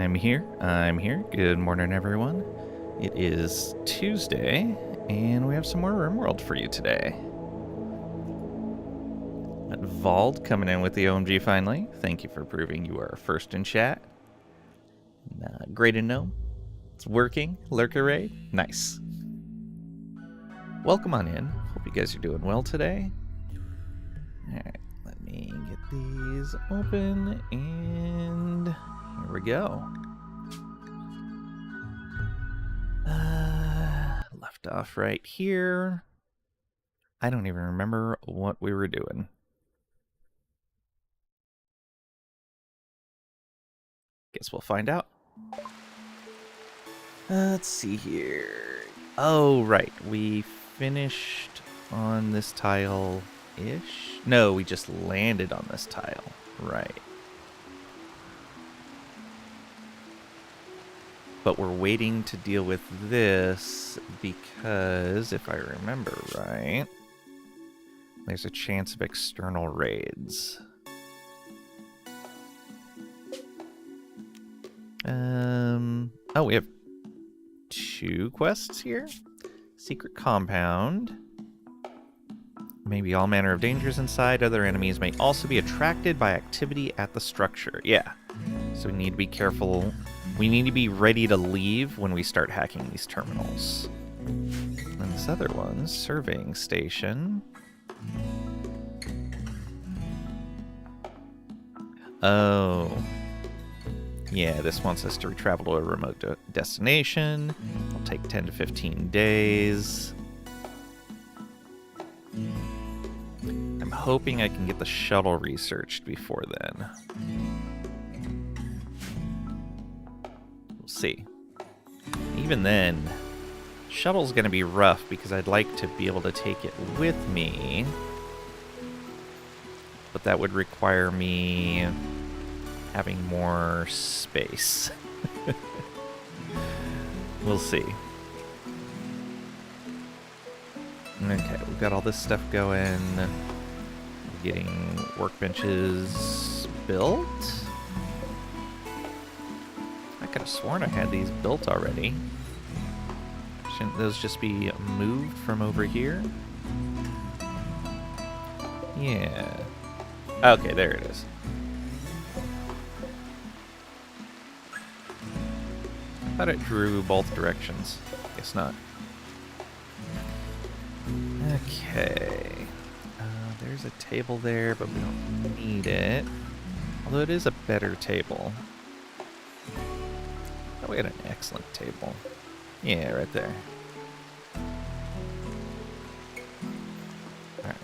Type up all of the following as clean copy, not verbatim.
I'm here. Good morning, everyone. It is Tuesday, and we have some more RimWorld for you today. Vald coming in with the OMG finally. Thank you for proving you are first in chat. Great to know. It's working. Lurker raid. Nice. Welcome on in. Hope you guys are doing well today. Alright, let me get these open, and here we go. Left off right here. I don't even remember what we were doing. Guess we'll find out. Let's see here. Oh, right. We finished on this tile-ish? No, we just landed on this tile. Right. But we're waiting to deal with this because, if I remember right, there's a chance of external raids. Oh, we have 2 quests here. Secret compound. Maybe all manner of dangers inside. Other enemies may also be attracted by activity at the structure. Yeah. So we need to be careful. We need to be ready to leave when we start hacking these terminals. And this other one, surveying station. Oh. Yeah, this wants us to travel to a remote destination. It'll take 10 to 15 days. I'm hoping I can get the shuttle researched before then. We'll see. Even then, shuttle's going to be rough because I'd like to be able to take it with me. But that would require me having more space. We'll see. Okay, we've got all this stuff going. Getting workbenches built. I could have sworn I had these built already. Shouldn't those just be moved from over here? Yeah. Okay, there it is. I thought it drew both directions. Guess not. Okay. There's a table there, but we don't need it. Although it is a better table. Oh, we had an excellent table. Yeah, right there. Alright.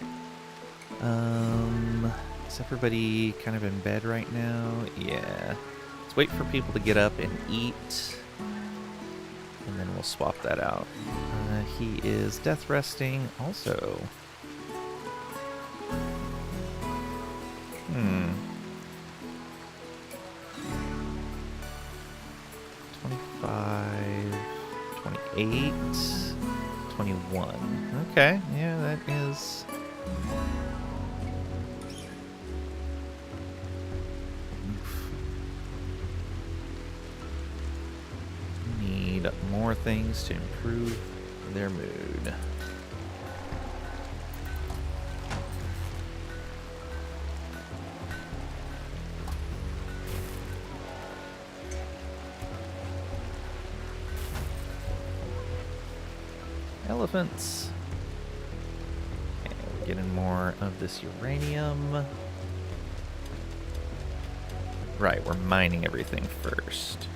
Is everybody kind of in bed right now? Yeah. Let's wait for people to get up and eat. And then we'll swap that out. He is death resting also. 25, 28, 21. Okay, yeah, that is... Need more things to improve their mood. Elephants. Okay, we're getting more of this uranium. Right, we're mining everything first.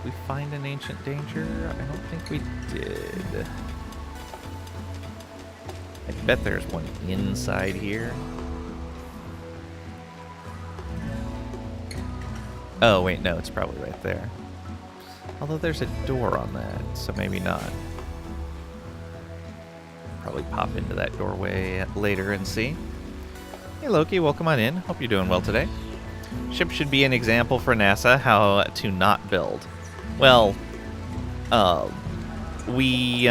Did we find an ancient danger? I don't think we did. I bet there's one inside here. Oh, wait, no, it's probably right there. Although there's a door on that, so maybe not. Probably pop into that doorway later and see. Hey Loki, welcome on in. Hope you're doing well today. Ship should be an example for NASA how to not build. Well, we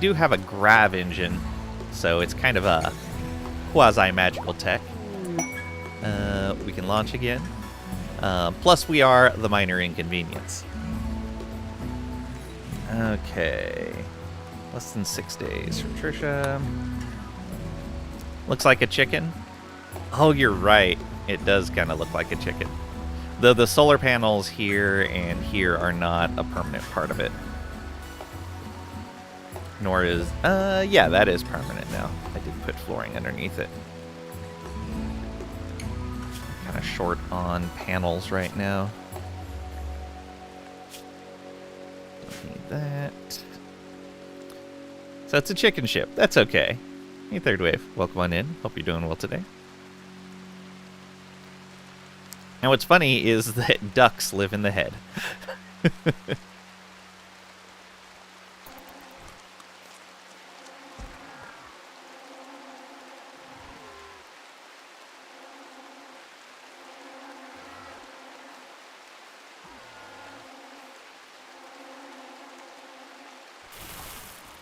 do have a grav engine, so it's kind of a quasi-magical tech. We can launch again. Plus, we are the minor inconvenience. Okay. Less than 6 days from Trisha. Looks like a chicken. Oh, you're right. It does kind of look like a chicken. Though the solar panels here and here are not a permanent part of it. Nor is... yeah, that is permanent now. I did put flooring underneath it. Kind of short on panels right now. Don't need that. So it's a chicken ship. That's okay. Hey, Third Wave. Welcome on in. Hope you're doing well today. Now, what's funny is that ducks live in the head.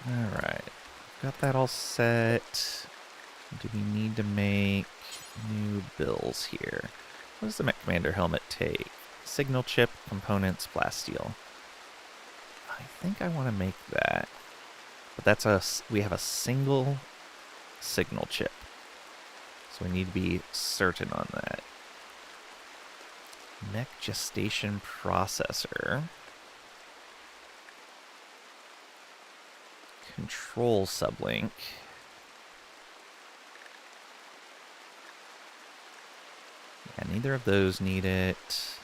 Alright. Got that all set. Do we need to make new bills here? What does the Mech Commander helmet take? Signal chip, components, plasteel. I think I want to make that. But that's we have a single signal chip. So we need to be certain on that. Mech gestation processor. Control sublink. Yeah, neither of those need it.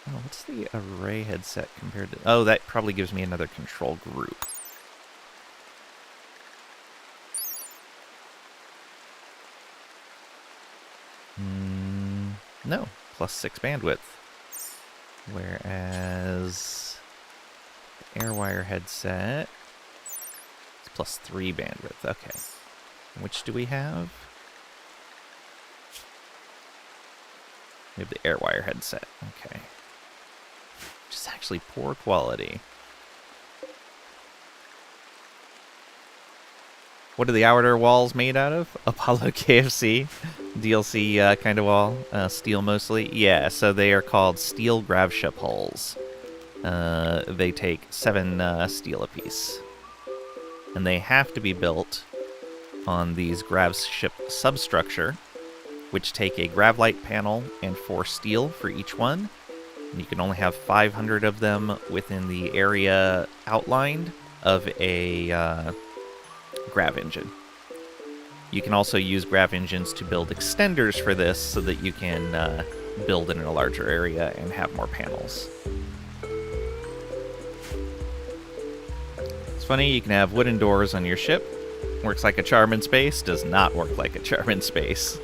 Oh, what's the array headset compared to... Oh, that probably gives me another control group. No, +6 bandwidth. Whereas the Airwire headset is +3 bandwidth. Okay. Which do we have? We have the Airwire headset. Okay. Which is actually poor quality. What are the outer walls made out of? Apollo KFC DLC kind of wall. Steel mostly. Yeah, so they are called steel grav ship hulls. They take 7 steel apiece. And they have to be built on these grav ship substructure, which take a gravlite panel and 4 steel for each one. And you can only have 500 of them within the area outlined of a grav engine. You can also use grav engines to build extenders for this so that you can build in a larger area and have more panels. It's funny, you can have wooden doors on your ship. Works like a charm in space, does not work like a charm in space.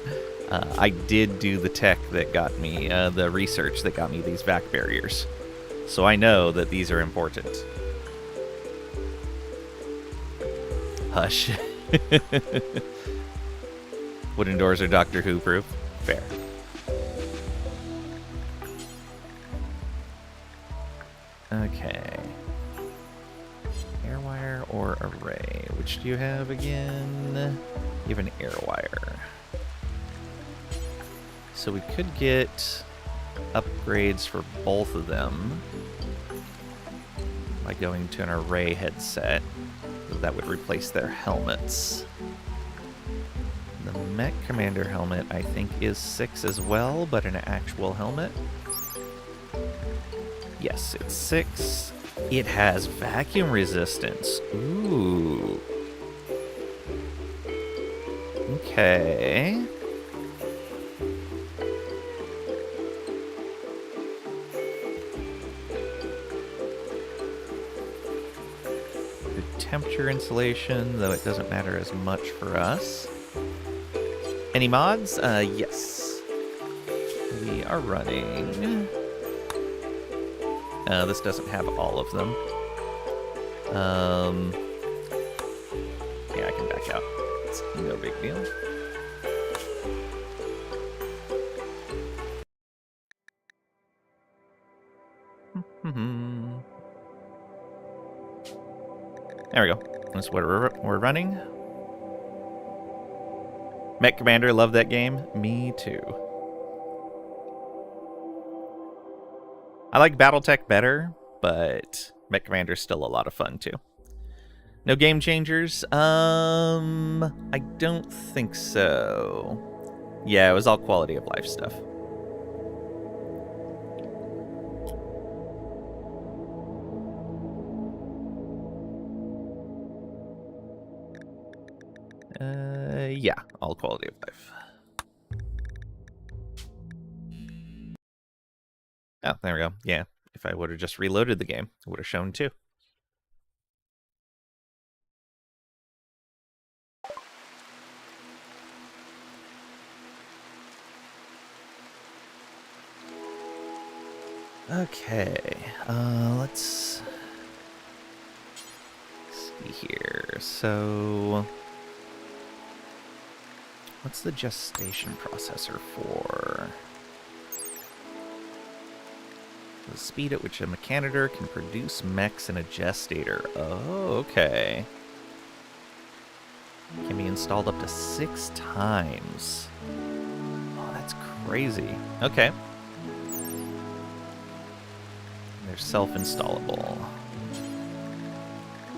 I did do the tech that got me, the research that got me these vac barriers. So I know that these are important. Hush. Wooden doors are Doctor Who proof. Fair. Okay. Airwire or array? Which do you have again? You have an airwire. So we could get upgrades for both of them by going to an array headset. That would replace their helmets. The Mech Commander helmet, I think, is 6 as well, but an actual helmet. Yes, it's 6. It has vacuum resistance. Ooh. Okay. Temperature insulation, though it doesn't matter as much for us. Any mods? Yes. We are running. This doesn't have all of them. Yeah, I can back out. It's no big deal. There we go. That's what we're running. Mech Commander, love that game. Me too. I like Battletech better, but Mech Commander's still a lot of fun too. No game changers? I don't think so. Yeah, it was all quality of life stuff. Yeah, all quality of life. Oh, there we go. Yeah, if I would have just reloaded the game, it would have shown too. Okay, let's see here. So, what's the gestation processor for? The speed at which a mechanitor can produce mechs in a gestator. Oh, okay. Can be installed up to 6 times. Oh, that's crazy. Okay. They're self-installable.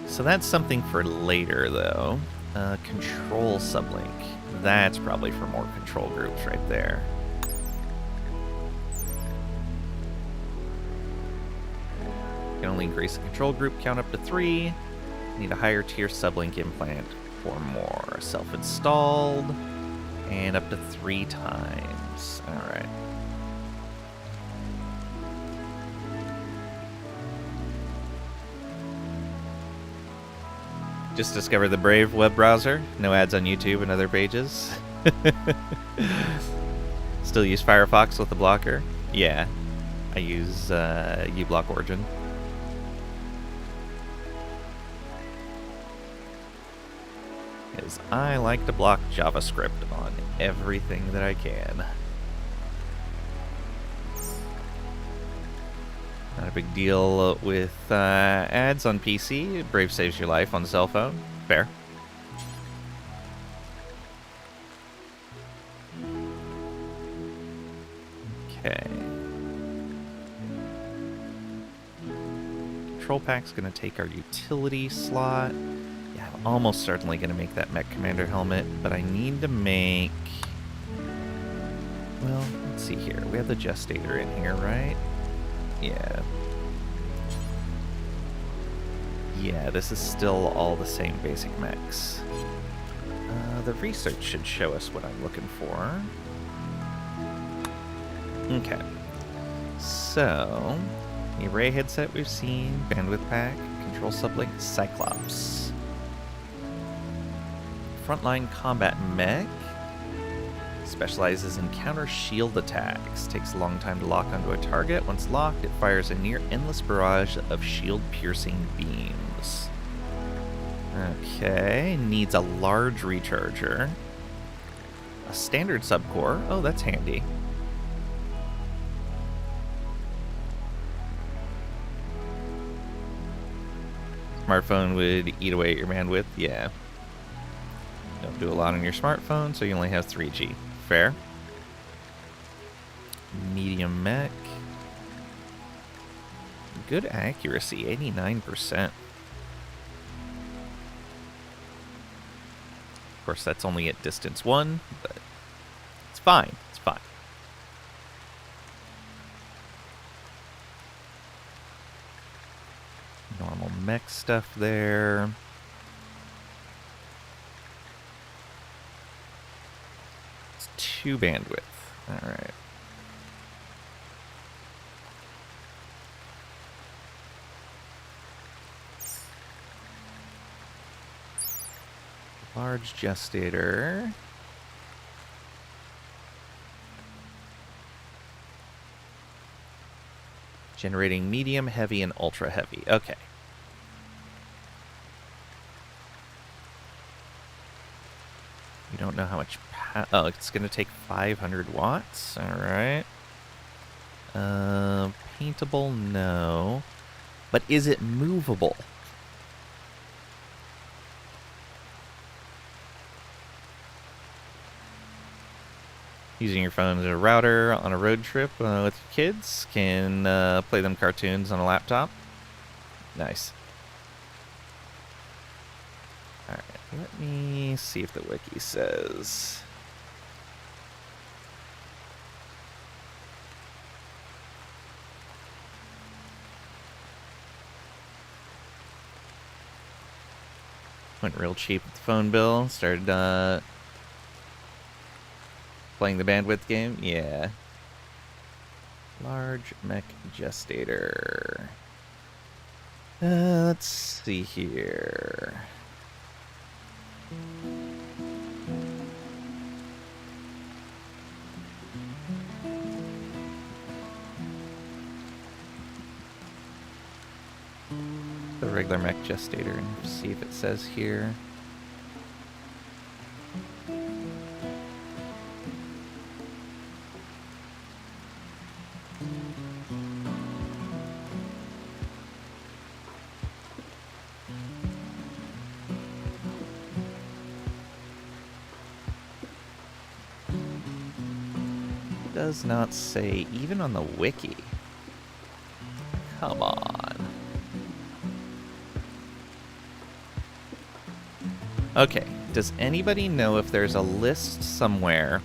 So that's something for later, though. Control sublink. That's probably for more control groups right there. You can only increase the control group count up to 3. Need a higher tier sublink implant for more. Self-installed. And up to 3 times. Alright. Just discovered the Brave web browser. No ads on YouTube and other pages. Still use Firefox with the blocker? Yeah. I use uBlock Origin. Because I like to block JavaScript on everything that I can. Not a big deal with ads on PC. Brave saves your life on the cell phone. Fair. Okay. Control pack's going to take our utility slot. Yeah, I'm almost certainly going to make that Mech Commander helmet, but I need to make... Well, let's see here. We have the Gestator in here, right? Yeah. Yeah, this is still all the same basic mechs. The research should show us what I'm looking for. Okay. So, the array headset we've seen, bandwidth pack, control sublink, Cyclops. Frontline combat mech. Specializes in counter shield attacks. Takes a long time to lock onto a target. Once locked, it fires a near endless barrage of shield-piercing beams. Okay, needs a large recharger. A standard subcore. Oh, that's handy. Smartphone would eat away at your bandwidth. Yeah. Don't do a lot on your smartphone, so you only have 3G. Fair. Medium mech. Good accuracy, 89%. Of course, that's only at distance 1, but it's fine. It's fine. Normal mech stuff there. It's 2 bandwidth. All right. Large gestator. Generating medium, heavy, and ultra heavy. Okay. We don't know how much oh, it's going to take 500 watts. All right. Paintable, no. But is it movable? Using your phone as a router on a road trip with your kids. Can play them cartoons on a laptop. Nice. Alright, let me see if the wiki says. Went real cheap with the phone bill. Started playing the bandwidth game. Yeah. Large mech gestator. Let's see here. The regular mech gestator and see if it says here. Does not say even on the wiki. Come on. Okay, does anybody know if there's a list somewhere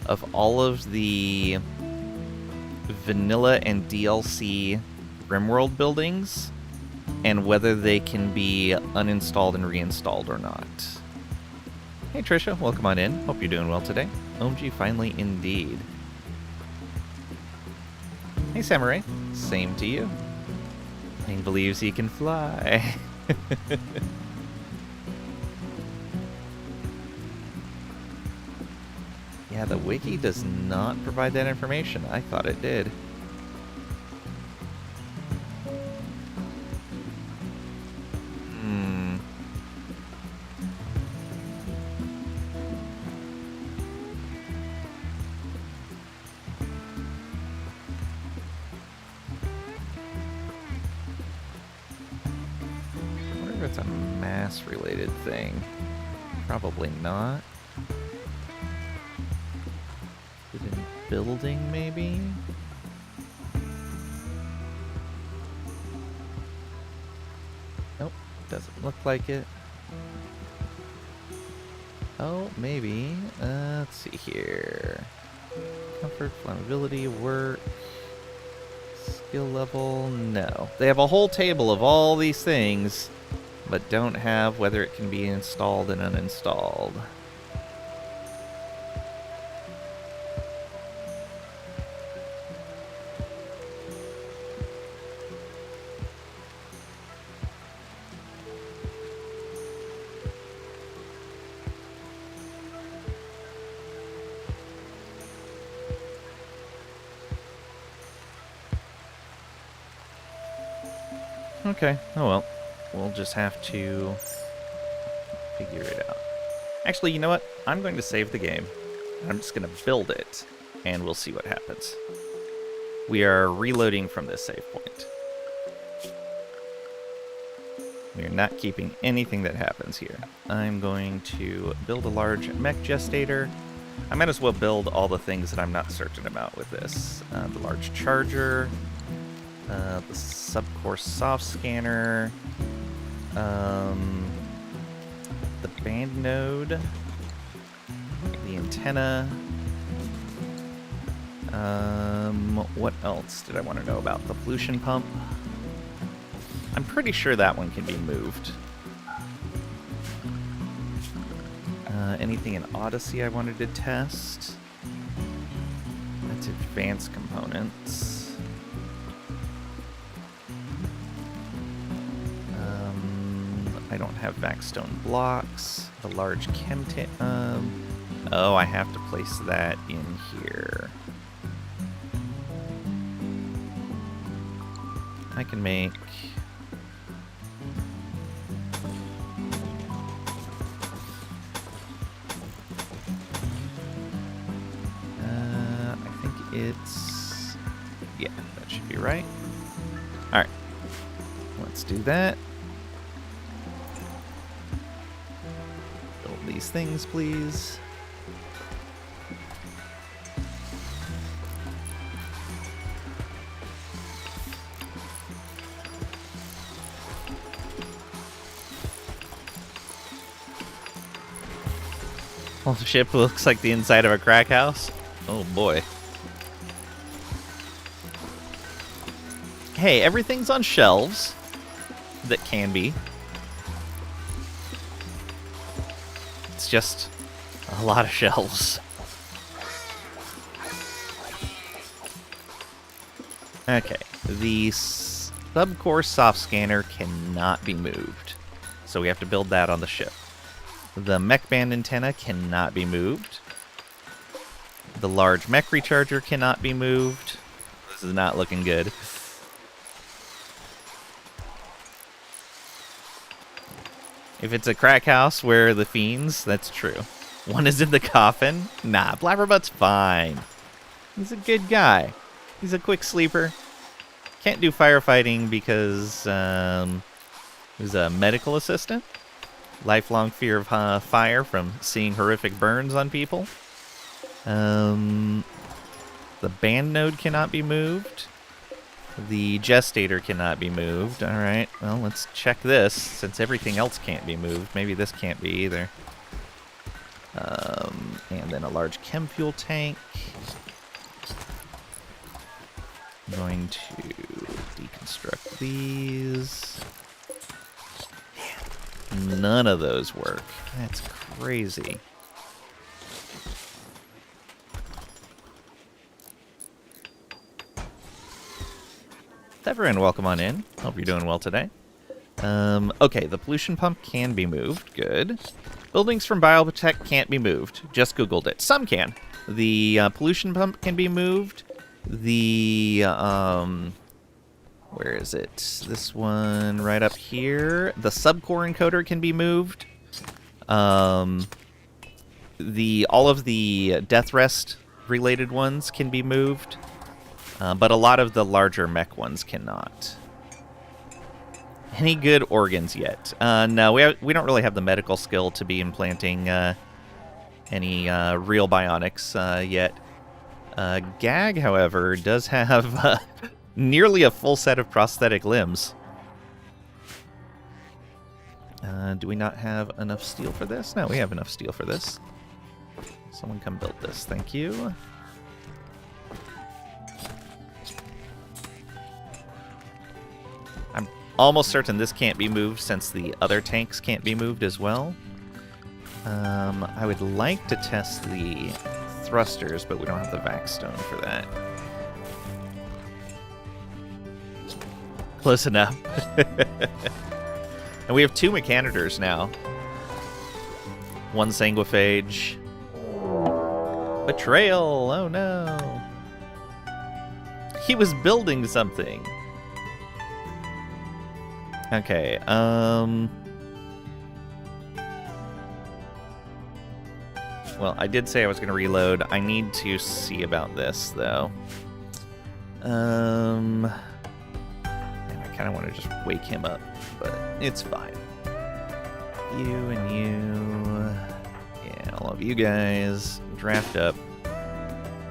of all of the vanilla and DLC RimWorld buildings and whether they can be uninstalled and reinstalled or not? Hey Trisha, welcome on in. Hope you're doing well today. OMG, finally indeed. Hey Samurai, same to you. He believes he can fly. Yeah, the wiki does not provide that information. I thought it did. I wonder if it's a mass-related thing. Probably not. Hidden building, maybe? Nope, doesn't look like it. Oh, maybe. Let's see here. Comfort, flammability, work, skill level, no. They have a whole table of all these things, but don't have whether it can be installed and uninstalled. Okay, oh well. We'll just have to figure it out. Actually, you know what? I'm going to save the game. I'm just going to build it, and we'll see what happens. We are reloading from this save point. We are not keeping anything that happens here. I'm going to build a large mech gestator. I might as well build all the things that I'm not certain about with this. The large charger, the subcore soft scanner, the band node, the antenna. What else did I want to know about? The pollution pump. I'm pretty sure that one can be moved. Anything in Odyssey I wanted to test? That's advanced components. I don't have backstone blocks. The large oh, I have to place that in here. I can make... I think it's... yeah, that should be right. Alright. Let's do that. Build these things, please. whole ship looks like the inside of a crack house. Oh boy. Hey, everything's on shelves that can be. It's just a lot of shelves. Okay, the subcore soft scanner cannot be moved, so we have to build that on the ship. The mech band antenna cannot be moved. The large mech recharger cannot be moved. This is not looking good. If it's a crack house where the fiends, that's true. One is in the coffin. Nah, Blabberbutt's fine. He's a good guy. He's a quick sleeper. Can't do firefighting because he's a medical assistant. Lifelong fear of fire from seeing horrific burns on people. The band node cannot be moved. The gestator cannot be moved. Alright, well, let's check this, since everything else can't be moved. Maybe this can't be either. And then a large chem fuel tank. I'm going to deconstruct these. None of those work. That's crazy. Everyone, welcome on in. Hope you're doing well today. Okay, the pollution pump can be moved. Good. Buildings from Biotech can't be moved. Just Googled it. Some can. The pollution pump can be moved. The, where is it? This one right up here. The subcore encoder can be moved. All of the death rest related ones can be moved. But a lot of the larger mech ones cannot. Any good organs yet? No, we don't really have the medical skill to be implanting any real bionics yet. Gag, however, does have nearly a full set of prosthetic limbs. Do we not have enough steel for this? No, we have enough steel for this. Someone come build this. Thank you. I'm almost certain this can't be moved since the other tanks can't be moved as well. I would like to test the thrusters, but we don't have the vac stone for that. Close enough. And we have 2 mechanitors now. 1 sanguiphage. Betrayal! Oh no! He was building something. Okay, well, I did say I was going to reload. I need to see about this, though. And I kind of want to just wake him up, but it's fine. You and you. Yeah, all of you guys. Draft up.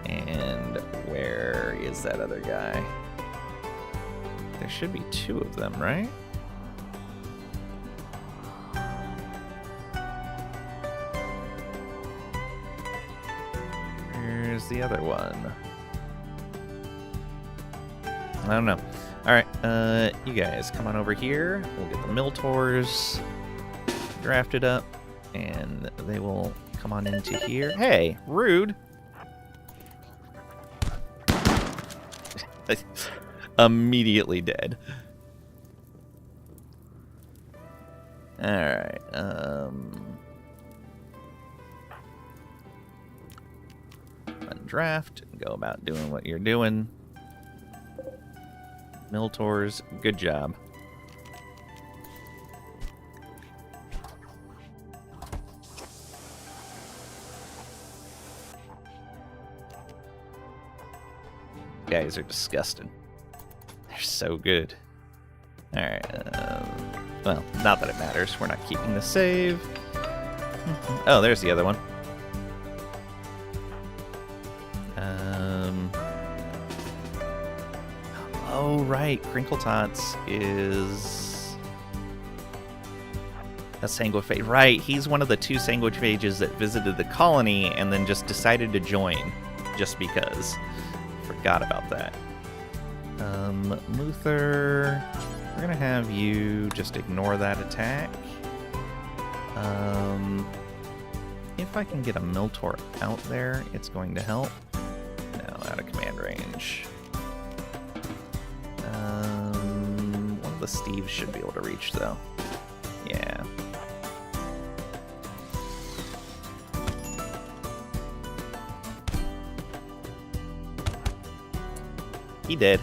And where is that other guy? There should be 2 of them, right? Where's the other one? I don't know. Alright, you guys come on over here. We'll get the Miltors drafted up, and they will come on into here. Hey, rude! Immediately dead. Alright, undraft, go about doing what you're doing. Miltors, good job. Guys are disgusting. They're so good. Alright, well, not that it matters. We're not keeping the save. Oh, there's the other one. Oh, right. Crinkle Tots is... A sanguiphage. Right, he's one of the 2 sanguiphages that visited the colony and then just decided to join. Just because. Forgot about that. Luther, we're going to have you just ignore that attack. If I can get a Miltor out there, it's going to help. No, out of command range. One of the Steves should be able to reach, though. Yeah. He did.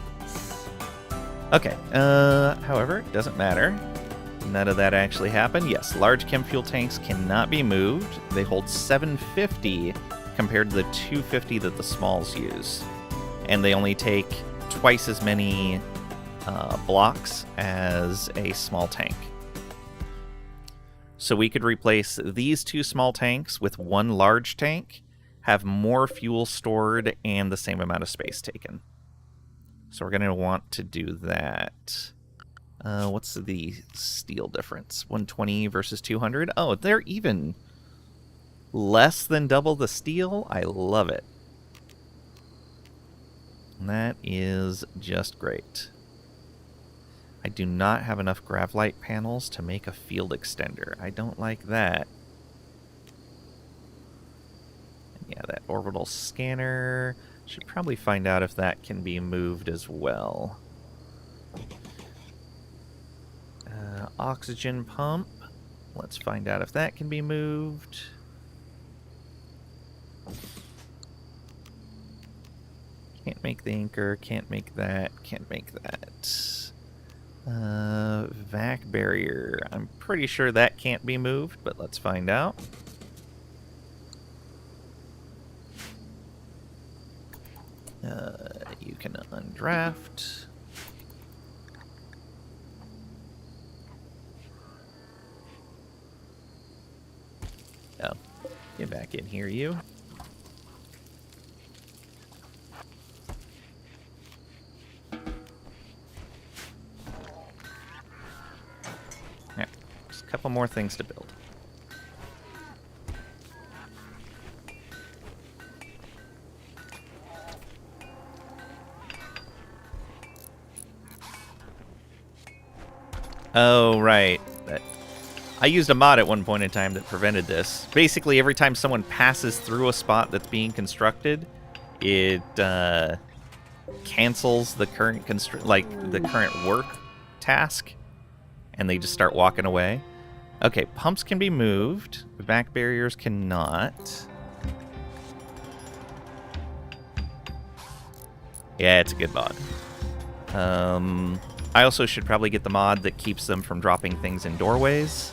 Okay, however, it doesn't matter. None of that actually happened. Yes, large chem fuel tanks cannot be moved. They hold 750 compared to the 250 that the smalls use. And they only take twice as many blocks as a small tank. So we could replace these 2 small tanks with 1 large tank, have more fuel stored, and the same amount of space taken. So we're going to want to do that. What's the steel difference? 120 versus 200? Oh, they're even less than double the steel? I love it. And that is just great. I do not have enough grav light panels to make a field extender. I don't like that. And yeah, that orbital scanner... Should probably find out if that can be moved as well. Oxygen pump. Let's find out if that can be moved. Can't make the anchor, can't make that, can't make that. Vac barrier. I'm pretty sure that can't be moved, but let's find out. You can undraft. Oh, get back in here, you. Yeah, just a couple more things to build. Oh, right. I used a mod at one point in time that prevented this. Basically, every time someone passes through a spot that's being constructed, it cancels the current the current work task, and they just start walking away. Okay, pumps can be moved. Back barriers cannot. Yeah, it's a good mod. I also should probably get the mod that keeps them from dropping things in doorways.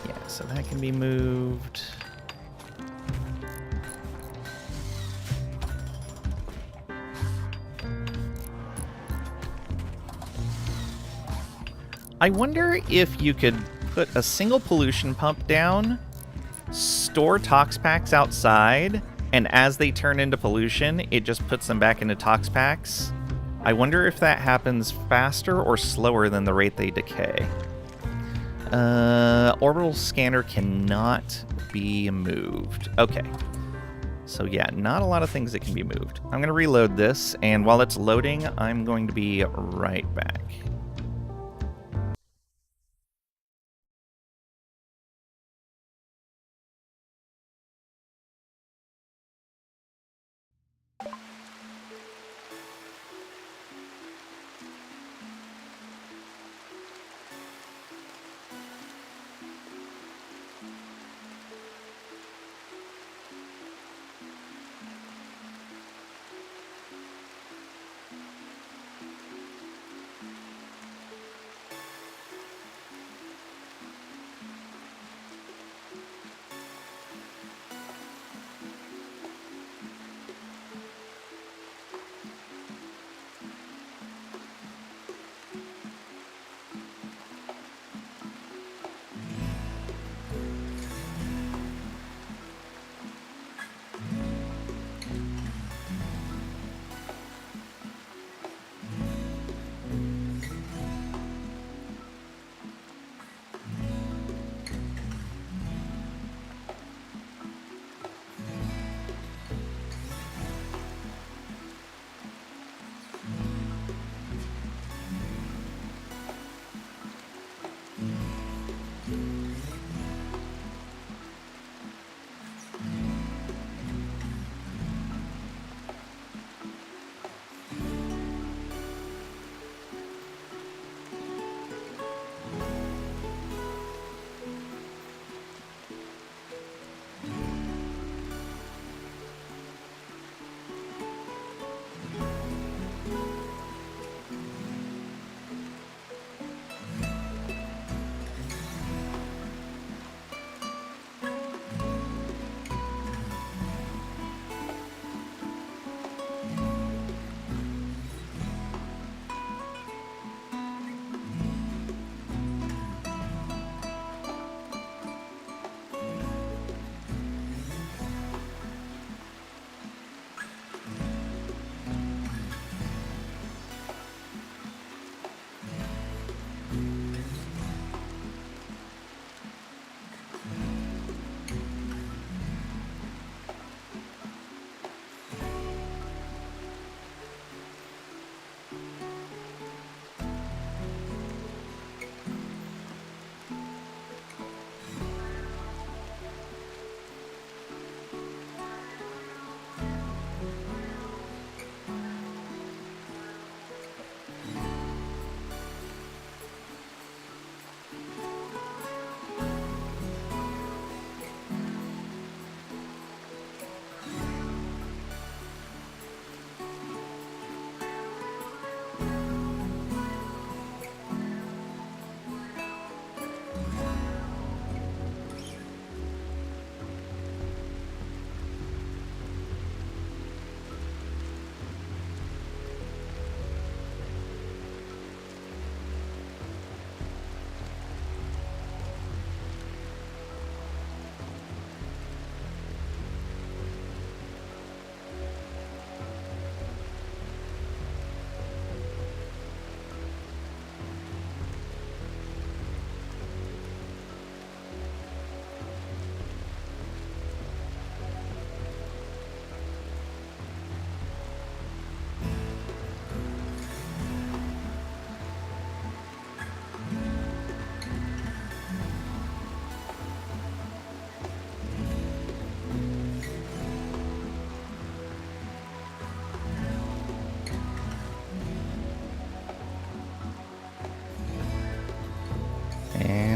Yeah, so that can be moved. I wonder if you could put a single pollution pump down, store tox packs outside, and as they turn into pollution, it just puts them back into tox packs. I wonder if that happens faster or slower than the rate they decay. Orbital scanner cannot be moved. Okay. So yeah, not a lot of things that can be moved. I'm going to reload this, and while it's loading, I'm going to be right back.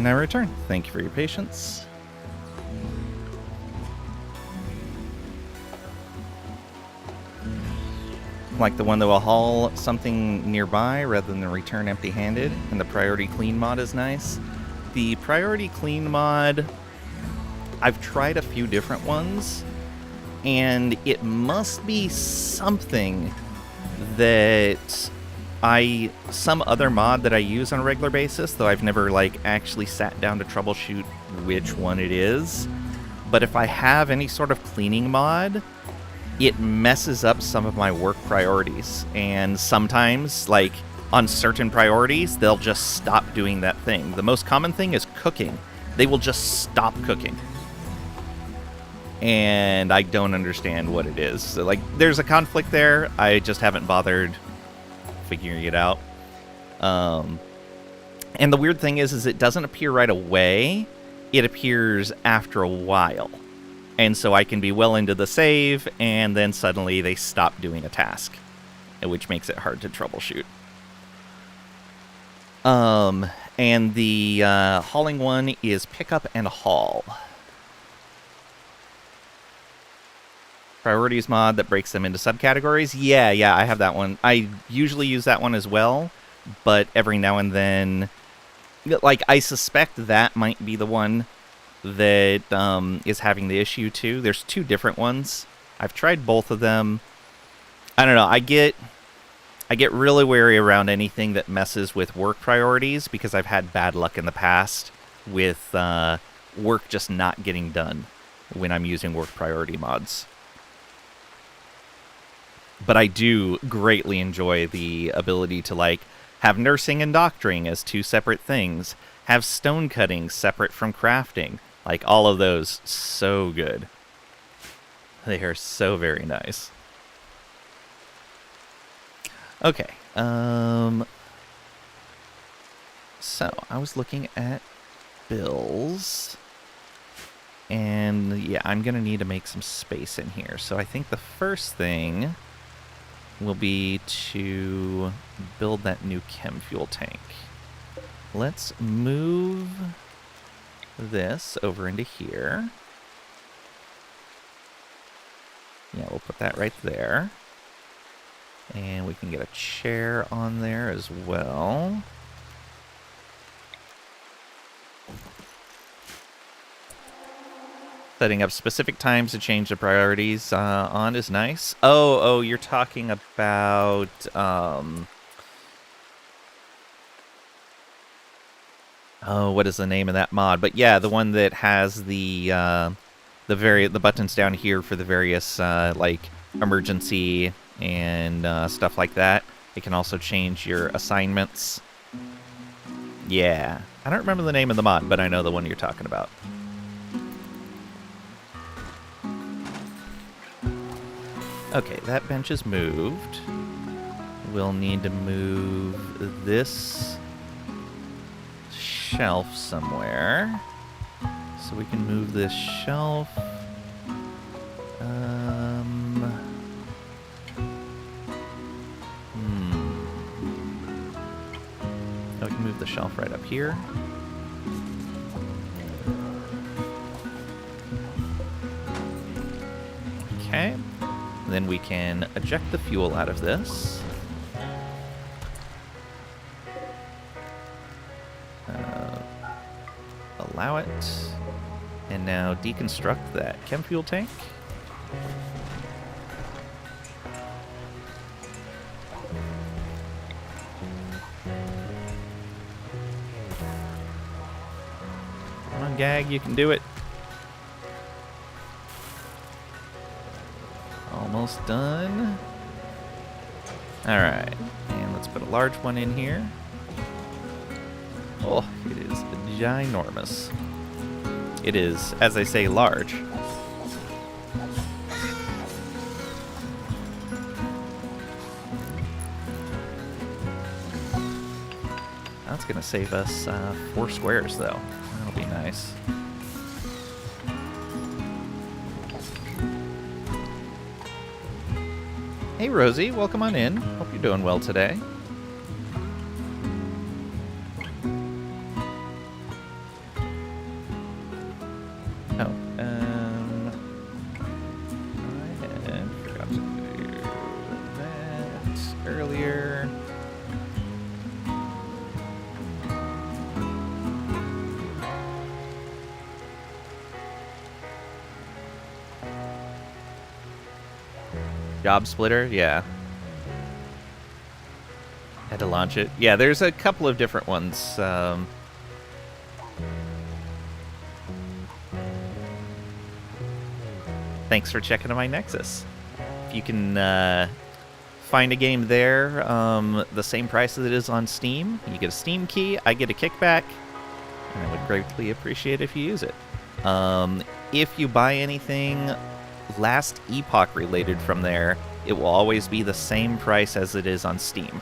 And I return. Thank you for your patience. Like the one that will haul something nearby rather than return empty-handed, and the priority clean mod is nice. The priority clean mod, I've tried a few different ones, and it must be something that some other mod that I use on a regular basis, though I've never like actually sat down to troubleshoot which one it is. But if I have any sort of cleaning mod, it messes up some of my work priorities. And sometimes, like, on certain priorities, they'll just stop doing that thing. The most common thing is cooking. They will just stop cooking. And I don't understand what it is. So, like, there's a conflict there. I just haven't bothered figuring it out. And the weird thing is it doesn't appear right away. It appears after a while. And so I can be well into the save, and then suddenly they stop doing a task, which makes it hard to troubleshoot. And the hauling one is pick up and haul. Priorities mod that breaks them into subcategories. Yeah, I have that one. I usually use that one as well, but every now and then, like, I suspect that might be the one that is having the issue too. There's two different ones. I've tried both of them. I don't know. I get really wary around anything that messes with work priorities because I've had bad luck in the past with work just not getting done when I'm using work priority mods. But I do greatly enjoy the ability to, like, have nursing and doctoring as two separate things, have stone cutting separate from crafting. Like, all of those, so good. They are so very nice. Okay. So, I was looking at bills. And, yeah, I'm going to need to make some space in here. So I think the first thing will be to build that new chem fuel tank. Let's move this over into here. Yeah, we'll put that right there. And we can get a chair on there as well. Setting up specific times to change the priorities on is nice. Oh, you're talking about oh, what is the name of that mod? But yeah, the one that has the buttons down here for the various like emergency and stuff like that. It can also change your assignments. Yeah, I don't remember the name of the mod, but I know the one you're talking about. Okay, that bench is moved. We'll need to move this shelf somewhere. So we can move this shelf. We can move the shelf right up here. Okay. Then we can eject the fuel out of this. Allow it. And now deconstruct that chem fuel tank. Come on, Gag, you can do it. Almost done. Alright, and let's put a large one in here. Oh, it is ginormous. It is, as I say, large. That's going to save us 4 squares, though. That'll be nice. Hey Rosie, welcome on in. Hope you're doing well today. Job splitter, yeah. Had to launch it. Yeah, there's a couple of different ones. Thanks for checking out my Nexus. If you can find a game there the same price as it is on Steam, you get a Steam key, I get a kickback, and I would greatly appreciate if you use it. If you buy anything Last Epoch related from there, it will always be the same price as it is on Steam.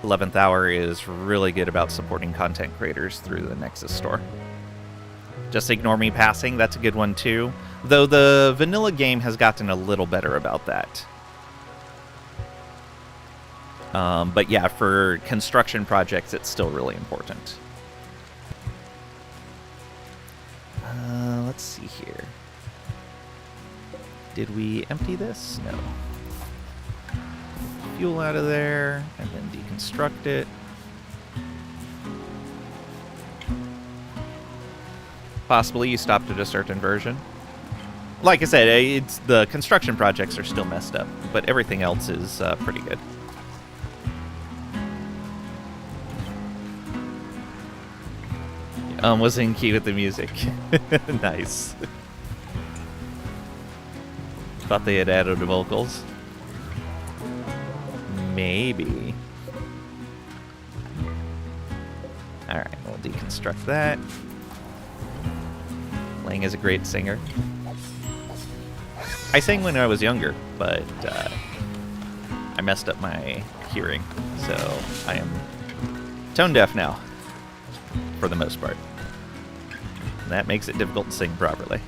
11th Hour is really good about supporting content creators through the Nexus store. Just Ignore Me Passing, that's a good one too. Though the vanilla game has gotten a little better about that. But yeah, for construction projects, it's still really important. Let's see here. Did we empty this? No. Fuel out of there, and then deconstruct it. Possibly you stopped at a certain version. Like I said, it's the construction projects are still messed up, but everything else is pretty good. Was in key with the music. Nice. Thought they had added vocals. Maybe. Alright, we'll deconstruct that. Lang is a great singer. I sang when I was younger, but I messed up my hearing, so I am tone deaf now, for the most part. And that makes it difficult to sing properly.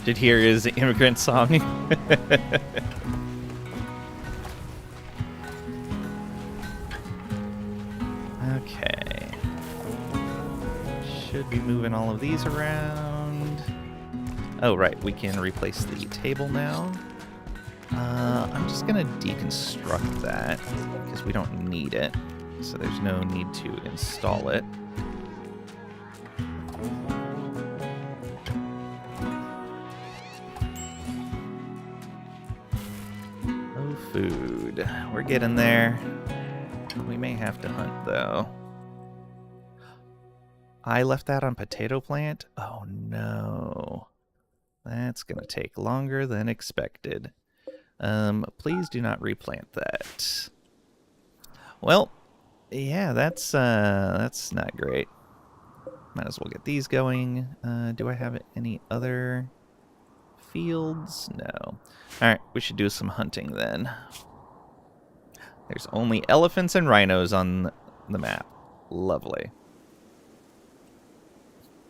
Did hear his immigrant song. Okay. Should be moving all of these around. Oh, right. We can replace the table now. I'm just going to deconstruct that because we don't need it. So there's no need to install it. Oh, food. We're getting there. We may have to hunt, though. I left that on potato plant? Oh, no. That's going to take longer than expected. Please do not replant that. Well, yeah, that's not great. Might as well get these going. Do I have any other fields? No. Alright, we should do some hunting then. There's only elephants and rhinos on the map. Lovely.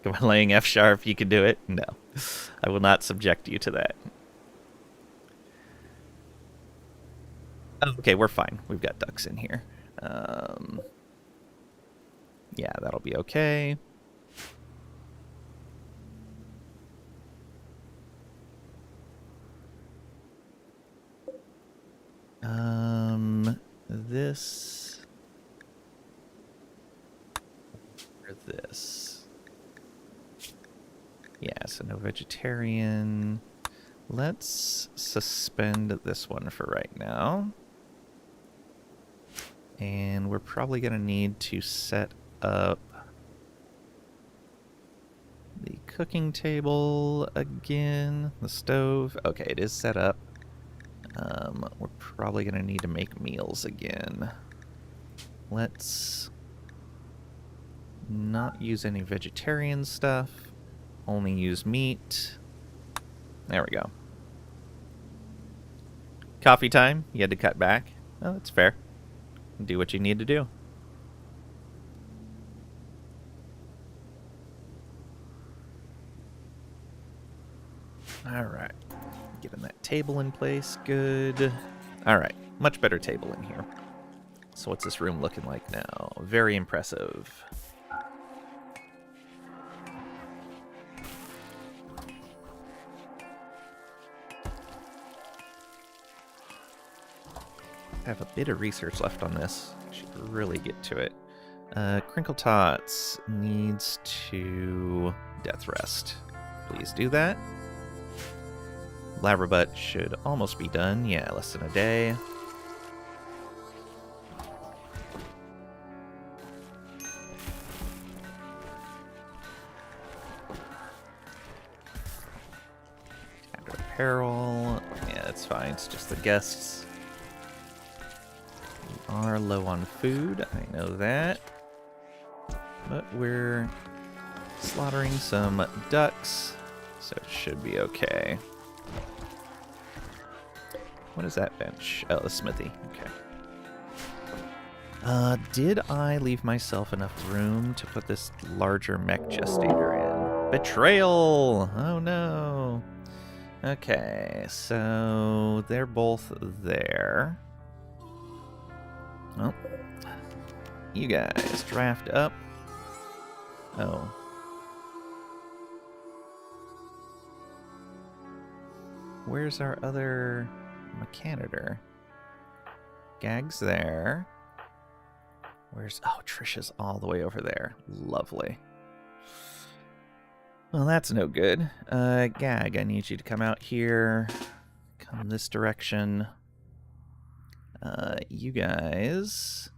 Come on, laying F sharp, you can do it? No. I will not subject you to that. Okay, we're fine. We've got ducks in here. Yeah, that'll be okay. This or this. Yeah, so no vegetarian. Let's suspend this one for right now. And we're probably going to need to set up the cooking table again. The stove. Okay, it is set up. We're probably going to need to make meals again. Let's not use any vegetarian stuff. Only use meat. There we go. Coffee time. You had to cut back. Oh, that's fair. Do what you need to do. Alright. Getting that table in place. Good. Alright. Much better table in here. So what's this room looking like now? Very impressive. I have a bit of research left on this. I should really get to it. Crinkle Tots needs to death rest. Please do that. Blabberbutt should almost be done. Yeah, less than a day. After apparel. Yeah, that's fine. It's just the guests. We are low on food. I know that. But we're slaughtering some ducks, so it should be okay. What is that bench? Oh, the smithy. Okay. Did I leave myself enough room to put this larger mech gestator in? Betrayal! Oh no. Okay, so they're both there. Well, you guys draft up. Oh. Where's our other mechanitor? Gag's there. Where's... Oh, Trisha's all the way over there. Lovely. Well, that's no good. Gag, I need you to come out here. Come this direction. You guys...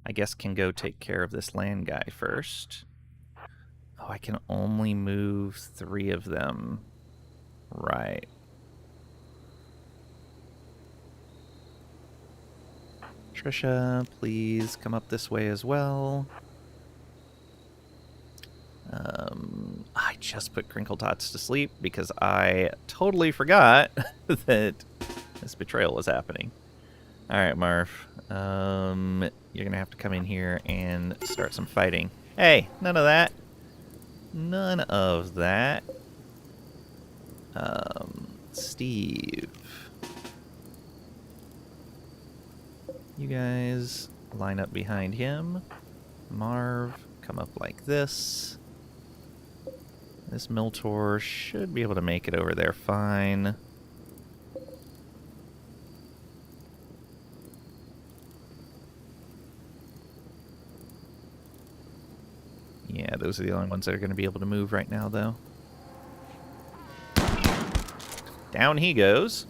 I guess can go take care of this land guy first. Oh, I can only move 3 of them. Right. Trisha, please come up this way as well. I just put Crinkle Tots to sleep because I totally forgot that this betrayal was happening. Alright, Marv. You're gonna have to come in here and start some fighting. Hey, none of that. None of that. Steve. You guys line up behind him. Marv, come up like this. This Miltor should be able to make it over there fine. Yeah, those are the only ones that are going to be able to move right now, though. Down he goes.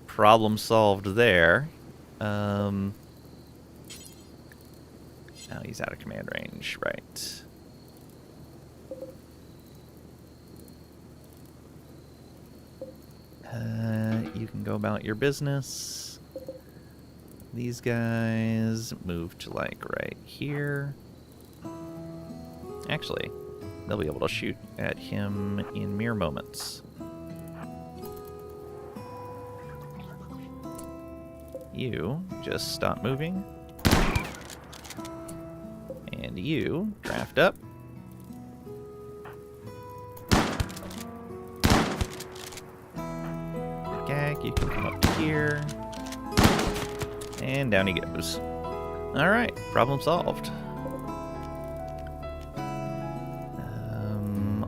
Problem solved there. Oh, he's out of command range, right. You can go about your business. These guys move to, like, right here. Actually, they'll be able to shoot at him in mere moments. You just stop moving. And you draft up. Gag, you can come up to here. And down he goes. Alright, problem solved.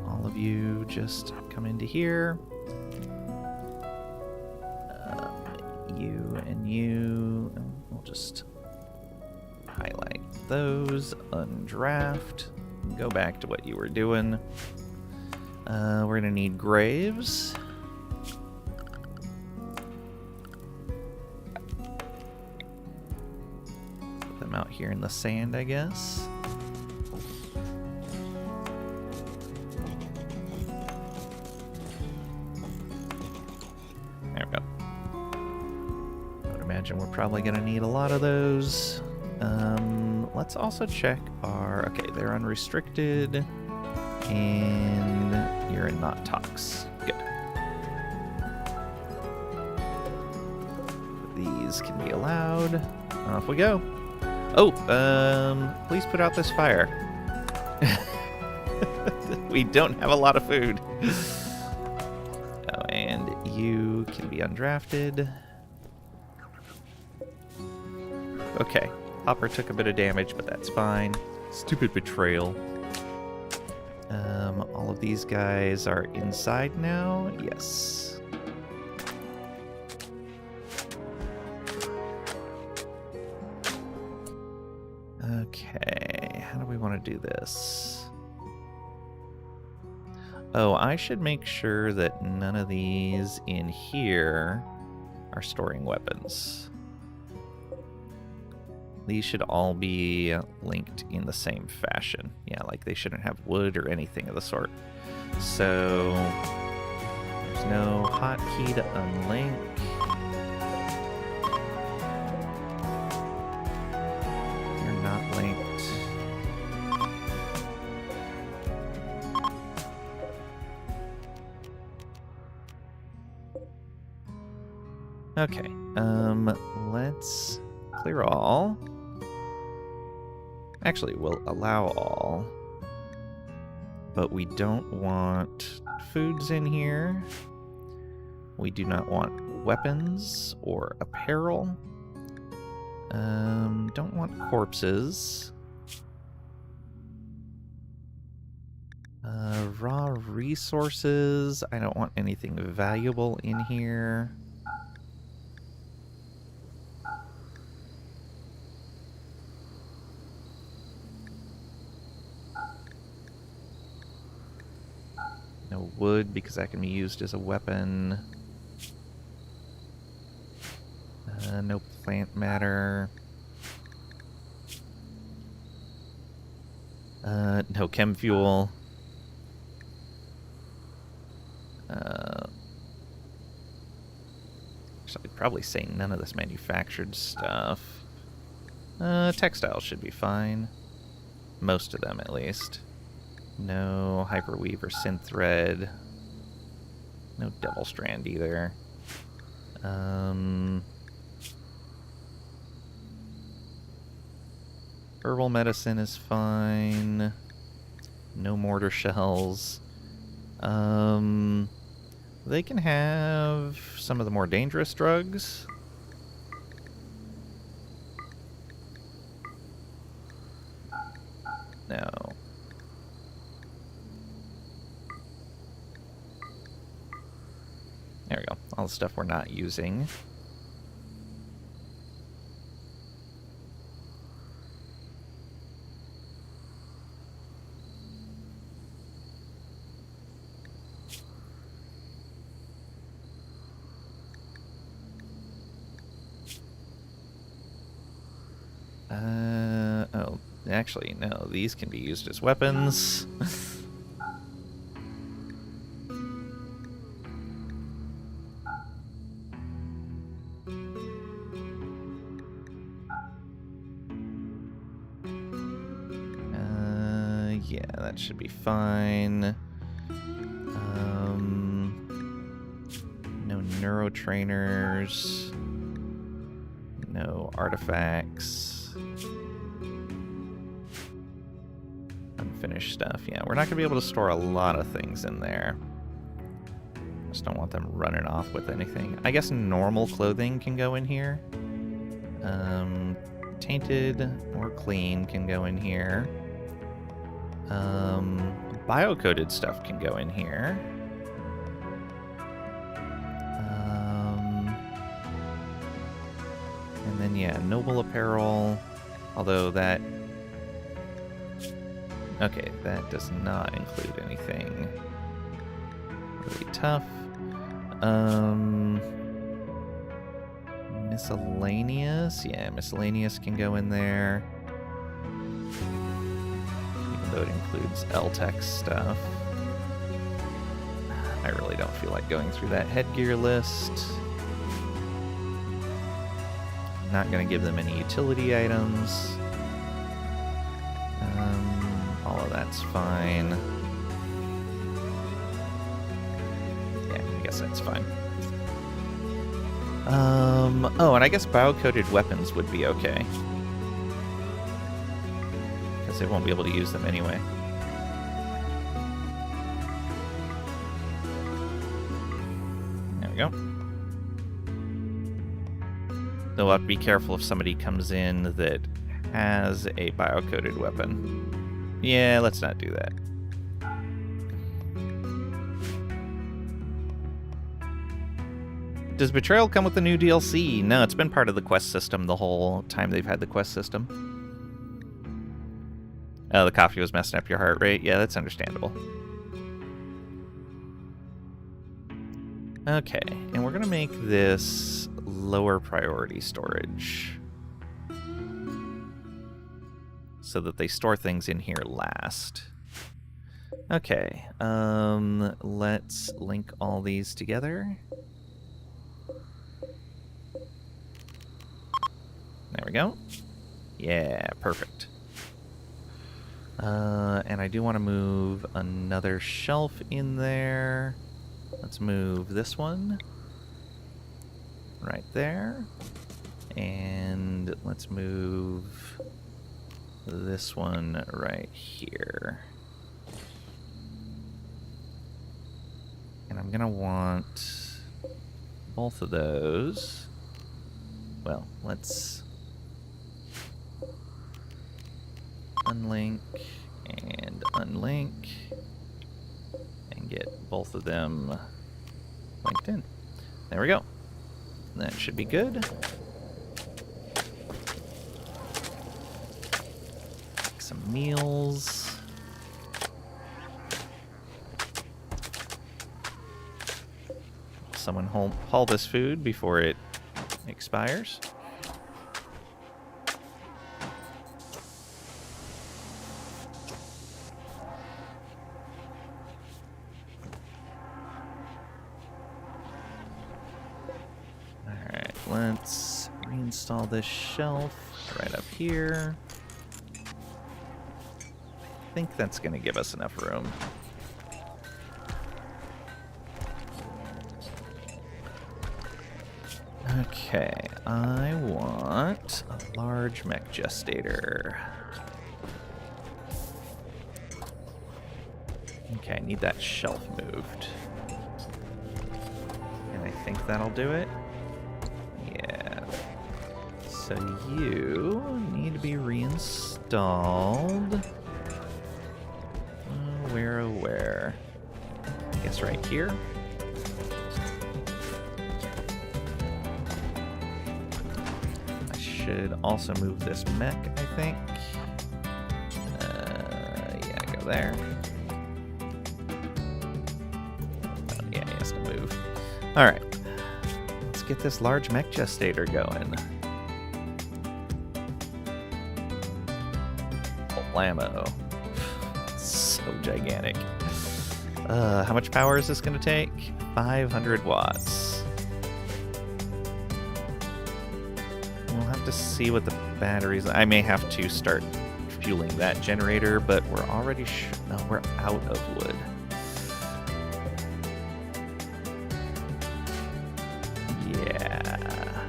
All of you just come into here. You and you. We'll just highlight those, undraft, go back to what you were doing. We're gonna need graves. Put them out here in the sand, I guess. There we go. I would imagine we're probably gonna need a lot of those. Let's also check our... Okay, they're unrestricted. And you're not tox. Good. These can be allowed. Off we go. Oh, please put out this fire. We don't have a lot of food. Oh, and you can be undrafted. Okay. Hopper took a bit of damage, but that's fine. Stupid betrayal. All of these guys are inside now. Yes. Okay, how do we want to do this? Oh, I should make sure that none of these in here are storing weapons. These should all be linked in the same fashion. Yeah, like they shouldn't have wood or anything of the sort. So there's no hotkey to unlink. You're not linked. Okay, let's clear all. Actually, we'll allow all. But we don't want foods in here. We do not want weapons or apparel. Don't want corpses. Raw resources. I don't want anything valuable in here. No wood, because that can be used as a weapon. No plant matter. No chem fuel. Actually, I'd probably say none of this manufactured stuff. Textiles should be fine. Most of them, at least. No hyperweave or synth thread. No double strand either. Herbal medicine is fine. No mortar shells. They can have some of the more dangerous drugs. No. There we go. All the stuff we're not using. Oh, actually, no. These can be used as weapons. Yeah, that should be fine. No neurotrainers. No artifacts. Unfinished stuff. Yeah, we're not going to be able to store a lot of things in there. Just don't want them running off with anything. I guess normal clothing can go in here. Tainted or clean can go in here. Bio-coded stuff can go in here. And then, yeah, noble apparel. Although that... Okay, that does not include anything really tough. Miscellaneous? Yeah, miscellaneous can go in there. Even though it includes L-Tech stuff. I really don't feel like going through that headgear list. Not going to give them any utility items. All of that's fine. Yeah, I guess that's fine. Oh, and I guess bio-coated weapons would be okay. Because they won't be able to use them anyway. There we go. Though I'll have to be careful if somebody comes in that has a bio-coated weapon. Yeah, let's not do that. Does Betrayal come with the new DLC? No, it's been part of the quest system the whole time they've had the quest system. Oh, the coffee was messing up your heart rate. Yeah, that's understandable. Okay, and we're going to make this lower priority storage so that they store things in here last. Okay, let's link all these together. There we go. Yeah, perfect. And I do want to move another shelf in there. Let's move this one right there. And let's move this one right here. And I'm going to want both of those. Well, let's unlink and unlink and get both of them linked in. There we go. That should be good. Make some meals. Someone haul this food before it expires. Alright, let's reinstall this shelf right up here. I think that's going to give us enough room. Okay, I want a large mech gestator. Okay, I need that shelf moved. And I think that'll do it. Yeah. So you need to be reinstalled. Where, oh, where? I guess right here. Should also move this mech, I think. Yeah, go there. Oh, yeah, he has to move. Alright. Let's get this large mech gestator going. Blammo. So gigantic. How much power is this going to take? 500 watts. To see what the batteries. I may have to start fueling that generator, but we're already no, we're out of wood. Yeah,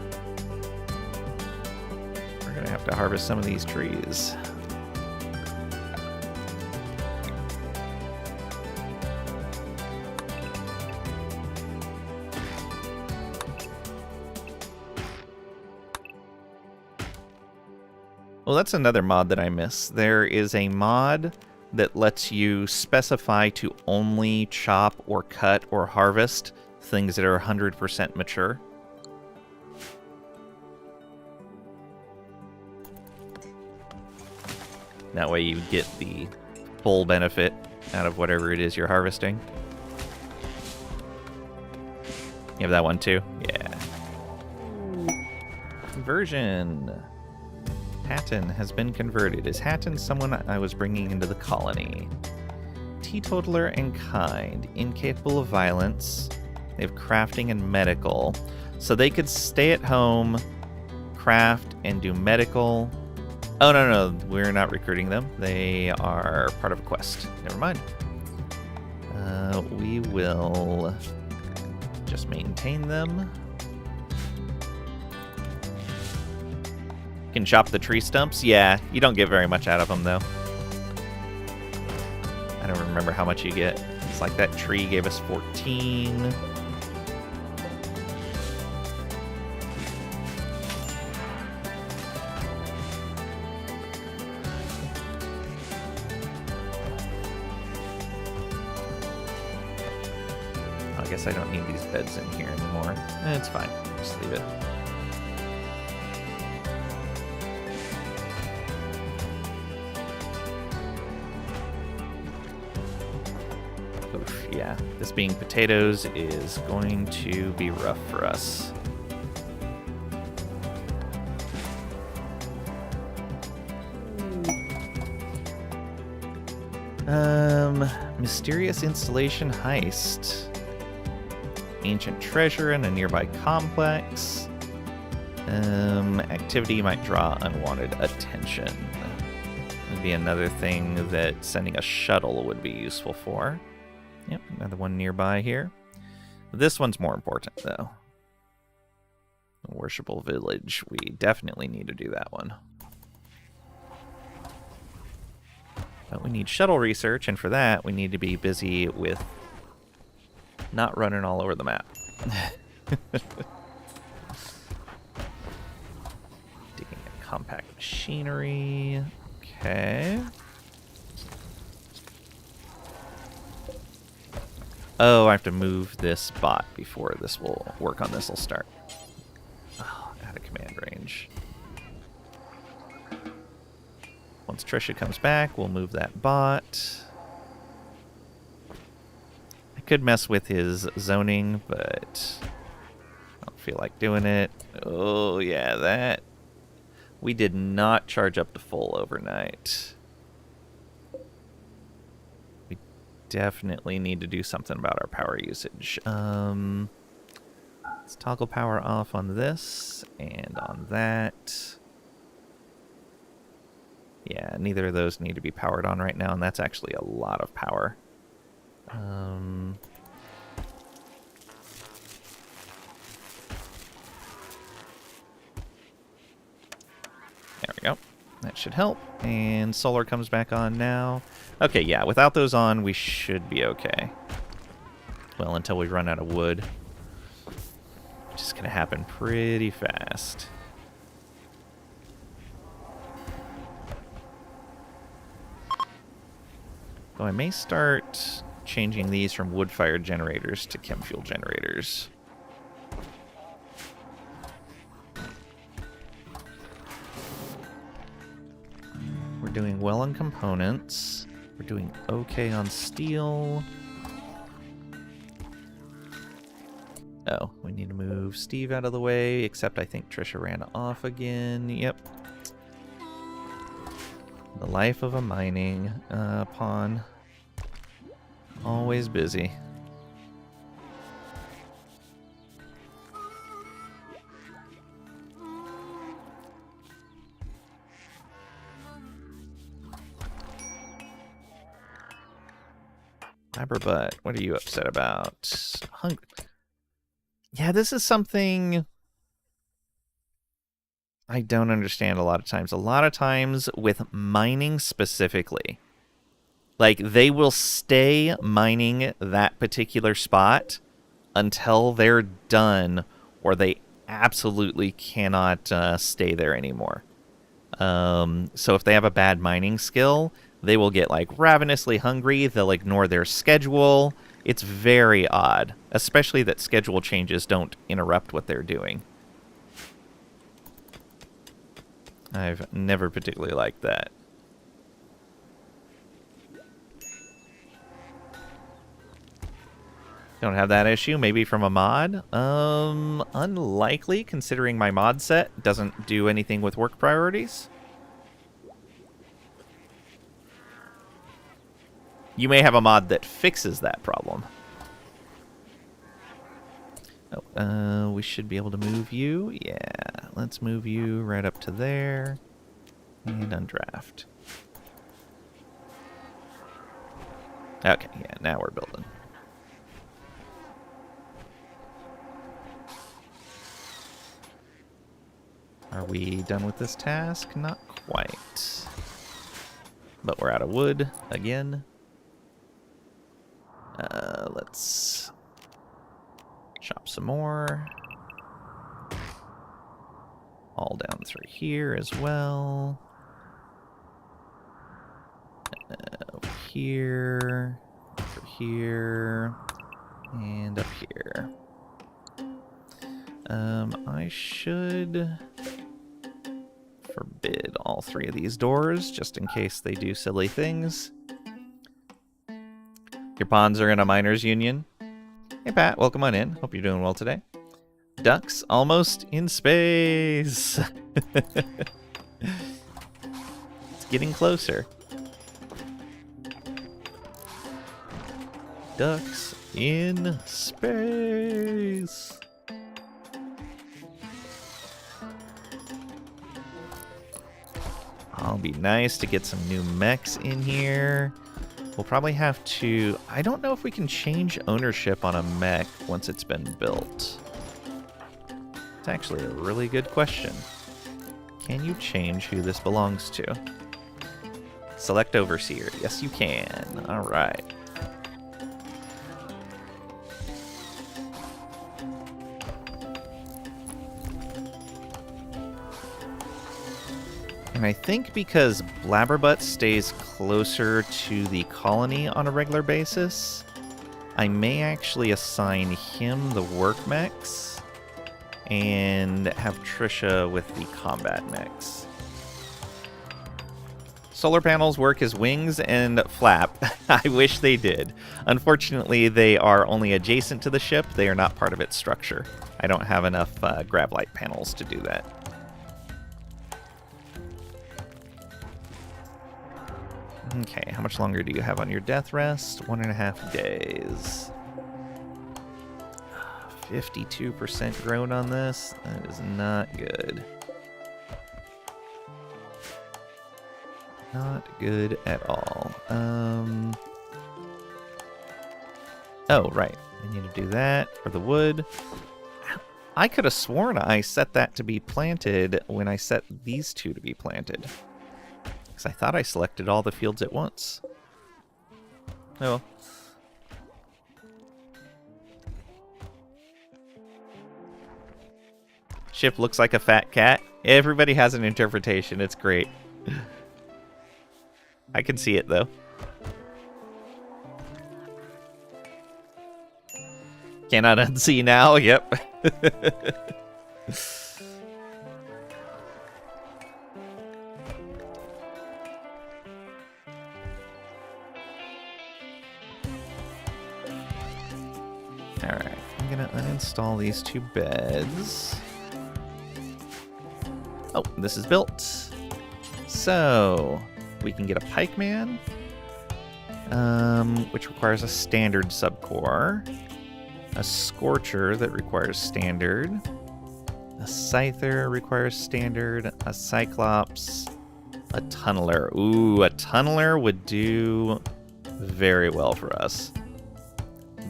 we're gonna have to harvest some of these trees. Well, that's another mod that I miss. There is a mod that lets you specify to only chop or cut or harvest things that are 100% mature. That way you get the full benefit out of whatever it is you're harvesting. You have that one too? Yeah. Conversion. Hatton has been converted. Is Hatton someone I was bringing into the colony? Teetotaler and kind. Incapable of violence. They have crafting and medical. So they could stay at home, craft, and do medical. Oh, no, we're not recruiting them. They are part of a quest. Never mind. We will just maintain them. Can chop the tree stumps? Yeah, you don't get very much out of them, though. I don't remember how much you get. It's like that tree gave us 14. I guess I don't need these beds in here anymore. It's fine. Just leave it. Yeah, this being potatoes is going to be rough for us. Mysterious installation heist. Ancient treasure in a nearby complex. Activity might draw unwanted attention. Would be another thing that sending a shuttle would be useful for. Yep, another one nearby here. This one's more important, though. Worshipful village. We definitely need to do that one. But we need shuttle research, and for that, we need to be busy with not running all over the map. Digging at compact machinery. Okay. Oh, I have to move this bot before this will work on this will start. Oh, out of command range. Once Trisha comes back, we'll move that bot. I could mess with his zoning, but I don't feel like doing it. Oh, yeah, that. We did not charge up to full overnight. We definitely need to do something about our power usage. Let's toggle power off on this and on that. Yeah, neither of those need to be powered on right now, and that's actually a lot of power. There we go. That should help. And solar comes back on now. Okay, yeah, without those on, we should be okay. Well, until we run out of wood. Which is going to happen pretty fast. Though I may start changing these from wood-fired generators to chem fuel generators. We're doing well on components. We're doing okay on steel. Oh, we need to move Steve out of the way, except I think Trisha ran off again. Yep. The life of a mining pawn. Always busy. Butt, what are you upset about? Hunger. Yeah, this is something I don't understand a lot of times. A lot of times with mining specifically, like they will stay mining that particular spot until they're done, or they absolutely cannot stay there anymore. So if they have a bad mining skill, they will get like ravenously hungry. They'll ignore their schedule. It's very odd, especially that schedule changes don't interrupt what they're doing. I've never particularly liked that. Don't have that issue. Maybe from a mod? Unlikely, considering my mod set doesn't do anything with work priorities. You may have a mod that fixes that problem. Oh, we should be able to move you. Yeah, let's move you right up to there. And undraft. Okay, yeah, now we're building. Are we done with this task? Not quite. But we're out of wood again. Let's chop some more. All down through here as well. Over here. Over here. And up here. I should forbid all three of these doors, just in case they do silly things. Your pawns are in a miners' union. Hey, Pat, welcome on in. Hope you're doing well today. Ducks almost in space. It's getting closer. Ducks in space. I'll be nice to get some new mechs in here. We'll probably have to... I don't know if we can change ownership on a mech once it's been built. It's actually a really good question. Can you change who this belongs to? Select Overseer. Yes, you can. All right. And I think because Blabberbutt stays closer to the colony on a regular basis, I may actually assign him the work mechs and have Trisha with the combat mechs. Solar panels work as wings and flap. I wish they did. Unfortunately, they are only adjacent to the ship. They are not part of its structure. I don't have enough grav light panels to do that. Okay, how much longer do you have on your death rest? 1.5 days. 52% grown on this. That is not good. Not good at all. Oh, right. I need to do that for the wood. I could have sworn I set that to be planted when I set these two to be planted. Because I thought I selected all the fields at once. Oh well. Ship looks like a fat cat. Everybody has an interpretation. It's great. I can see it, though. Cannot unsee now. Yep. Alright, I'm gonna uninstall these two beds. Oh, this is built. So, we can get a pikeman, which requires a standard subcore, a scorcher that requires standard, a scyther requires standard, a cyclops, a tunneler. Ooh, a tunneler would do very well for us.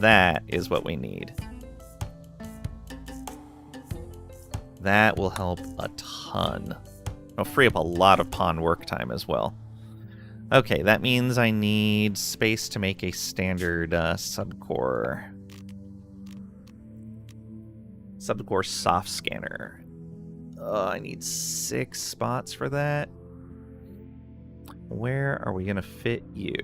That is what we need. That will help a ton. It'll free up a lot of pawn work time as well. Okay, that means I need space to make a standard subcore. Subcore soft scanner. I need 6 spots for that. Where are we going to fit you?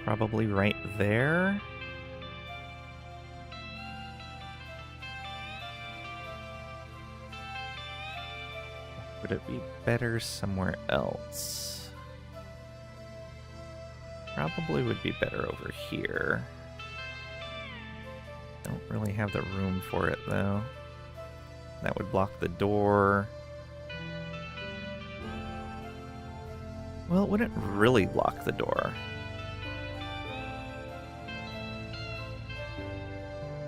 Probably right there. Would it be better somewhere else? Probably would be better over here. Don't really have the room for it, though. That would block the door. Well, it wouldn't really block the door.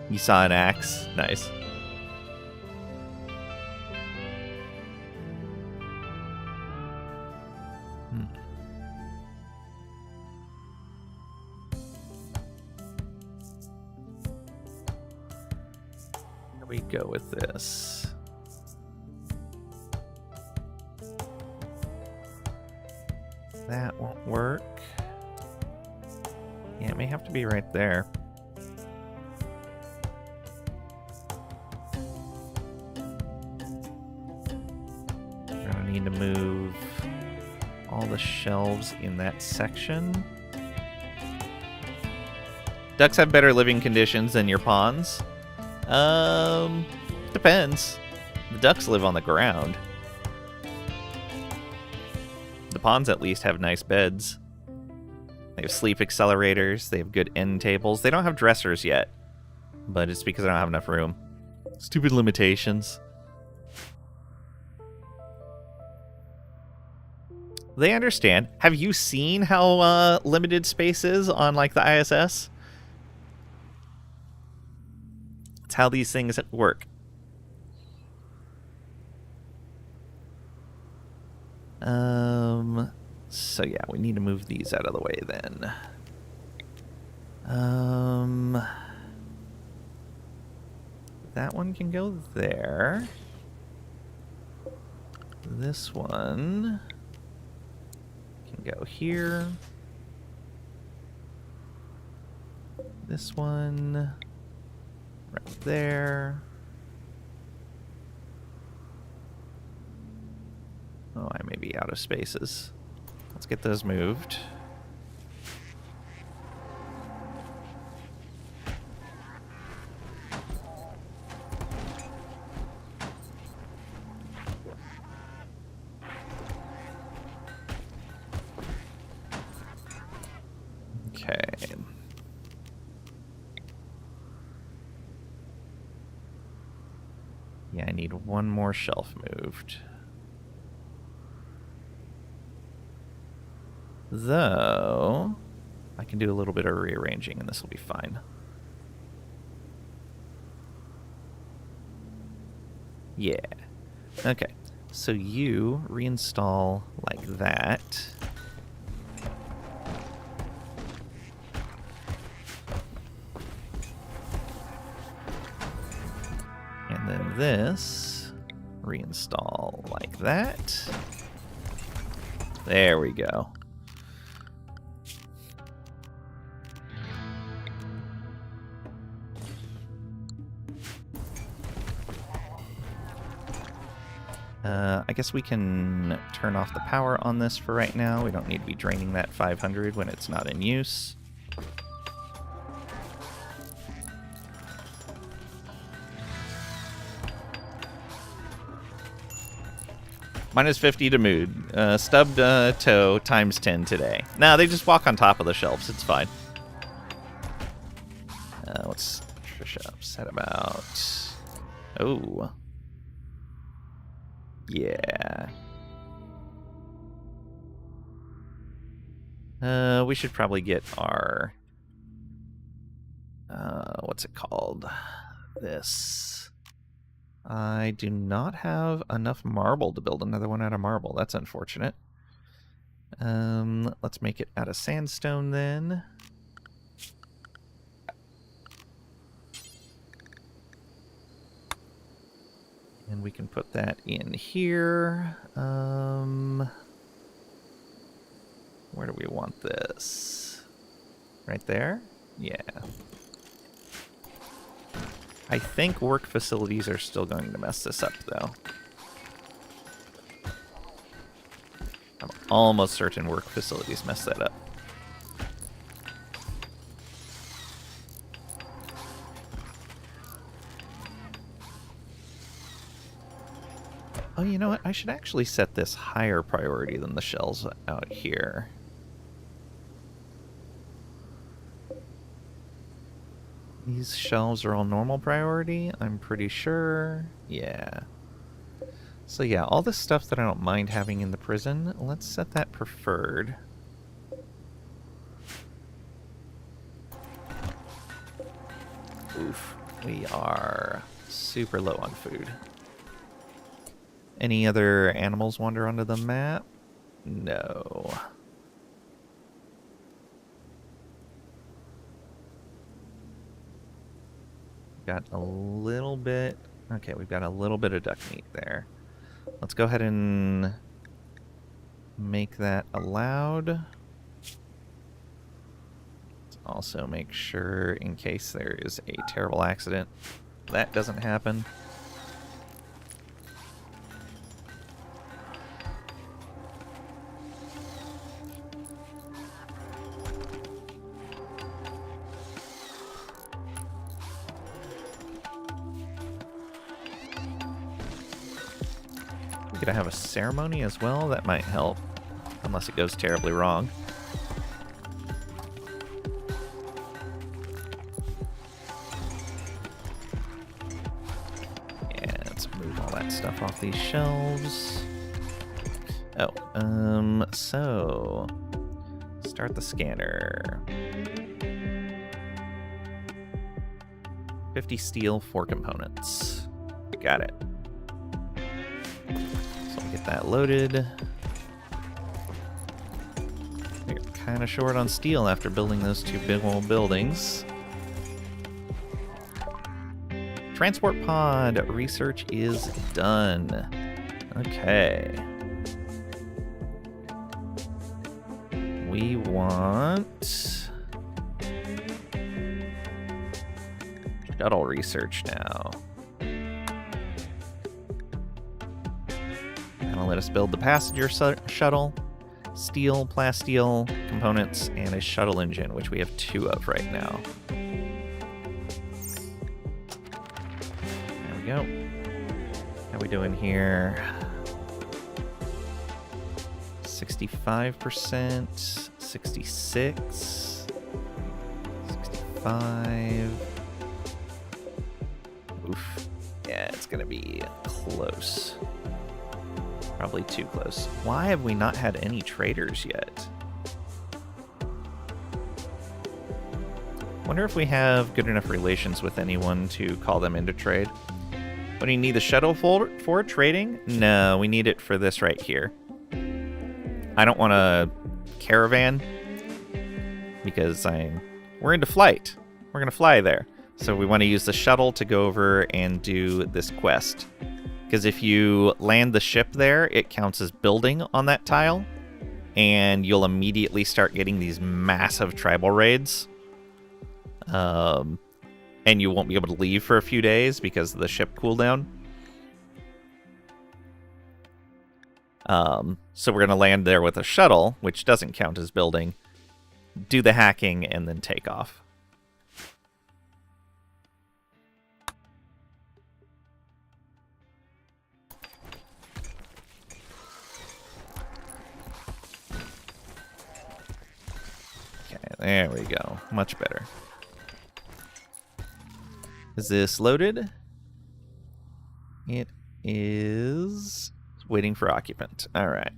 You saw an axe? Nice. Where do we go with this? That won't work. Yeah, it may have to be right there. We're gonna need to move all the shelves in that section. Ducks have better living conditions than your ponds. Depends. The ducks live on the ground. The ponds at least have nice beds. They have sleep accelerators. They have good end tables. They don't have dressers yet, but it's because I don't have enough room. Stupid limitations. They understand. Have you seen how limited space is on like the ISS? It's how these things work. So yeah, we need to move these out of the way then. That one can go there. This one can go here. This one right there. Oh, I may be out of spaces. Let's get those moved. Okay. Yeah, I need one more shelf moved. Though, I can do a little bit of rearranging and this will be fine. Yeah. Okay. So you reinstall like that. And then this, reinstall like that. There we go. I guess we can turn off the power on this for right now. We don't need to be draining that 500 when it's not in use. Minus 50 to mood. Stubbed toe times 10 today. Nah, they just walk on top of the shelves. It's fine. What's Trisha upset about? Oh. Yeah. We should probably get our... what's it called? This. I do not have enough marble to build another one out of marble. That's unfortunate. Let's make it out of sandstone then. And we can put that in here. Where do we want this? Right there? Yeah. I think work facilities are still going to mess this up, though. I'm almost certain work facilities mess that up. Oh, you know what? I should actually set this higher priority than the shells out here. These shelves are all normal priority, I'm pretty sure. Yeah. So yeah, all this stuff that I don't mind having in the prison, let's set that preferred. Oof. We are super low on food. Any other animals wander onto the map? No. Got a little bit... Okay, we've got a little bit of duck meat there. Let's go ahead and make that allowed. Let's also make sure, in case there is a terrible accident, that doesn't happen. Gonna have a ceremony as well? That might help. Unless it goes terribly wrong. Yeah, let's move all that stuff off these shelves. Oh, so... Start the scanner. 50 steel, 4 components. Got it. So we'll get that loaded. We're kind of short on steel after building those 2 big old buildings. Transport pod research is done. Okay. We want shuttle research now. That'll let us build the passenger shuttle, steel, plasteel components, and a shuttle engine, which we have 2 of right now. There we go. How we doing here? 65%, 66, 65. Oof. Yeah, it's gonna be close. Probably too close. Why have we not had any traders yet? Wonder if we have good enough relations with anyone to call them into trade. What do you need the shuttle for? Trading? No, we need it for this right here. I don't want a caravan because we're into flight. We're gonna fly there. So we want to use the shuttle to go over and do this quest. Because if you land the ship there, it counts as building on that tile. And you'll immediately start getting these massive tribal raids. And you won't be able to leave for a few days because of the ship cooldown. So we're going to land there with a shuttle, which doesn't count as building, do the hacking, and then take off. Okay, there we go. Much better. Is this loaded? It is... Waiting for occupant. All right.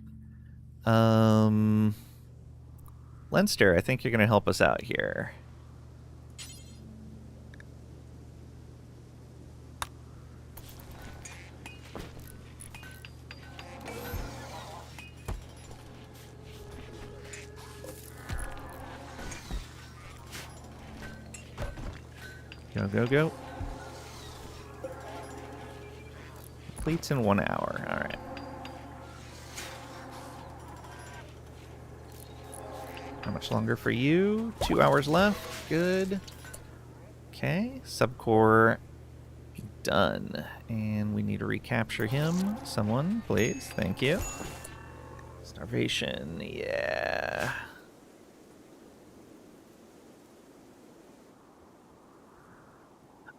Leinster, I think you're going to help us out here. Go, go, go. Completes in 1 hour. All right. How much longer for you? 2 hours left. Good. Okay. Subcore done. And we need to recapture him. Someone, please. Thank you. Starvation. Yeah.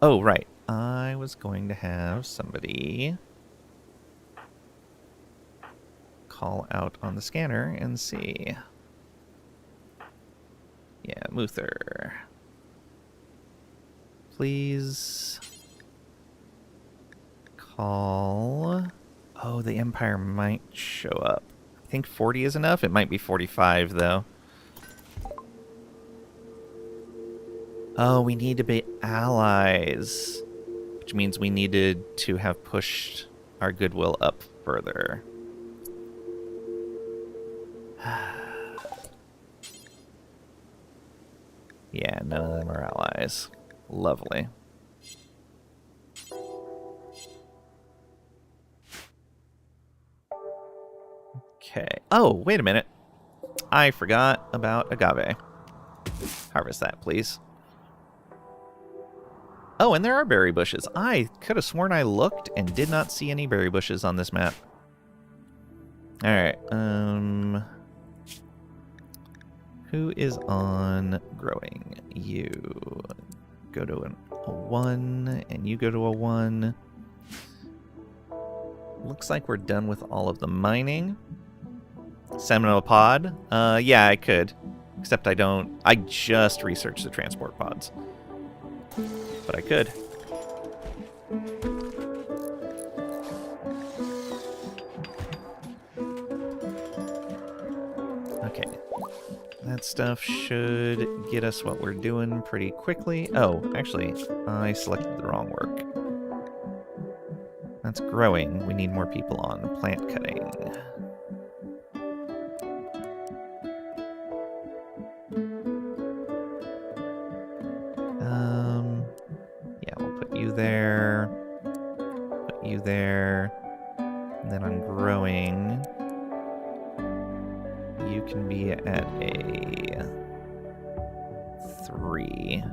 Oh, right. I was going to have somebody call out on the scanner and see. Yeah, Muther. Please call. Oh, the Empire might show up. I think 40 is enough. It might be 45, though. Oh, we need to be allies. Which means we needed to have pushed our goodwill up further. Yeah, none of them are allies. Lovely. Okay. Oh, wait a minute. I forgot about agave. Harvest that, please. Oh, and there are berry bushes. I could have sworn I looked and did not see any berry bushes on this map. Alright, who is on growing? You go to a 1, and you go to a 1. looks like we're done with all of the mining. Seminal pod? Yeah, I could. Except I don't. I just researched the transport pods. But I could. Okay. That stuff should get us what we're doing pretty quickly. Oh, actually, I selected the wrong work. That's growing. We need more people on plant cutting. Yeah, we'll put you there. Put you there. And then on growing, you can be at a 3.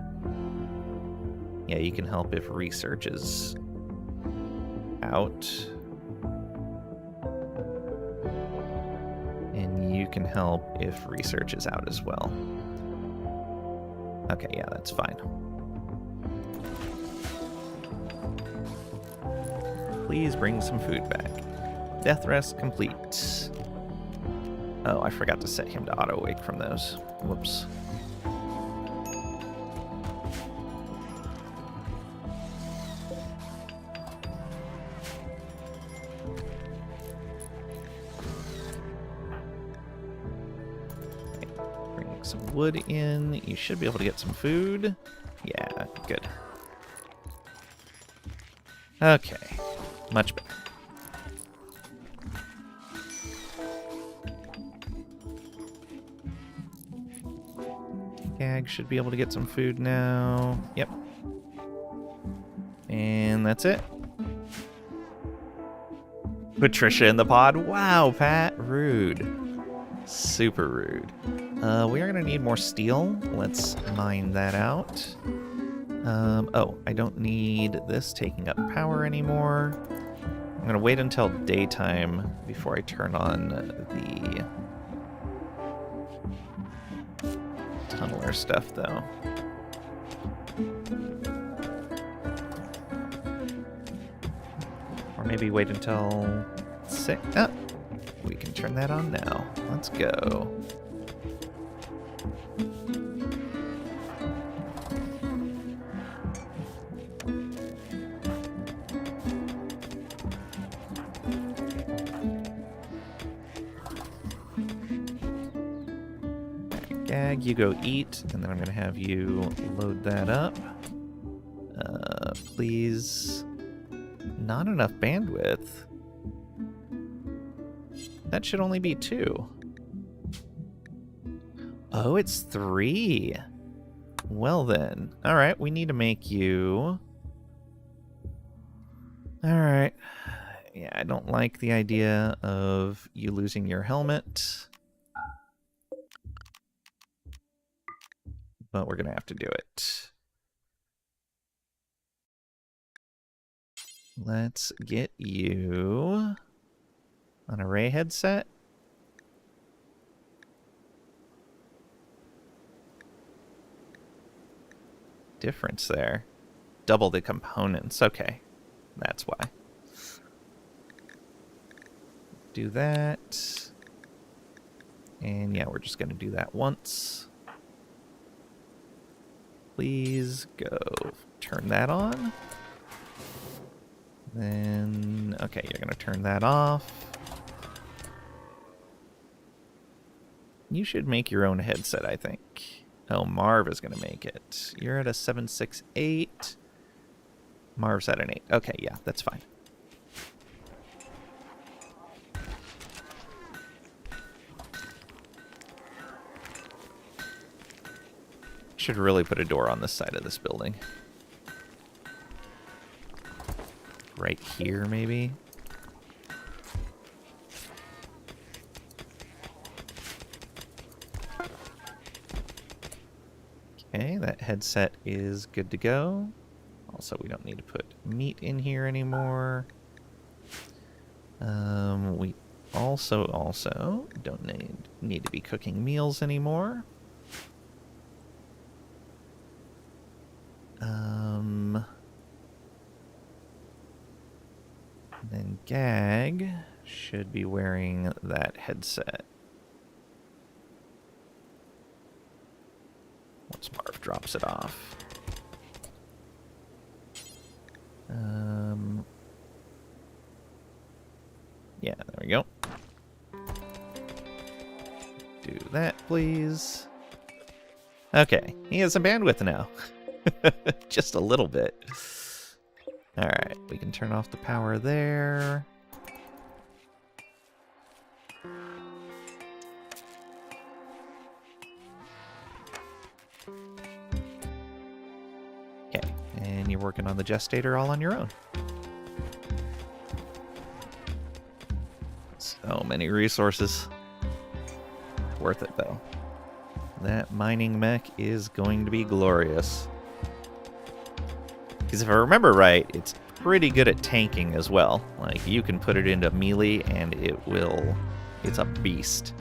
Yeah, you can help if research is out. And you can help if research is out as well. Okay, yeah, that's fine. Please bring some food back. Death rest complete. Oh, I forgot to set him to auto-wake from those. Whoops. Bring some wood in. You should be able to get some food. Yeah, good. Okay. Much better. Gag should be able to get some food now. Yep. And that's it. Patricia in the pod. Wow, Pat. Rude. Super rude. We are going to need more steel. Let's mine that out. Oh, I don't need this taking up power anymore. I'm going to wait until daytime before I turn on the tunneler stuff, though. Or maybe wait until 6. Oh, we can turn that on now. Let's go. Gag, you go eat, and then I'm going to have you load that up. Please. Not enough bandwidth. That should only be 2. Oh, it's 3. Well then. Alright, we need to make you... Alright. Yeah, I don't like the idea of you losing your helmet. But we're going to have to do it. Let's get you an array headset. Difference there. Double the components. Okay. That's why. Do that. And yeah, we're just going to do that once. Please go turn that on. Then, okay, you're going to turn that off. You should make your own headset, I think. Oh, Marv is going to make it. You're at a 768. Marv's at an 8. Okay, yeah, that's fine. Should really put a door on this side of this building. Right here, maybe? Okay, that headset is good to go. Also, we don't need to put meat in here anymore. We also don't need to be cooking meals anymore. And then Gag should be wearing that headset. Once Marv drops it off. Yeah, there we go. Do that, please. Okay, he has some bandwidth now. Just a little bit. Alright, we can turn off the power there. Okay, and you're working on the gestator all on your own. So many resources. Worth it, though. That mining mech is going to be glorious. Because if I remember right, it's pretty good at tanking as well. Like, you can put it into melee and it will... It's a beast.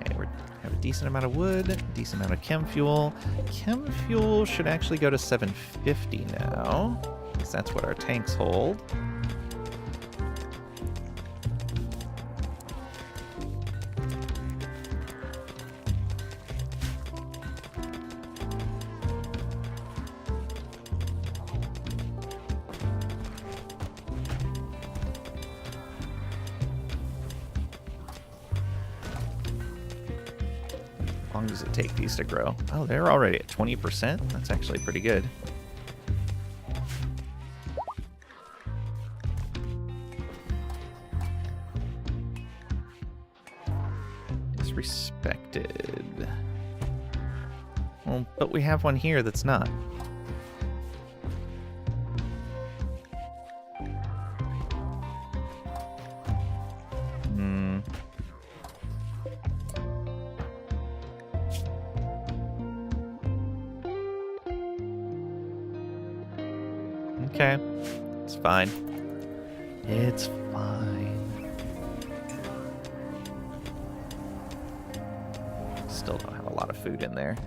Okay, we have a decent amount of wood, decent amount of chem fuel. Chem fuel should actually go to 750 now, because that's what our tanks hold. How long does it take these to grow? Oh, they're already at 20%? That's actually pretty good. Disrespected. Well, but we have one here that's not. Okay, it's fine. It's fine. Still don't have a lot of food in there.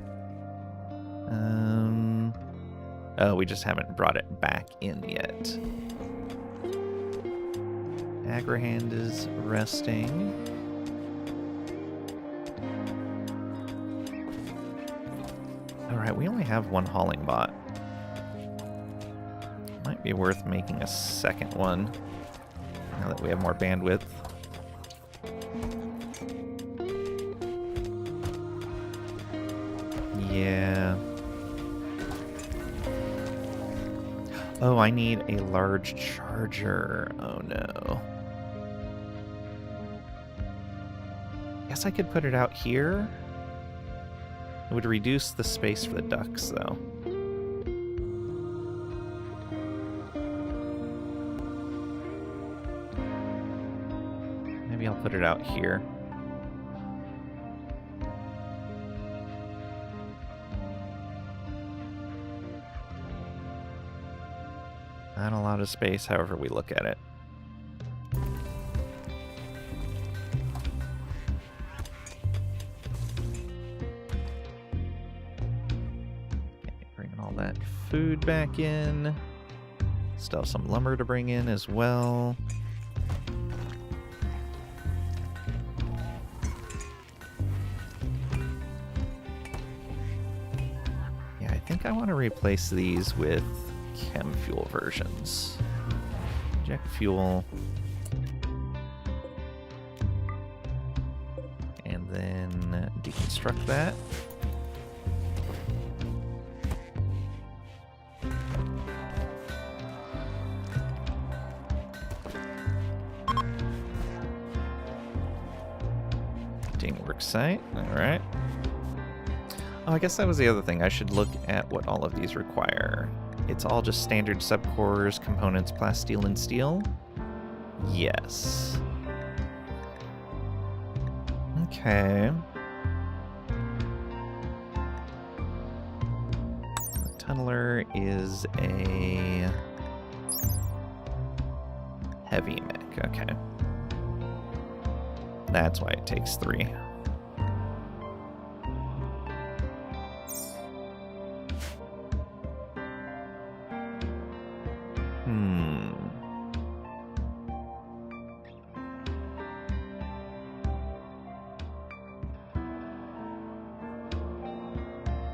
Oh, we just haven't brought it back in yet. Agrahand is resting. Alright, we only have one hauling bot. Might be worth making a second one now that we have more bandwidth. Yeah. Oh, I need a large charger. Oh no. Guess I could put it out here. It would reduce the space for the ducks, though. Maybe I'll put it out here. Not a lot of space, however we look at it. Okay, bringing all that food back in. Still have some lumber to bring in as well. Yeah, I think I want to replace these with chem fuel versions. Inject fuel. And then deconstruct that. Didn't work site. Alright. Oh, I guess that was the other thing. I should look at what all of these require. It's all just standard subcores, components, plasteel, and steel? Yes. Okay. The tunneler is a heavy mech. Okay. That's why it takes 3.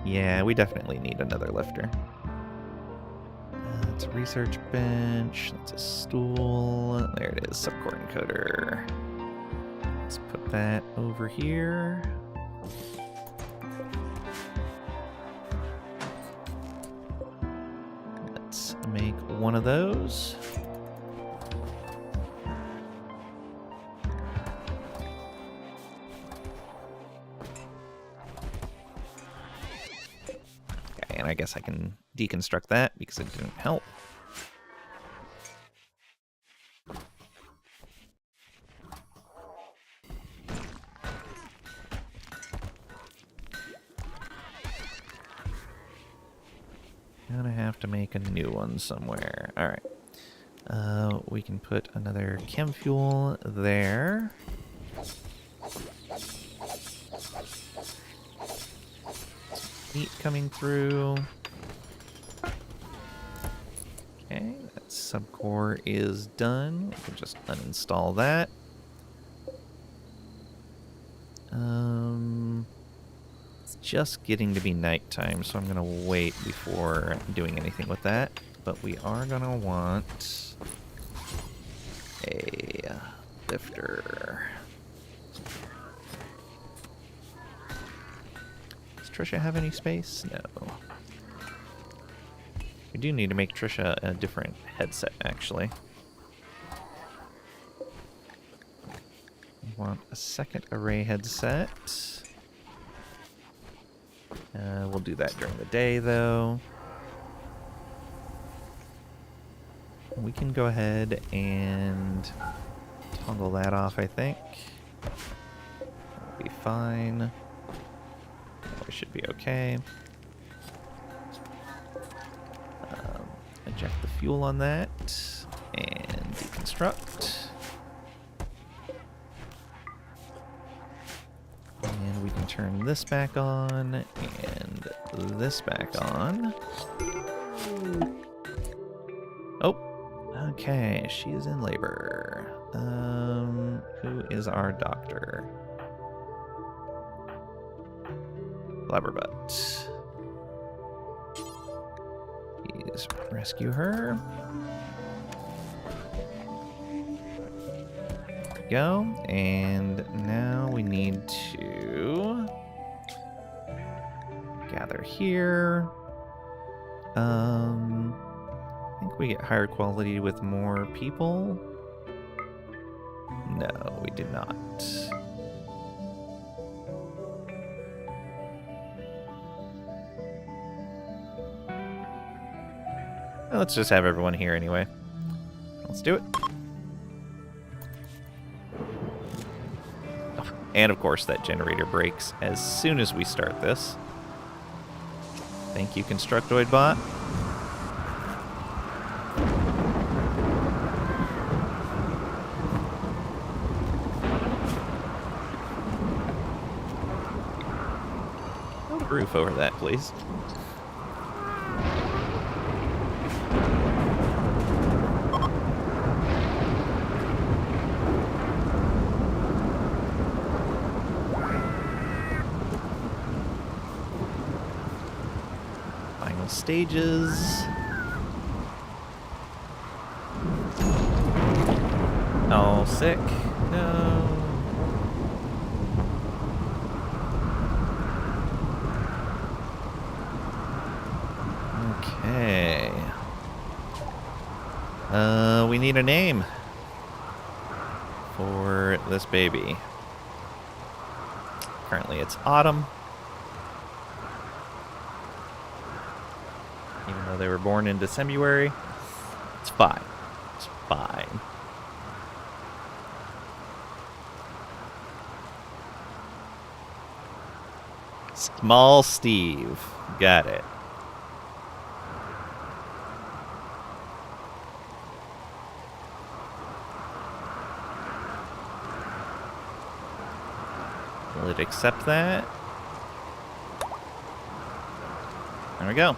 Yeah, we definitely need another lifter. That's a research bench. That's a stool. There it is, subcore encoder. Let's put that over here. Let's make one of those. Okay, and I guess I can deconstruct that because it didn't help. Gonna have to make a new one somewhere. Alright. We can put another chem fuel there. Heat coming through. Okay, that subcore is done. We can just uninstall that. It's just getting to be nighttime, so I'm gonna wait before doing anything with that. But we are gonna want a lifter. Does Trisha have any space? No. We do need to make Trisha a different headset, actually. We want a second array headset. We'll do that during the day, though. We can go ahead and toggle that off, I think. That'll be fine. We should be okay. Eject the fuel on that and deconstruct. And we can turn this back on and this back on. Oh, okay, she is in labor. Who is our doctor? Blabberbutt. Please rescue her. There we go. And now we need to gather here. I think we get higher quality with more people. No, we do not. Well, let's just have everyone here anyway. Let's do it. Oh, and of course that generator breaks as soon as we start this. Thank you, Constructoid Bot. Build a roof over that, please. Stages. Oh, sick. No. Okay. We need a name for this baby. Currently it's Autumn. Even though they were born in December, it's fine. It's fine. Small Steve. Got it. Will it accept that? There we go.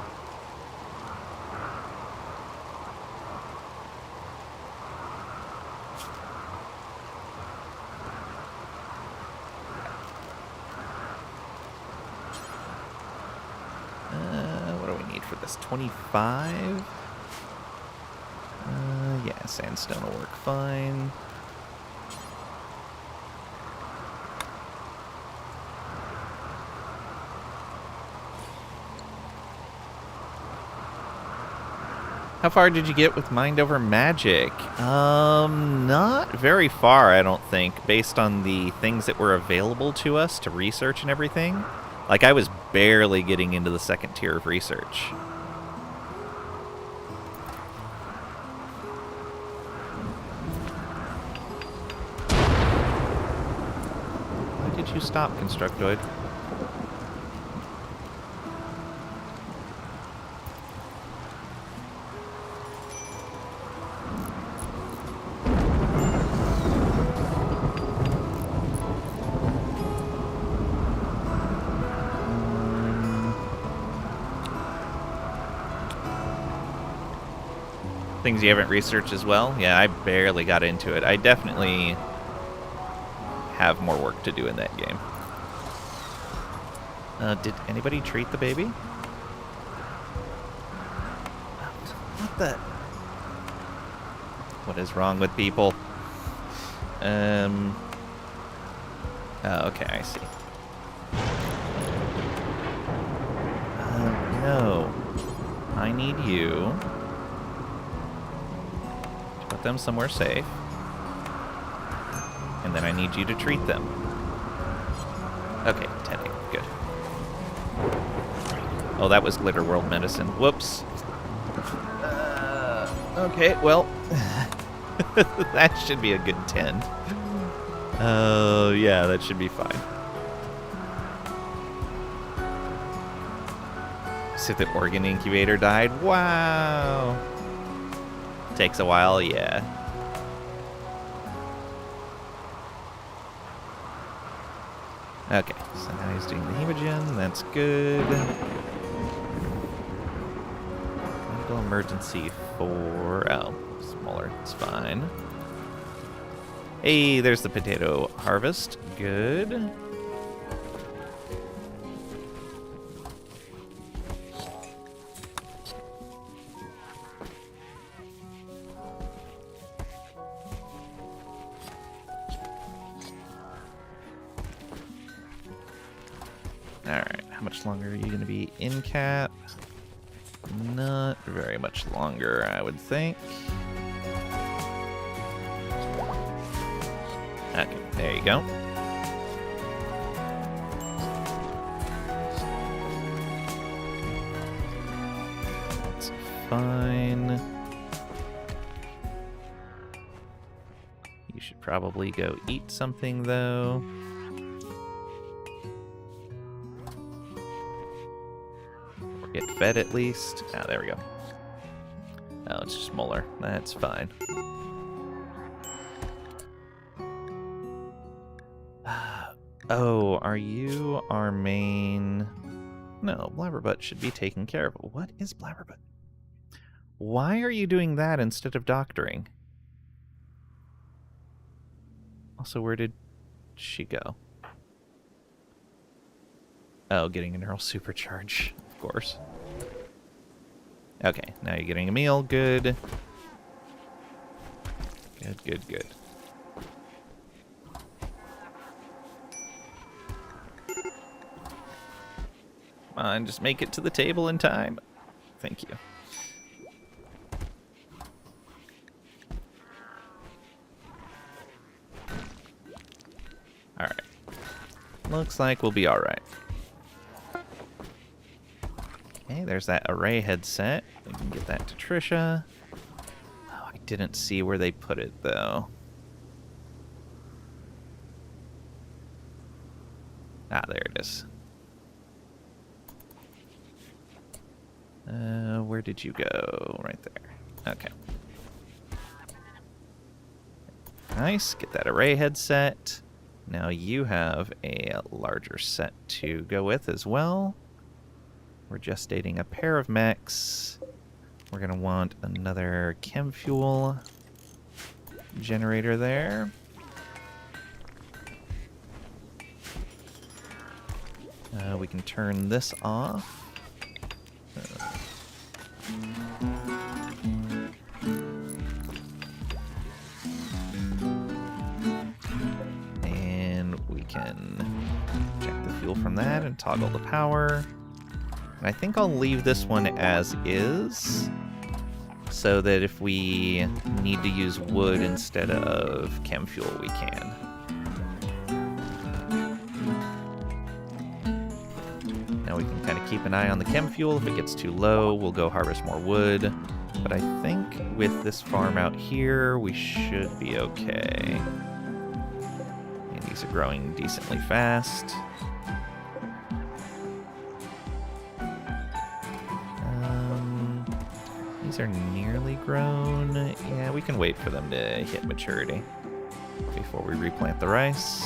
this? 25? Yeah, sandstone will work fine. How far did you get with Mind Over Magic? Not very far, I don't think, based on the things that were available to us to research and everything. Like, I was barely getting into the second tier of research. Why did you stop, Constructoid? Things you haven't researched as well? Yeah, I barely got into it. I definitely have more work to do in that game. Did anybody treat the baby? What the? What is wrong with people? Oh, okay, I see. No. I need you. Put them somewhere safe. And then I need you to treat them. Okay, tending. Good. Oh, that was Glitter World medicine. Whoops. Okay, well. That should be a good 10. Oh, yeah, that should be fine. So the organ incubator died? Wow. Takes a while, yeah. Okay, so now he's doing the hemogen. That's good. Medical emergency for... Oh, smaller. It's fine. Hey, there's the potato harvest. Good. Alright, how much longer are you going to be in cap? Not very much longer, I would think. Okay, there you go. That's fine. You should probably go eat something, though. Get fed at least. Ah, there we go. Oh, it's just molar. That's fine. Oh, are you our main... No, Blabberbutt should be taken care of. What is Blabberbutt? Why are you doing that instead of doctoring? Also, where did she go? Oh, getting a neural supercharge, of course. Okay, now you're getting a meal. Good. Good, good, good. Come on, just make it to the table in time. Thank you. Alright. Looks like we'll be alright. Okay, there's that array headset. We can get that to Trisha. Oh, I didn't see where they put it, though. Ah, there it is. Where did you go? Right there. Okay. Nice. Get that array headset. Now you have a larger set to go with as well. We're gestating a pair of mechs. We're going to want another chem fuel generator there. We can turn this off. fuel from that and toggle the power. And I think I'll leave this one as is, so that if we need to use wood instead of chem fuel, we can. Now we can kind of keep an eye on the chem fuel. If it gets too low, we'll go harvest more wood. But I think with this farm out here, we should be okay. And these are growing decently fast. These are nearly grown. Yeah, we can wait for them to hit maturity before we replant the rice.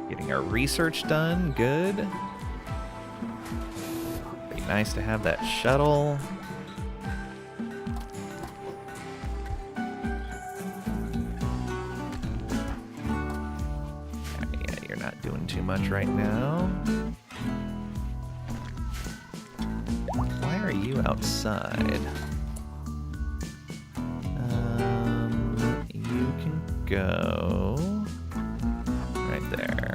Getting our research done, good. Be nice to have that shuttle. Too much right now. Why are you outside? You can go right there.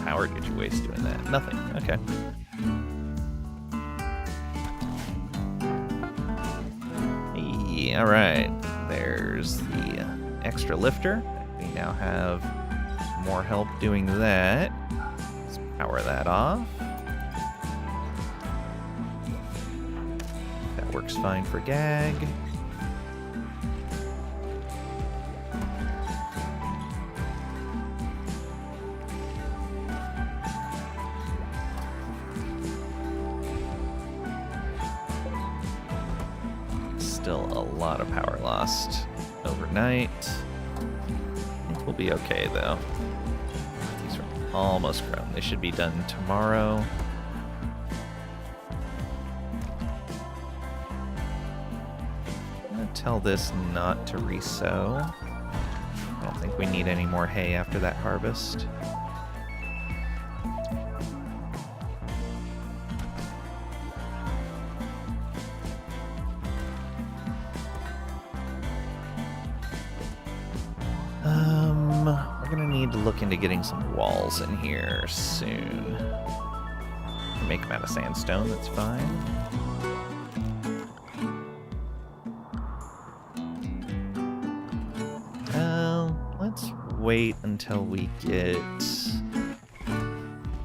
Power did you waste doing that? Nothing. Okay. Hey, all right. There's the extra lifter. We now have more help doing that. Let's power that off. That works fine for gag. Still a lot of power lost overnight. I think we'll be okay though. These are almost grown. They should be done tomorrow. I'm gonna tell this not to resow. I don't think we need any more hay after that harvest. We're gonna need to look into getting some walls in here soon. Make them out of sandstone, that's fine. Let's wait until we get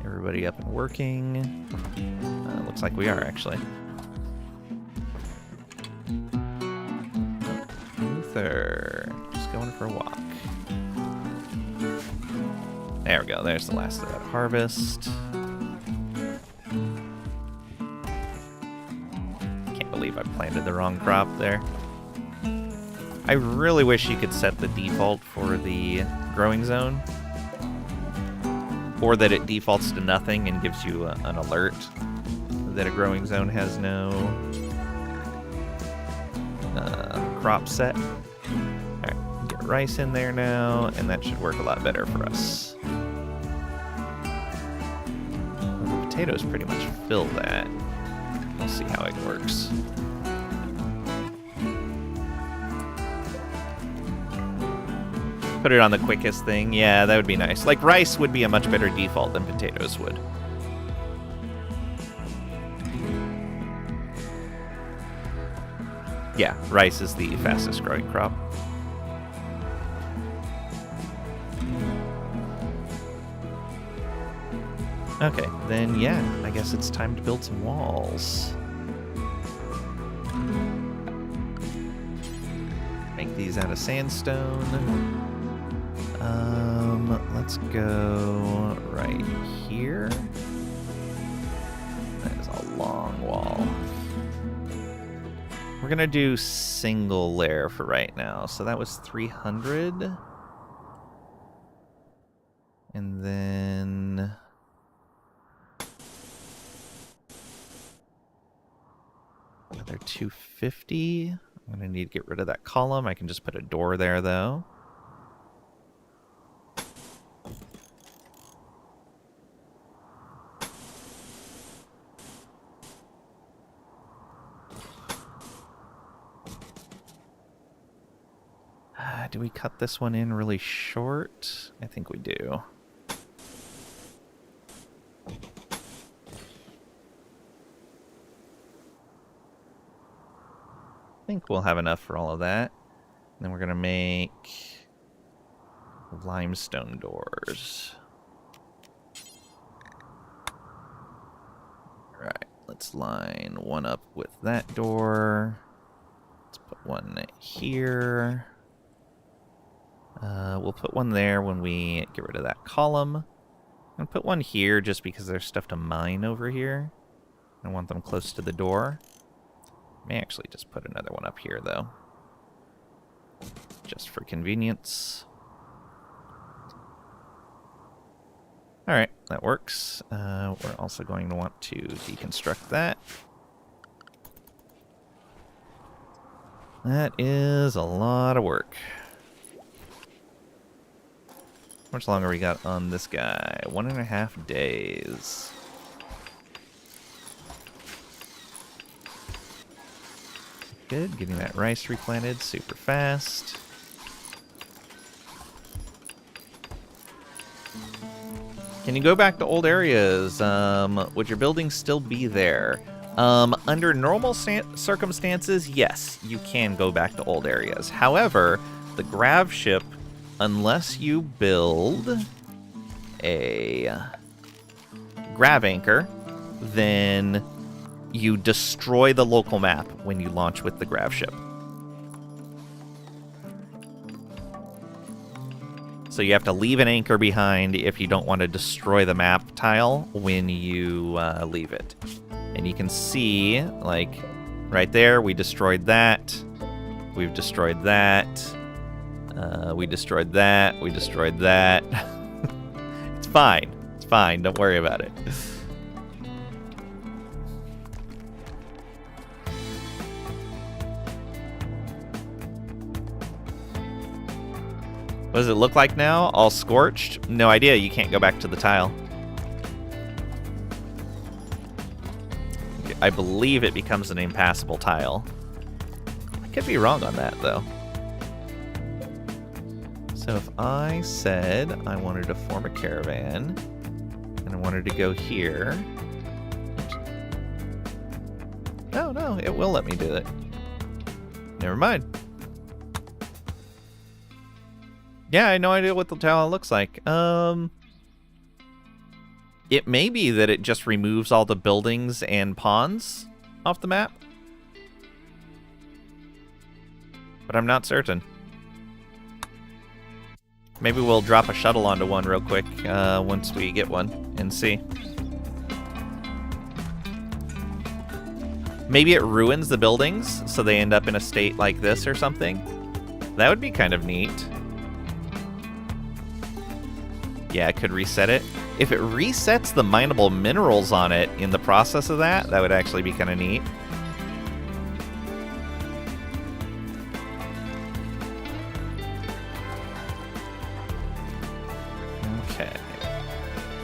everybody up and working. Looks like we are, actually. Luther, just going for a walk. There we go, there's the last of that harvest. Can't believe I planted the wrong crop there. I really wish you could set the default for the growing zone. Or that it defaults to nothing and gives you an alert that a growing zone has no crop set. Alright, get rice in there now, and that should work a lot better for us. The potatoes pretty much fill that. We'll see how it works. Put it on the quickest thing. Yeah, that would be nice. Like, rice would be a much better default than potatoes would. Yeah, rice is the fastest growing crop. Okay, then yeah, I guess it's time to build some walls. Make these out of sandstone. Let's go right here. That is a long wall. We're gonna do single layer for right now. So that was 300. And then another 250. I'm gonna need to get rid of that column. I can just put a door there though. Do we cut this one in really short? I think we do. I think we'll have enough for all of that. And then we're going to make limestone doors. Alright, let's line one up with that door. Let's put one here. We'll put one there when we get rid of that column. And put one here just because there's stuff to mine over here. I want them close to the door. May actually just put another one up here, though. Just for convenience. Alright, that works. We're also going to want to deconstruct that. That is a lot of work. How much longer we got on this guy? 1.5 days. Good, getting that rice replanted super fast. Can you go back to old areas? Would your buildings still be there? Under normal circumstances, yes, you can go back to old areas. However, the grav ship, unless you build a grav anchor, then you destroy the local map when you launch with the grav ship. So you have to leave an anchor behind if you don't want to destroy the map tile when you leave it. And you can see, like, right there, we destroyed that. We've destroyed that. We destroyed that. We destroyed that. It's fine. It's fine. Don't worry about it. What does it look like now? All scorched? No idea. You can't go back to the tile. I believe it becomes an impassable tile. I could be wrong on that, though. So if I said I wanted to form a caravan, and I wanted to go here... Oh, no, it will let me do it. Never mind. Yeah, I had no idea what the tile looks like. It may be that it just removes all the buildings and ponds off the map. But I'm not certain. Maybe we'll drop a shuttle onto one real quick once we get one and see. Maybe it ruins the buildings so they end up in a state like this or something. That would be kind of neat. Yeah, it could reset it. If it resets the mineable minerals on it in the process of that, that would actually be kind of neat. Okay.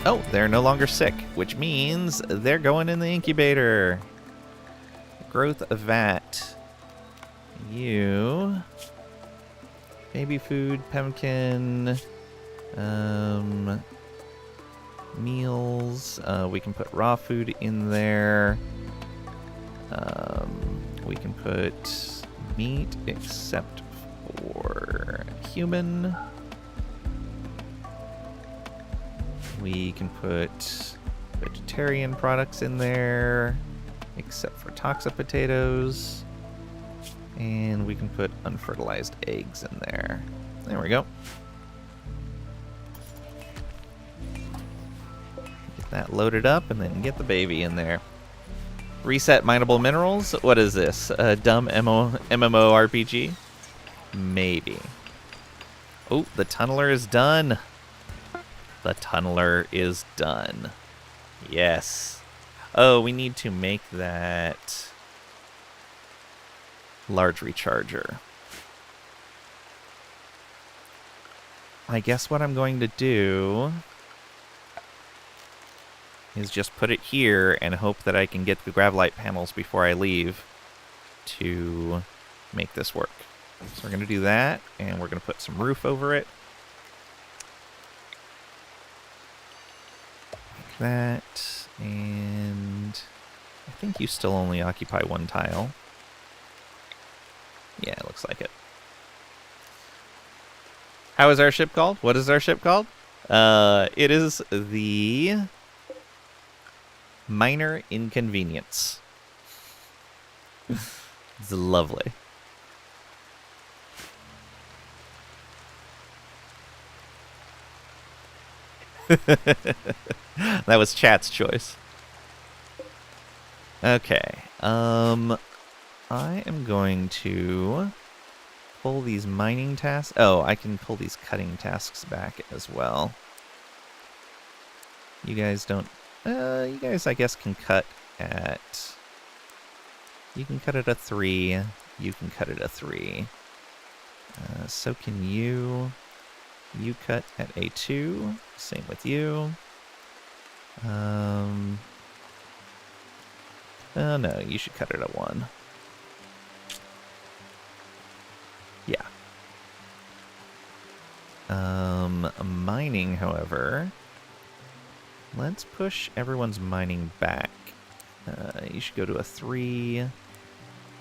Oh, they're no longer sick, which means they're going in the incubator. Growth of vat. You. Baby food, pumpkin... meals. We can put raw food in there. We can put meat except for human. We can put vegetarian products in there except for toxic potatoes. And we can put unfertilized eggs in there. There we go. That loaded up, and then get the baby in there. Reset mineable minerals? What is this? A dumb MMORPG? Maybe. Oh, the tunneler is done. The tunneler is done. Yes. Oh, we need to make that large recharger. I guess what I'm going to do is just put it here and hope that I can get the gravlight panels before I leave to make this work. So we're going to do that, and we're going to put some roof over it. Like that, and I think you still only occupy one tile. Yeah, it looks like it. How is our ship called? What is our ship called? It is the Minor Inconvenience. It's lovely. That was chat's choice. Okay. I am going to pull these mining tasks. Oh, I can pull these cutting tasks back as well. You guys don't... you guys, I guess, can cut at... You can cut at a 3. You can cut at a 3. So can you. You cut at a 2. Same with you. Oh, no, you should cut it at 1. Yeah. Mining, however, let's push everyone's mining back. You should go to a 3.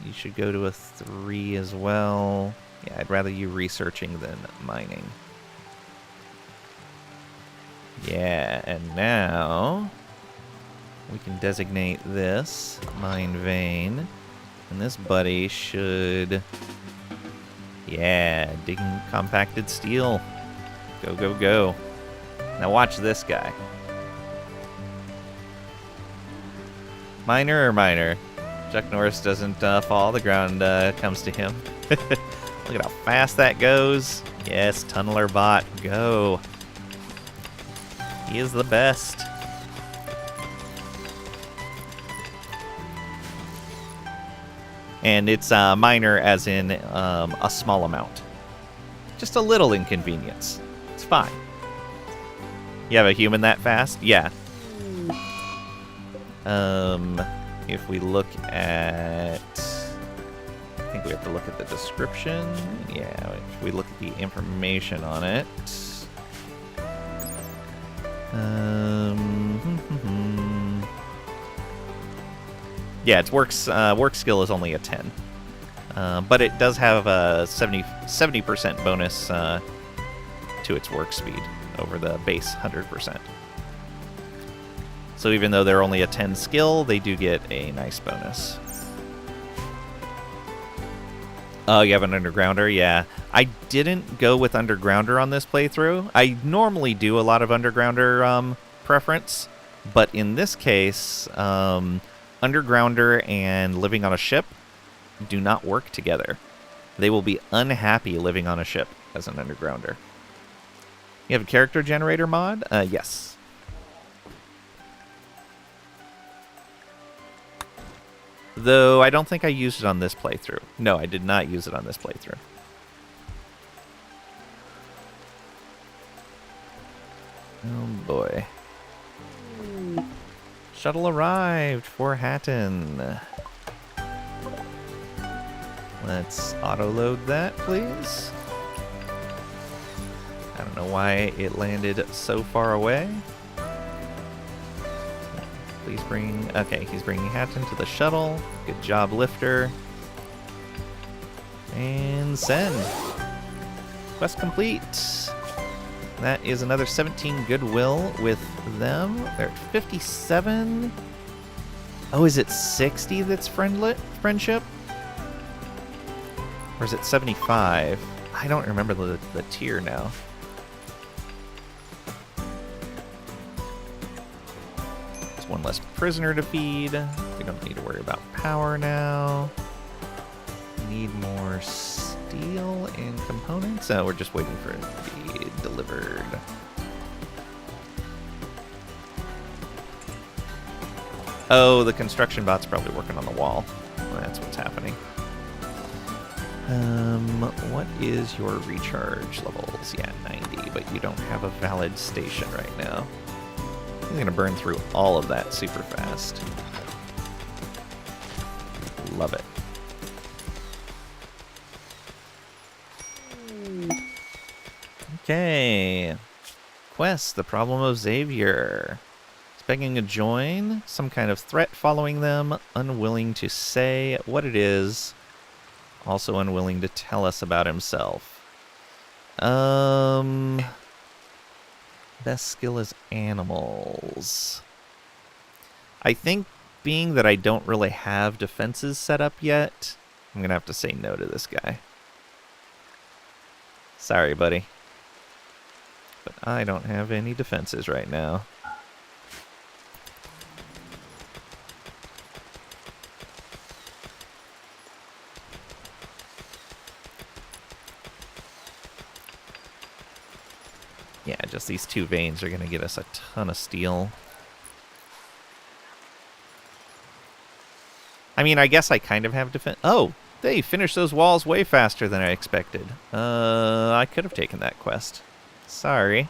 You should go to a 3 as well. Yeah, I'd rather you researching than mining. Yeah, and now we can designate this mine vein. And this buddy should... Yeah, digging compacted steel. Go, go, go. Now watch this guy. Miner or miner? Chuck Norris doesn't fall, the ground comes to him. Look at how fast that goes. Yes, Tunneler Bot, go. He is the best. And it's minor as in a small amount. Just a little inconvenience. It's fine. You have a human that fast? Yeah. If we look at... I think we have to look at the description. Yeah, if we look at the information on it. Yeah, its work skill is only a 10. But it does have a 70% bonus to its work speed over the base 100%. So even though they're only a 10 skill, they do get a nice bonus. Oh, you have an Undergrounder? Yeah. I didn't go with Undergrounder on this playthrough. I normally do a lot of Undergrounder preference, but in this case, Undergrounder and living on a ship do not work together. They will be unhappy living on a ship as an Undergrounder. You have a character generator mod? Yes. Though I don't think I used it on this playthrough. No, I did not use it on this playthrough. Oh boy. Shuttle arrived for Hatton. Let's auto-load that, please. I don't know why it landed so far away. Please bring... Okay, he's bringing Hatton to the shuttle. Good job, Lifter. And send. Quest complete. That is another 17 goodwill with them. They're at 57. Oh, is it 60 that's friendship? Or is it 75? I don't remember the tier now. One less prisoner to feed. We don't need to worry about power now. Need more steel and components. We're just waiting for it to be delivered. Oh, the construction bot's probably working on the wall. That's what's happening. What is your recharge levels? Yeah, 90, but you don't have a valid station right now. I'm going to burn through all of that super fast. Love it. Okay. Quest, the problem of Xavier. He's begging a join. Some kind of threat following them. Unwilling to say what it is. Also unwilling to tell us about himself. Best skill is animals. I think being that I don't really have defenses set up yet, I'm going to have to say no to this guy. Sorry, buddy. But I don't have any defenses right now. Yeah, just these 2 veins are going to get us a ton of steel. I mean, I guess I kind of have defense. Oh, they finished those walls way faster than I expected. I could have taken that quest. Sorry.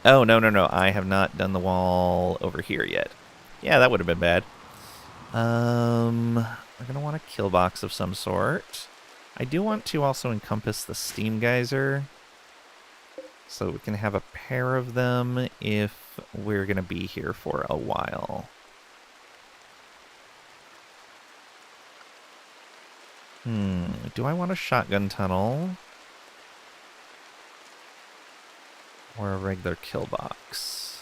Oh, no. I have not done the wall over here yet. Yeah, that would have been bad. We're going to want a kill box of some sort. I do want to also encompass the steam geyser, so we can have a pair of them if we're going to be here for a while. Do I want a shotgun tunnel? Or a regular kill box?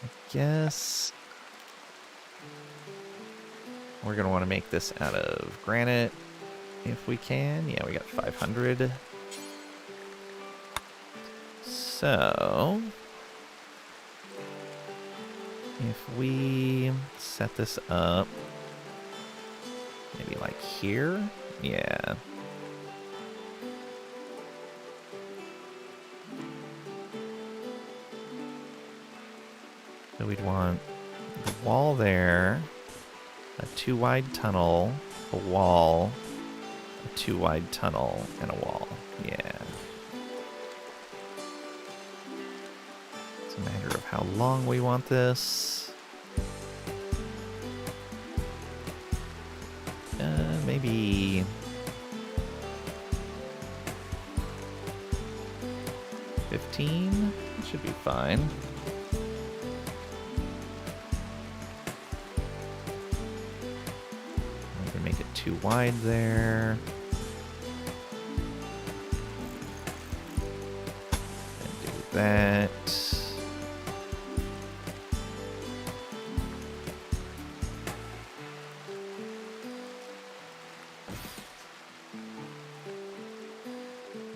I guess we're going to want to make this out of granite if we can. Yeah, we got 500. So if we set this up maybe like here, yeah. So we'd want the wall there, a 2 wide tunnel, a wall, a 2 wide tunnel, and a wall. Yeah. It's a matter of how long we want this. Maybe 15? It should be fine. We can make it 2 wide there. And do that.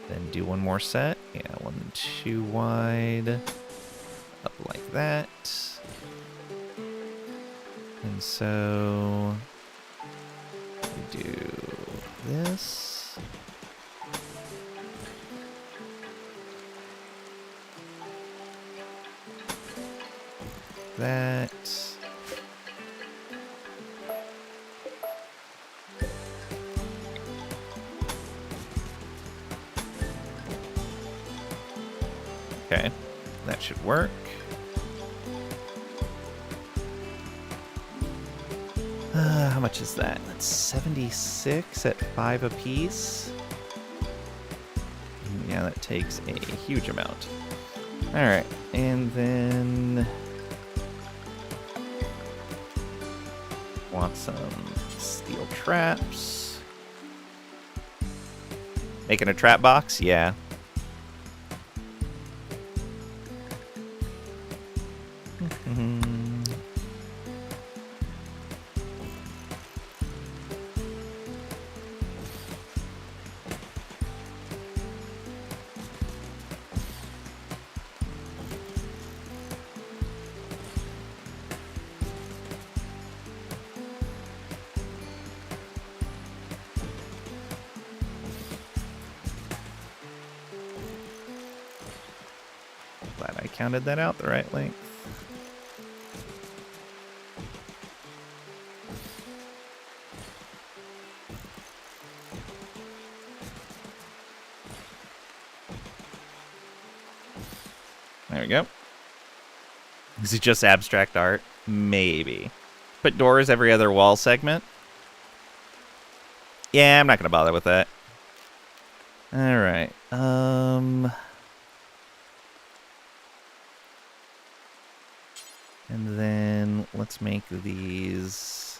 Then do 1 more set. Yeah, 1 2 wide. Up like that. And so we do this. That. Okay, that should work. How much is that? That's 76 at 5 apiece. Yeah, that takes a huge amount. Alright, and then want some steel traps. Making a trap box? Yeah. Glad I counted that out the right length. There we go. Is it just abstract art? Maybe. Put doors every other wall segment? Yeah, I'm not going to bother with that. Alright. And then let's make these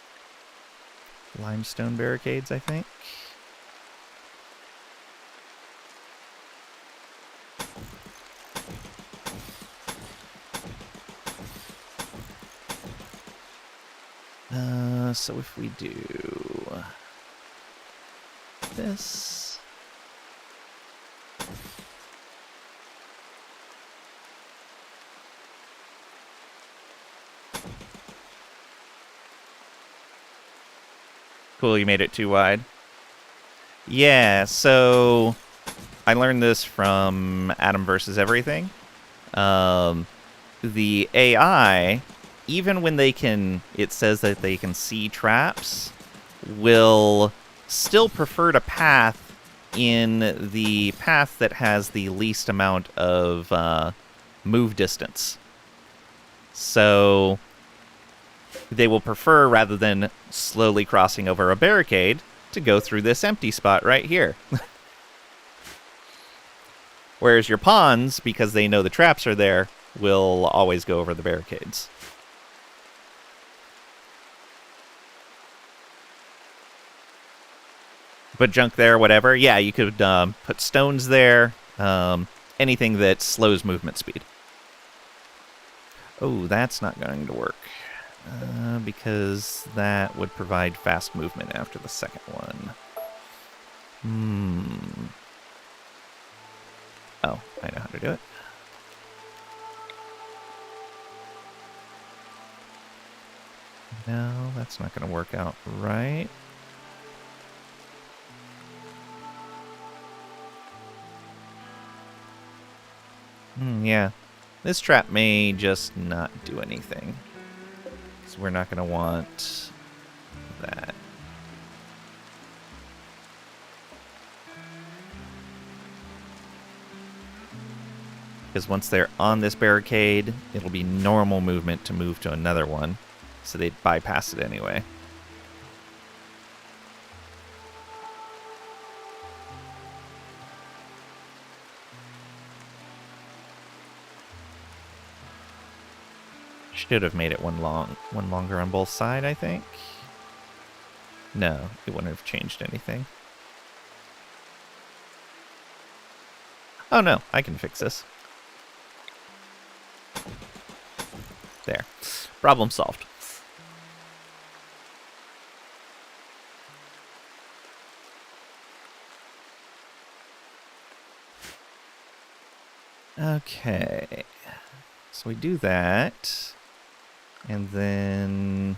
limestone barricades, I think. So if we do this, cool, you made it too wide. Yeah, so I learned this from Adam versus Everything. The AI, even when they can, it says that they can see traps, will still prefer to path in the path that has the least amount of move distance. So they will prefer, rather than slowly crossing over a barricade, to go through this empty spot right here. Whereas your pawns, because they know the traps are there, will always go over the barricades. Put junk there, whatever. Yeah, you could put stones there. Anything that slows movement speed. Oh, that's not going to work. Because that would provide fast movement after the second one. Oh, I know how to do it. No, that's not going to work out right. Yeah. This trap may just not do anything. So we're not going to want that. Because once they're on this barricade, it'll be normal movement to move to another one. So they'd bypass it anyway. Should have made it one longer on both sides, I think. No, it wouldn't have changed anything. Oh no, I can fix this. There. Problem solved. Okay. So we do that. And then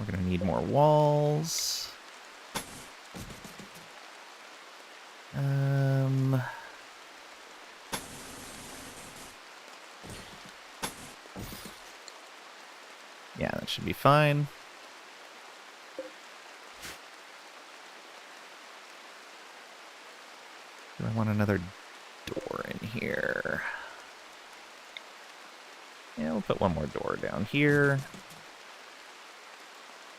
we're going to need more walls. Yeah, that should be fine. Do I want another door in here? Yeah, we'll put one more door down here.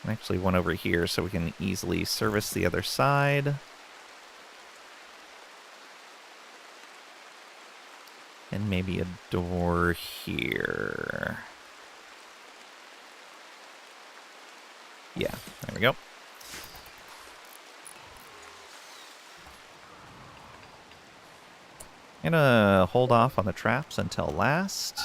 And actually one over here so we can easily service the other side. And maybe a door here. Yeah, there we go. I'm gonna hold off on the traps until last.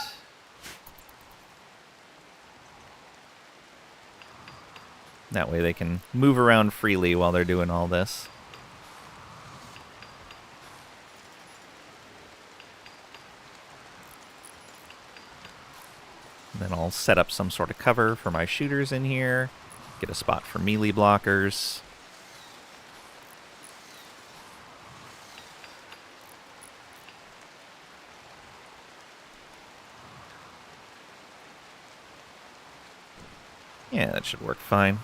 That way they can move around freely while they're doing all this. Then I'll set up some sort of cover for my shooters in here. Get a spot for melee blockers. Yeah, that should work fine.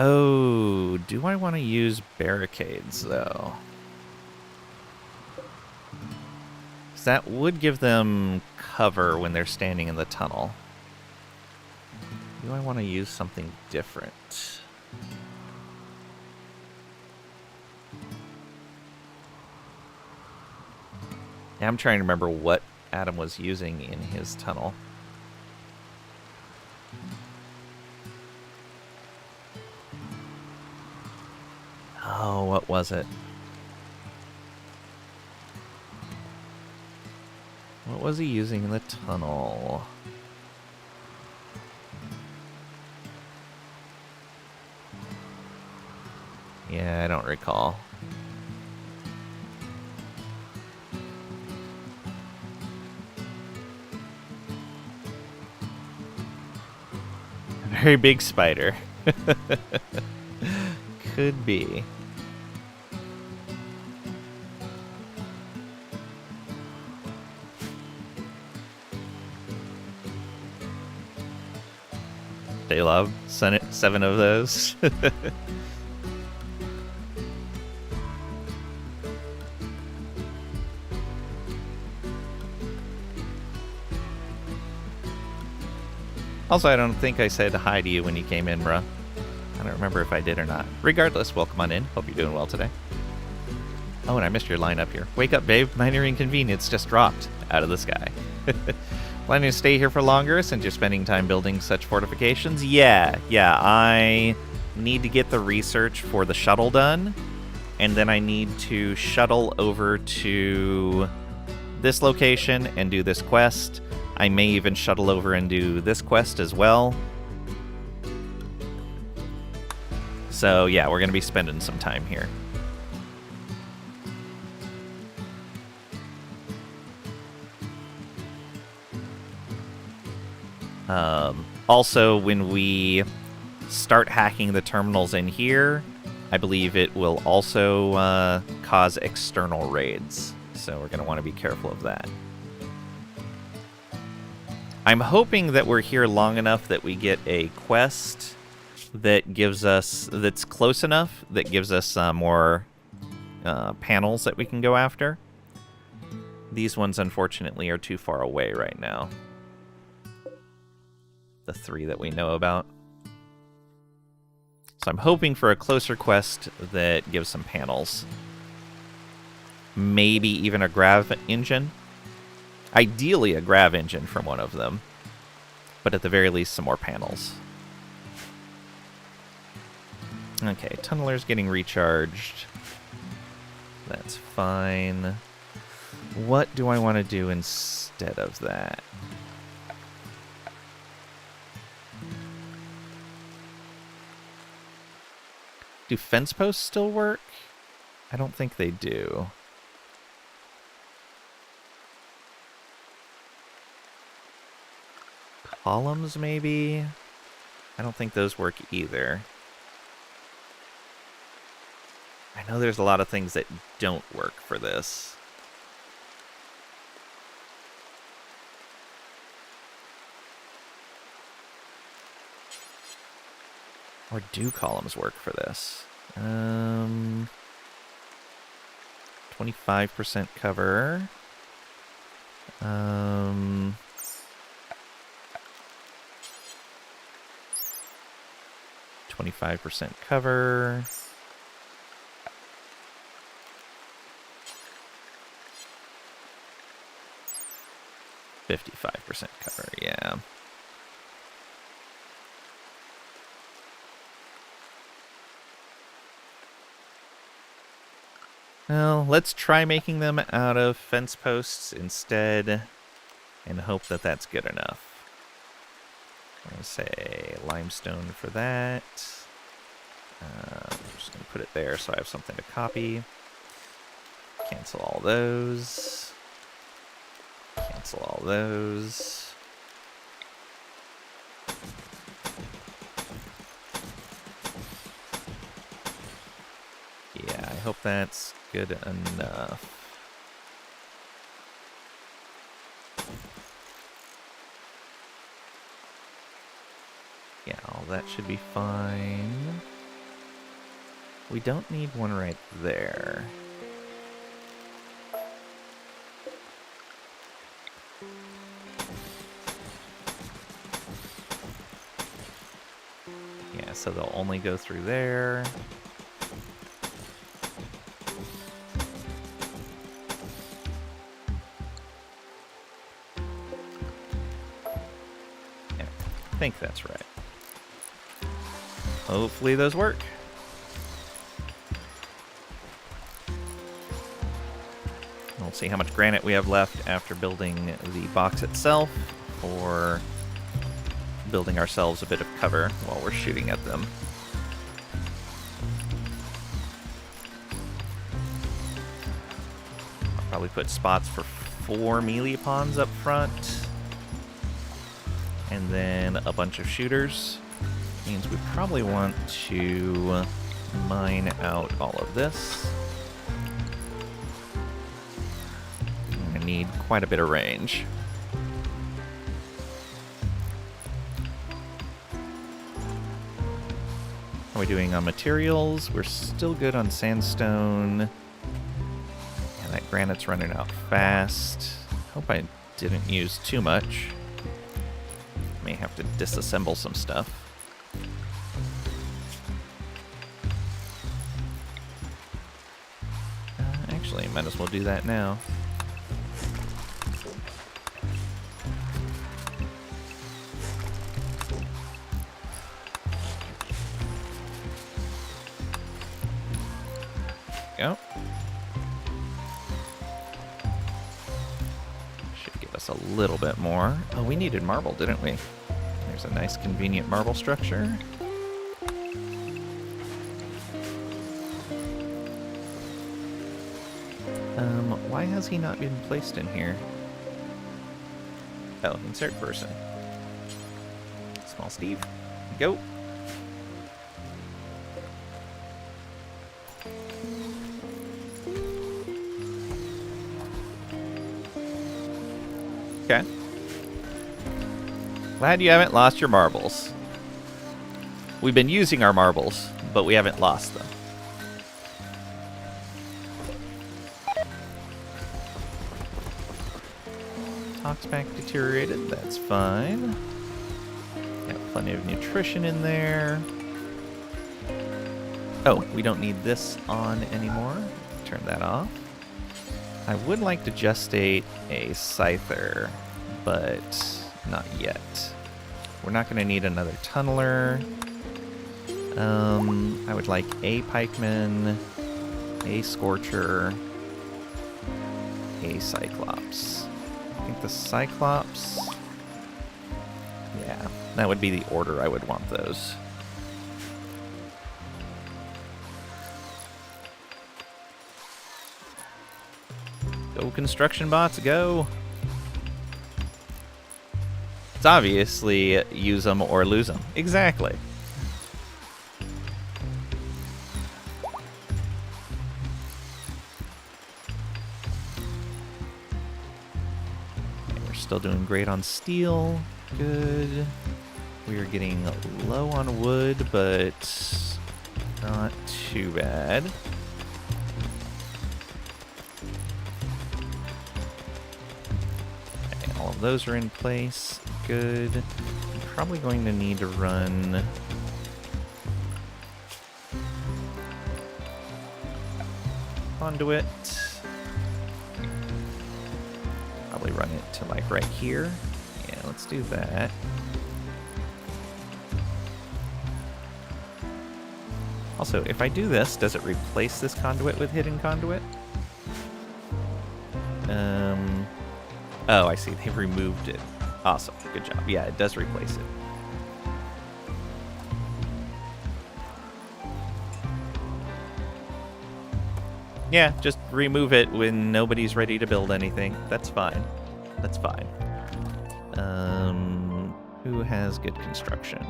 Oh, do I want to use barricades, though? 'Cause that would give them cover when they're standing in the tunnel. Do I want to use something different? Yeah, I'm trying to remember what Adam was using in his tunnel. Oh, what was it? What was he using in the tunnel? Yeah, I don't recall. Very big spider. Could be. They love 7 of those. Also, I don't think I said hi to you when you came in, bruh. I don't remember if I did or not. Regardless, welcome on in. Hope you're doing well today. Oh, and I missed your line up here. Wake up, babe. Minor inconvenience just dropped out of the sky. Planning to stay here for longer since you're spending time building such fortifications? Yeah, I need to get the research for the shuttle done, and then I need to shuttle over to this location and do this quest. I may even shuttle over and do this quest as well. So yeah, we're going to be spending some time here. Also, when we start hacking the terminals in here, I believe it will also cause external raids. So we're going to want to be careful of that. I'm hoping that we're here long enough that we get a quest that gives us, that's close enough, that gives us more panels that we can go after. These ones, unfortunately, are too far away right now. The 3 that we know about. So I'm hoping for a closer quest that gives some panels. Maybe even a grav engine. Ideally a grav engine from one of them. But at the very least, some more panels. Okay, tunneler's getting recharged. That's fine. What do I want to do instead of that? Do fence posts still work? I don't think they do. Columns, maybe? I don't think those work either. I know there's a lot of things that don't work for this. Or do columns work for this? 25% cover. 25% cover. $55% cover, yeah. Well, let's try making them out of fence posts instead and hope that that's good enough. I'm going to say limestone for that. I'm just going to put it there so I have something to copy. Cancel all those. Cancel all those. Yeah, I hope that's good enough. Yeah, all that should be fine. We don't need one right there. Yeah, so they'll only go through there. Yeah, I think that's right. Hopefully those work. We'll see how much granite we have left after building the box itself, or building ourselves a bit of cover while we're shooting at them. I'll probably put spots for 4 melee pawns up front, and then a bunch of shooters. Means we probably want to mine out all of this. I'm gonna need quite a bit of range. How are we doing on materials? We're still good on sandstone. And that granite's running out fast. Hope I didn't use too much. May have to disassemble some stuff. Actually, might as well do that now. Go. Should give us a little bit more. Oh, we needed marble, didn't we? There's a nice convenient marble structure. Why has he not been placed in here? Oh, insert person. Small Steve. Go. Okay. Glad you haven't lost your marbles. We've been using our marbles, but we haven't lost them. Toxpack deteriorated, that's fine. Got plenty of nutrition in there. Oh, we don't need this on anymore. Turn that off. I would like to gestate a scyther, but not yet. We're not going to need another tunneler. I would like a pikeman, a scorcher, a cyclops. I think the cyclops... yeah, that would be the order I would want those. Go construction bots, go! It's obviously use them or lose them. Exactly. Okay, we're still doing great on steel. Good. We are getting low on wood, but not too bad. Okay, all of those are in place. Good. I'm probably going to need to run conduit. Probably run it to like right here. Yeah, let's do that. Also, if I do this, does it replace this conduit with hidden conduit? Oh, I see. They've removed it. Awesome. Good job. Yeah, it does replace it. Yeah, just remove it when nobody's ready to build anything. That's fine. That's fine. Who has good construction?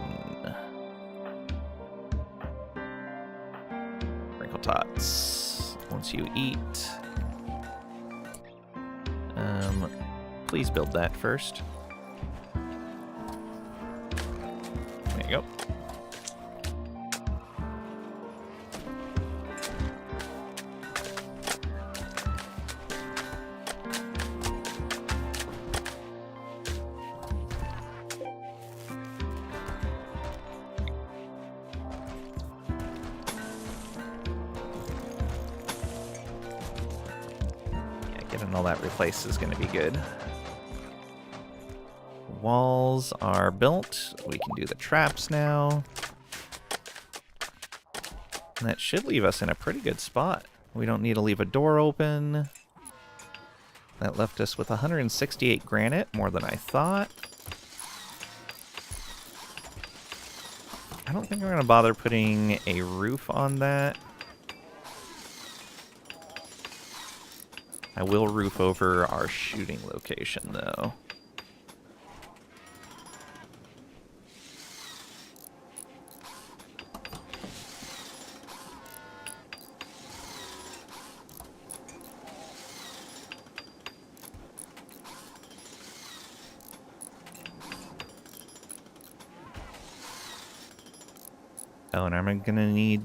Wrinkle Tots. Once you eat... please build that first. There you go. Getting all that replaced is going to be good. Walls are built. We can do the traps now. And that should leave us in a pretty good spot. We don't need to leave a door open. That left us with 168 granite, more than I thought. I don't think we're going to bother putting a roof on that. I will roof over our shooting location, though. Oh, and I'm going to need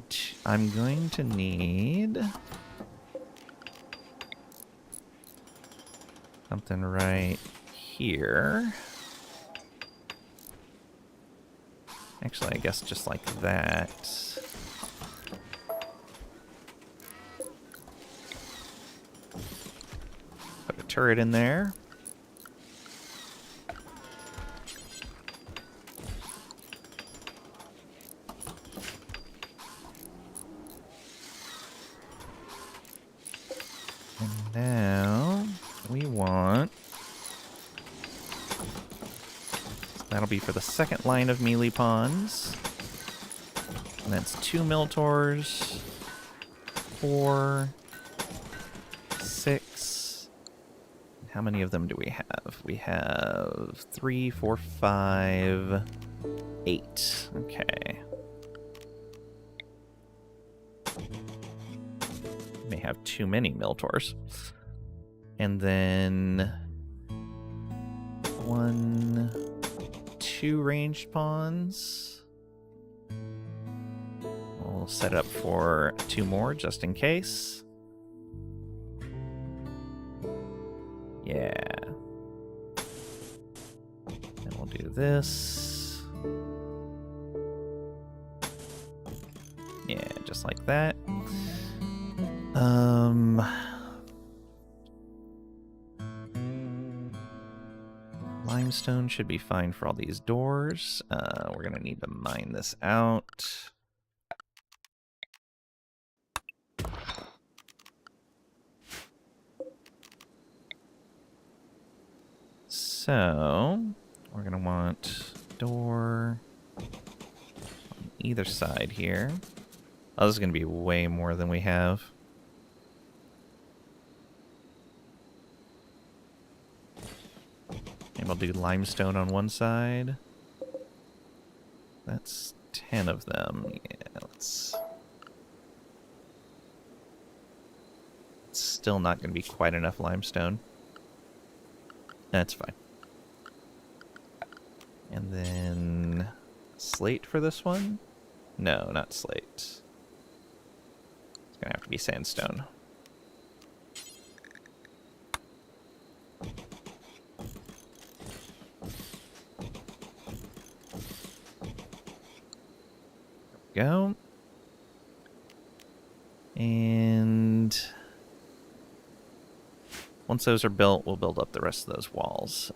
something right here. Actually, I guess just like that. Put a turret in there. And now we want... That'll be for the second line of melee pawns. And that's 2 Miltors, 4, 6. How many of them do we have? We have 3, 4, 5, 8. Okay. May have too many Miltors. And then 1, 2 ranged pawns. We'll set up for 2 more just in case. Yeah. And we'll do this. Yeah, just like that. Limestone should be fine for all these doors. We're gonna need to mine this out. So, we're gonna want door on either side here. Oh, this is gonna be way more than we have. And we'll do limestone on one side. That's 10 of them. Yeah, let's... It's still not going to be quite enough limestone. That's fine. And then... slate for this one? No, not slate. It's going to have to be sandstone. Go. And once those are built, we'll build up the rest of those walls.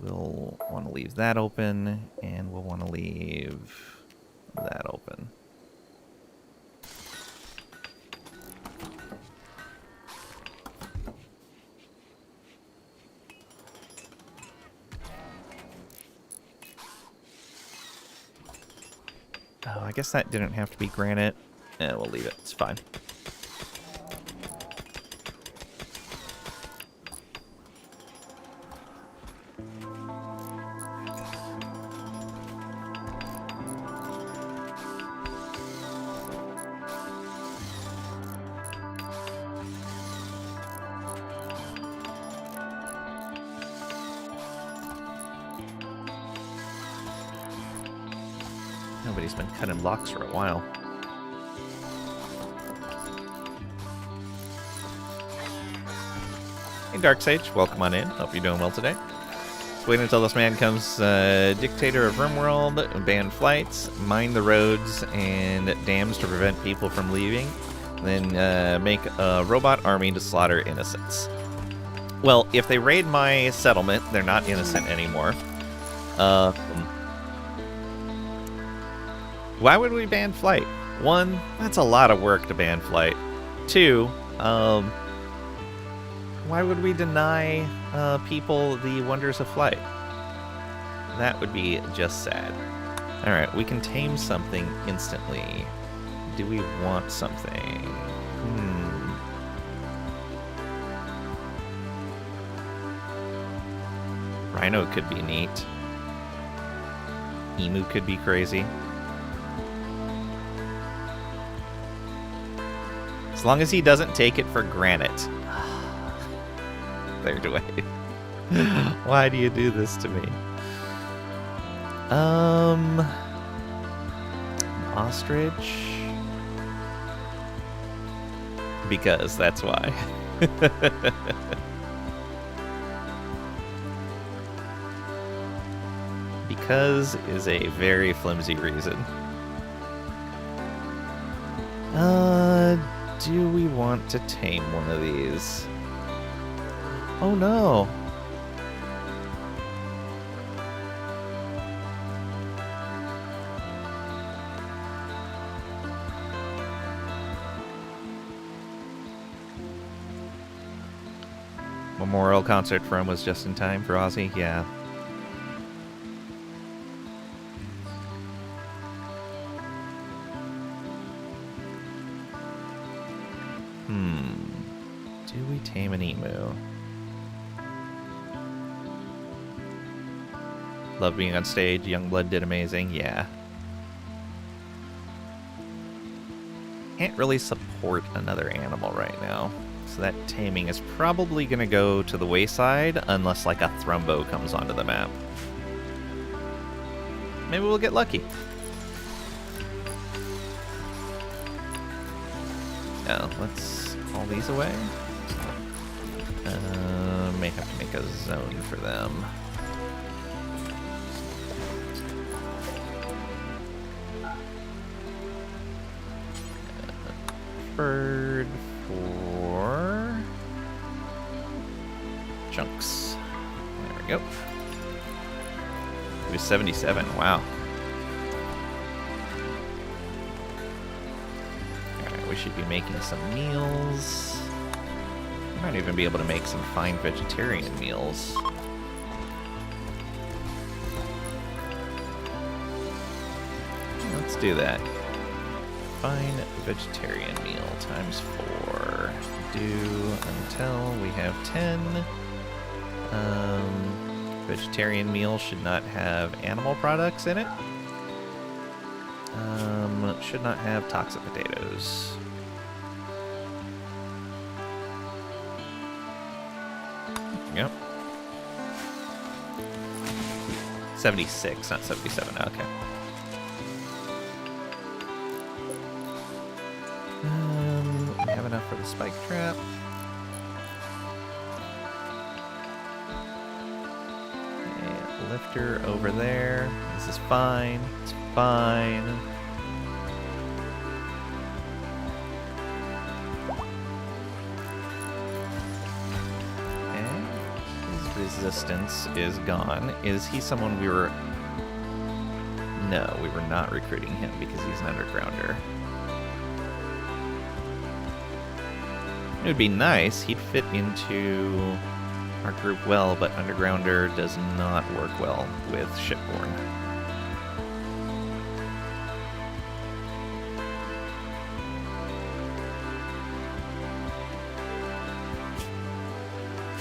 We'll want to leave that open, and we'll want to leave that open. Oh, I guess that didn't have to be granite. We'll leave it. It's fine. Nobody's been cutting blocks for a while. Hey Darksage, welcome on in. Hope you're doing well today. Just waiting until this man comes, dictator of RimWorld, ban flights, mine the roads and dams to prevent people from leaving. Then make a robot army to slaughter innocents. Well, if they raid my settlement, they're not innocent anymore. Why would we ban flight? One, that's a lot of work to ban flight. Two, why would we deny people the wonders of flight? That would be just sad. Alright, we can tame something instantly. Do we want something? Rhino could be neat. Emu could be crazy. As long as he doesn't take it for granted. There, Dwayne. Why do you do this to me? Ostrich? Because that's why. Because is a very flimsy reason. Do we want to tame one of these? Oh no! Memorial concert for him was just in time for Ozzy? Yeah. Do we tame an emu? Love being on stage. Youngblood did amazing. Yeah. Can't really support another animal right now. So that taming is probably going to go to the wayside unless like a Thrumbo comes onto the map. Maybe we'll get lucky. Oh, let's haul these away. May have to make a zone for them. Bird for chunks. There we go. It was 77. Wow. Alright, we should be making some meals. We might even be able to make some fine vegetarian meals. Let's do that. Fine vegetarian meal times 4. Do until we have 10. Vegetarian meal should not have animal products in it. Should not have toxic potatoes. Yep. 76, not 77. Okay. We have enough for the spike trap. Okay, lifter over there. This is fine. It's fine. Resistance is gone. Is he someone we were... No, we were not recruiting him because he's an undergrounder. It would be nice. He'd fit into our group well, but undergrounder does not work well with shipborne.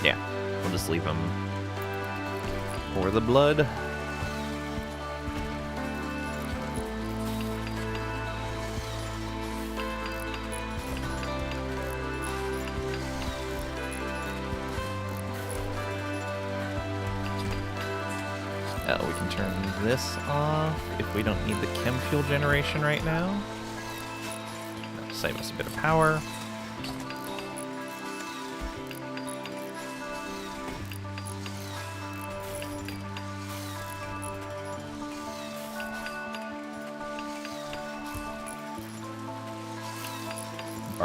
Yeah. We'll just leave him for the blood. We can turn this off if we don't need the chem fuel generation right now. That'll save us a bit of power.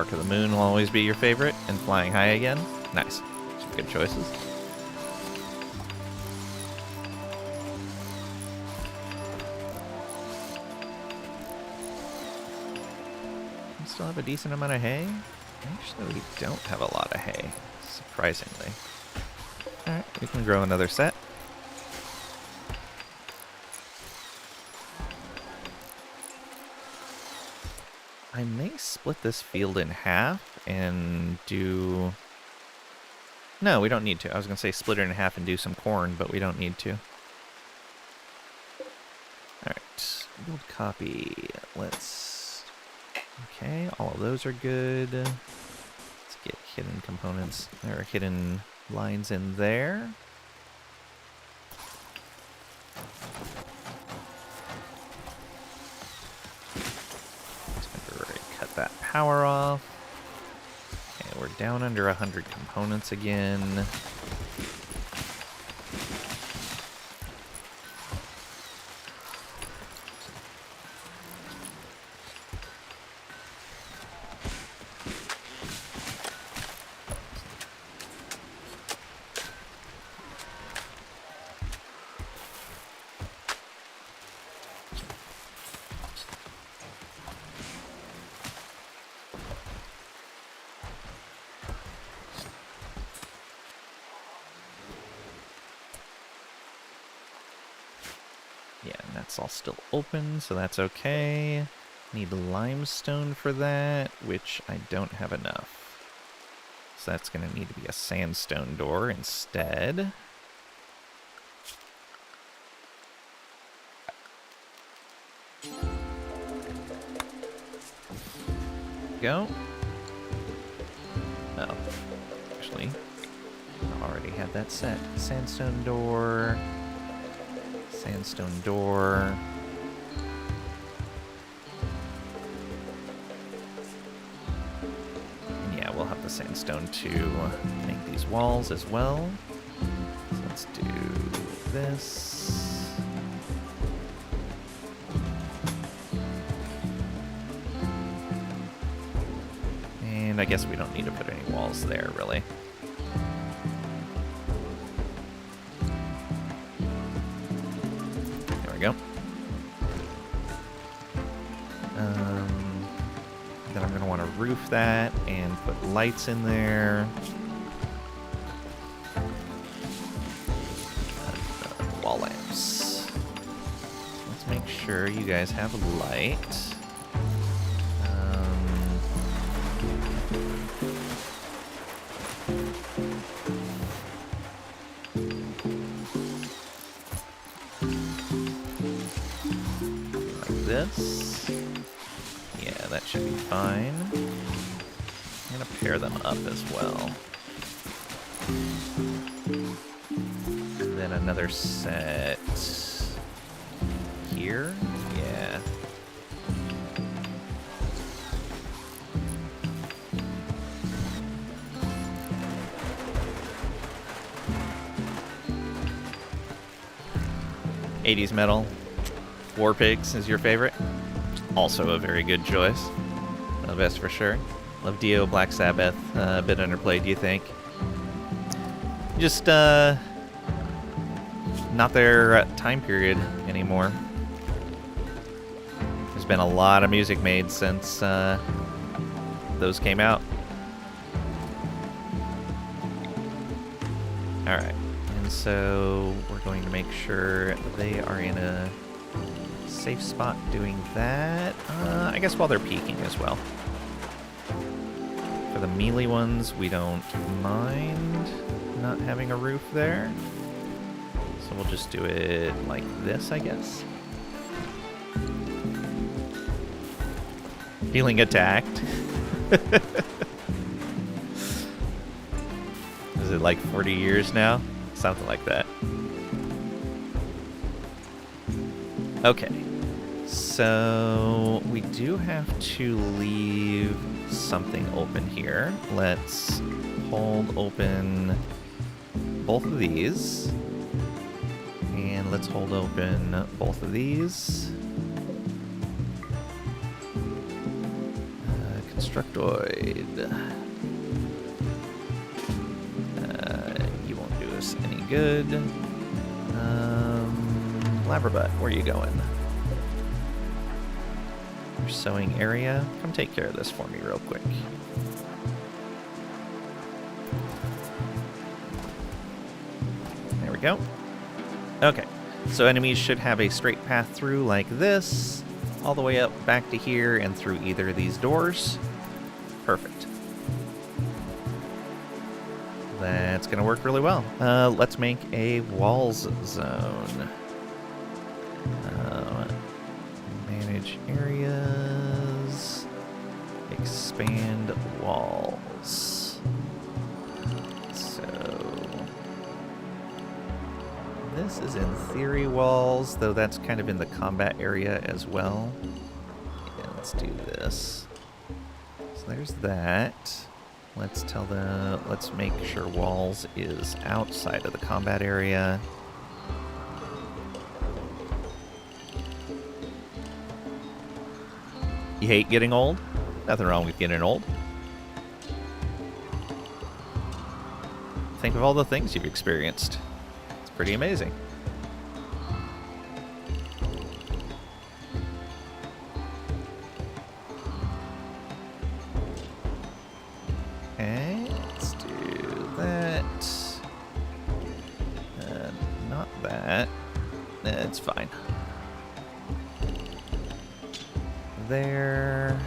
Arc of the Moon will always be your favorite, and Flying High again. Nice. Some good choices. We still have a decent amount of hay. Actually, we don't have a lot of hay, surprisingly. Alright, we can grow another set. I may split this field in half and do... No, we don't need to. I was going to say split it in half and do some corn, but we don't need to. Alright, build copy. Let's... Okay, all of those are good. Let's get hidden components. There are hidden lines in there. Cut that power off. Okay, we're down under 100 components again. Yeah, and that's all still open, so that's okay. Need limestone for that, which I don't have enough. So that's going to need to be a sandstone door instead. Go. Oh, actually, I already had that set. Sandstone door. Sandstone door. And yeah, we'll have the sandstone to make these walls as well. So let's do this. And I guess we don't need to put any walls there, really. Go. Then I'm going to want to roof that and put lights in there. Wall lamps. Let's make sure you guys have a light. This. Yeah, that should be fine. I'm gonna pair them up as well. And then another set here. Yeah. '80s metal. War Pigs is your favorite. Also a very good choice. The best for sure. Love Dio, Black Sabbath. A bit underplayed, do you think? Just, not their time period anymore. There's been a lot of music made since those came out. Alright. And so we're going to make sure they are in a safe spot doing that. I guess while they're peeking as well. For the melee ones, we don't mind not having a roof there. So we'll just do it like this, I guess. Feeling attacked. Is it like 40 years now? Something like that. Okay. So we do have to leave something open here. Let's hold open both of these. And let's hold open both of these. Constructoid. You won't do us any good. Labrabutt, where are you going? Your sewing area. Come take care of this for me real quick. There we go. Okay, so enemies should have a straight path through like this, all the way up back to here and through either of these doors. Perfect. That's going to work really well. Let's make a walls zone. Manage areas. Expand walls. So this is in theory walls, though that's kind of in the combat area as well. Yeah, let's do this. So there's that. Let's make sure walls is outside of the combat area. You hate getting old? Nothing wrong with getting old. Think of all the things you've experienced. It's pretty amazing. Okay, let's do that. Not that. It's fine. There.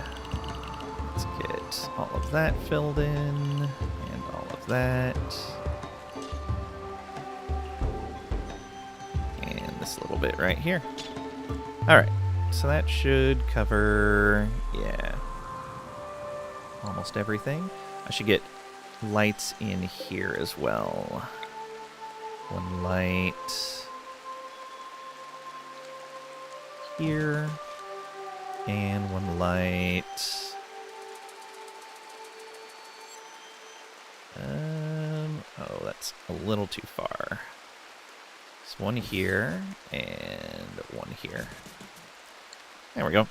Let's get all of that filled in, and all of that. And this little bit right here. Alright, so that should cover, yeah, almost everything. I should get lights in here as well. One light here. And one light. Oh, that's a little too far. There's one here and one here. There we go.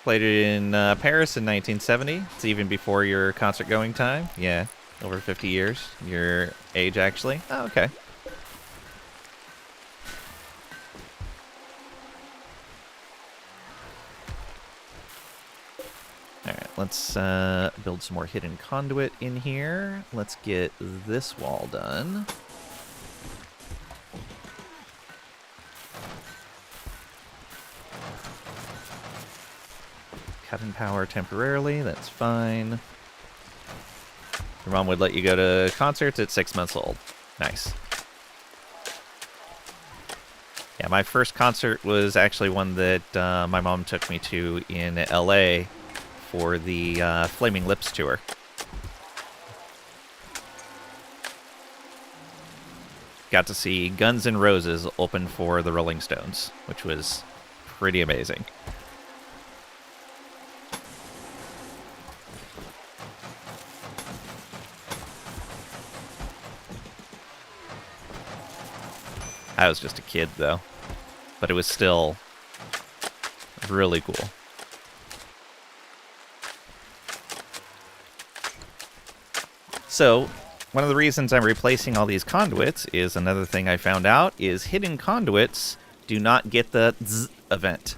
Played it in Paris in 1970. It's even before your concert going time. Yeah, over 50 years. Your age, actually. Oh, okay. Alright, let's build some more hidden conduit in here. Let's get this wall done. Cut in power temporarily, that's fine. Your mom would let you go to concerts at 6 months old. Nice. Yeah, my first concert was actually one that my mom took me to in LA for the Flaming Lips tour. Got to see Guns N' Roses open for the Rolling Stones, which was pretty amazing. I was just a kid, though. But it was still really cool. So, one of the reasons I'm replacing all these conduits is another thing I found out is hidden conduits do not get the zzz event.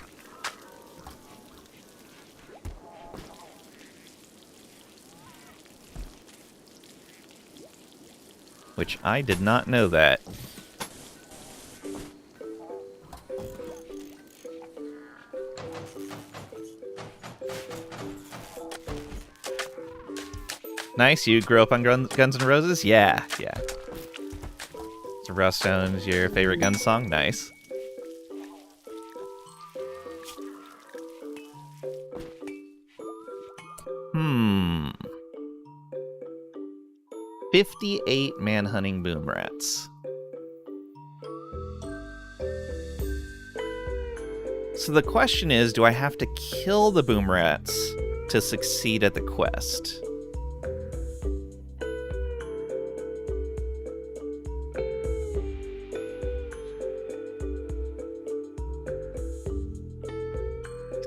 Which I did not know that. Nice, you grew up on Guns N' Roses? Yeah, yeah. So Ruststone's your favorite Guns song? Nice. Hmm. 58 man-hunting boom rats. So the question is, do I have to kill the boom rats to succeed at the quest?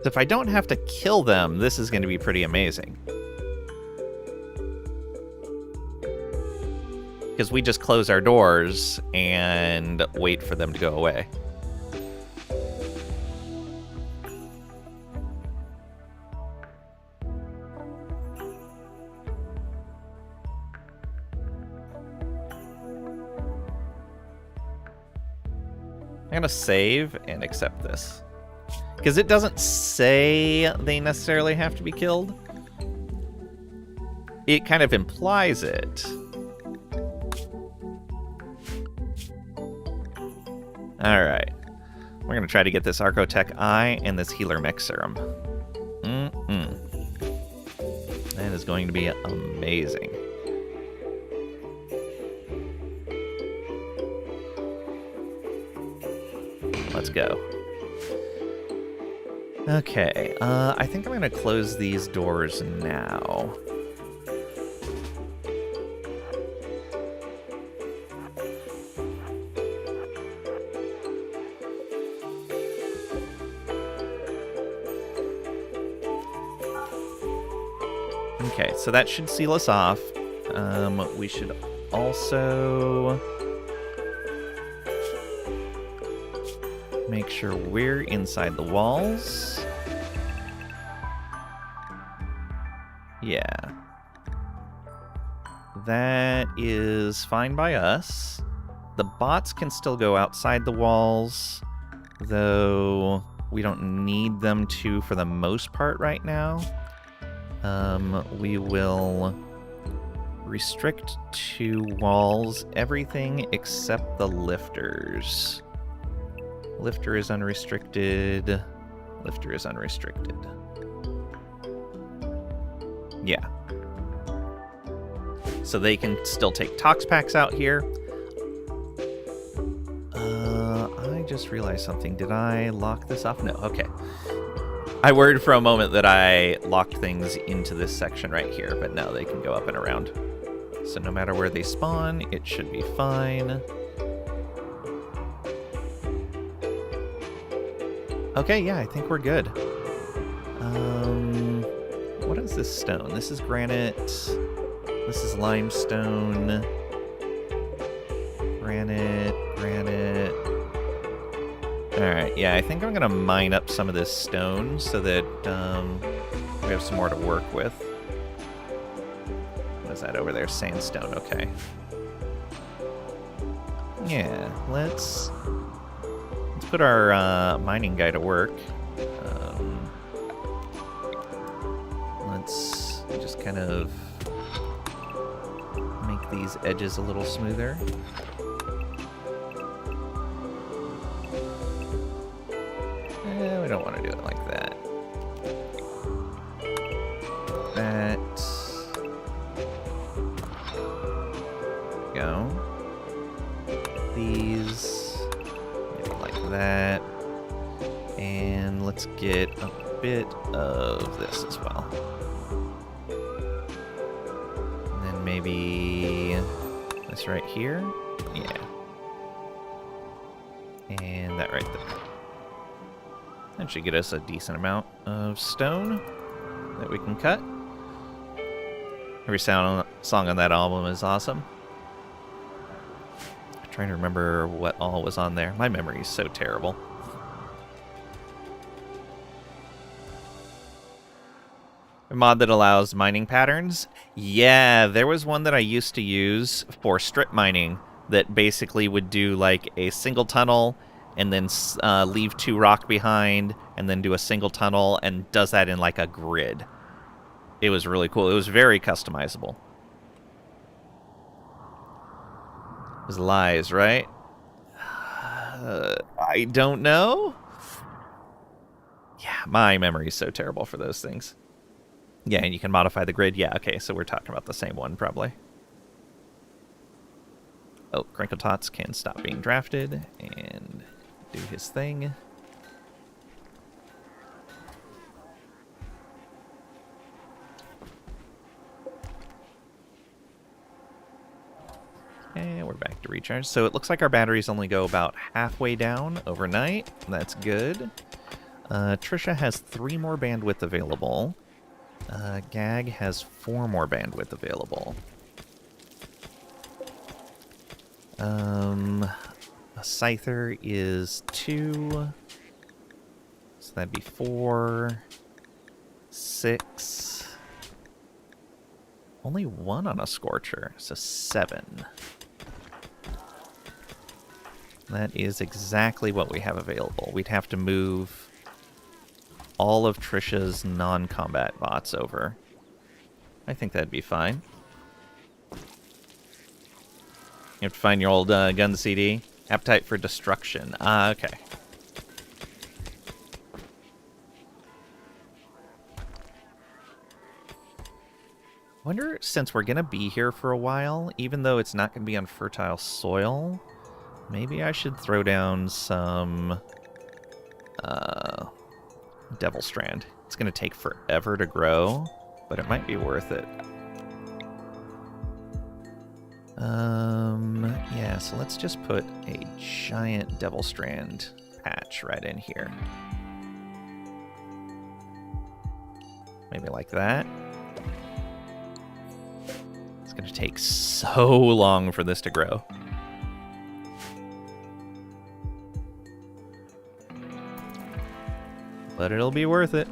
So if I don't have to kill them, this is going to be pretty amazing. Because we just close our doors and wait for them to go away. I'm going to save and accept this. Because it doesn't say they necessarily have to be killed. It kind of implies it. Alright. We're going to try to get this Archotech Eye and this Healer Mech Serum. That is going to be amazing. Let's go. Okay, I think I'm going to close these doors now. Okay, so that should seal us off. We should also make sure we're inside the walls. Yeah. That is fine by us. The bots can still go outside the walls, though we don't need them to for the most part right now. We will restrict to walls everything except the lifters. Lifter is unrestricted. Lifter is unrestricted. Yeah. So they can still take Tox Packs out here. I just realized something. Did I lock this off? No, okay. I worried for a moment that I locked things into this section right here, but no, they can go up and around. So no matter where they spawn, it should be fine. Okay, yeah, I think we're good. What is this stone? This is granite. This is limestone. Granite, granite. Alright, yeah, I think I'm going to mine up some of this stone so that we have some more to work with. What is that over there? Sandstone, okay. Yeah, let's put our mining guy to work. Let's just kind of make these edges a little smoother. We don't want to do it like that. That. Go. These. Maybe like that. And let's get a bit of this as well. And then maybe this right here. Yeah. And that right there. That should get us a decent amount of stone that we can cut. Every song on that album is awesome. I'm trying to remember what all was on there. My memory is so terrible. A mod that allows mining patterns? Yeah, there was one that I used to use for strip mining that basically would do like a single tunnel and then leave 2 rock behind, and then do a single tunnel, and does that in like a grid. It was really cool. It was very customizable. It was lies, right? I don't know. Yeah, my memory is so terrible for those things. Yeah, and you can modify the grid. Yeah, okay, so we're talking about the same one, probably. Oh, Crinkle Tots can stop being drafted, and do his thing. And we're back to recharge. So it looks like our batteries only go about halfway down overnight. That's good. Trisha has 3 more bandwidth available. Gag has 4 more bandwidth available. A Scyther is 2. So that'd be 4. 6. Only 1 on a Scorcher, so 7. That is exactly what we have available. We'd have to move all of Trisha's non-combat bots over. I think that'd be fine. You have to find your old gun CD. Appetite for Destruction. Okay. Wonder, since we're going to be here for a while, even though it's not going to be on fertile soil, maybe I should throw down some Devil Strand. It's going to take forever to grow, but it might be worth it. Yeah, so let's just put a giant Devil Strand patch right in here. Maybe like that. It's going to take so long for this to grow. But it'll be worth it.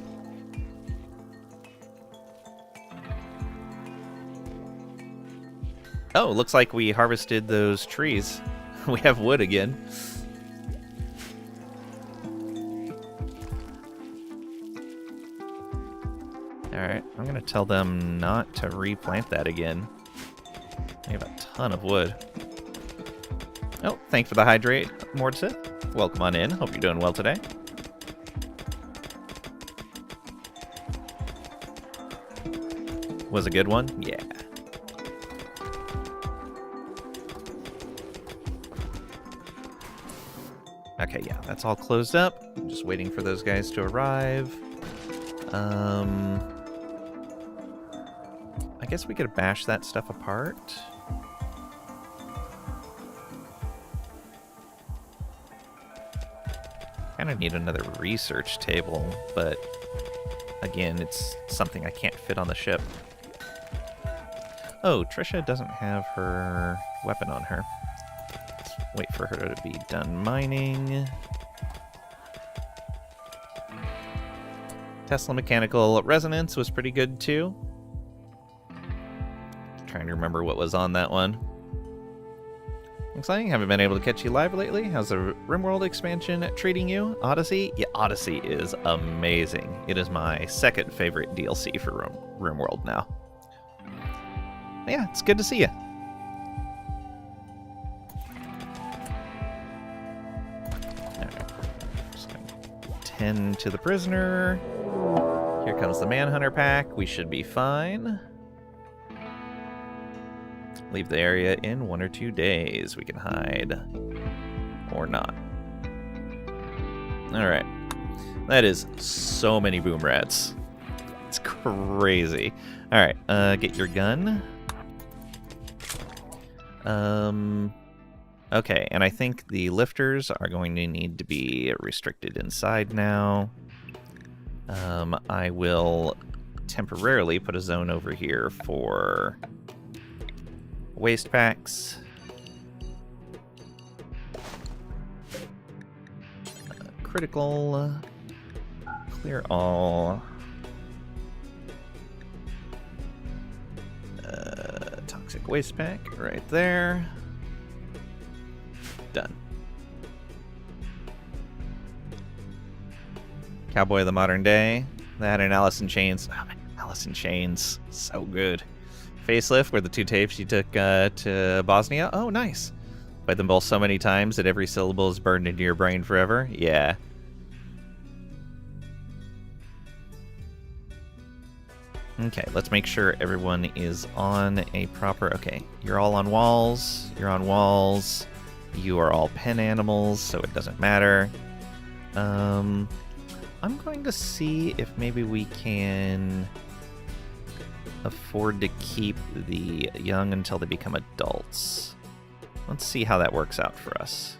Oh, looks like we harvested those trees. We have wood again. Alright, I'm going to tell them not to replant that again. I have a ton of wood. Oh, thanks for the hydrate, Mordsith. Welcome on in. Hope you're doing well today. Was a good one? Yeah. Okay, yeah, that's all closed up. I'm just waiting for those guys to arrive. I guess we could bash that stuff apart. Kind of need another research table, but again, it's something I can't fit on the ship. Oh, Trisha doesn't have her weapon on her. Wait for her to be done mining. Tesla Mechanical Resonance was pretty good too. Trying to remember what was on that one. Exciting, haven't been able to catch you live lately. How's the RimWorld expansion treating you? Odyssey? Yeah, Odyssey is amazing. It is my second favorite DLC for RimWorld now. Yeah, it's good to see you. Tend to the prisoner. Here comes the Manhunter pack. We should be fine. Leave the area in 1 or 2 days. We can hide. Or not. Alright. That is so many boom rats. It's crazy. Alright, get your gun. Okay, and I think the lifters are going to need to be restricted inside now. I will temporarily put a zone over here for waste packs. Critical. Clear all. Toxic waste pack right there. Done. Cowboy of the Modern Day. That and Alice in Chains. Oh, man, Alice in Chains. So good. Facelift, where the 2 tapes you took to Bosnia. Oh, nice. Played them both so many times that every syllable is burned into your brain forever. Yeah. Okay, let's make sure everyone is on a proper... Okay, you're all on walls. You're on walls. You are all pen animals, so it doesn't matter. I'm going to see if maybe we can afford to keep the young until they become adults. Let's see how that works out for us.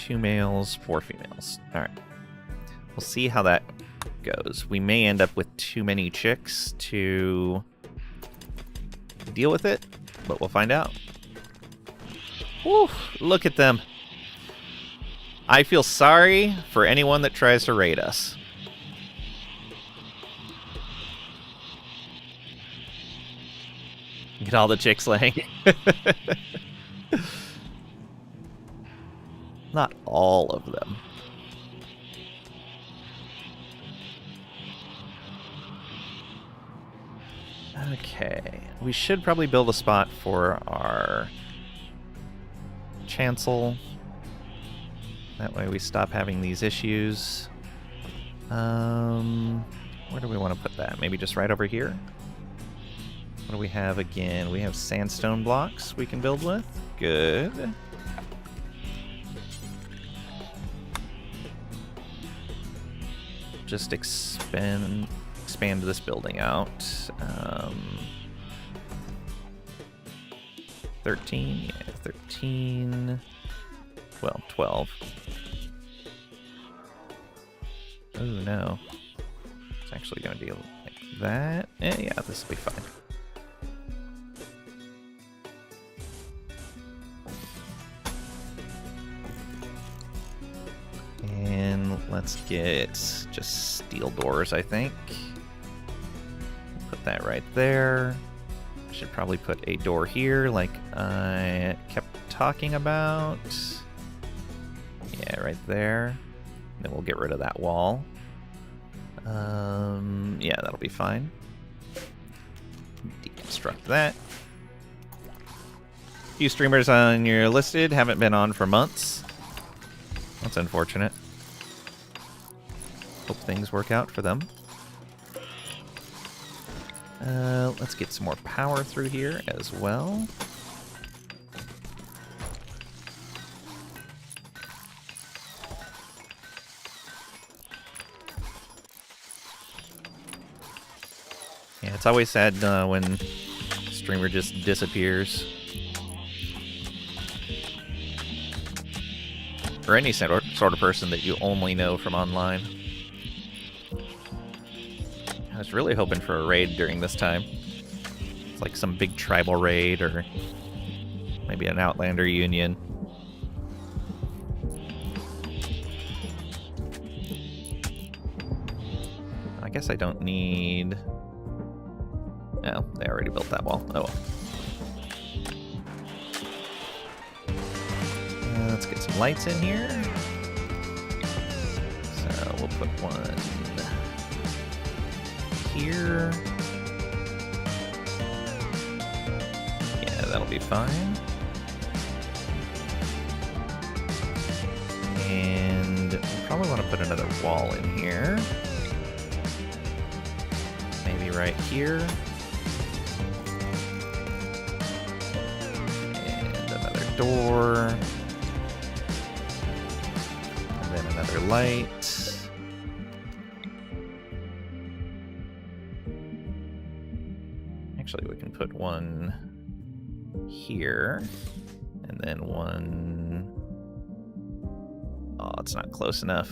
2 males, 4 females. All right. We'll see how that goes. We may end up with too many chicks to deal with it, but we'll find out. Whew, look at them. I feel sorry for anyone that tries to raid us. Get all the chicks laying. Not all of them. Okay, we should probably build a spot for our chancel. That way we stop having these issues. Where do we want to put that? Maybe just right over here? What do we have again? We have sandstone blocks we can build with. Good. Just expand this building out. 13, yeah, 13. Well, 12. Oh no. It's actually going to be like that. Yeah, this will be fine. And let's get just steel doors, I think. Put that right there. I should probably put a door here like I kept talking about. Yeah, right there. Then we'll get rid of that wall. Yeah, that'll be fine. Deconstruct that. A few streamers on your listed haven't been on for months. That's unfortunate. Hope things work out for them. Let's get some more power through here as well. Yeah, it's always sad when a streamer just disappears. Or any sort of person that you only know from online. I was really hoping for a raid during this time. It's like some big tribal raid or maybe an Outlander Union. I guess I don't need... Oh, they already built that wall. Oh well. Let's get some lights in here. So we'll put one here. Yeah, that'll be fine. And we'll probably want to put another wall in here. Maybe right here. And another door. And then another light. Actually, we can put one here, and then one... Oh, it's not close enough.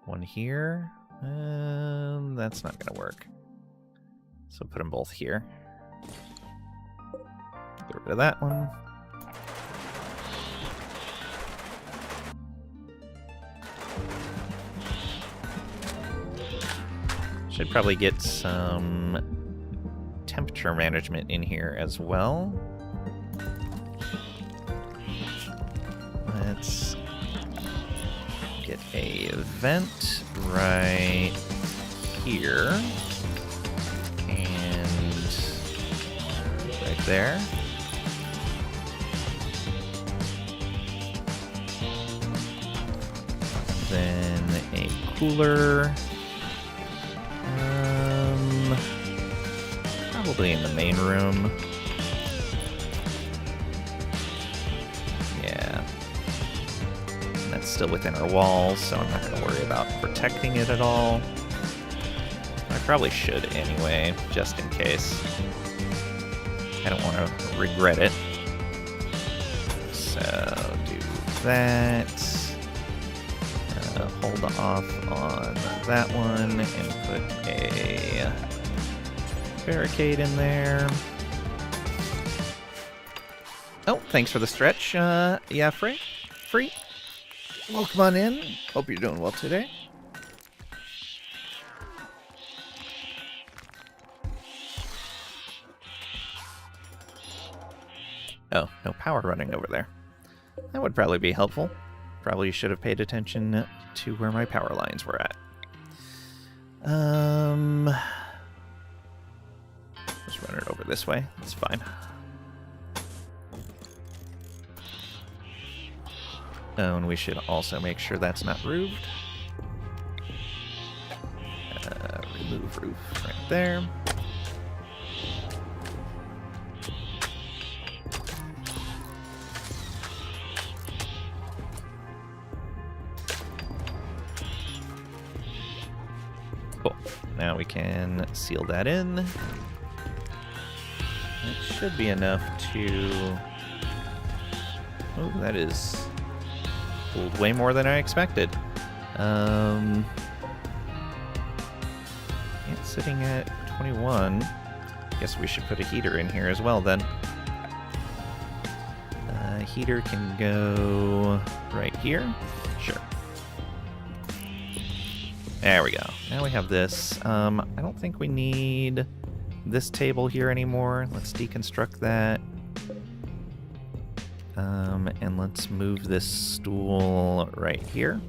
One here. That's not going to work. So put them both here. Get rid of that one. Should probably get some temperature management in here as well. Let's get a vent right here. And right there. Then a cooler. Probably in the main room. Yeah. And that's still within our walls, so I'm not going to worry about protecting it at all. I probably should anyway, just in case. I don't want to regret it. So do that. Hold off on that one and put a barricade in there. Oh, thanks for the stretch. Yeah, Free. Welcome on in. Hope you're doing well today. Oh, no power running over there. That would probably be helpful. Probably should have paid attention to where my power lines were at. Just run it over this way. It's fine. Oh, and we should also make sure that's not roofed. Remove roof right there. Cool. Now we can seal that in. It should be enough to... Oh, that is pulled way more than I expected. It's sitting at 21. Guess we should put a heater in here as well then. Heater can go right here. Sure. There we go. Now we have this. I don't think we need this table here anymore. Let's deconstruct that. And let's move this stool right here.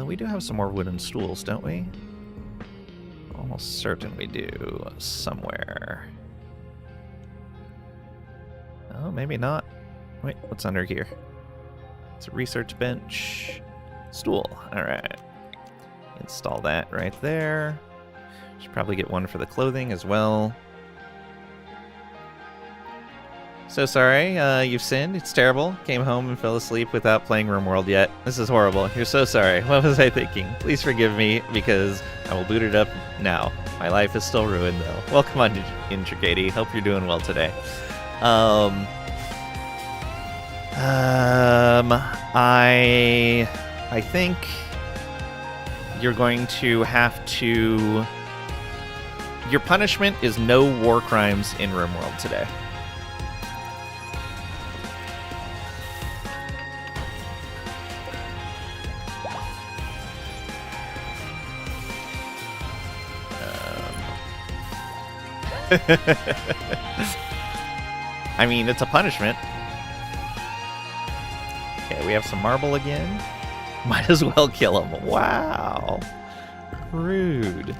We do have some more wooden stools, don't we? Almost certain we do somewhere. Oh, maybe not. Wait, what's under here? It's a research bench. Stool. Alright. Install that right there. Should probably get one for the clothing as well. So sorry, you've sinned. It's terrible. Came home and fell asleep without playing RimWorld yet. This is horrible. You're so sorry. What was I thinking? Please forgive me, because I will boot it up now. My life is still ruined, though. Welcome on in, Tricady. Hope you're doing well today. I think you're going to have to... Your punishment is no war crimes in RimWorld today. I mean, it's a punishment. Okay, we have some marble again. Might as well kill him. Wow. Rude.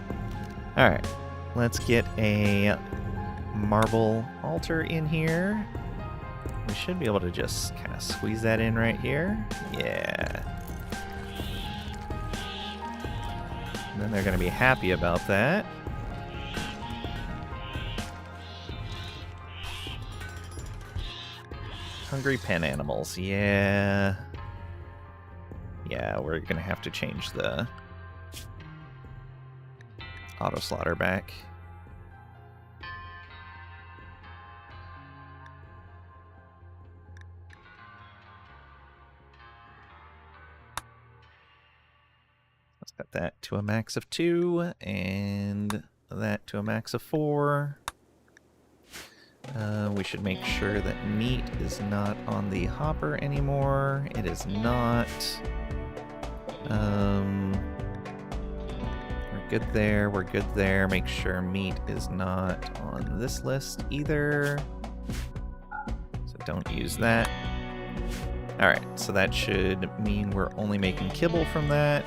Alright. Let's get a marble altar in here. We should be able to just kind of squeeze that in right here. Yeah. And then they're going to be happy about that. Hungry pen animals, yeah. Yeah, we're gonna have to change the auto slaughter back. Let's set that to a max of 2, and that to a max of 4. We should make sure that meat is not on the hopper anymore. It is not. We're good there. We're good there. Make sure meat is not on this list either. So don't use that. Alright, so that should mean we're only making kibble from that.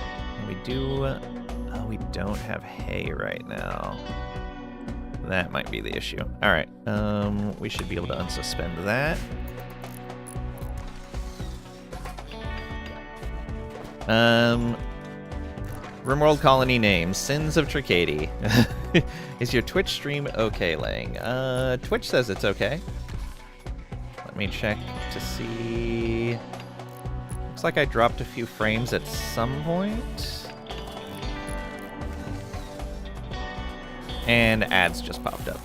And we do... we don't have hay right now. That might be the issue. Alright, we should be able to unsuspend that. RimWorld colony name, Sins of Tricady. Is your Twitch stream okay, Lang? Twitch says it's okay. Let me check to see. Looks like I dropped a few frames at some point. And ads just popped up.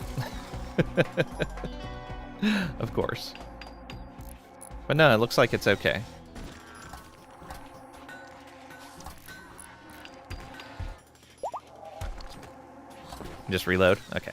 Of course. But no, it looks like it's okay. Just reload? Okay.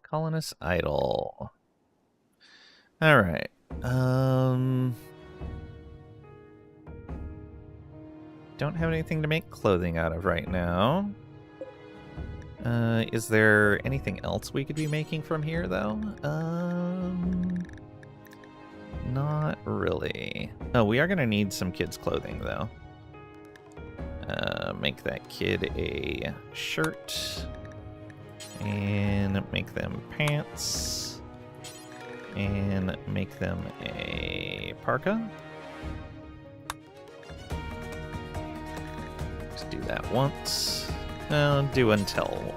Colonist idle. All right. Don't have anything to make clothing out of right now. Is there anything else we could be making from here, though? Not really. Oh, we are going to need some kids' clothing, though. Make that kid a shirt. And make them pants. And make them a parka. Let's do that once. Do until.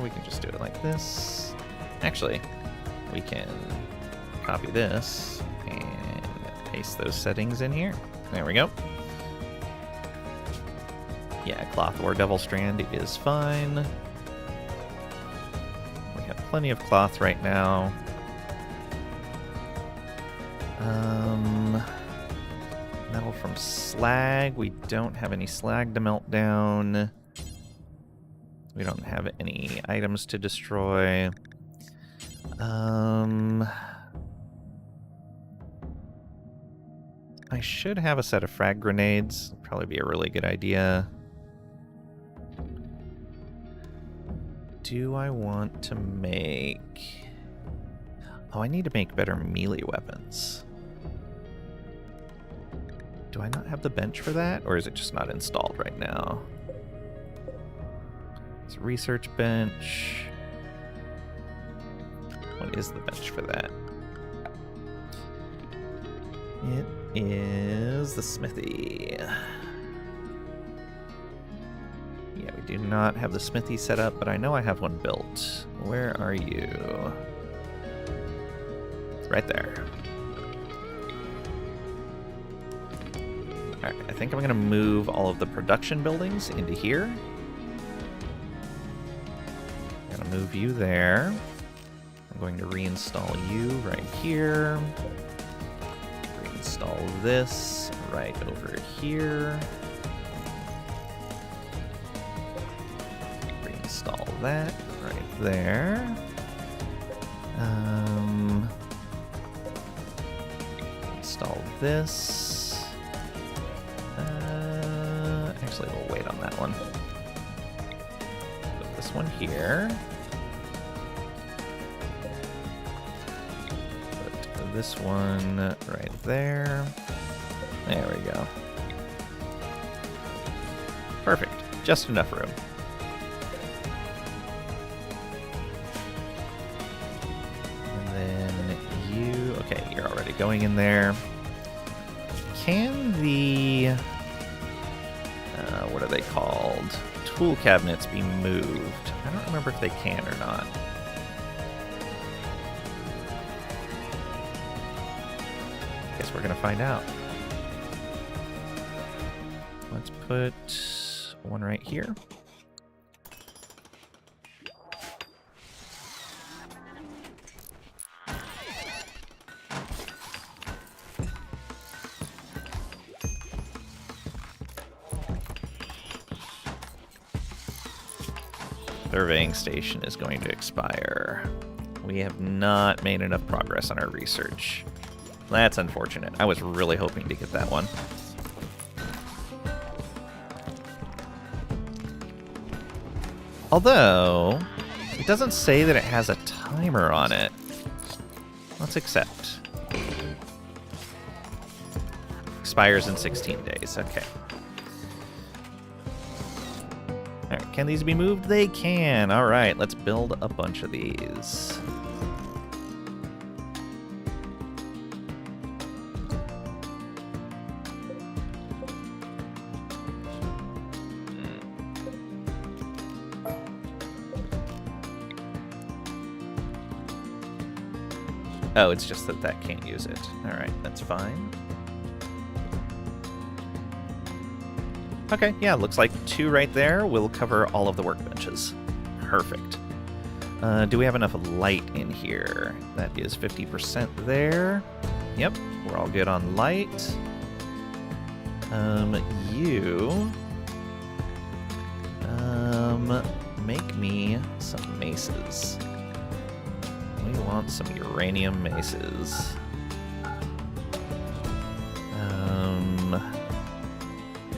We can just do it like this. Actually, we can copy this and paste those settings in here. There we go. Yeah, cloth or double strand is fine. We have plenty of cloth right now. Metal from slag. We don't have any slag to melt down. We don't have any items to destroy. I should have a set of frag grenades. Probably be a really good idea. Do I want to make... Oh, I need to make better melee weapons. Do I not have the bench for that? Or is it just not installed right now? It's a research bench. What is the bench for that? It is the smithy. Yeah, we do not have the smithy set up, but I know I have one built. Where are you? Right there. Alright, I think I'm going to move all of the production buildings into here. I'm going to move you there. I'm going to reinstall you right here. Reinstall this right over here. Reinstall that right there. Install this. Actually, we'll wait on that one. Put this one here. Put this one right there. There we go. Perfect. Just enough room. And then you... Okay, you're already going in there. Can the... what are they called? Tool cabinets be moved? I don't remember if they can or not. Guess we're gonna find out. Let's put one right here. Surveying station is going to expire. We have not made enough progress on our research. That's unfortunate. I was really hoping to get that one. Although, it doesn't say that it has a timer on it. Let's accept. Expires in 16 days. Okay. Alright, can these be moved? They can. Alright, let's build a bunch of these. Oh, it's just that that can't use it. Alright, that's fine. Okay, yeah, looks like 2 right there will cover all of the workbenches. Perfect. Do we have enough light in here? That is 50% there. Yep, we're all good on light. You... make me some maces. We want some uranium maces.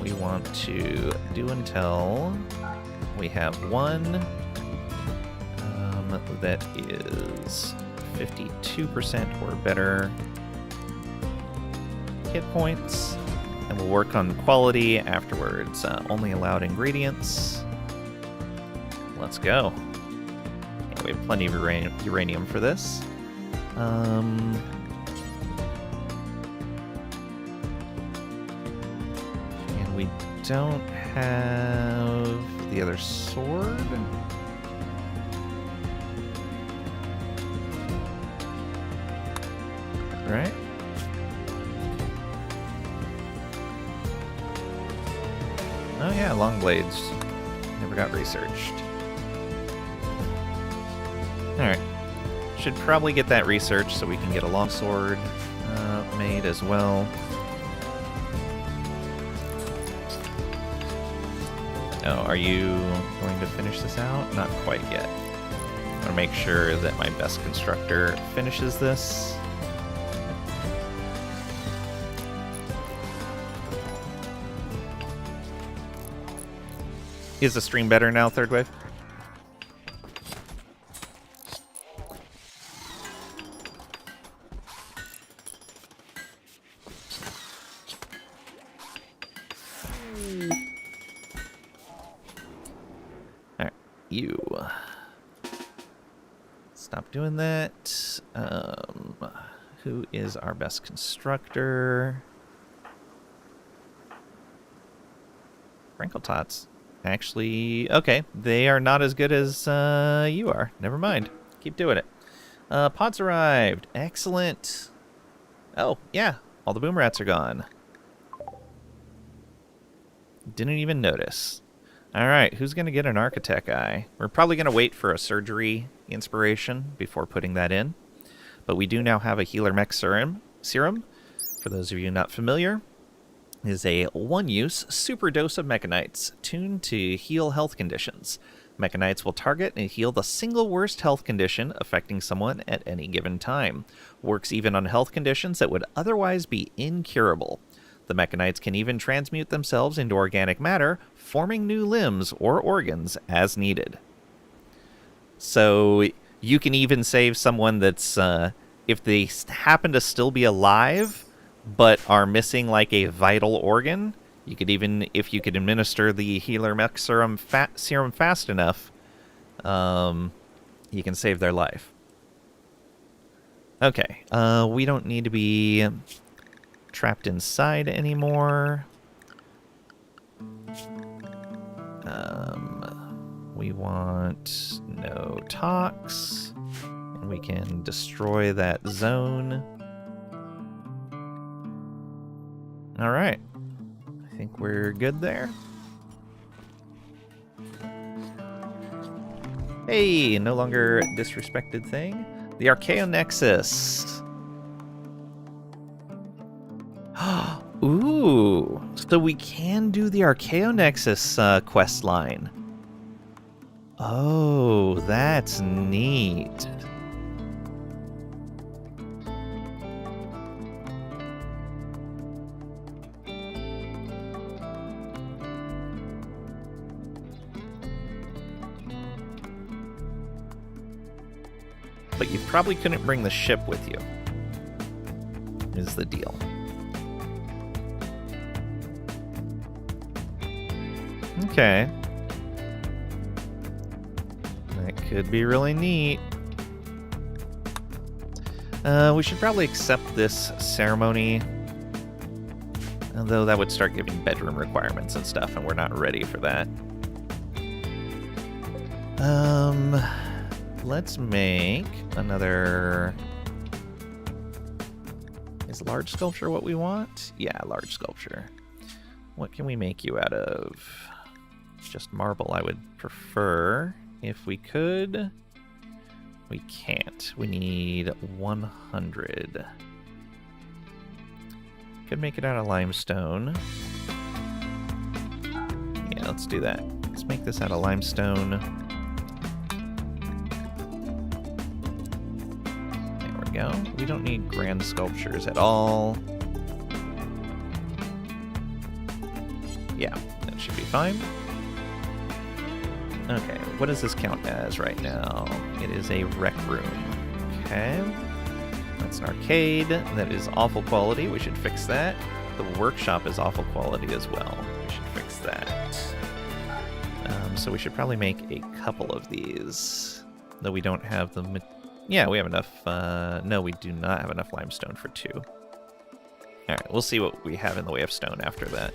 We want to do until we have one that is 52% or better hit points, and we'll work on quality afterwards. Only allowed ingredients. Let's go. Yeah, we have plenty of uranium for this. And we don't have the other sword. Right? Oh yeah, long blades. Never got researched. Alright. Should probably get that researched so we can get a longsword made as well. Oh, are you going to finish this out? Not quite yet. I want to make sure that my best constructor finishes this. Is the stream better now, Third Wave? Alright, you. Stop doing that. Who is our best constructor? Wrinkle Tots. Actually, okay, they are not as good as you are. Never mind. Keep doing it. Pods arrived. Excellent. Oh, yeah. All the boom rats are gone. Didn't even notice. Alright, who's going to get an architect eye? We're probably going to wait for a surgery inspiration before putting that in. But we do now have a healer mech serum. For those of you not familiar, is a one-use super dose of mechanites tuned to heal health conditions. Mechanites will target and heal the single worst health condition affecting someone at any given time. Works even on health conditions that would otherwise be incurable. The mechanites can even transmute themselves into organic matter, forming new limbs or organs as needed. So you can even save someone that's, if they happen to still be alive, but are missing like a vital organ, you could even, if you could administer the healer mech serum fast enough, you can save their life. Okay, we don't need to be trapped inside anymore. We want no tox, and we can destroy that zone. All right, I think we're good there. Hey, no longer disrespected thing. The Archaeo Nexus. Ooh, so we can do the Archaeo Nexus quest line. Oh, that's neat. But you probably couldn't bring the ship with you, is the deal. Okay. That could be really neat. We should probably accept this ceremony, although that would start giving bedroom requirements and stuff, and we're not ready for that. Let's make another Is large sculpture what we want? Yeah, large sculpture. What can we make you out of? Just marble, I would prefer. If we could. We can't. We need 100. Could make it out of limestone. Yeah, let's do that. Let's make this out of limestone. There we go. We don't need grand sculptures at all. Yeah, that should be fine. Okay, what does this count as right now? It is a rec room. Okay. That's an arcade. That is awful quality. We should fix that. The workshop is awful quality as well. We should fix that. So we should probably make a couple of these. Though we don't have the... Yeah, we have enough... no, we do not have enough limestone for 2. Alright, we'll see what we have in the way of stone after that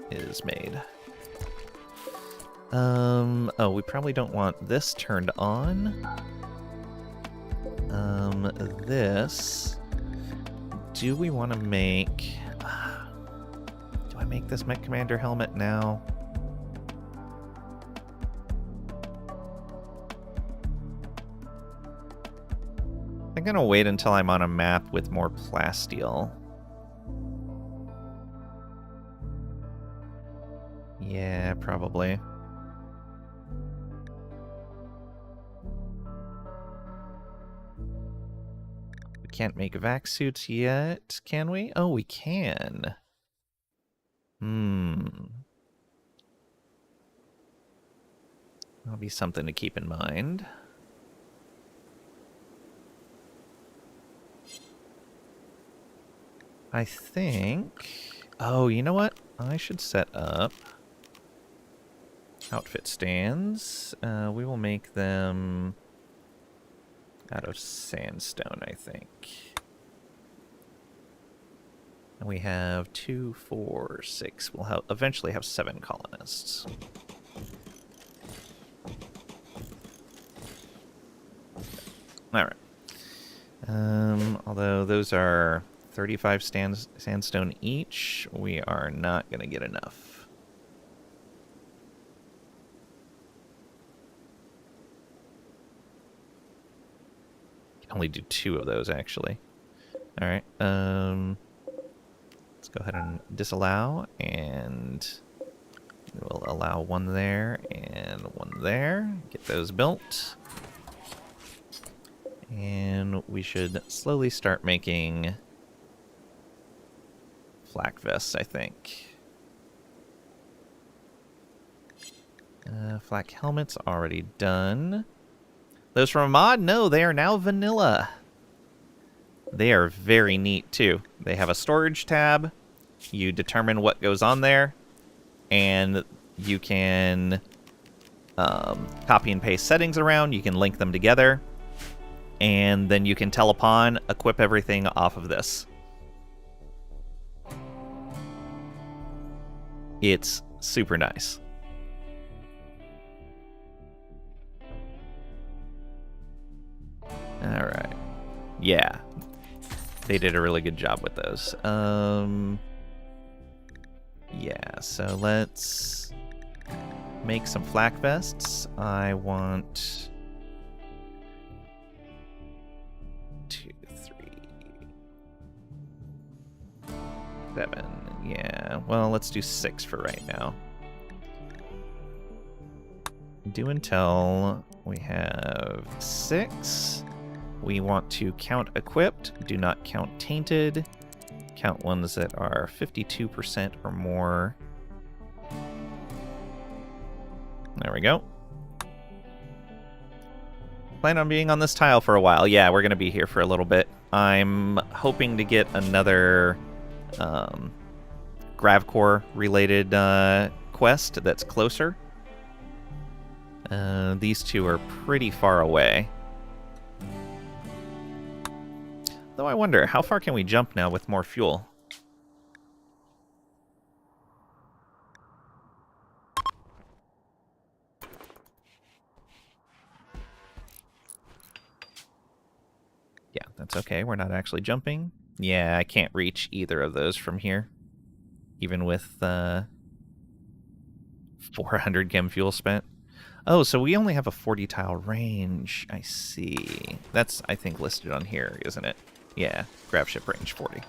is made. Oh, we probably don't want this turned on. This... Do we want to make... Do I make this Mech Commander helmet now? I'm gonna wait until I'm on a map with more plasteel. Yeah, probably. We can't make vac suits yet, can we? Oh, we can. That'll be something to keep in mind. I think... Oh, you know what? I should set up outfit stands. We will make them out of sandstone, I think. And we have 2, 4, 6. We'll eventually have 7 colonists. Alright. Although those are 35 sandstone each, we are not going to get enough. Can only do 2 of those, actually. Alright, let's go ahead and disallow, and we'll allow 1 there and 1 there. Get those built. And we should slowly start making flak vests, I think. Flak helmets already done. Those from a mod? No, they are now vanilla. They are very neat, too. They have a storage tab. You determine what goes on there. And you can copy and paste settings around. You can link them together. And then you can tell upon, equip everything off of this. It's super nice. Alright. Yeah. They did a really good job with those. Yeah, so let's make some flak vests. I want 2, 3, 7. Yeah, well, let's do 6 for right now. Do until we have 6. We want to count equipped, do not count tainted. Count ones that are 52% or more. There we go. Plan on being on this tile for a while. Yeah, we're going to be here for a little bit. I'm hoping to get another Gravcore related quest that's closer. These two are pretty far away. Though I wonder, how far can we jump now with more fuel? Yeah, that's okay. We're not actually jumping. Yeah, I can't reach either of those from here. Even with 400 chem fuel spent. Oh, so we only have a 40 tile range. I see. That's, I think, listed on here, isn't it? Yeah, grav ship range 40.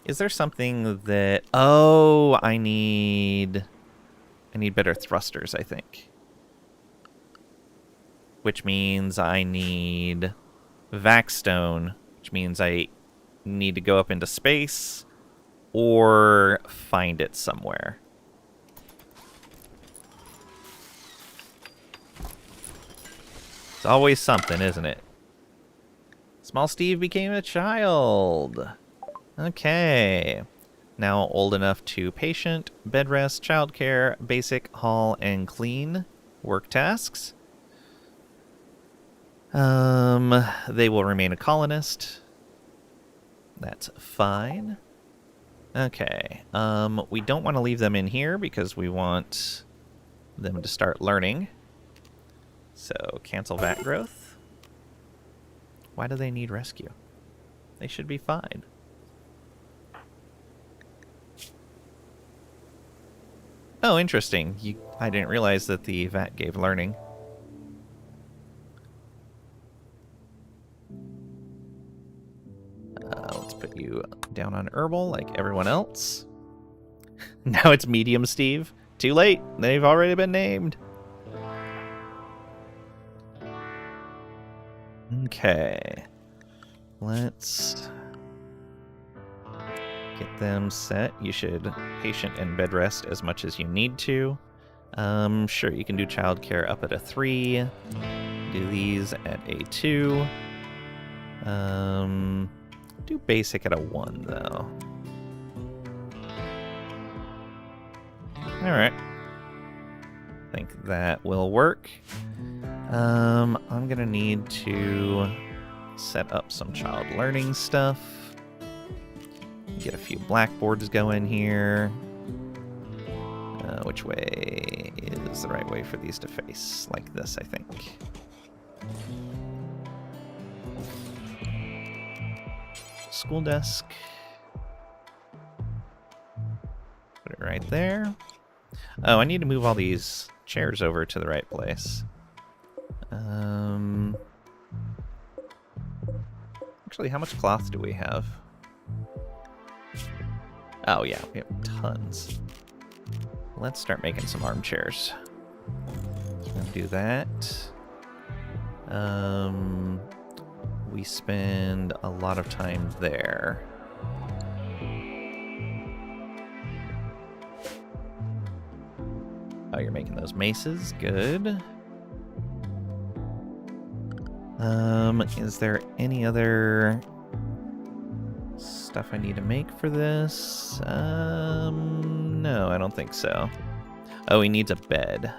Is there something that... Oh, I need better thrusters, I think. Which means I need Vaxstone, which means I need to go up into space or find it somewhere. It's always something, isn't it? Small Steve became a child. Okay. Now old enough to patient, bed rest, childcare, basic, haul, and clean work tasks. They will remain a colonist. That's fine. Okay. We don't want to leave them in here because we want them to start learning. So, cancel vat growth. Why do they need rescue? They should be fine. Oh, interesting. I didn't realize that the vat gave learning. Let's put you down on herbal like everyone else. Now it's medium Steve. Too late. They've already been named. Okay. Let's get them set. You should patient and bed rest as much as you need to. Sure, you can do childcare up at a 3. Do these at a 2. Do basic at a 1, though. Alright. I think that will work. I'm gonna need to set up some child learning stuff. Get a few blackboards going here. Which way is the right way for these to face? Like this, I think. School desk. Put it right there. Oh, I need to move all these chairs over to the right place. Actually, how much cloth do we have? Oh yeah, we have tons. Let's start making some armchairs. Do that. We spend a lot of time there. Oh, you're making those maces. Good. Is there any other stuff I need to make for this? No, I don't think so. Oh, he needs a bed.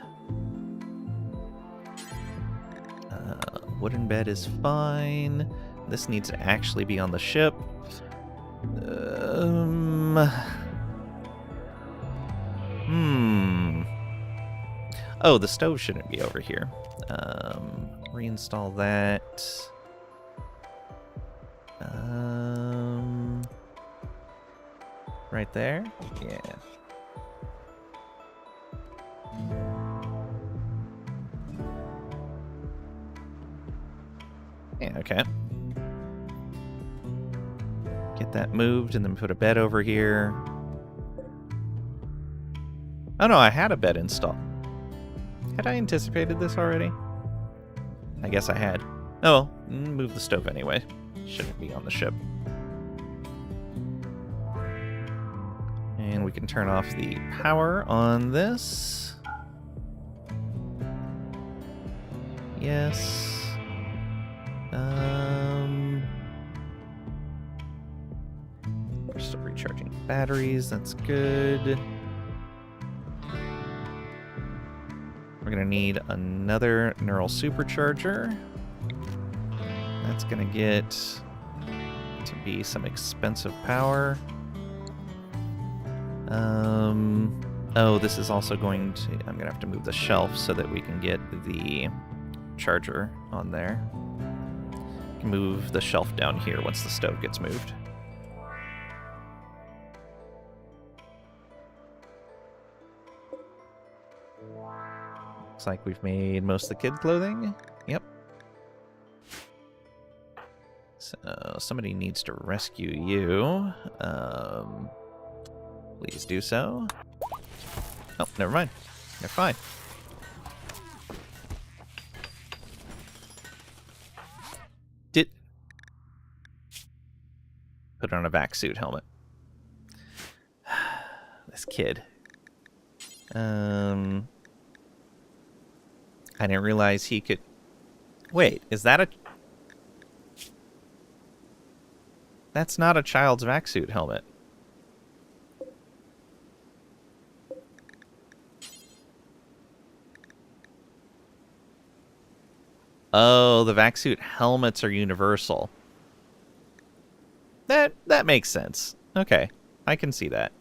Wooden bed is fine. This needs to actually be on the ship. Oh, the stove shouldn't be over here. Reinstall that. Right there? Yeah. Yeah, okay. Get that moved and then put a bed over here. Oh no, I had a bed installed. Had I anticipated this already? I guess I had. Oh, move the stove anyway. Shouldn't be on the ship. And we can turn off the power on this. Yes. We're still recharging batteries. That's good. We're going to need another neural supercharger. That's going to get to be some expensive power. Oh, this is also going to... I'm going to have to move the shelf so that we can get the charger on there. Move the shelf down here once the stove gets moved. Looks like we've made most of the kid clothing. Yep. So somebody needs to rescue you. Please do so. Oh, never mind. They're fine. Put on a vac suit helmet. This kid. I didn't realize he could... Wait, is that a... That's not a child's vac suit helmet. Oh, the vac suit helmets are universal. That makes sense. Okay, I can see that.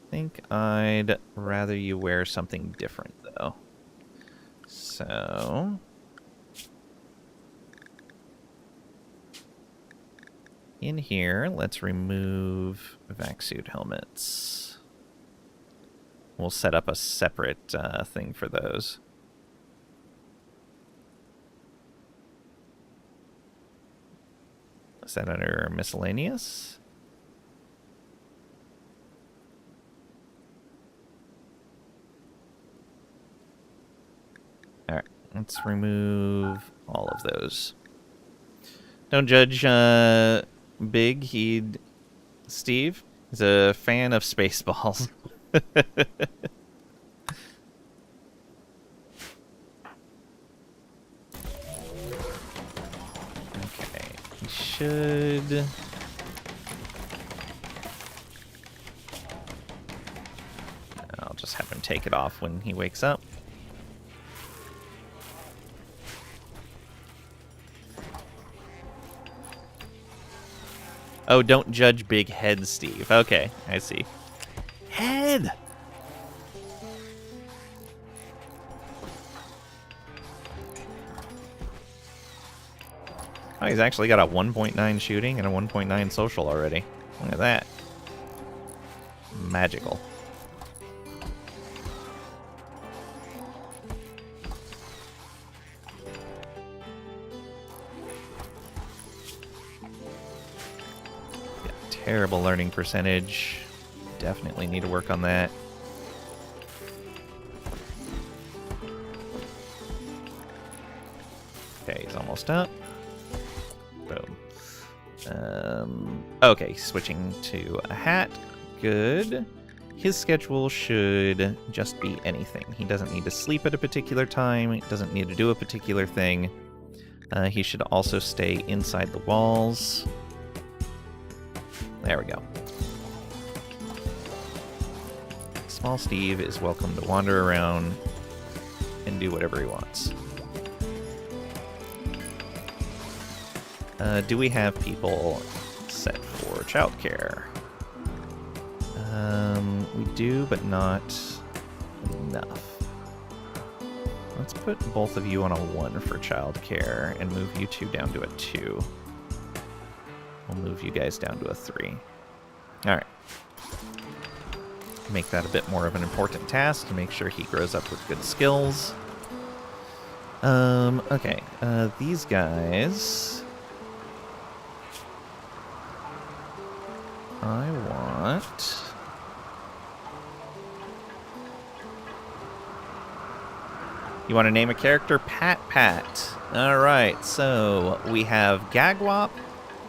I think I'd rather you wear something different, though. So... in here, let's remove vac suit helmets. We'll set up a separate thing for those. Is that under miscellaneous? Alright, let's remove all of those. Don't judge Steve is a fan of Spaceballs. Should... I'll just have him take it off when he wakes up. Oh, don't judge big head, Steve. Okay, I see. Head! Oh, he's actually got a 1.9 shooting and a 1.9 social already. Look at that. Magical. Yeah, terrible learning percentage. Definitely need to work on that. Okay, he's almost up. Boom. Okay, switching to a hat. Good. His schedule should just be anything. He doesn't need to sleep at a particular time. He doesn't need to do a particular thing. He should also stay inside the walls. There we go. Small Steve is welcome to wander around and do whatever he wants. Do we have people set for childcare? We do, but not enough. Let's put both of you on a 1 for childcare and move you two down to a 2. We'll move you guys down to a 3. Alright. Make that a bit more of an important task to make sure he grows up with good skills. Okay. These guys... I want... You want to name a character? Pat. Alright, so we have Gagwop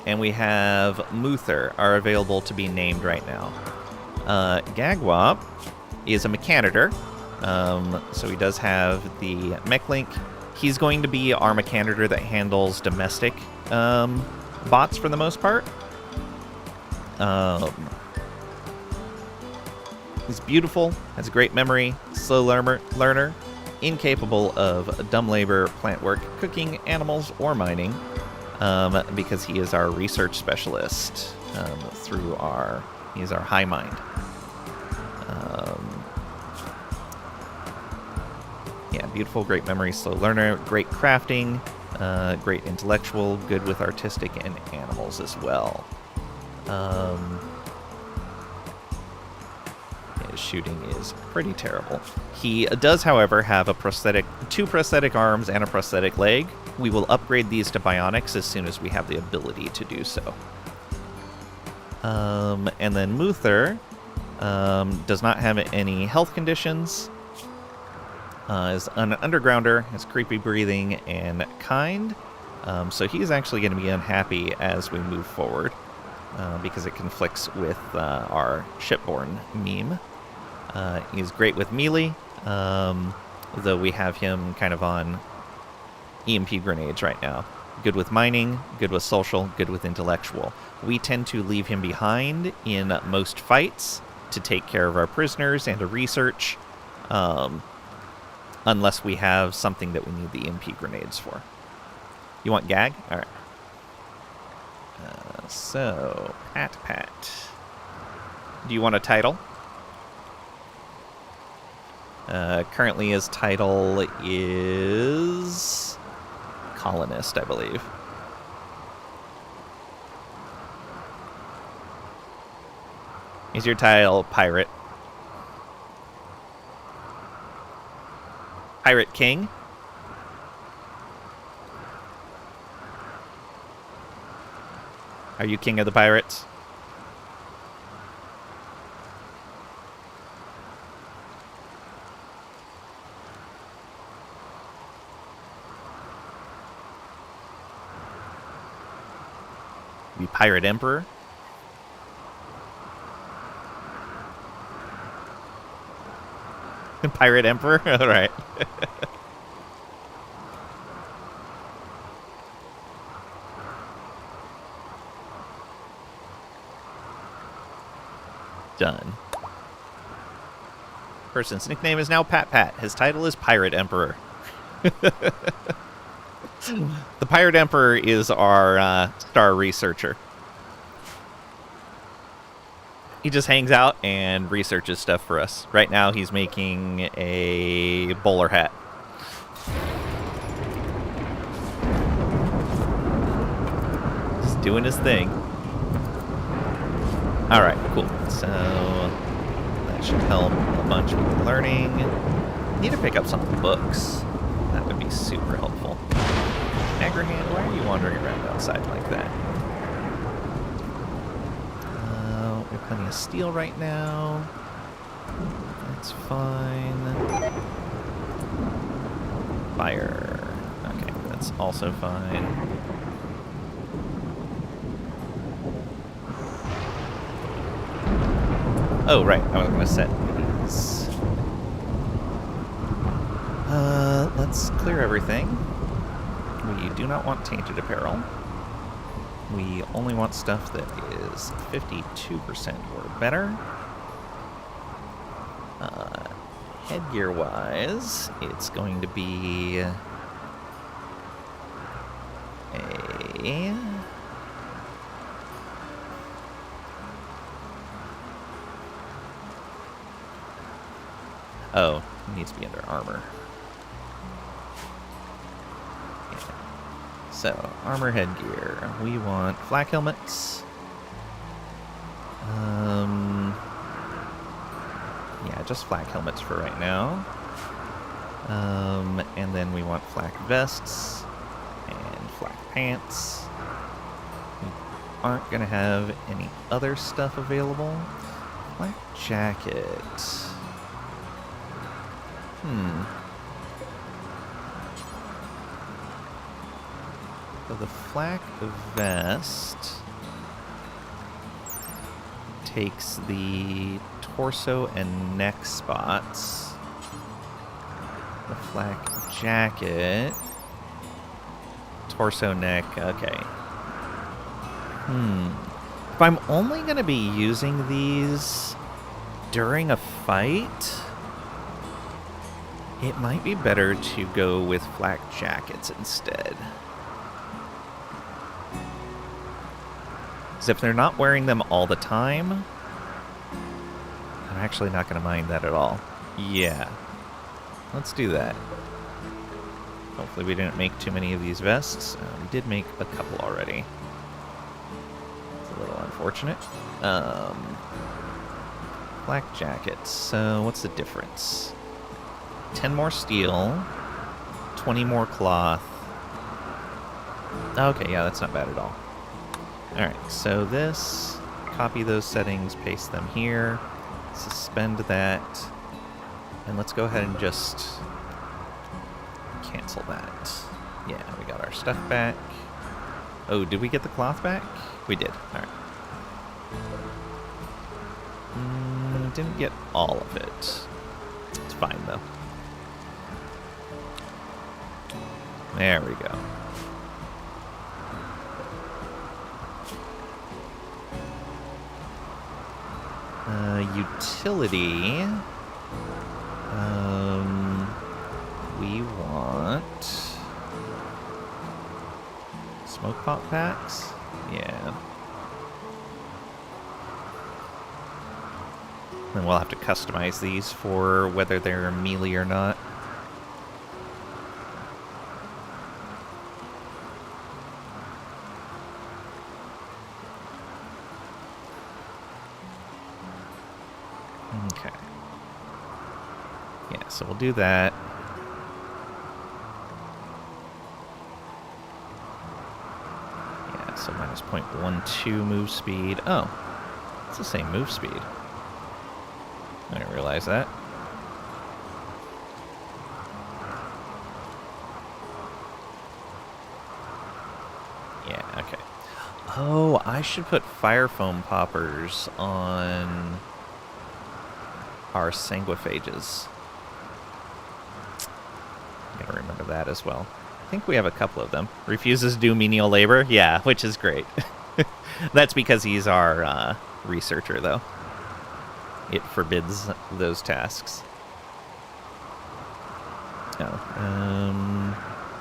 and we have Muther are available to be named right now. Gagwop is a Mechanitor, so he does have the mech link. He's going to be our Mechanitor that handles domestic bots for the most part. He's beautiful, has a great memory, slow learner, incapable of dumb labor, plant work, cooking, animals, or mining, because he is our research specialist he's our high mind. Yeah, beautiful, great memory, slow learner, great crafting, great intellectual, good with artistic and animals as well. shooting is pretty terrible. He does, however, have a two prosthetic arms and a prosthetic leg. We will upgrade these to bionics as soon as we have the ability to do so. And then Muther does not have any health conditions. Is an undergrounder, has creepy breathing, and kind. So he's actually going to be unhappy as we move forward because it conflicts with our shipborne meme. He's great with melee, though we have him kind of on EMP grenades right now. Good with mining, good with social, good with intellectual. We tend to leave him behind in most fights to take care of our prisoners and to research, unless we have something that we need the EMP grenades for. You want gag? All right. So, Pat. Do you want a title? Currently his title is colonist, I believe. Is your title pirate? Pirate King? Are you king of the pirates? You pirate emperor? Pirate emperor? All right. Done. Person's nickname is now Pat. His title is Pirate Emperor. The Pirate Emperor is our star researcher. He just hangs out and researches stuff for us. Right now he's making a bowler hat. Just doing his thing. Alright, cool. So that should help a bunch with learning. Need to pick up some books. That would be super helpful. Agrahan, why are you wandering around outside like that? We have plenty of steel right now. That's fine. Fire. Okay, that's also fine. Oh, right. I was going to set these. Let's clear everything. We do not want tainted apparel. We only want stuff that is 52% or better. Headgear-wise, it's going to be a... Oh, it needs to be under armor. So, armor headgear. We want flak helmets. Yeah, just flak helmets for right now. And then we want flak vests and flak pants. We aren't going to have any other stuff available. Flak jacket. So the flak vest takes the torso and neck spots. The flak jacket, torso, neck, okay. If I'm only going to be using these during a fight, it might be better to go with flak jackets instead. Because if they're not wearing them all the time, I'm actually not going to mind that at all. Yeah. Let's do that. Hopefully we didn't make too many of these vests. We did make a couple already. It's a little unfortunate. Black jackets. So what's the difference? 10 more steel, 20 more cloth. Okay, yeah, that's not bad at all. Alright, so this, copy those settings, paste them here, suspend that, and let's go ahead and just cancel that. Yeah, we got our stuff back. Oh, did we get the cloth back? We did. Alright. Didn't get all of it. It's fine, though. There we go. Utility. We want smoke pot packs? Yeah. Then we'll have to customize these for whether they're melee or not. Okay. Yeah, so we'll do that. Yeah, so minus 0.12 move speed. Oh, it's the same move speed. I didn't realize that. Yeah, okay. Oh, I should put fire foam poppers on our sanguiphages. Gotta remember that as well. I think we have a couple of them. Refuses to do menial labor? Yeah, which is great. That's because he's our researcher, though. It forbids those tasks. Oh,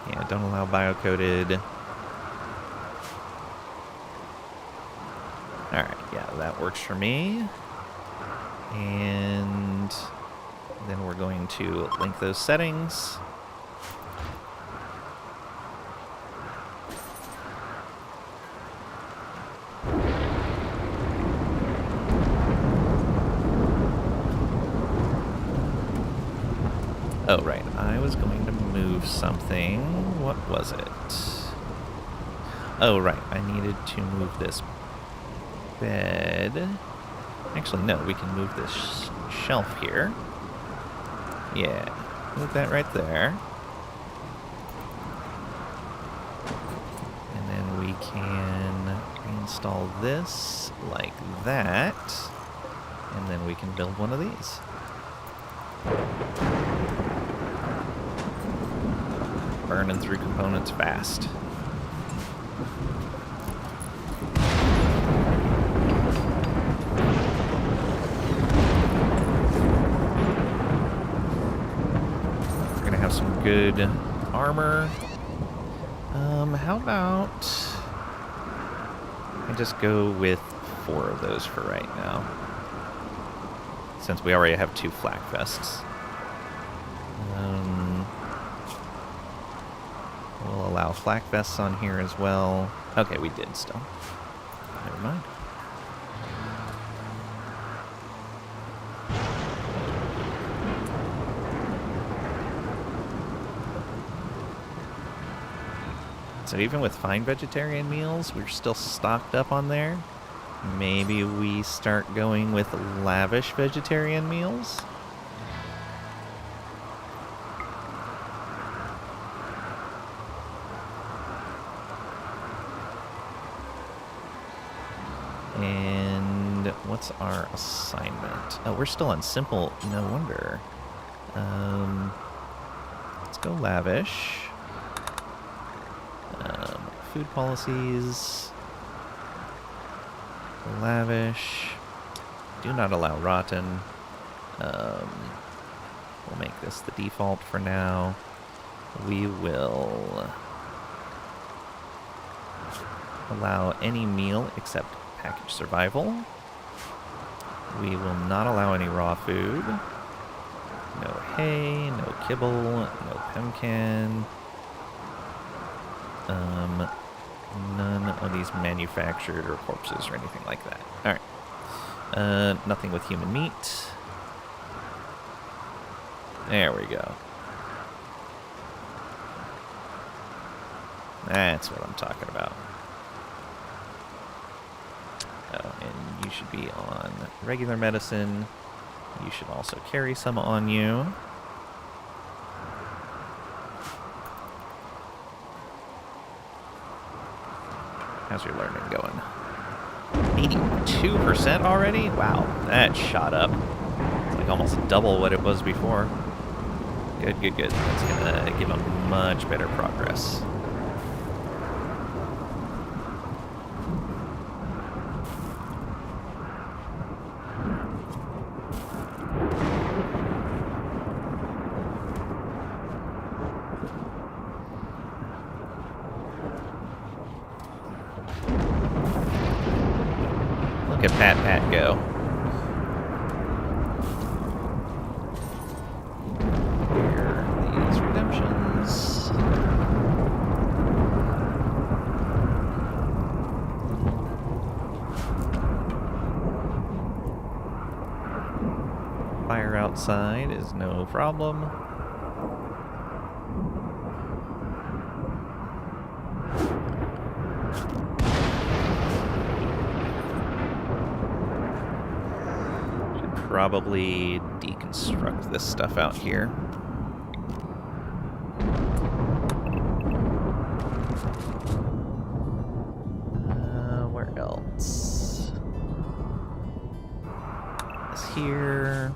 yeah, don't allow biocoded. Alright, yeah, that works for me. And then we're going to link those settings. Oh, right. I was going to move something. What was it? Oh, right. I needed to move this bed. Actually, no. We can move this shelf here. Yeah. Move that right there. And then we can reinstall this like that. And then we can build one of these. Burning through components fast. We're gonna have some good armor. How about I just go with 4 of those for right now, since we already have 2 flak vests. We'll allow flak vests on here as well. Okay, we did still. Never mind. So even with fine vegetarian meals, we're still stocked up on there. Maybe we start going with lavish vegetarian meals? And what's our assignment? Oh, we're still on simple. No wonder. Let's go lavish. Food policies. Lavish. Do not allow rotten. We'll make this the default for now. We will allow any meal except packaged survival. We will not allow any raw food. No hay, no kibble, no pemmican. None of these manufactured or corpses or anything like that. Alright. Nothing with human meat. There we go. That's what I'm talking about. Oh, and you should be on regular medicine. You should also carry some on you. How's your learning going? 82% already? Wow, that shot up. It's like almost double what it was before. Good, good, good. That's gonna give them much better progress. Look at Pat go. Here are these redemptions. Fire outside is no problem. Probably deconstruct this stuff out here. Where else? This here.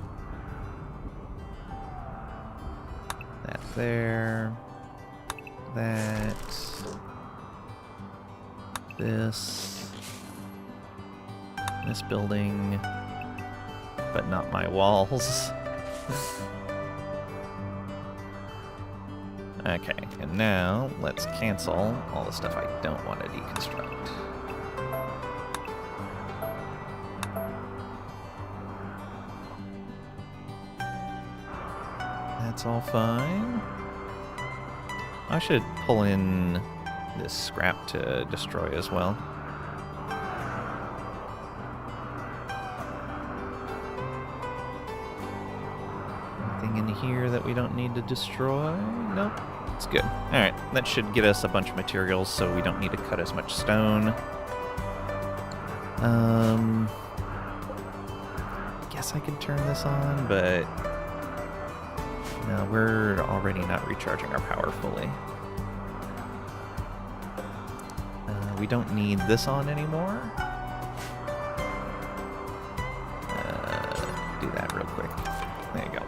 That there. That. This. This building. But not my walls. Okay, and now let's cancel all the stuff I don't want to deconstruct. That's all fine. I should pull in this scrap to destroy as well. In here that we don't need to destroy? Nope. It's good. Alright, that should get us a bunch of materials so we don't need to cut as much stone. Guess I could turn this on, but no, we're already not recharging our power fully. We don't need this on anymore. Do that real quick. There you go.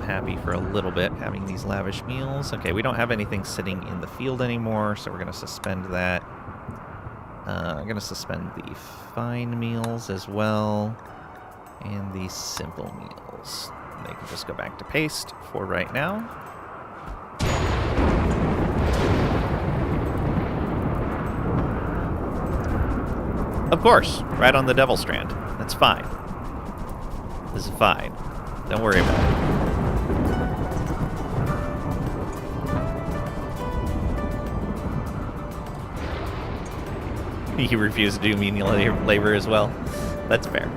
Happy for a little bit having these lavish meals. Okay, we don't have anything sitting in the field anymore, so we're going to suspend that. I'm going to suspend the fine meals as well, and the simple meals. They can just go back to paste for right now. Of course, right on the Devil Strand. That's fine. This is fine. Don't worry about it. He refused to do menial labor as well. That's fair.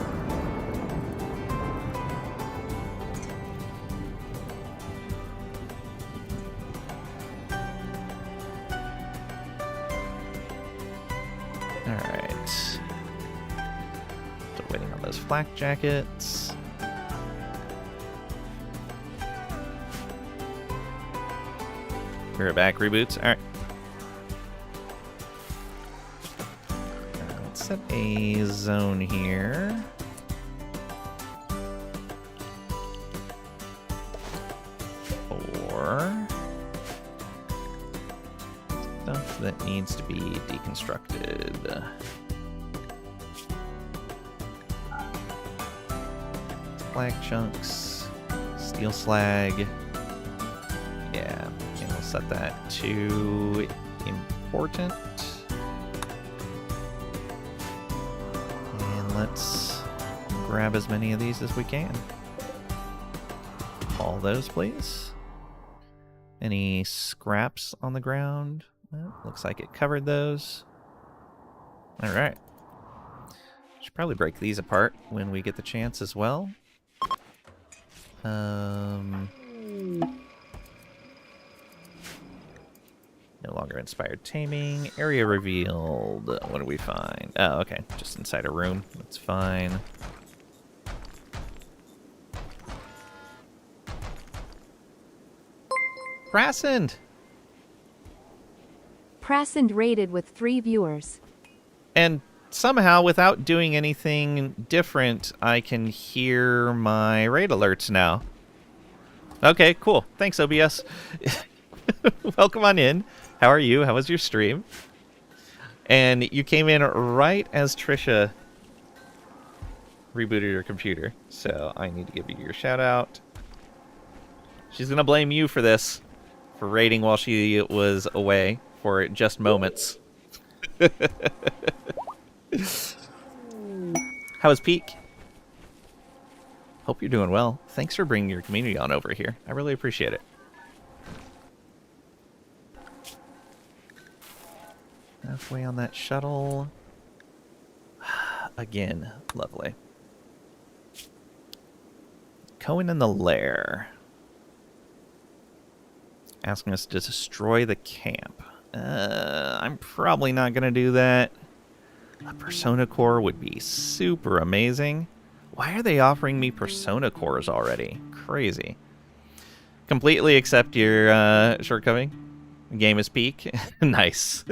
Alright. Still waiting on those flak jackets. We're back, reboots. Alright. Set a zone here. For stuff that needs to be deconstructed. Slag chunks, steel slag. Yeah, and we'll set that to important. And let's grab as many of these as we can. All those, please. Any scraps on the ground? Well, looks like it covered those. All right. Should probably break these apart when we get the chance as well. No longer inspired taming. Area revealed. What do we find? Oh, okay. Just inside a room. That's fine. Prassend! Prassend rated with 3 viewers. And somehow, without doing anything different, I can hear my raid alerts now. Okay, cool. Thanks, OBS. Welcome on in. How are you? How was your stream? And you came in right as Trisha rebooted her computer, so I need to give you your shout out. She's gonna blame you for this, for raiding while she was away for just moments. How was Peak? Hope you're doing well. Thanks for bringing your community on over here. I really appreciate it. Halfway on that shuttle. Again, lovely. Cohen in the lair. Asking us to destroy the camp. I'm probably not going to do that. A Persona Core would be super amazing. Why are they offering me Persona Cores already? Crazy. Completely accept your shortcoming. Game is peak. Nice.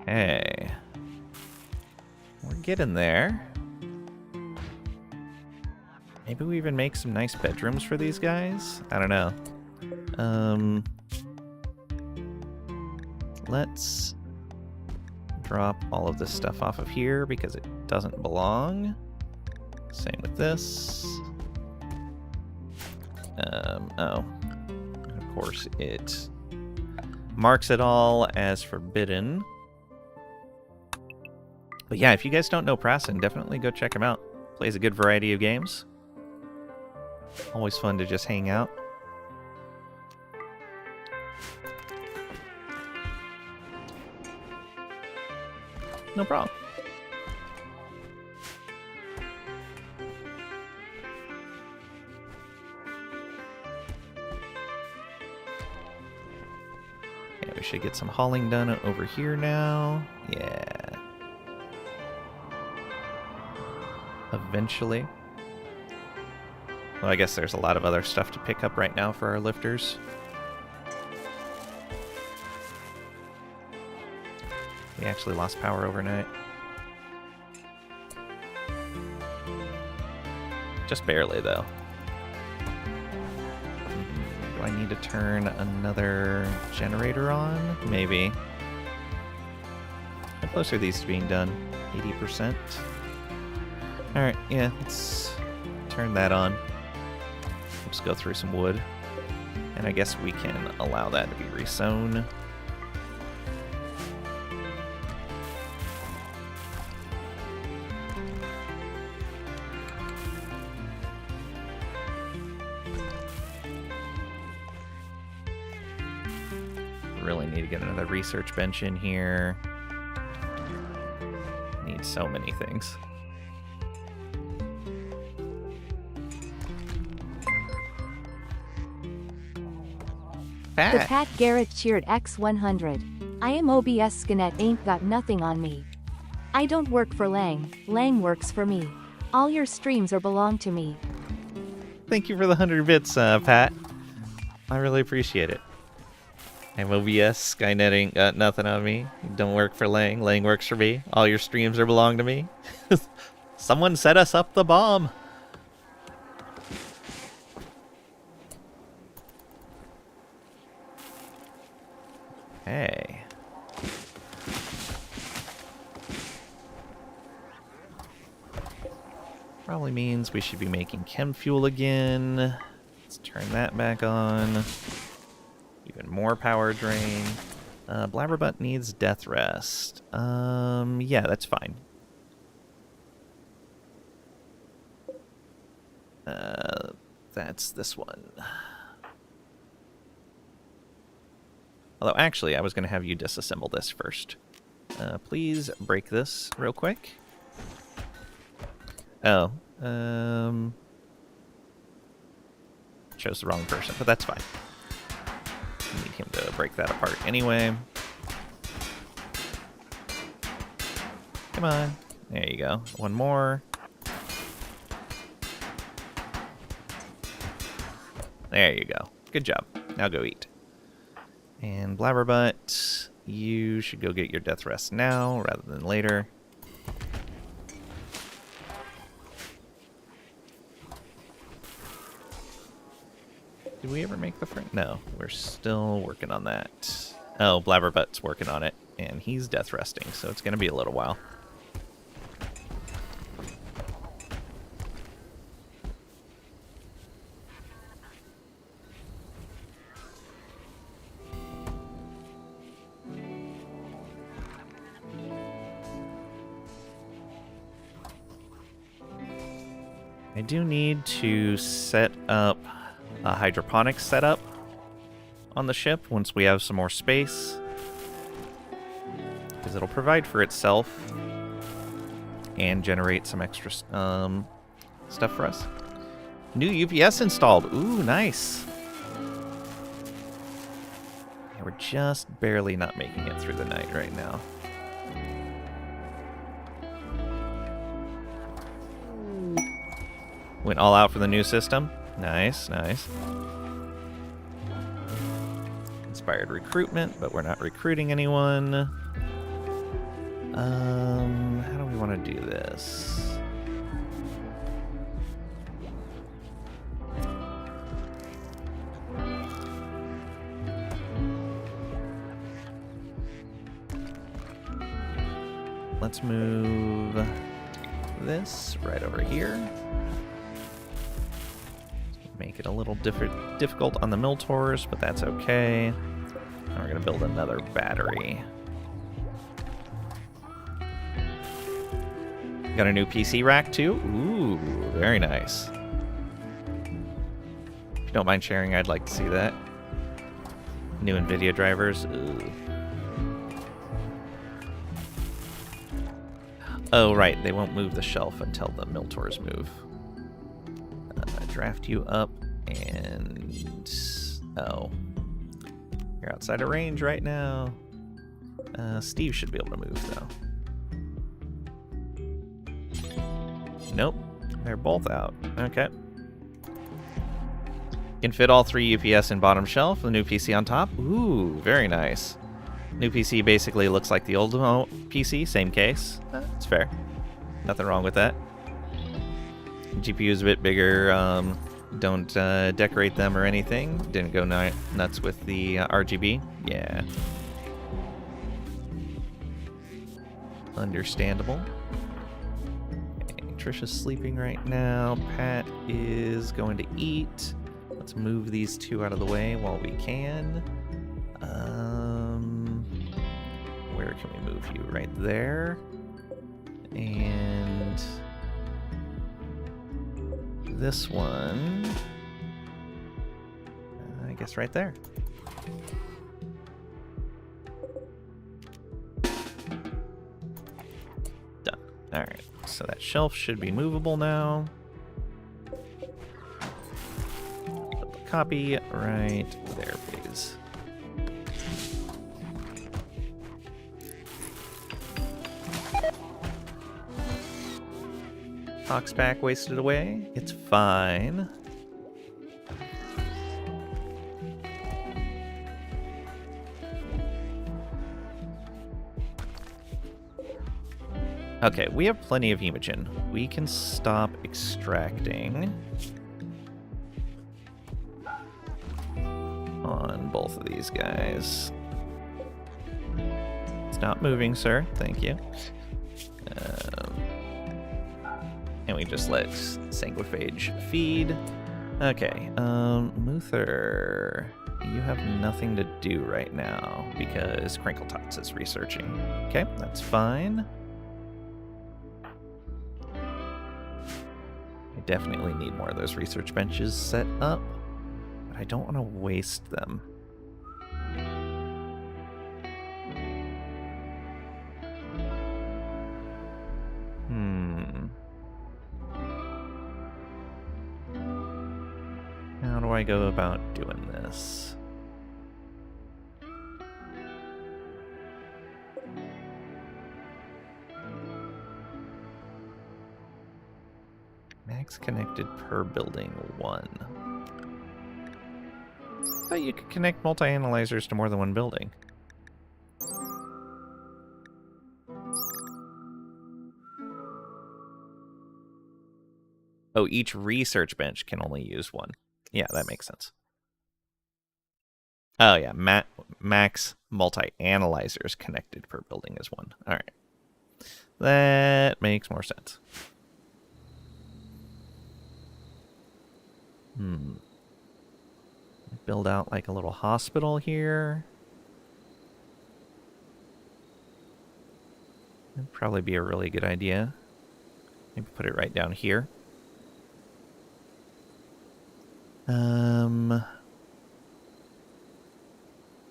Hey. We're getting there. Maybe we even make some nice bedrooms for these guys? I don't know. Let's drop all of this stuff off of here because it doesn't belong. Same with this. Oh. Of course, it marks it all as forbidden. But yeah, if you guys don't know Prassend, definitely go check him out. Plays a good variety of games. Always fun to just hang out. No problem. Yeah, we should get some hauling done over here now. Yeah. Eventually. Well, I guess there's a lot of other stuff to pick up right now for our lifters. We actually lost power overnight. Just barely, though. Do I need to turn another generator on? Maybe. How close are these to being done? 80%? Alright, yeah, let's turn that on. Let's go through some wood. And I guess we can allow that to be resown. Really need to get another research bench in here. Need so many things. The Pat Garrett cheered X100. I am OBS Skenet ain't got nothing on me. I don't work for Lang. Lang works for me. All your streams are belong to me. Thank you for the 100 bits, Pat. I really appreciate it. I'm OBS, Skynet ain't got nothing on me. Don't work for Lang. Lang works for me. All your streams are belong to me. Someone set us up the bomb. Hey. Probably means we should be making chem fuel again. Let's turn that back on. Even more power drain. Blabberbutt needs death rest. Yeah, that's fine. That's this one. Although, actually, I was going to have you disassemble this first. Please break this real quick. Oh, chose the wrong person, but that's fine. Need him to break that apart anyway. Come on. There you go. One more. There you go. Good job. Now go eat. And Blabberbutt, you should go get your death rest now rather than later. Did we ever make the frame? No, we're still working on that. Oh, Blabberbutt's working on it, and he's death resting, so it's going to be a little while. I do need to set up a hydroponics setup on the ship once we have some more space, because it'll provide for itself and generate some extra stuff for us. New UPS installed. Ooh, nice. Yeah, we're just barely not making it through the night right now. Went all out for the new system. Nice, nice. Inspired recruitment, but we're not recruiting anyone. How do we want to do this? Let's move this right over here. Make it a little difficult on the Miltors, but that's okay. And we're going to build another battery. Got a new PC rack too? Ooh, very nice. If you don't mind sharing, I'd like to see that. New NVIDIA drivers. Ooh. Oh, right. They won't move the shelf until the Miltors move. Draft you up and... Oh. You're outside of range right now. Steve should be able to move, though. Nope. They're both out. Okay. Can fit all 3 UPS in bottom shelf, the new PC on top. Ooh, very nice. New PC basically looks like the old PC, same case. It's fair. Nothing wrong with that. GPU's a bit bigger. Don't decorate them or anything. Didn't go nuts with the RGB. Yeah. Understandable. Okay, Trisha's sleeping right now. Pat is going to eat. Let's move these 2 out of the way while we can. Where can we move you? Right there. And this one, I guess right there. Done. All right, so that shelf should be movable now. Put the copy right there, please. Ox pack wasted away. It's fine. Okay, we have plenty of hemogen. We can stop extracting on both of these guys. Stop moving, sir. Thank you. And we just let Sanguiphage feed. Okay, Muther, you have nothing to do right now because Crinkletots is researching. Okay, that's fine. I definitely need more of those research benches set up, but I don't want to waste them. How do I go about doing this? Max connected per building 1. I thought you could connect multi-analyzers to more than one building. Oh, each research bench can only use one. Yeah, that makes sense. Oh yeah, max multi-analyzers connected per building is 1. All right. That makes more sense. Build out like a little hospital here. That'd probably be a really good idea. Maybe put it right down here.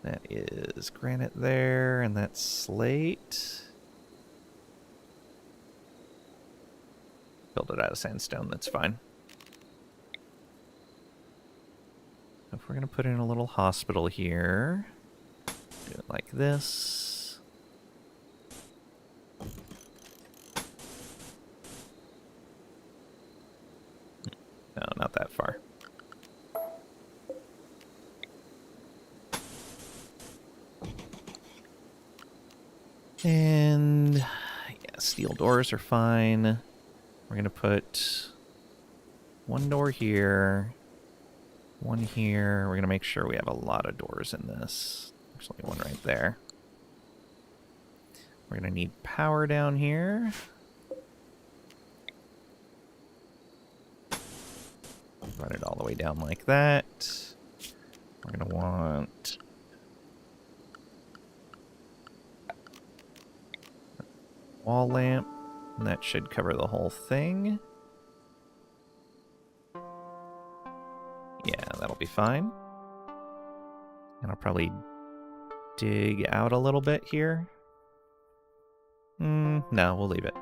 That is granite there, and that's slate. Build it out of sandstone, that's fine. If we're going to put in a little hospital here, do it like this. No, not that far. And yeah, steel doors are fine. We're going to put one door here. One here. We're going to make sure we have a lot of doors in this. There's only one right there. We're going to need power down here. Run it all the way down like that. We're going to want a wall lamp, and that should cover the whole thing. Yeah, that'll be fine. And I'll probably dig out a little bit here. No, we'll leave it.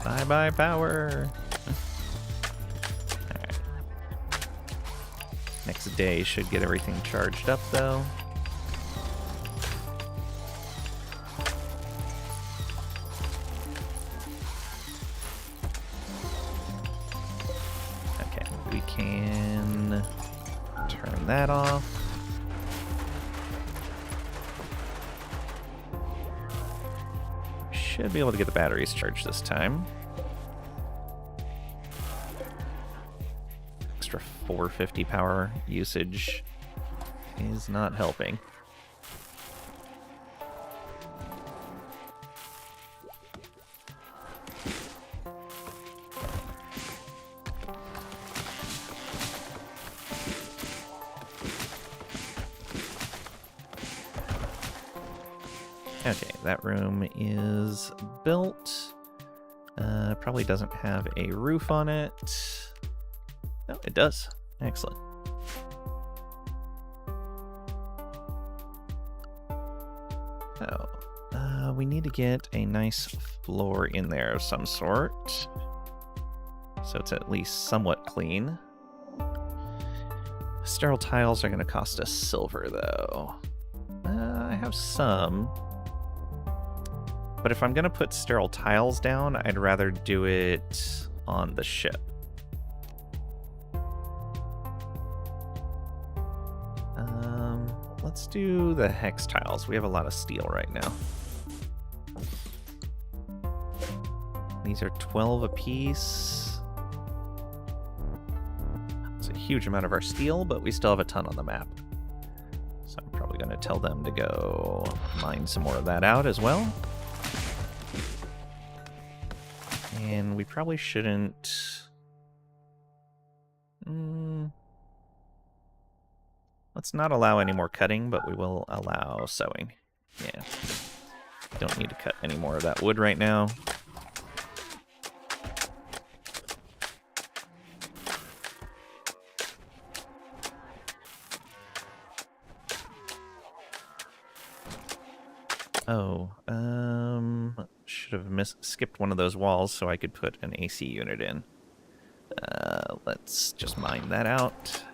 Bye-bye power! Alright. Next day should get everything charged up, though. That off. Should be able to get the batteries charged this time. Extra 450 power usage is not helping. Okay, that room is built. Probably doesn't have a roof on it. No, it does. Excellent. Oh, we need to get a nice floor in there of some sort, so it's at least somewhat clean. Sterile tiles are going to cost us silver, though. I have some. But if I'm going to put sterile tiles down, I'd rather do it on the ship. do the hex tiles. We have a lot of steel right now. These are 12 apiece. It's a huge amount of our steel, but we still have a ton on the map. So I'm probably going to tell them to go mine some more of that out as well. And we probably shouldn't... Let's not allow any more cutting, but we will allow sewing. Yeah. Don't need to cut any more of that wood right now. Oh, should have skipped one of those walls so I could put an AC unit in. Let's just mine that out.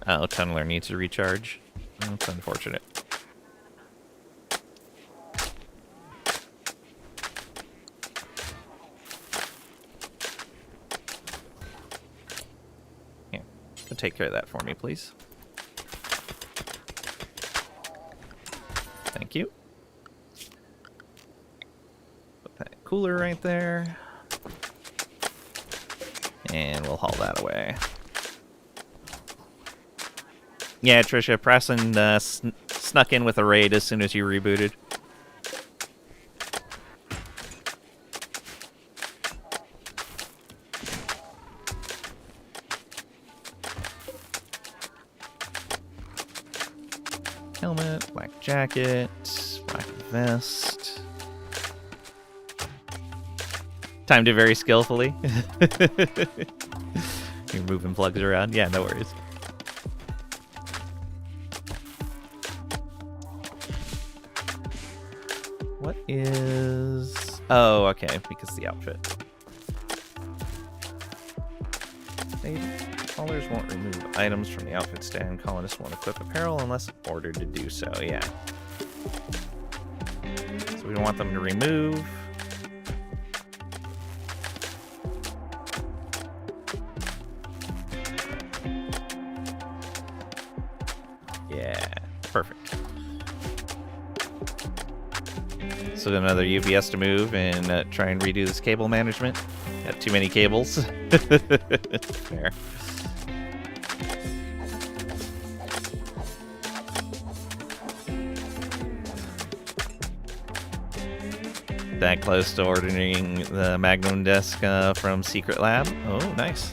Oh, Tunneler needs to recharge. That's unfortunate. Here, go take care of that for me, please. Thank you. Put that cooler right there. And we'll haul that away. Yeah, Trisha, Preston snuck in with a raid as soon as you rebooted. Helmet, black jacket, black vest. Timed it very skillfully. You're moving plugs around. Yeah, no worries. What is... Oh, okay, because the outfit. Callers won't remove items from the outfit stand. Colonists won't equip apparel unless ordered to do so, yeah. So we don't want them to remove. Yeah, perfect. So another UPS to move and try and redo this cable management. Got too many cables. Fair. That close to ordering the Magnum desk from Secret Lab. Oh, nice.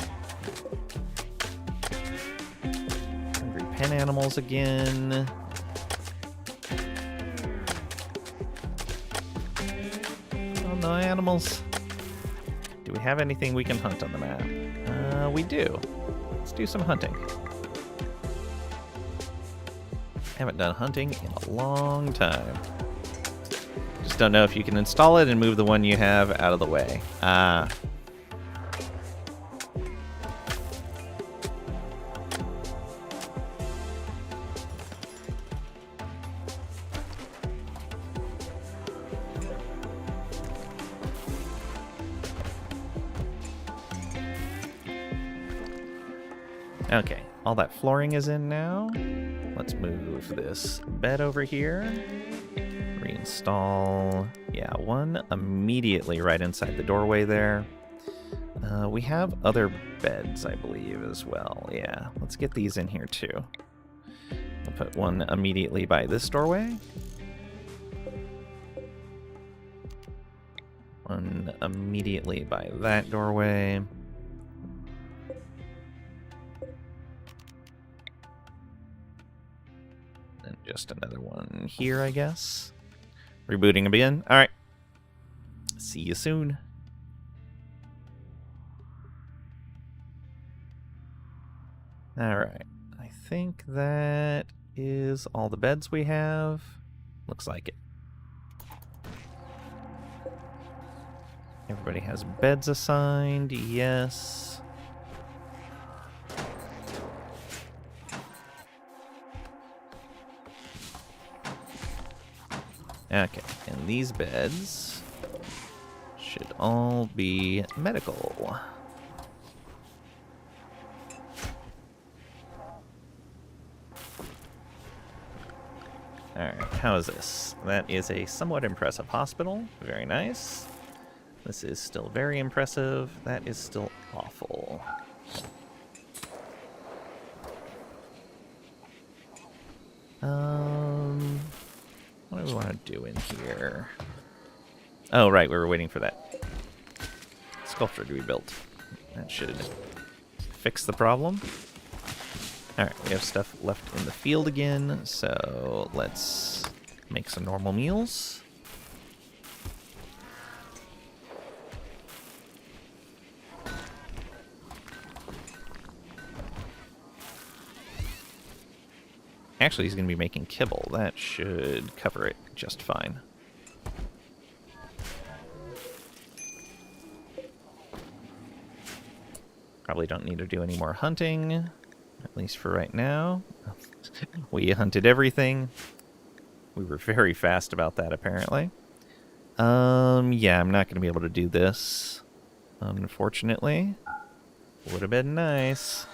Hungry pen animals again. No animals. Do we have anything we can hunt on the map? We do. Let's do some hunting. Haven't done hunting in a long time. Just don't know if you can install it and move the one you have out of the way. Ah. Okay, all that flooring is in now. Let's move this bed over here. Reinstall. Yeah, one immediately right inside the doorway there. We have other beds, I believe, as well. Yeah, let's get these in here too. We'll put one immediately by this doorway. One immediately by that doorway. And just another one here, I guess. Rebooting again. All right. See you soon. All right. I think that is all the beds we have. Looks like it. Everybody has beds assigned, yes. Okay, and these beds should all be medical. Alright, how is this? That is a somewhat impressive hospital. Very nice. This is still very impressive. That is still awful. What do we want to do in here? Oh, right, we were waiting for that sculpture to be built. That should fix the problem. Alright, we have stuff left in the field again, so let's make some normal meals. Actually, he's going to be making kibble. That should cover it just fine. Probably don't need to do any more hunting, at least for right now. We hunted everything. We were very fast about that, apparently. Yeah, I'm not going to be able to do this, unfortunately. Would have been nice.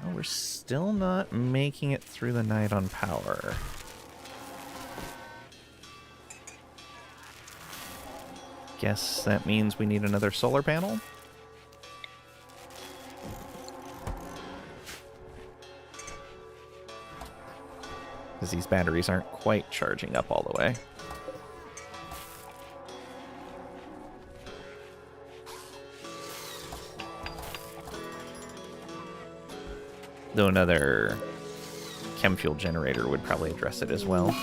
Oh, we're still not making it through the night on power. Guess that means we need another solar panel? Because these batteries aren't quite charging up all the way. Though another chem fuel generator would probably address it as well.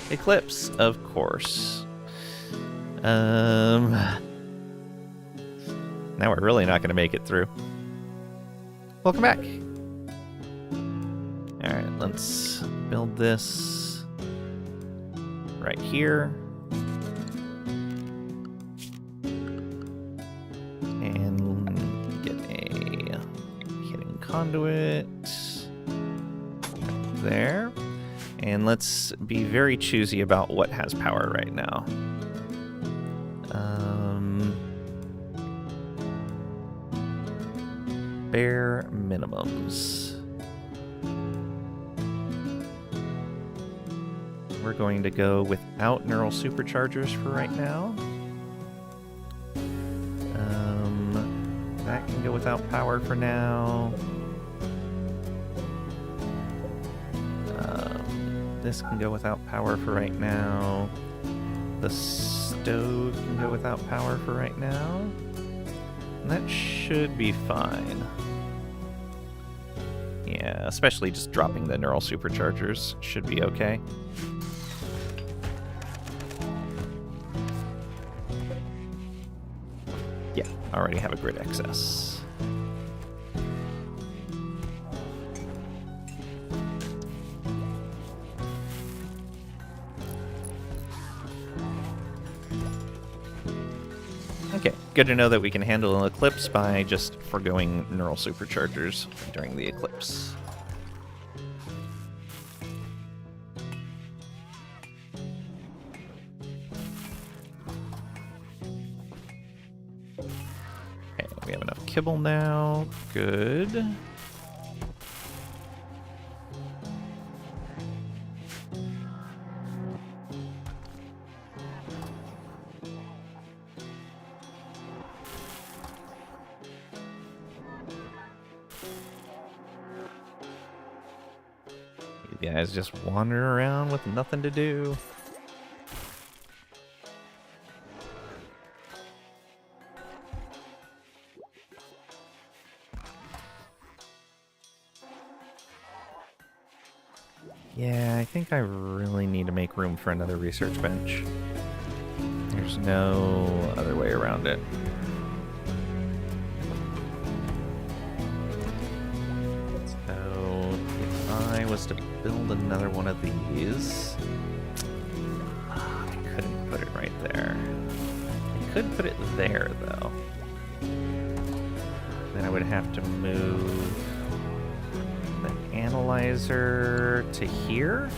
Eclipse, of course. Now we're really not going to make it through. Welcome back. Alright, let's build this right here. And get a heating conduit right there. And let's be very choosy about what has power right now. Bare minimums. We're going to go without neural superchargers for right now. That can go without power for now. This can go without power for right now. The stove can go without power for right now. And that should be fine. Yeah, especially just dropping the neural superchargers should be okay. Yeah, I already have a grid excess. Okay, good to know that we can handle an eclipse by just forgoing neural superchargers during the eclipse. Okay, we have enough kibble now. Good. You guys just wander around with nothing to do. Yeah, I think I really need to make room for another research bench. There's no other way around it. was to build another one of these. I couldn't put it right there. I could put it there, though. Then I would have to move the analyzer to here?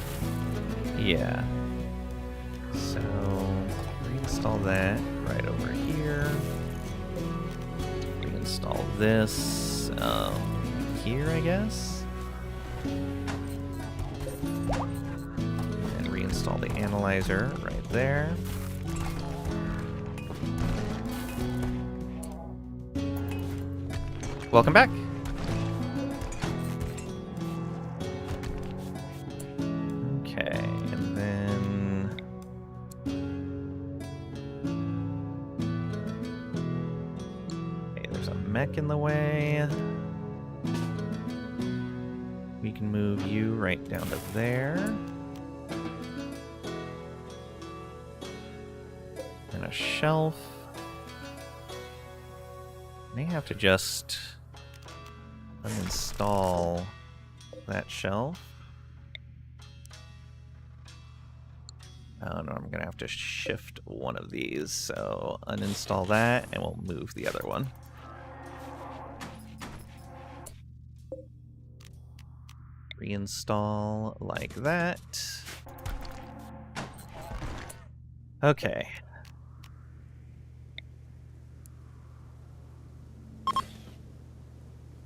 Yeah. So, reinstall that right over here. Reinstall this here, I guess. And reinstall the analyzer right there. Welcome back. Okay, and then okay, there's a mech in the way. We can move you right down to there. And a shelf. May have to just uninstall that shelf. Oh no, I'm gonna have to shift one of these. So uninstall that and we'll move the other one. Reinstall like that. Okay.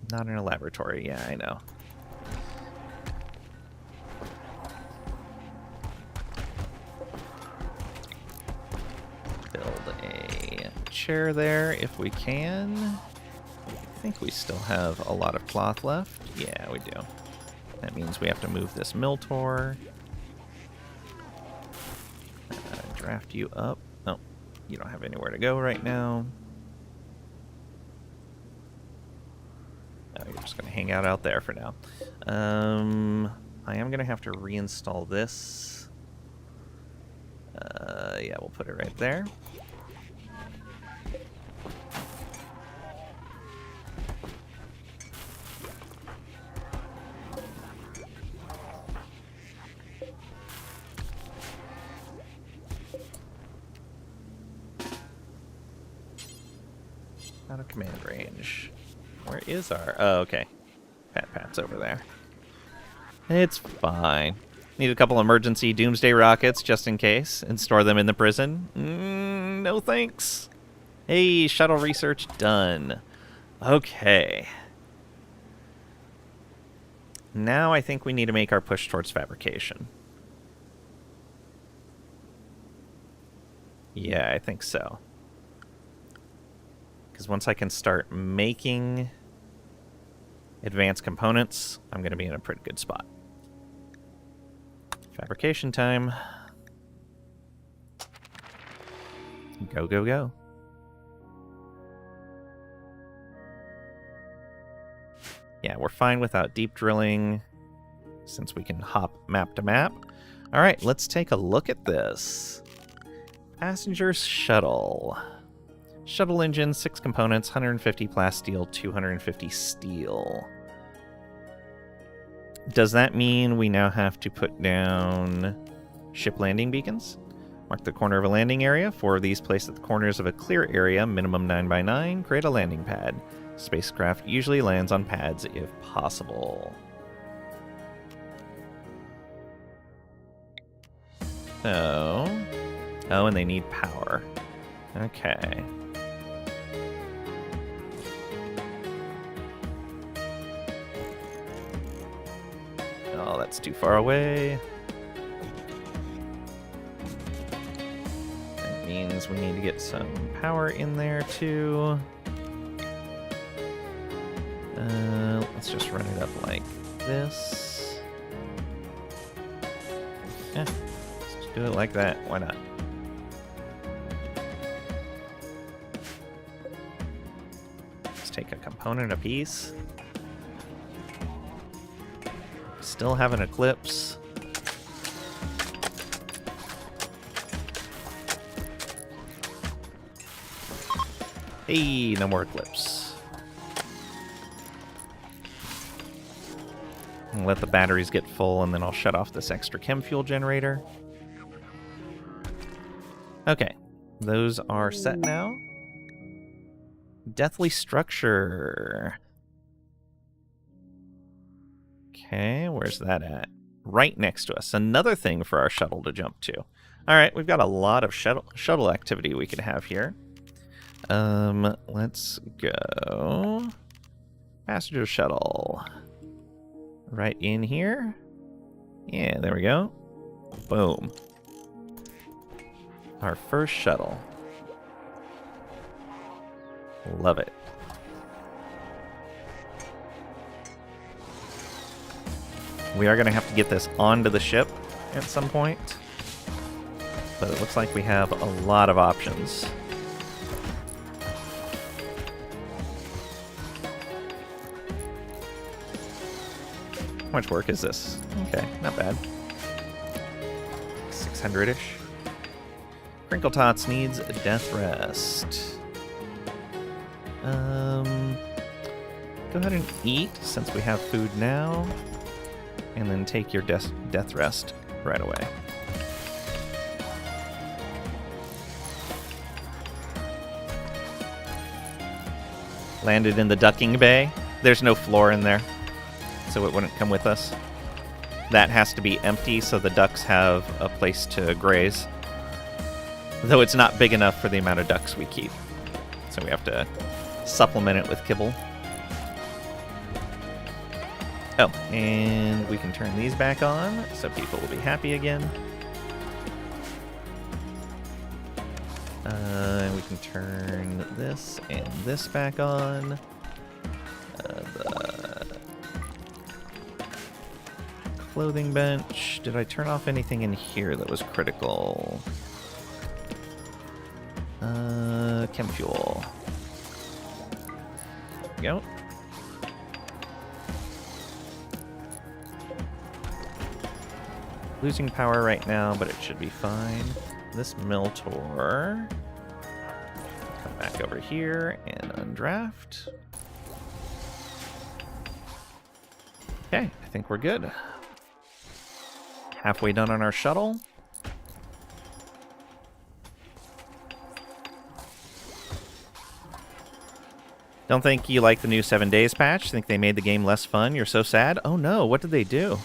Not in a laboratory, yeah, I know. Build a chair there if we can. I think we still have a lot of cloth left. Yeah, we do. That means we have to move this mill tour. Draft you up. Oh, you don't have anywhere to go right now. You're just going to hang out there for now. I am going to have to reinstall this. Yeah, we'll put it right there. Out of command range. Where is our... Oh, okay. Pat's over there. It's fine. Need a couple emergency doomsday rockets just in case, and store them in the prison. No thanks. Hey, shuttle research done. Okay. Now I think we need to make our push towards fabrication. Yeah, I think so. Because once I can start making advanced components, I'm going to be in a pretty good spot. Fabrication time. Go, go, go. Yeah, we're fine without deep drilling, since we can hop map to map. All right, let's take a look at this. Passenger shuttle. Shuttle engine, 6 components, 150 plasteel, 250 steel. Does that mean we now have to put down ship landing beacons? Mark the corner of a landing area. 4 of these placed at the corners of a clear area, minimum 9 by 9. Create a landing pad. Spacecraft usually lands on pads if possible. So... Oh, and they need power. Okay. Oh, that's too far away. That means we need to get some power in there, too. Let's just run it up like this. Yeah, let's just do it like that. Why not? Let's take a component apiece. Still have an eclipse. Hey, no more eclipse. And let the batteries get full, and then I'll shut off this extra chem fuel generator. Okay, those are set now. Deathly structure. Okay, where's that at? Right next to us. Another thing for our shuttle to jump to. All right, we've got a lot of shuttle activity we could have here. Let's go. Passenger shuttle. Right in here. Yeah, there we go. Boom. Our first shuttle. Love it. We are going to have to get this onto the ship at some point. But it looks like we have a lot of options. How much work is this? Okay, not bad. 600-ish. Crinkle Tots needs a death rest. Go ahead and eat since we have food now. And then take your death rest right away. Landed in the ducking bay. There's no floor in there, so it wouldn't come with us. That has to be empty so the ducks have a place to graze. Though it's not big enough for the amount of ducks we keep. So we have to supplement it with kibble. Oh, and we can turn these back on so people will be happy again. We can turn this and this back on. The clothing bench. Did I turn off anything in here that was critical? Chem fuel. There we go. Losing power right now, but it should be fine. This Miltor. Come back over here and undraft. Okay, I think we're good. Halfway done on our shuttle. Don't think you like the new 7 days patch? Think they made the game less fun? You're so sad? Oh no, what did they do?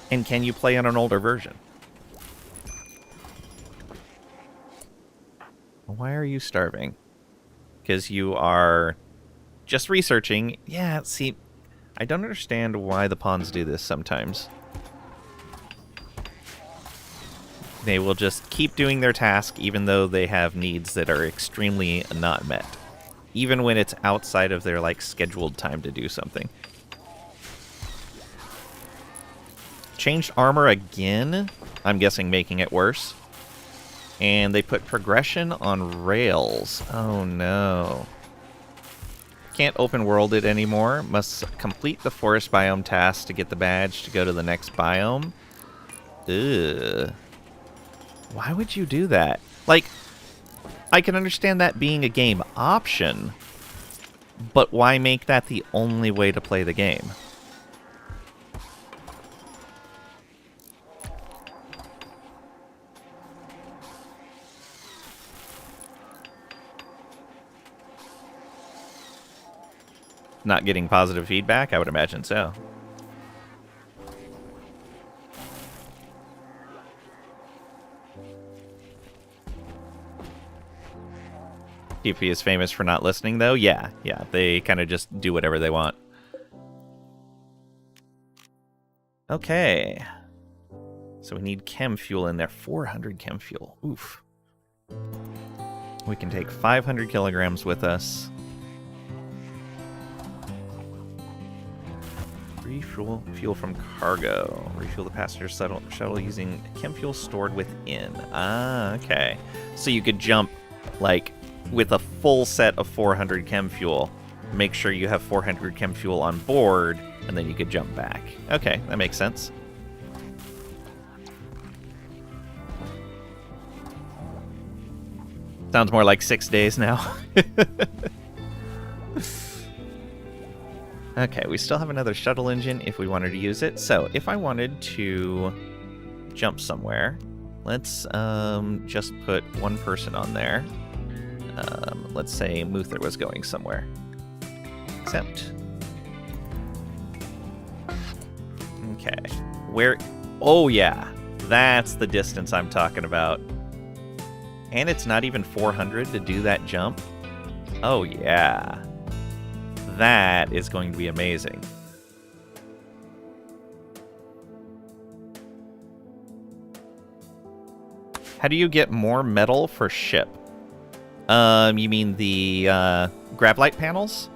And can you play on an older version? Why are you starving? Because you are just researching. Yeah, see, I don't understand why the pawns do this sometimes. They will just keep doing their task even though they have needs that are extremely not met. Even when it's outside of their, like, scheduled time to do something. Changed armor again. I'm guessing making it worse. And they put progression on rails. Oh no. Can't open world it anymore. Must complete the forest biome task to get the badge to go to the next biome. Ugh. Why would you do that? Like, I can understand that being a game option, but why make that the only way to play the game? Not getting positive feedback? I would imagine so. PvP is famous for not listening, though? Yeah, they kind of just do whatever they want. Okay. So we need chem fuel in there. 400 chem fuel. Oof. We can take 500 kilograms with us. Refuel fuel from cargo. Refuel the passenger shuttle using chem fuel stored within. Ah, okay. So you could jump, like, with a full set of 400 chem fuel. Make sure you have 400 chem fuel on board, and then you could jump back. Okay, that makes sense. Sounds more like 6 days now. Okay, we still have another shuttle engine if we wanted to use it. So if I wanted to jump somewhere, let's just put one person on there. Let's say Muther was going somewhere. Accept. Okay. Where... Oh, yeah. That's the distance I'm talking about. And it's not even 400 to do that jump. Oh, yeah. That is going to be amazing. How do you get more metal for ship? You mean the grav light panels?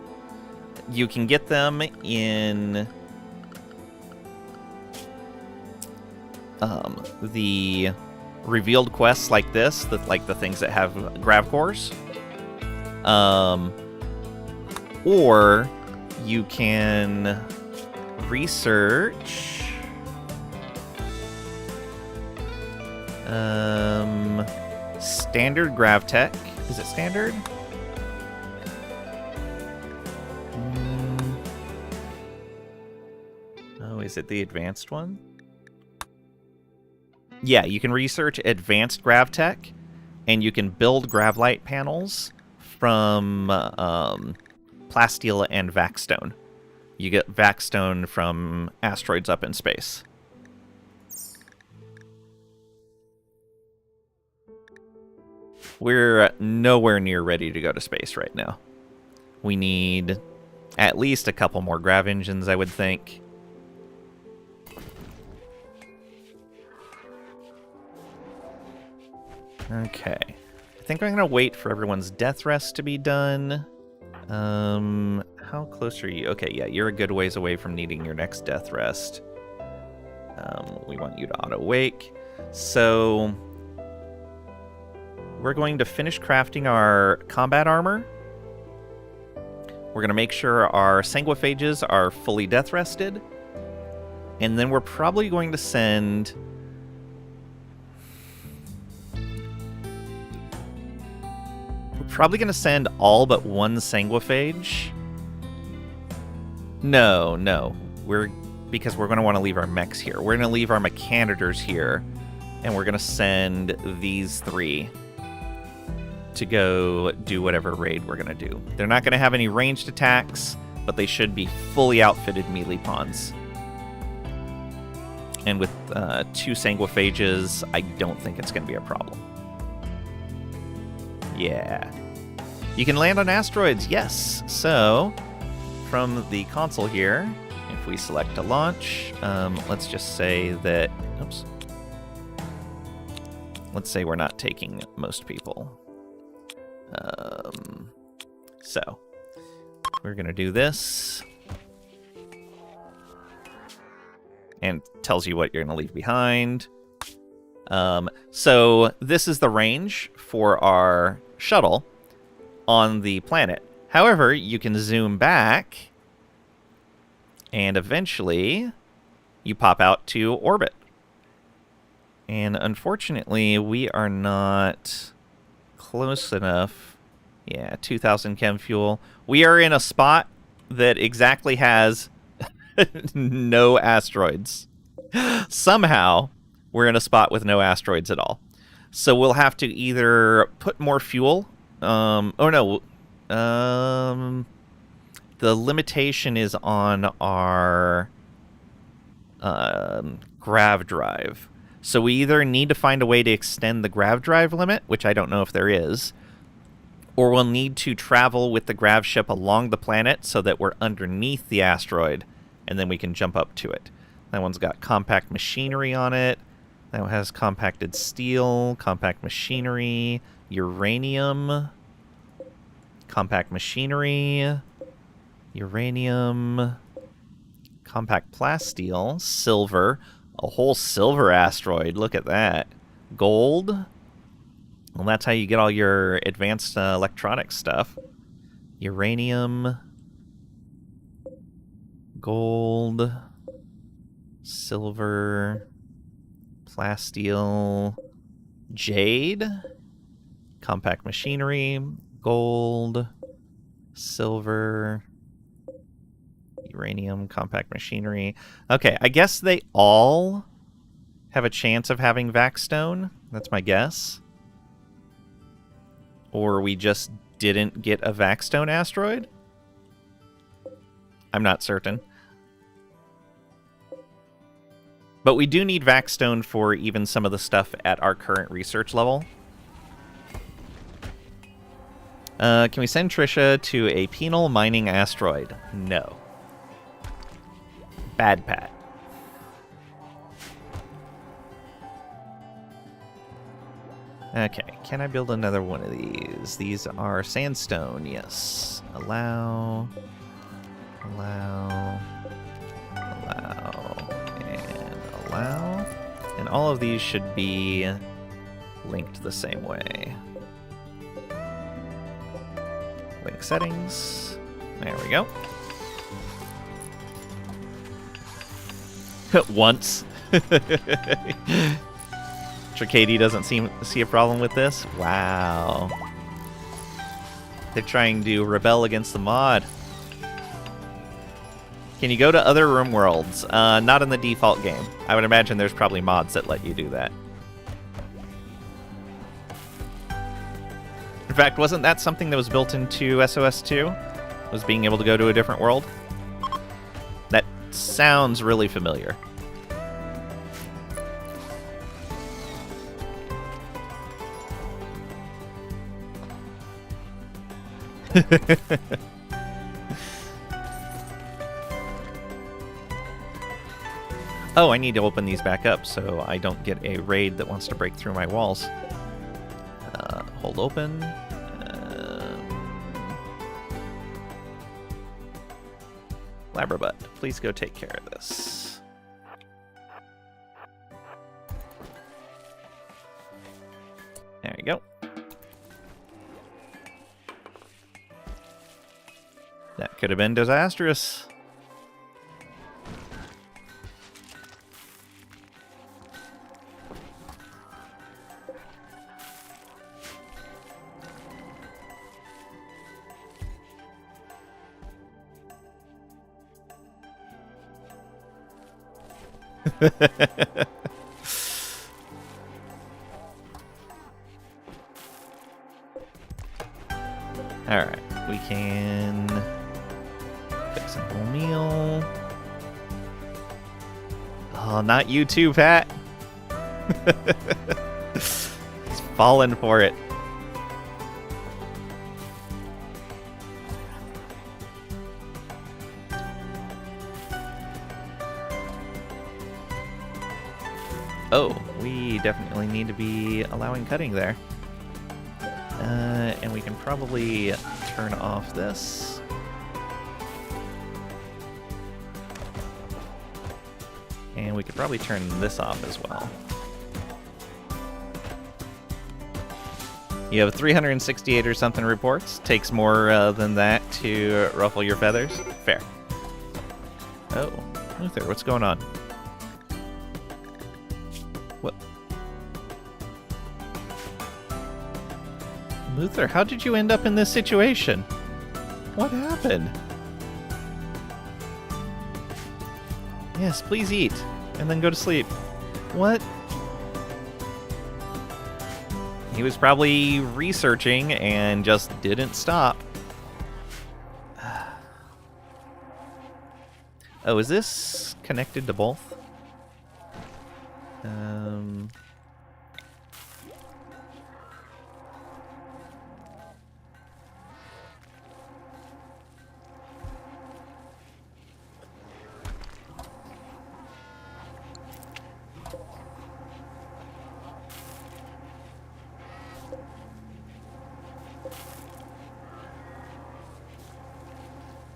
You can get them in the revealed quests like this, like the things that have grav cores. Or you can research standard grav tech. Is it standard? Oh, is it the advanced one? Yeah, you can research advanced grav tech, and you can build grav light panels from plasteel and vaxstone. You get vaxstone from asteroids up in space. We're nowhere near ready to go to space right now. We need at least a couple more grav engines, I would think. Okay. I think I'm going to wait for everyone's death rest to be done. How close are you? Okay, yeah, you're a good ways away from needing your next death rest. We want you to auto-wake. So we're going to finish crafting our combat armor. We're going to make sure our sanguiphages are fully death rested. And then we're probably going to send... Probably going to send all but one sanguiphage. No. Because we're going to want to leave our mechs here. We're going to leave our mechanitors here. And we're going to send these 3 to go do whatever raid we're going to do. They're not going to have any ranged attacks, but they should be fully outfitted melee pawns. And with 2 sanguiphages, I don't think it's going to be a problem. Yeah. You can land on asteroids, yes. So, from the console here, if we select to launch, let's just say that... Oops. Let's say we're not taking most people. So, we're going to do this. And tells you what you're going to leave behind. So this is the range for our shuttle on the planet. However, you can zoom back and eventually you pop out to orbit. And unfortunately, we are not close enough. Yeah, 2,000 chem fuel. We are in a spot that exactly has no asteroids. Somehow, we're in a spot with no asteroids at all. So we'll have to either put more fuel. The limitation is on our grav drive. So we either need to find a way to extend the grav drive limit, which I don't know if there is, or we'll need to travel with the grav ship along the planet so that we're underneath the asteroid, and then we can jump up to it. That one's got compact machinery on it. That one has compacted steel, compact machinery, uranium, compact machinery, uranium, compact plasteel, silver, a whole silver asteroid. Look at that. Gold. Well, that's how you get all your advanced electronic stuff. Uranium, gold, silver, plasteel, jade, compact machinery, gold, silver, Uranium, compact machinery. Okay, I guess they all have a chance of having Vaxstone. That's my guess. Or we just didn't get a Vaxstone asteroid? I'm not certain. But we do need Vaxstone for even some of the stuff at our current research level. Can we send Trisha to a penal mining asteroid? No. Bad Pat. Okay, can I build another one of these? These are sandstone, yes. Allow, allow, allow, and allow. And all of these should be linked the same way. Link settings. There we go. Once. Tricady doesn't see a problem with this? Wow. They're trying to rebel against the mod. Can you go to other RimWorlds? Not in the default game. I would imagine there's probably mods that let you do that. In fact, wasn't that something that was built into SOS2? Was being able to go to a different world? That sounds really familiar. Oh, I need to open these back up so I don't get a raid that wants to break through my walls. Hold open. Labrabutt, please go take care of this. There you go. That could have been disastrous. Alright, we can get a simple meal. Oh, not you too, Pat. He's falling for it. Oh, we definitely need to be allowing cutting there. And we can probably turn off this. And we could probably turn this off as well. You have 368 or something reports. Takes more than that to ruffle your feathers. Fair. Oh, Luther, what's going on? What? Luther, how did you end up in this situation? What happened? Yes, please eat, and then go to sleep. What? He was probably researching and just didn't stop. Oh, is this connected to both?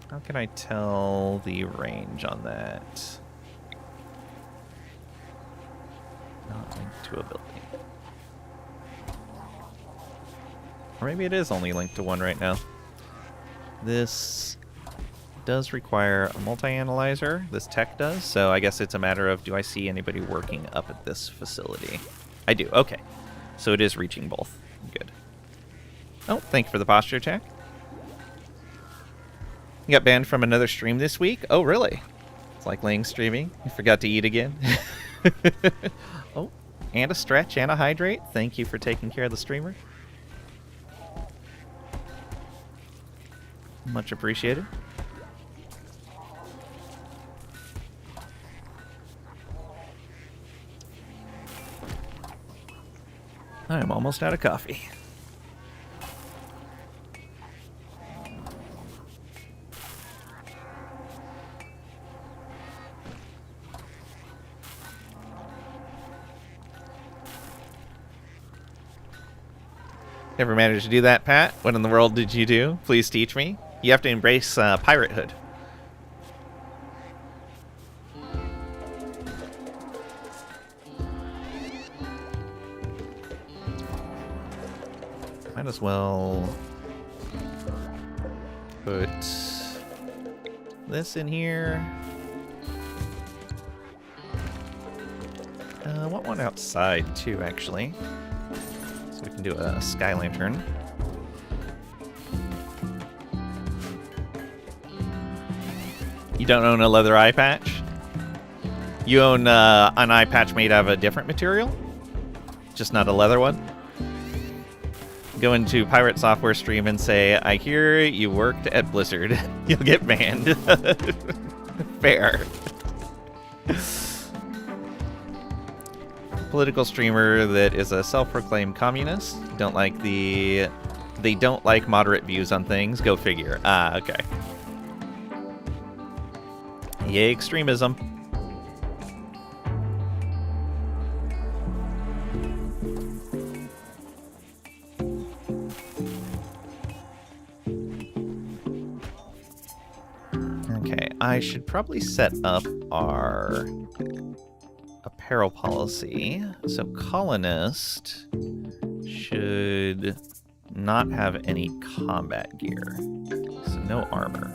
How can I tell the range on that? Not linked to a building. Or maybe it is only linked to one right now. This does require a multi-analyzer. This tech does, so I guess it's a matter of, do I see anybody working up at this facility? I do, okay. So it is reaching both. Good. Oh, thank you for the posture check. You got banned from another stream this week? Oh, really? It's like Lang streaming. You forgot to eat again? Oh, and a stretch and a hydrate. Thank you for taking care of the streamer. Much appreciated. I'm almost out of coffee. Never managed to do that, Pat? What in the world did you do? Please teach me. You have to embrace piratehood. Might as well put this in here. I want one outside too, actually. So we can do a sky lantern. You don't own a leather eye patch? You own an eye patch made out of a different material? Just not a leather one? Go into Pirate Software stream and say, I hear you worked at Blizzard. You'll get banned. Fair. Political streamer that is a self-proclaimed communist. They don't like moderate views on things. Go figure. Ah, okay. Yay, extremism. Okay, I should probably set up our apparel policy. So colonist should not have any combat gear. So no armor.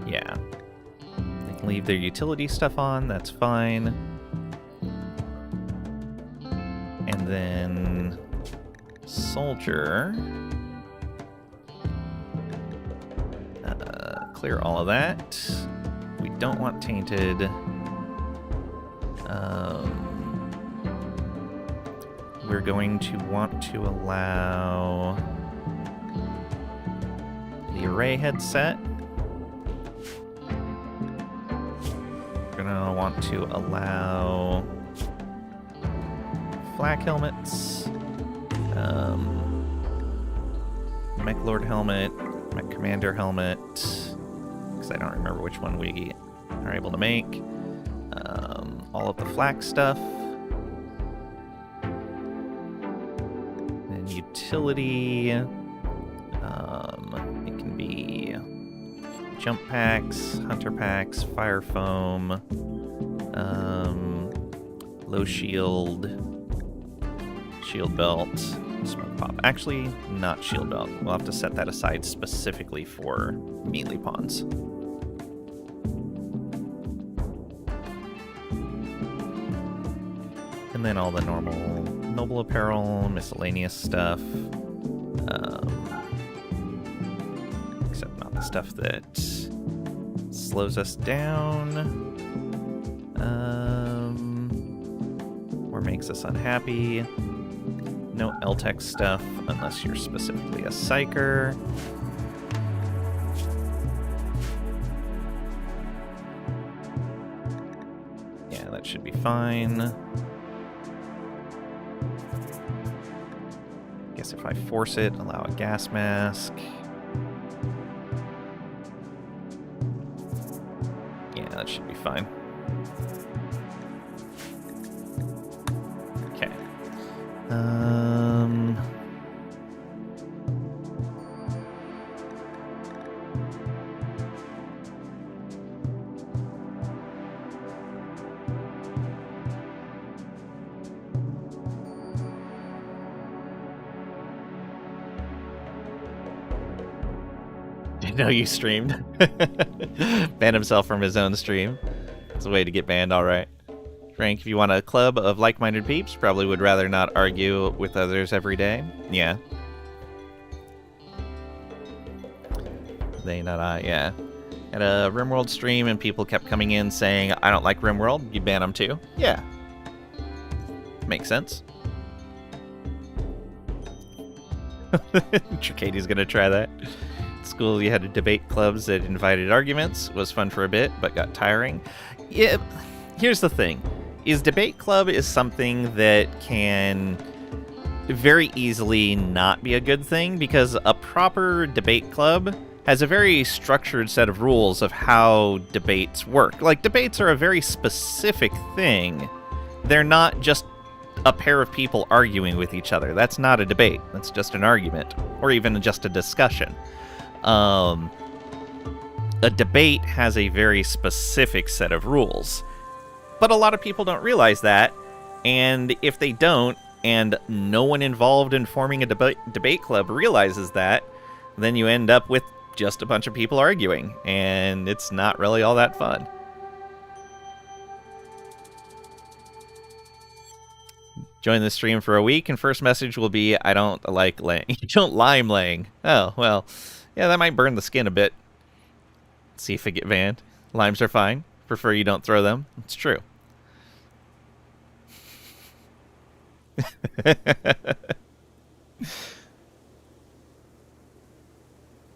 Yeah. They can leave their utility stuff on, that's fine. And then soldier. Clear all of that. We don't want tainted. We're going to want to allow the array headset. We're gonna want to allow flak helmets, Mech Lord helmet, Mech Commander helmet. I don't remember which one we are able to make. All of the flak stuff. And utility. It can be jump packs, hunter packs, fire foam, low shield, shield belt, smoke pop. Actually, not shield belt. We'll have to set that aside specifically for melee pawns. And then all the normal noble apparel, miscellaneous stuff. Except not the stuff that slows us down. Or makes us unhappy. No LTEC stuff unless you're specifically a psyker. Yeah, that should be fine. Guess if I force it, allow a gas mask. Yeah, that should be fine. Okay. Didn't know you streamed. Banned himself from his own stream. It's a way to get banned, alright. Frank, if you want a club of like-minded peeps, probably would rather not argue with others every day. Yeah. They, not I, yeah. At a RimWorld stream and people kept coming in saying, I don't like RimWorld, you ban them too? Yeah. Makes sense. Tricadi's gonna try that. At school, you had debate clubs that invited arguments. Was fun for a bit, but got tiring. Yeah, here's the thing. Debate club is something that can very easily not be a good thing, because a proper debate club has a very structured set of rules of how debates work. Like, debates are a very specific thing. They're not just a pair of people arguing with each other. That's not a debate. That's just an argument, or even just a discussion. A debate has a very specific set of rules. But a lot of people don't realize that, and if they don't, and no one involved in forming a debate club realizes that, then you end up with just a bunch of people arguing, and it's not really all that fun. Join the stream for a week, and first message will be, I don't like laying. You don't lime laying. Oh, well, yeah, that might burn the skin a bit. See if I get banned. Limes are fine. Prefer you don't throw them. It's true.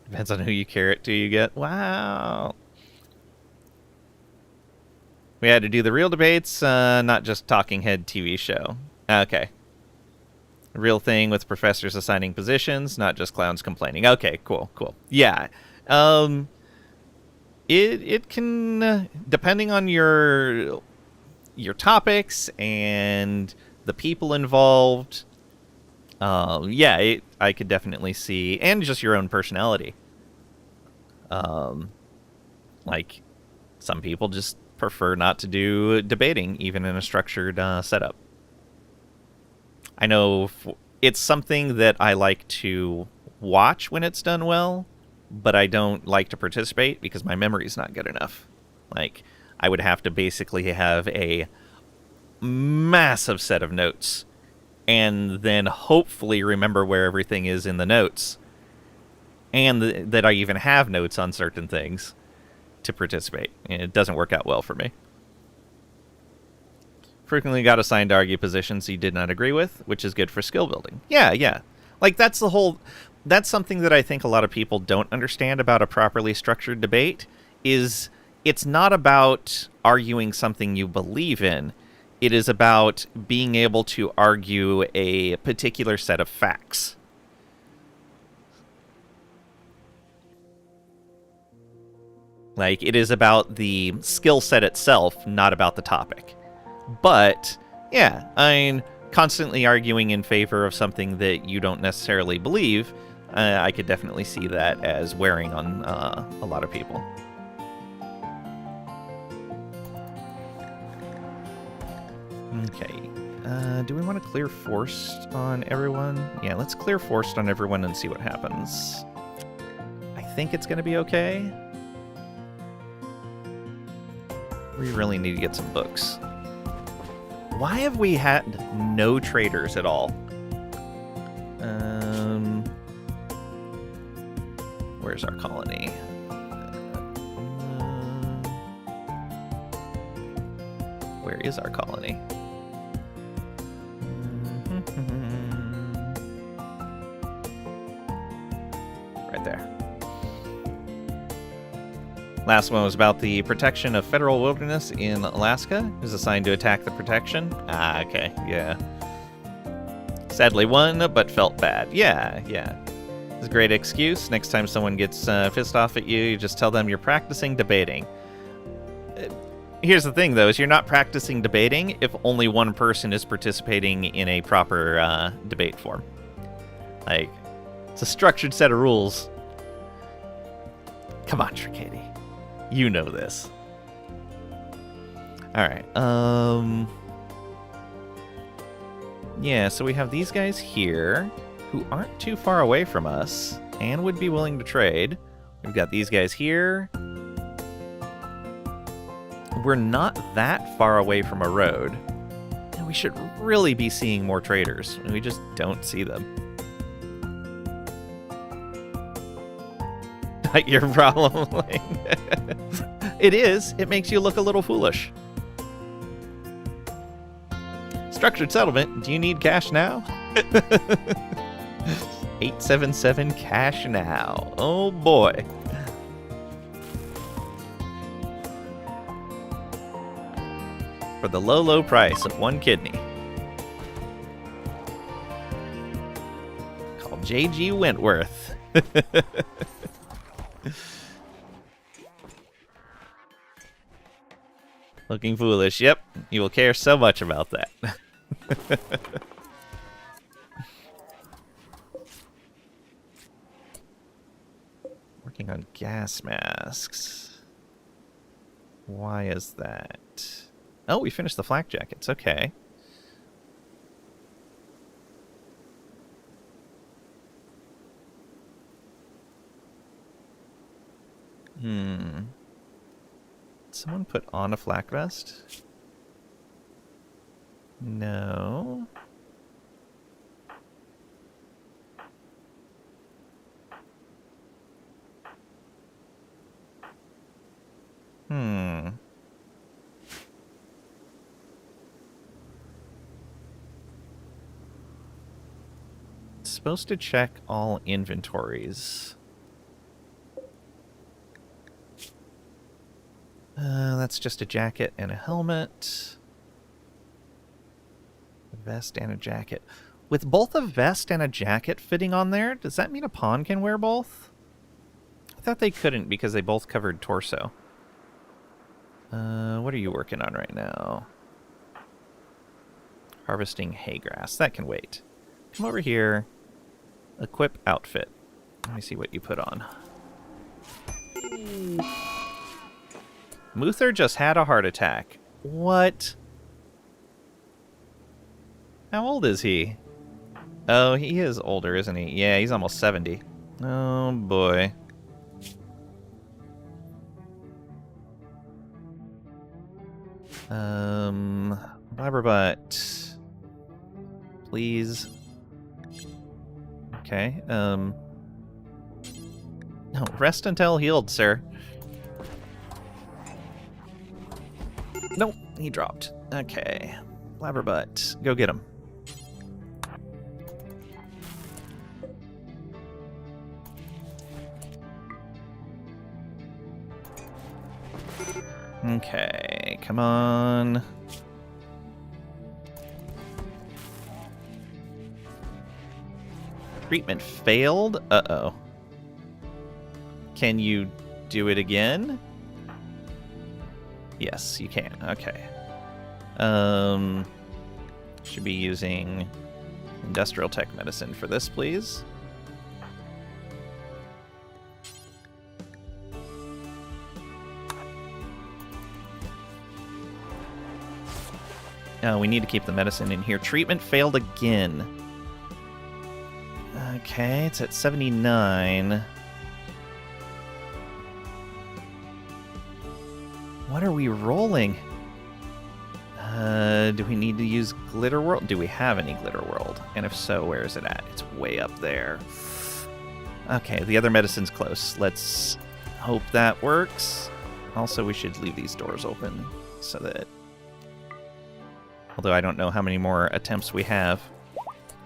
Depends on who you carrot to you get. Wow. We had to do the real debates, not just talking head TV show. Okay. A real thing with professors assigning positions, not just clowns complaining. Okay, cool. Yeah. It can, depending on your topics and the people involved, yeah, I could definitely see, and just your own personality. Like, some people just prefer not to do debating, even in a structured setup. I know it's something that I like to watch when it's done well, but I don't like to participate because my memory's not good enough. Like, I would have to basically have a massive set of notes and then hopefully remember where everything is in the notes, and that I even have notes on certain things to participate. And it doesn't work out well for me. Frequently got assigned to argue positions you did not agree with, which is good for skill building. Yeah. Like, that's something that I think a lot of people don't understand about a properly structured debate, is it's not about arguing something you believe in. It is about being able to argue a particular set of facts. Like, it is about the skill set itself, not about the topic. But, yeah, I mean, constantly arguing in favor of something that you don't necessarily believe, I could definitely see that as wearing on a lot of people. Okay. Do we want to clear forced on everyone? Yeah, let's clear forced on everyone and see what happens. I think it's going to be okay. We really need to get some books. Why have we had no traders at all? Where's our colony? Where is our colony? Right there. Last one was about the protection of federal wilderness in Alaska. It was assigned to attack the protection. Ah, okay, yeah. Sadly won, but felt bad. Yeah. It's a great excuse. Next time someone gets pissed off at you, you just tell them you're practicing debating. Here's the thing, though, is you're not practicing debating if only one person is participating in a proper debate form. Like, it's a structured set of rules. Come on, Tricady. You know this. Alright, yeah, so we have these guys here who aren't too far away from us and would be willing to trade. We've got these guys here. We're not that far away from a road. And we should really be seeing more traders. We just don't see them. not your problem. It is. It makes you look a little foolish. Structured settlement. Do you need cash now? 877 cash now. Oh boy. For the low, low price of 1 kidney. Called J.G. Wentworth. Looking foolish. Yep, you will care so much about that. Working on gas masks. Why is that? Oh, we finished the flak jackets. Okay. Someone put on a flak vest? No. It's supposed to check all inventories. That's just a jacket and a helmet. A vest and a jacket. With both a vest and a jacket fitting on there, does that mean a pawn can wear both? I thought they couldn't because they both covered torso. What are you working on right now? Harvesting hay grass. That can wait. Come over here. Equip outfit. Let me see what you put on. Muther just had a heart attack. What? How old is he? Oh, he is older, isn't he? Yeah, he's almost 70. Oh, boy. Blabberbutt. Please. Okay, No, rest until healed, sir. Nope, he dropped. Okay. Blabberbutt, go get him. Okay, come on. Treatment failed? Uh-oh. Can you do it again? Yes, you can. Okay. Should be using industrial tech medicine for this, please. We need to keep the medicine in here. Treatment failed again. Okay, it's at 79. What are we rolling? Do we need to use Glitter World? Do we have any Glitter World? And if so, where is it at? It's way up there. Okay, the other medicine's close. Let's hope that works. Also, we should leave these doors open so that... Although I don't know how many more attempts we have.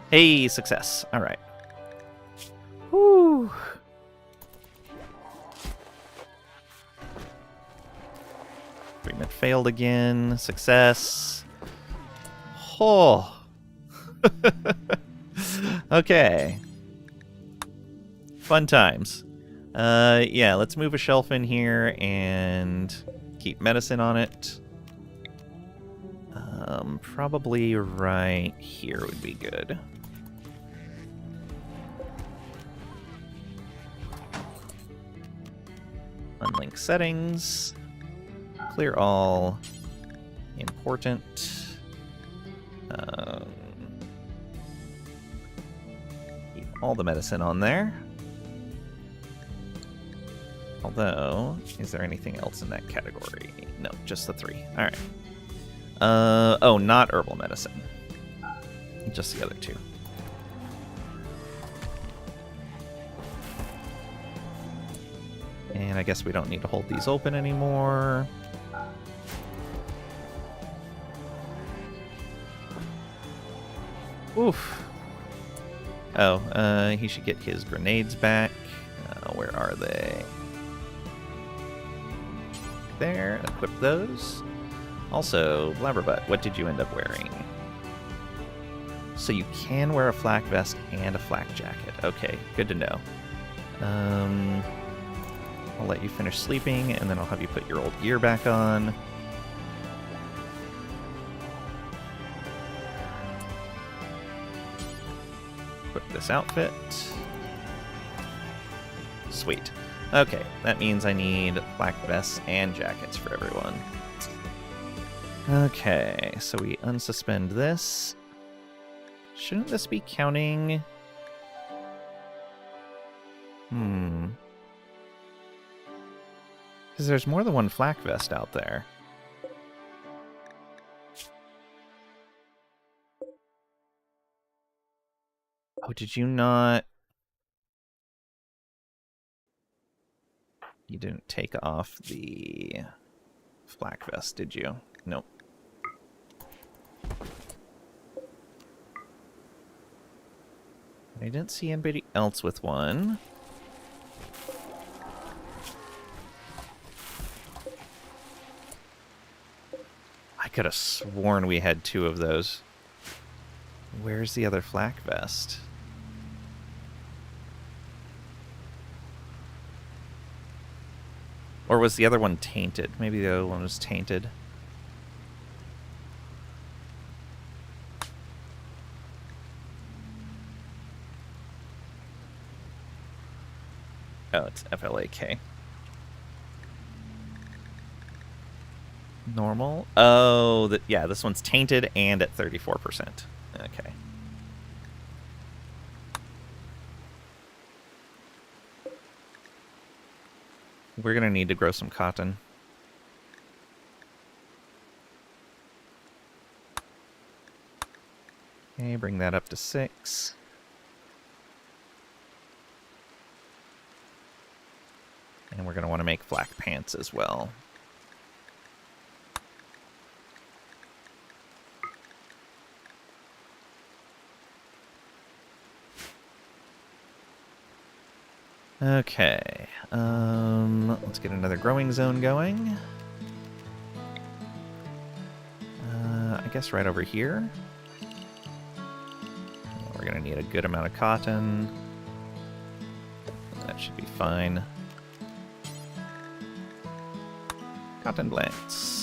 Hey, success. All right. Woo. Treatment failed again. Success. Oh. Okay. Fun times. Yeah, let's move a shelf in here and keep medicine on it. Probably right here would be good. Unlink settings. Clear all. Important. Keep all the medicine on there. Although, is there anything else in that category? No, just the 3. All right. Oh, not herbal medicine. Just the other 2. And I guess we don't need to hold these open anymore. Oof. Oh, he should get his grenades back. Where are they? There, equip those. Also, Blabberbutt, what did you end up wearing? So you can wear a flak vest and a flak jacket. Okay, good to know. I'll let you finish sleeping, and then I'll have you put your old gear back on. Equip this outfit. Sweet. Okay, that means I need black vests and jackets for everyone. Okay, so we unsuspend this. Shouldn't this be counting? Because there's more than one flak vest out there. Oh, did you not... You didn't take off the flak vest, did you? Nope. I didn't see anybody else with one. I could have sworn we had two of those. Where's the other flak vest? Or was the other one tainted? Maybe the other one was tainted. Oh, it's FLAK. Normal. Oh, yeah, this one's tainted and at 34%. Okay. We're going to need to grow some cotton. Okay, bring that up to 6. And we're going to want to make flak pants as well. Okay, let's get another growing zone going. I guess right over here. We're gonna need a good amount of cotton. That should be fine. Cotton plants.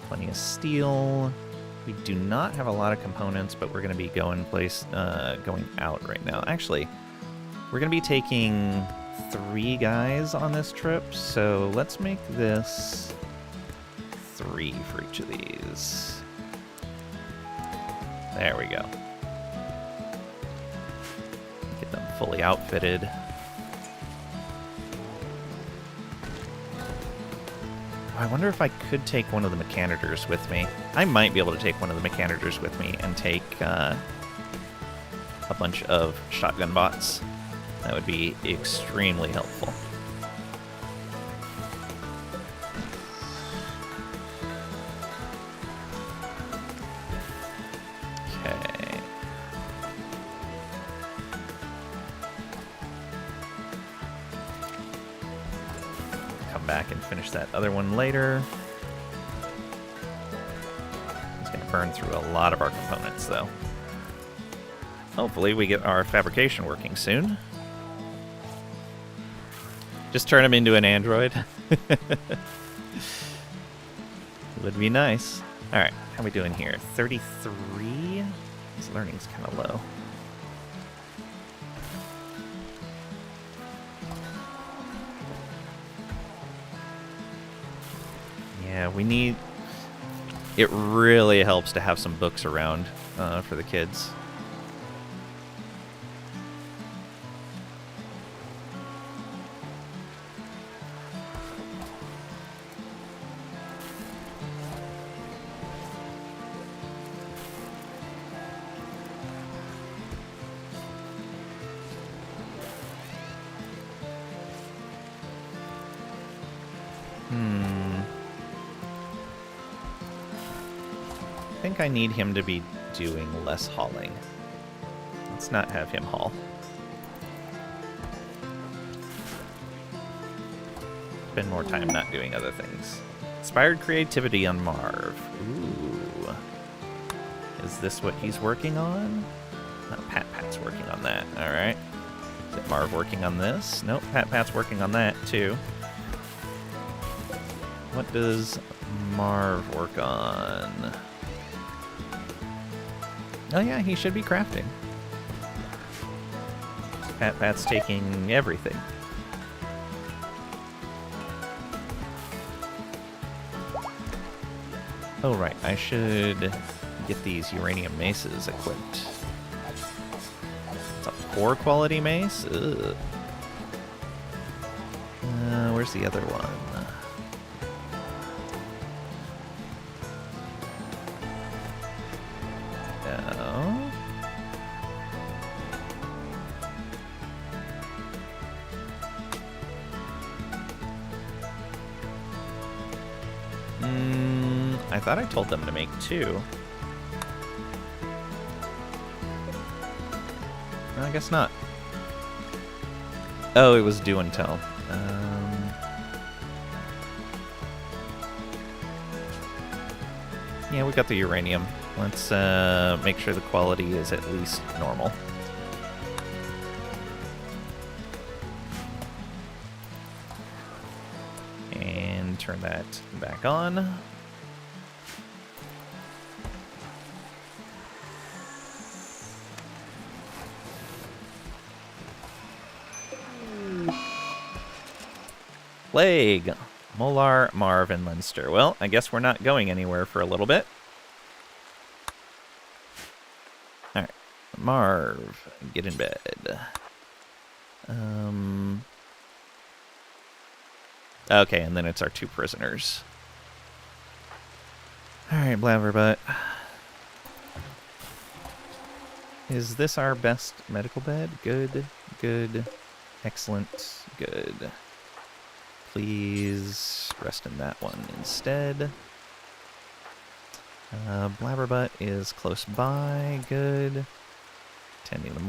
Plenty of steel. We do not have a lot of components, but we're going to be going out right now. Actually, we're going to be taking 3 guys on this trip, so let's make this 3 for each of these. There we go. Get them fully outfitted. I wonder if I could take one of the Mechanitors with me. I might be able to take one of the Mechanitors with me and take a bunch of shotgun bots. That would be extremely helpful. Okay. Come back and finish that other one later. It's going to burn through a lot of our components, though. Hopefully we get our fabrication working soon. Just turn him into an android. Would be nice. Alright, how are we doing here? 33? His learning's kind of low. Yeah, we need... It really helps to have some books around for the kids. I think I need him to be doing less hauling. Let's not have him haul. Spend more time not doing other things. Inspired creativity on Marv. Ooh. Is this what he's working on? No, Pat's working on that. Alright. Is it Marv working on this? Nope, Pat's working on that too. What does Marv work on? Oh yeah, he should be crafting. Pat's taking everything. Oh right, I should get these uranium maces equipped. It's a poor quality mace? Ugh. Where's the other one? No. I thought I told them to make 2. No, I guess not. Oh, it was due until. Yeah, we got the uranium. Let's make sure the quality is at least normal. And turn that back on. Plague. Molar, Marv, and Leinster. Well, I guess we're not going anywhere for a little bit. Alright. Marv, get in bed. Okay, and then it's our 2 prisoners. Alright, Blabberbutt. Is this our best medical bed? Good, good, excellent, good. Please rest in that one instead. Blabberbutt is close by. Good. Tending to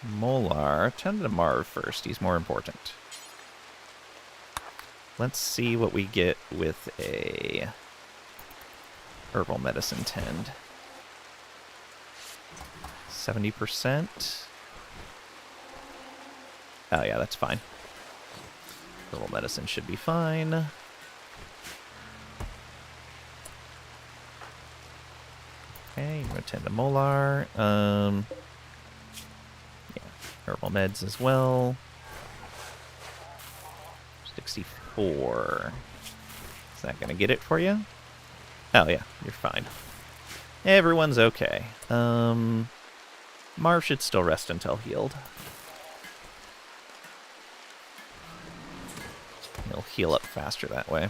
Molar. Tend to Marv first. He's more important. Let's see what we get with a herbal medicine tend. 70%. Oh yeah, that's fine. Herbal medicine should be fine. Okay, I'm gonna tend to Molar. Yeah, herbal meds as well. 64. Is that gonna get it for you? Oh yeah, you're fine. Everyone's okay. Marv should still rest until healed. He'll heal up faster that way.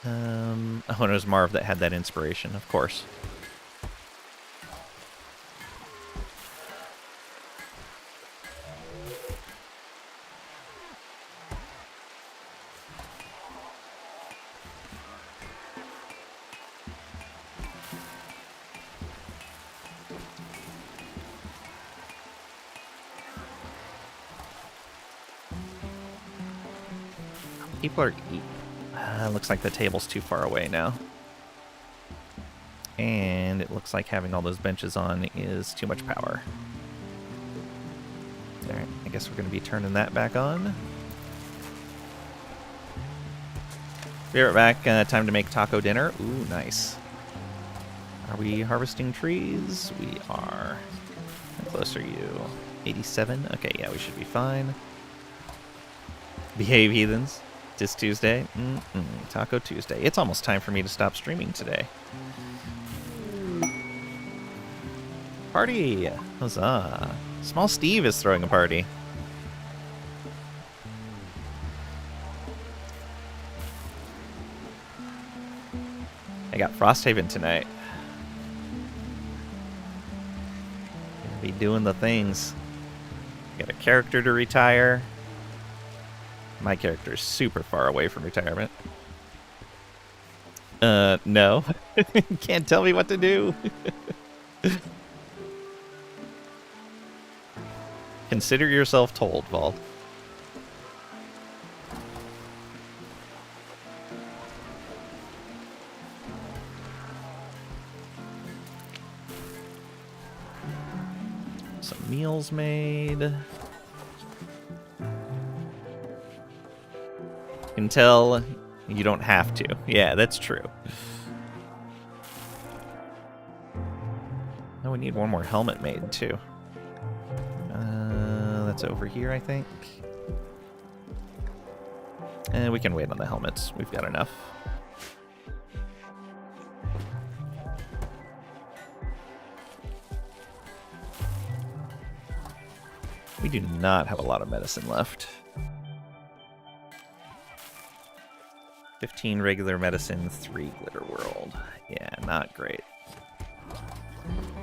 Oh, it was Marv that had that inspiration, of course. People are eating. Looks like the table's too far away now. And it looks like having all those benches on is too much power. Alright, I guess we're going to be turning that back on. Be right back. Time to make taco dinner. Ooh, nice. Are we harvesting trees? We are. How close are you? 87? Okay, yeah, we should be fine. Behave, heathens. It's Tuesday. Taco Tuesday. It's almost time for me to stop streaming today. Party! Huzzah! Small Steve is throwing a party. I got Frosthaven tonight. Gonna Be doing the things. Got a character to retire. My character is super far away from retirement. No. Can't tell me what to do. Consider yourself told, Vault. Some meals made. Until you don't have to. Yeah, that's true. Oh, we need one more helmet made, too. That's over here, I think. And we can wait on the helmets. We've got enough. We do not have a lot of medicine left. 15 regular medicine, 3 glitter world. Yeah, not great.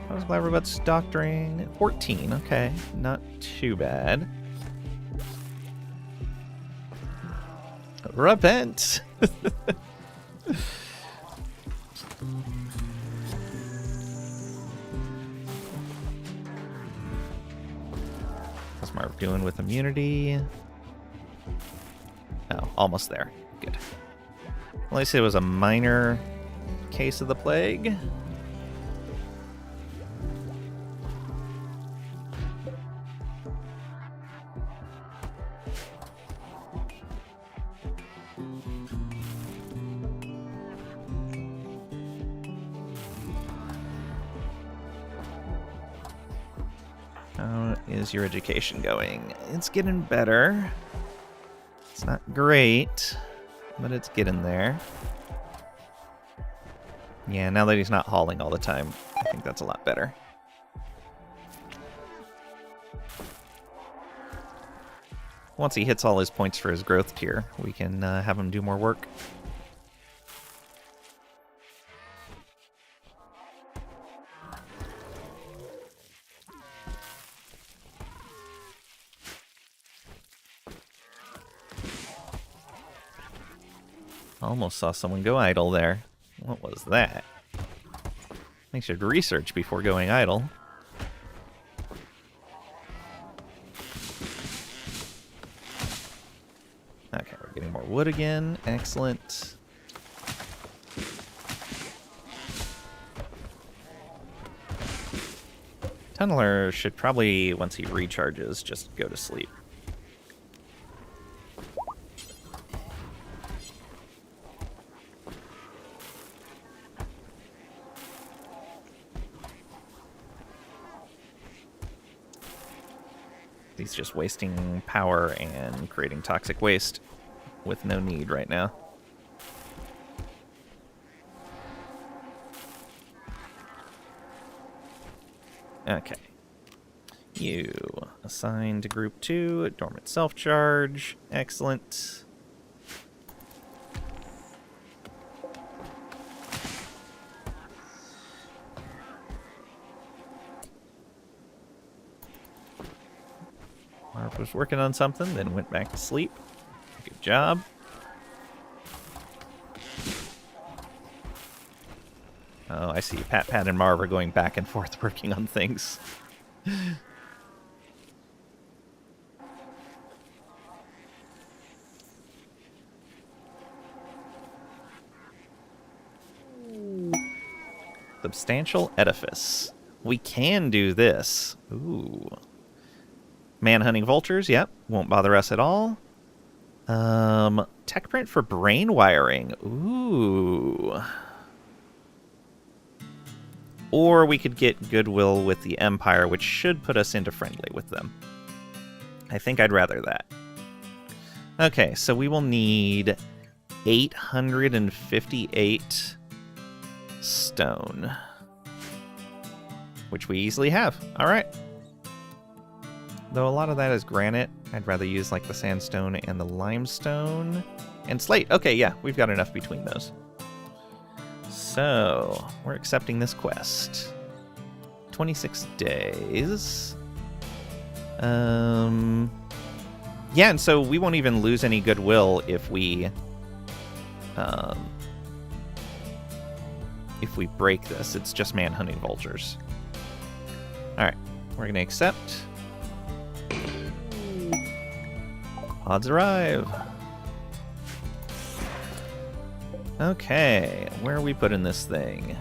How's Blabberbutt's doctoring? 14, okay. Not too bad. Repent! How's Marv doing with immunity? Oh, almost there. Good. At least it was a minor case of the plague. How is your education going? It's getting better. It's not great, but it's getting there. Yeah, now that he's not hauling all the time, I think that's a lot better. Once he hits all his points for his growth tier, we can have him do more work. Almost saw someone go idle there. What was that? I should research before going idle. Okay, we're getting more wood again. Excellent. Tunneler should probably, once he recharges, just go to sleep. He's just wasting power and creating toxic waste with no need right now. Okay. You assigned to group 2, dormant self-charge. Excellent. Marv was working on something, then went back to sleep. Good job. Oh, I see. Pat and Marv are going back and forth working on things. Substantial edifice. We can do this. Ooh. Man-hunting vultures, yep. Won't bother us at all. Tech print for brain wiring. Ooh. Or we could get goodwill with the Empire, which should put us into friendly with them. I think I'd rather that. Okay, so we will need 858 stone. Which we easily have. Alright. Though a lot of that is granite, I'd rather use like the sandstone and the limestone. And slate. Okay, yeah, we've got enough between those. So, we're accepting this quest. 26 days. Yeah, and so we won't even lose any goodwill if we break this. It's just man-hunting vultures. Alright, we're going to accept. Pods arrive. Okay, where are we putting this thing?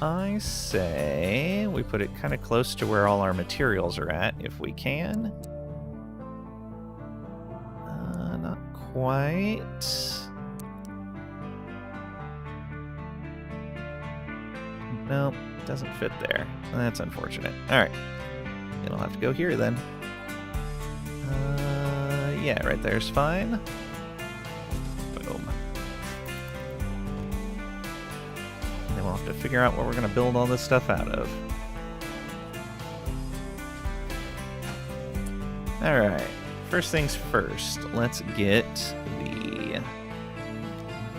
I say we put it kind of close to where all our materials are at, if we can. Not quite. Nope, doesn't fit there. That's unfortunate. Alright. It'll have to go here then. Yeah, right there's fine. Boom. And then we'll have to figure out what we're going to build all this stuff out of. Alright. First things first, let's get the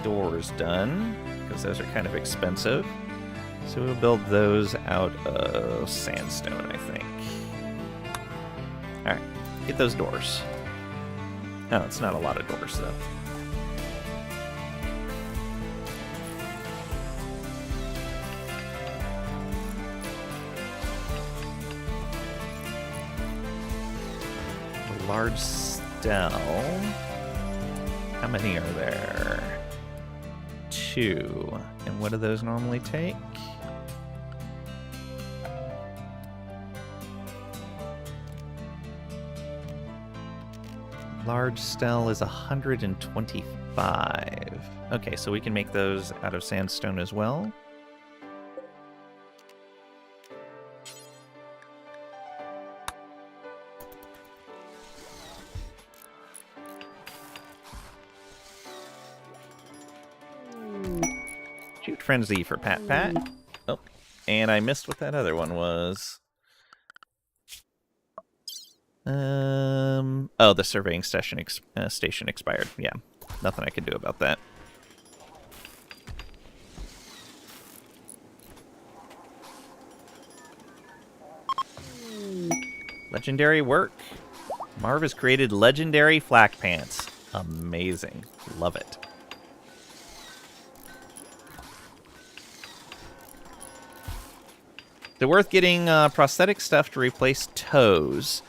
doors done, because those are kind of expensive. So we'll build those out of sandstone, I think. Alright, get those doors. Oh, it's not a lot of doors, though. A large stele. How many are there? 2. And what do those normally take? Large stele is 125. Okay, so we can make those out of sandstone as well. Shoot frenzy for Pat Pat. Oh, and I missed what that other one was. Oh, the surveying station expired. Yeah, nothing I could do about that. Legendary work. Marv has created legendary flak pants. Amazing. Love it. They're worth getting prosthetic stuff to replace toes.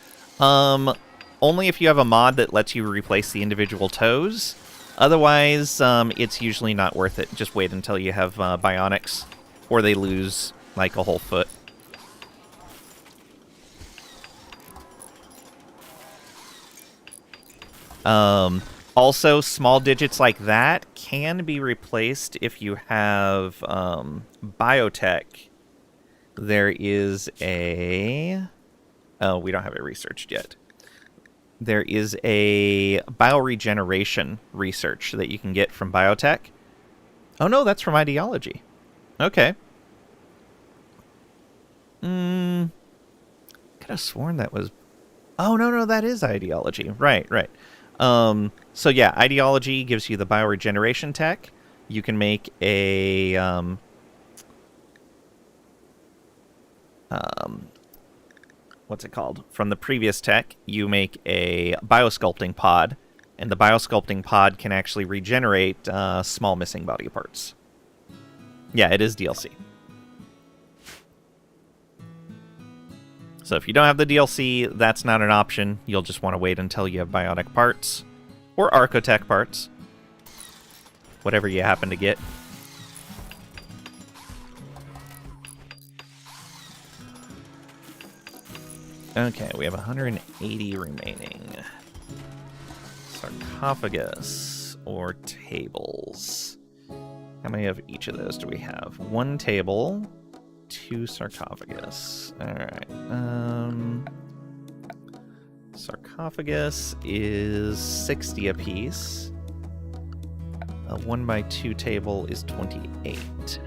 Only if you have a mod that lets you replace the individual toes. Otherwise, it's usually not worth it. Just wait until you have bionics, or they lose, like, a whole foot. Also, small digits like that can be replaced if you have biotech. There is a... Oh, we don't have it researched yet. There is a bioregeneration research that you can get from biotech. Oh no, that's from ideology. Okay. Could have sworn that was... Oh, no, that is ideology. Right. So yeah, ideology gives you the bioregeneration tech. You can make a... what's it called? From the previous tech, you make a biosculpting pod, and the biosculpting pod can actually regenerate small missing body parts. Yeah, it is DLC. So if you don't have the DLC, that's not an option. You'll just want to wait until you have bionic parts, or Archotech parts. Whatever you happen to get. Okay, we have 180 remaining. Sarcophagus or tables. How many of each of those do we have? 1 table, 2 sarcophagus. Alright. Sarcophagus is 60 apiece. A 1x2 table is 28.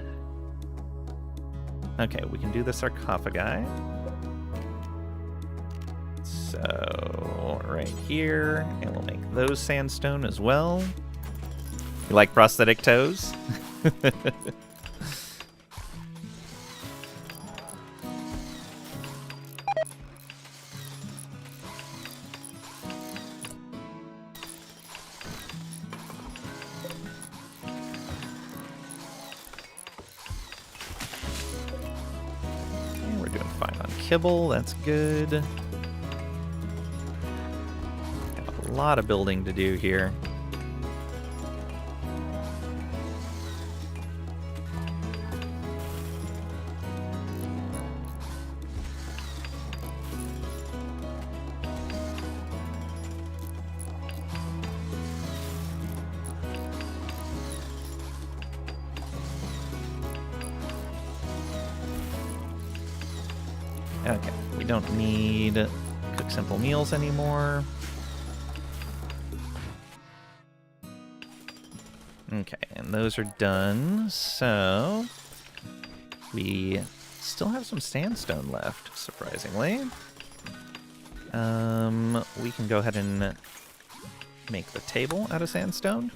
Okay, we can do the sarcophagi. So, right here, and we'll make those sandstone as well. You like prosthetic toes? kibble, that's good. Got a lot of building to do here. Okay, we don't need cook simple meals anymore. Okay, and those are done, so we still have some sandstone left, surprisingly. We can go ahead and make the table out of sandstone.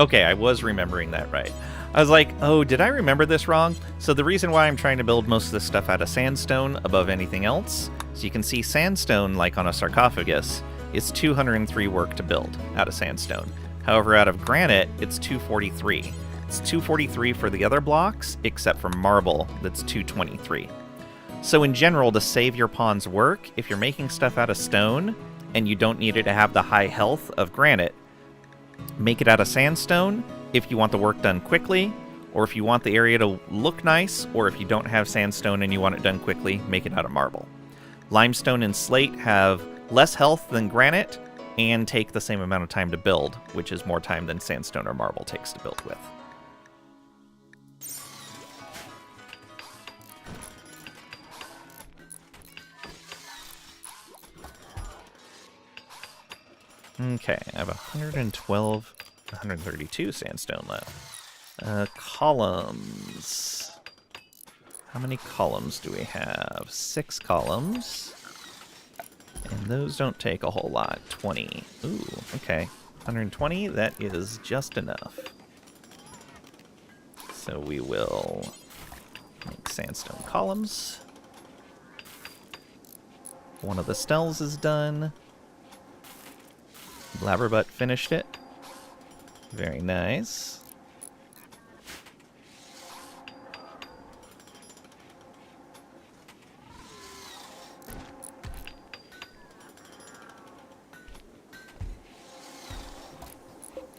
Okay, I was remembering that right. I was like, oh, did I remember this wrong? So the reason why I'm trying to build most of this stuff out of sandstone above anything else, so you can see sandstone, like on a sarcophagus, is 203 work to build out of sandstone. However, out of granite, it's 243. It's 243 for the other blocks, except for marble, that's 223. So in general, to save your pawn's work, if you're making stuff out of stone, and you don't need it to have the high health of granite, make it out of sandstone if you want the work done quickly, or if you want the area to look nice, or if you don't have sandstone and you want it done quickly, make it out of marble. Limestone and slate have less health than granite and take the same amount of time to build, which is more time than sandstone or marble takes to build with. Okay, I have 112, 132 sandstone left. Columns. How many columns do we have? 6 columns. And those don't take a whole lot. 20. Ooh, okay. 120, that is just enough. So we will make sandstone columns. One of the stells is done. Blabberbutt finished it. Very nice.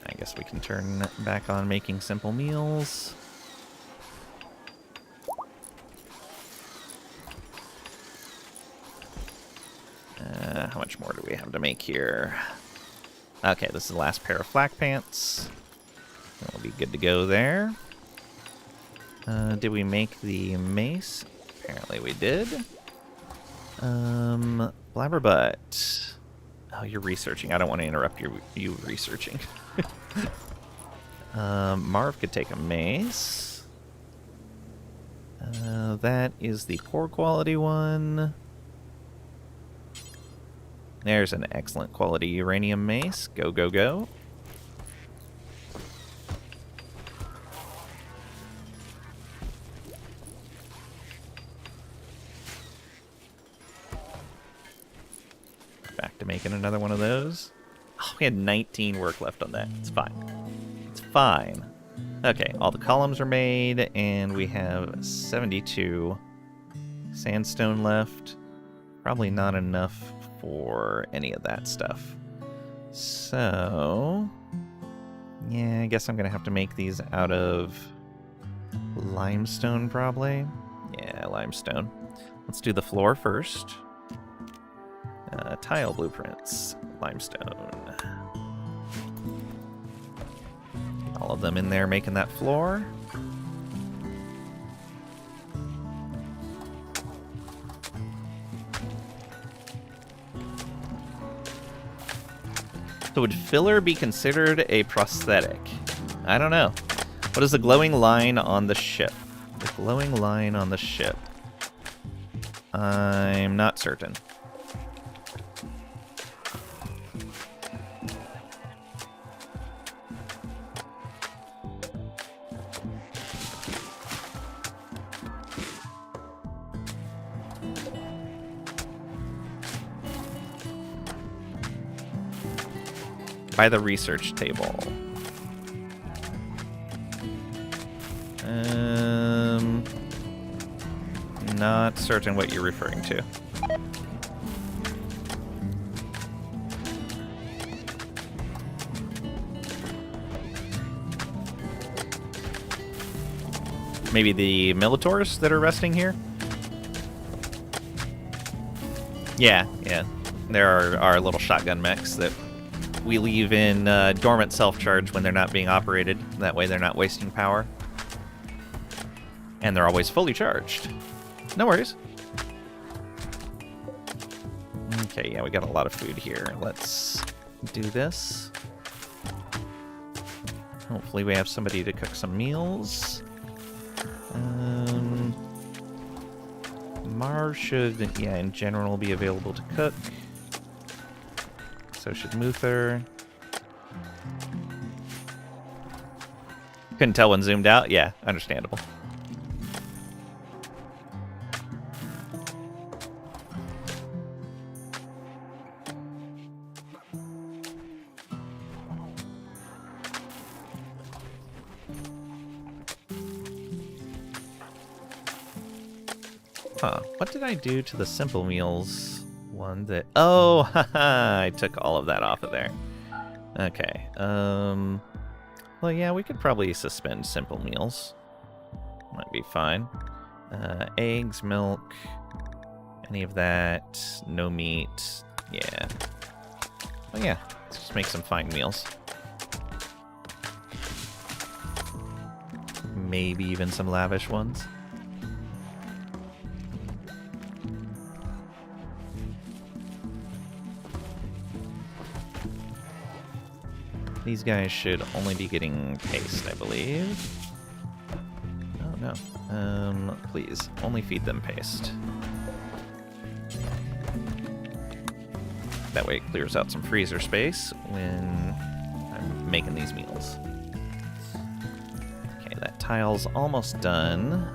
I guess we can turn back on making simple meals. How much more do we have to make here? Okay, this is the last pair of flak pants. We'll be good to go there. Did we make the mace? Apparently we did. Blabberbutt. Oh, you're researching. I don't want to interrupt you researching. Marv could take a mace. That is the poor quality one. There's an excellent quality uranium mace. Go, go, go. Back to making another one of those. Oh, we had 19 work left on that. It's fine. It's fine. Okay, all the columns are made, and we have 72 sandstone left. Probably not enough for any of that stuff. So, yeah, I guess I'm gonna have to make these out of limestone, probably. Yeah, limestone. Let's do the floor first. Tile blueprints, limestone. All of them in there making that floor. So would filler be considered a prosthetic? I don't know. What is the glowing line on the ship? The glowing line on the ship. I'm not certain. By the research table. Not certain what you're referring to. Maybe the Militaurs that are resting here? Yeah. There are little shotgun mechs that we leave in dormant self-charge when they're not being operated. That way they're not wasting power. And they're always fully charged. No worries. Okay, yeah, we got a lot of food here. Let's do this. Hopefully we have somebody to cook some meals. Mars should, yeah, in general be available to cook. So should Muther. Couldn't tell when zoomed out? Yeah, understandable. Huh, what did I do to the simple meals one that... Oh, haha, I took all of that off of there. Okay, well, yeah, we could probably suspend simple meals. Might be fine. Eggs, milk, any of that, no meat, yeah. Oh yeah, let's just make some fine meals. Maybe even some lavish ones. These guys should only be getting paste, I believe. Oh, no. Please, only feed them paste. That way it clears out some freezer space when I'm making these meals. Okay, that tile's almost done.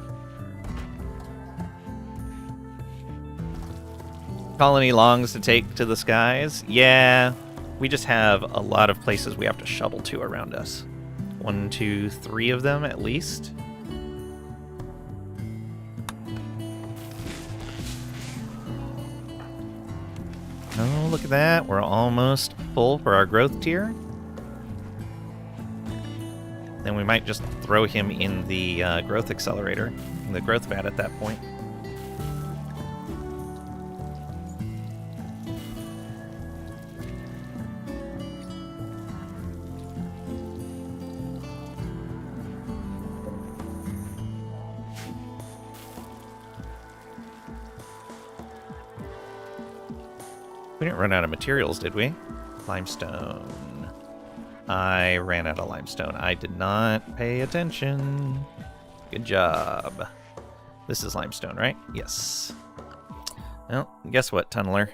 Colony longs to take to the skies? Yeah. We just have a lot of places we have to shovel to around us. 1, 2, 3 of them at least. Oh, look at that. We're almost full for our growth tier. Then we might just throw him in the growth accelerator, the growth vat at that point. We didn't run out of materials, did we? Limestone. I ran out of limestone. I did not pay attention. Good job. This is limestone, right? Yes. Well, guess what, Tunneler?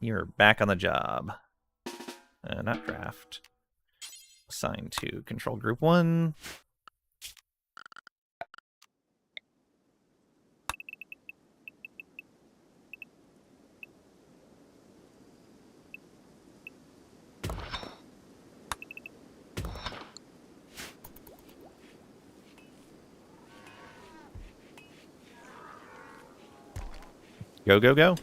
You're back on the job. Not draft. Assigned to Control Group 1. Go, go, go.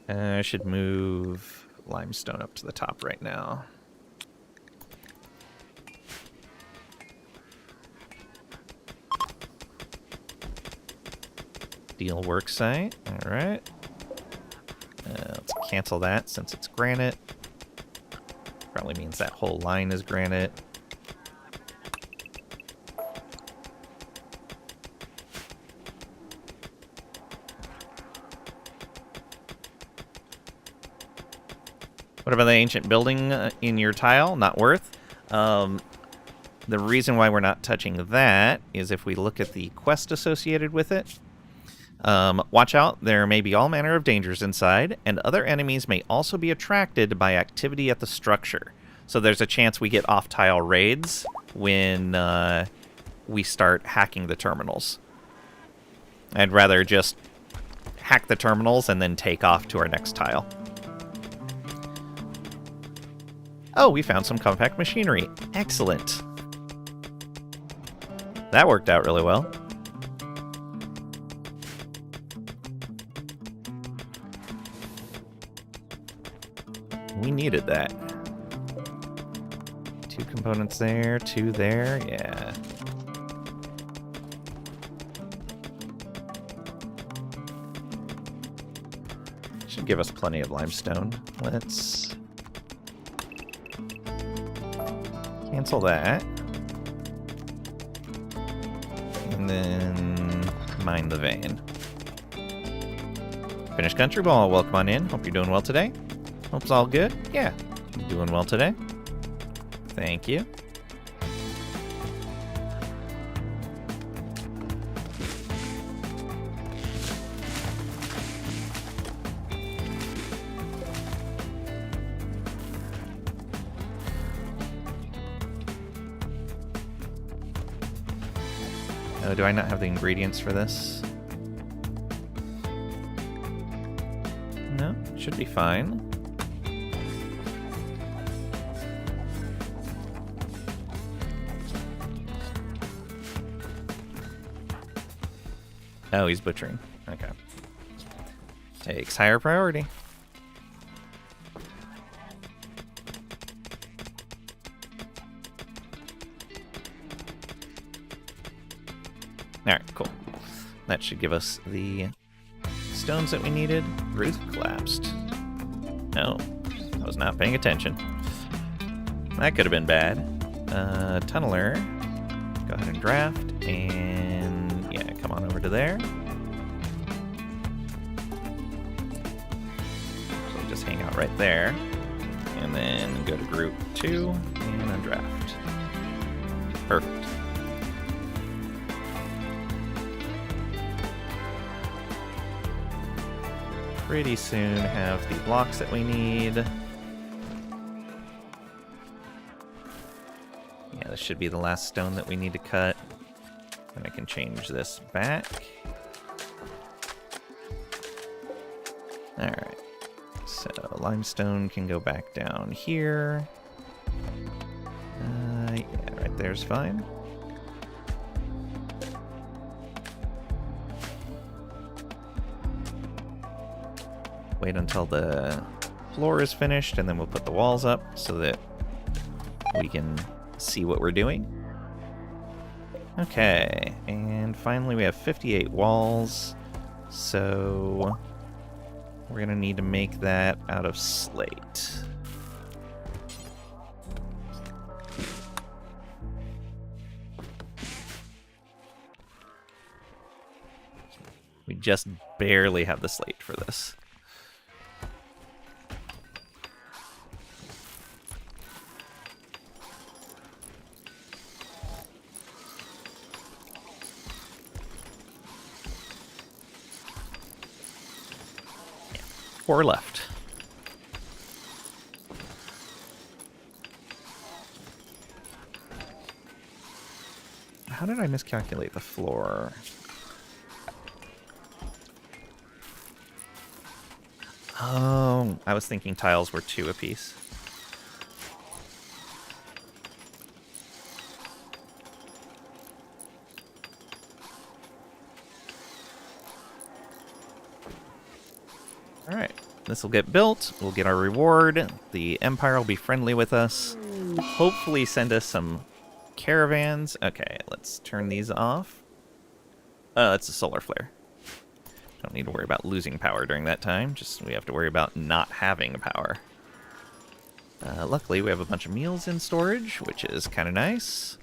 I should move limestone up to the top right now. Steel worksite. All right. Let's cancel that since it's granite. Probably means that whole line is granite. What about the ancient building in your tile? Not worth. The reason why we're not touching that is if we look at the quest associated with it. Watch out, there may be all manner of dangers inside, and other enemies may also be attracted by activity at the structure. So there's a chance we get off-tile raids when we start hacking the terminals. I'd rather just hack the terminals and then take off to our next tile. Oh, we found some compact machinery. Excellent. That worked out really well. We needed that. 2 components there, 2 there, yeah. Should give us plenty of limestone. Let's cancel that. And then mine the vein. Finished Country Ball, welcome on in. Hope you're doing well today. Hope it's all good. Yeah, doing well today. Thank you. Oh, do I not have the ingredients for this? No, should be fine. Oh, he's butchering. Okay. Takes higher priority. Alright, cool. That should give us the stones that we needed. Roof collapsed. No, I was not paying attention. That could have been bad. Tunneler. Go ahead and draft. And yeah, come on over to there. So just hang out right there. And then go to group 2 and undraft. Perfect. Pretty soon have the blocks that we need. Yeah, this should be the last stone that we need to cut. And I can change this back. Alright. So limestone can go back down here. Yeah, right there's fine. Wait until the floor is finished, and then we'll put the walls up so that we can see what we're doing. Okay, and finally we have 58 walls, so we're going to need to make that out of slate. We just barely have the slate for this. Four left. How did I miscalculate the floor? Oh, I was thinking tiles were 2 apiece. Alright, this will get built, we'll get our reward, the Empire will be friendly with us, hopefully send us some caravans. Okay, let's turn these off. Oh, that's a solar flare. Don't need to worry about losing power during that time, just we have to worry about not having power. Luckily, we have a bunch of meals in storage, which is kind of nice.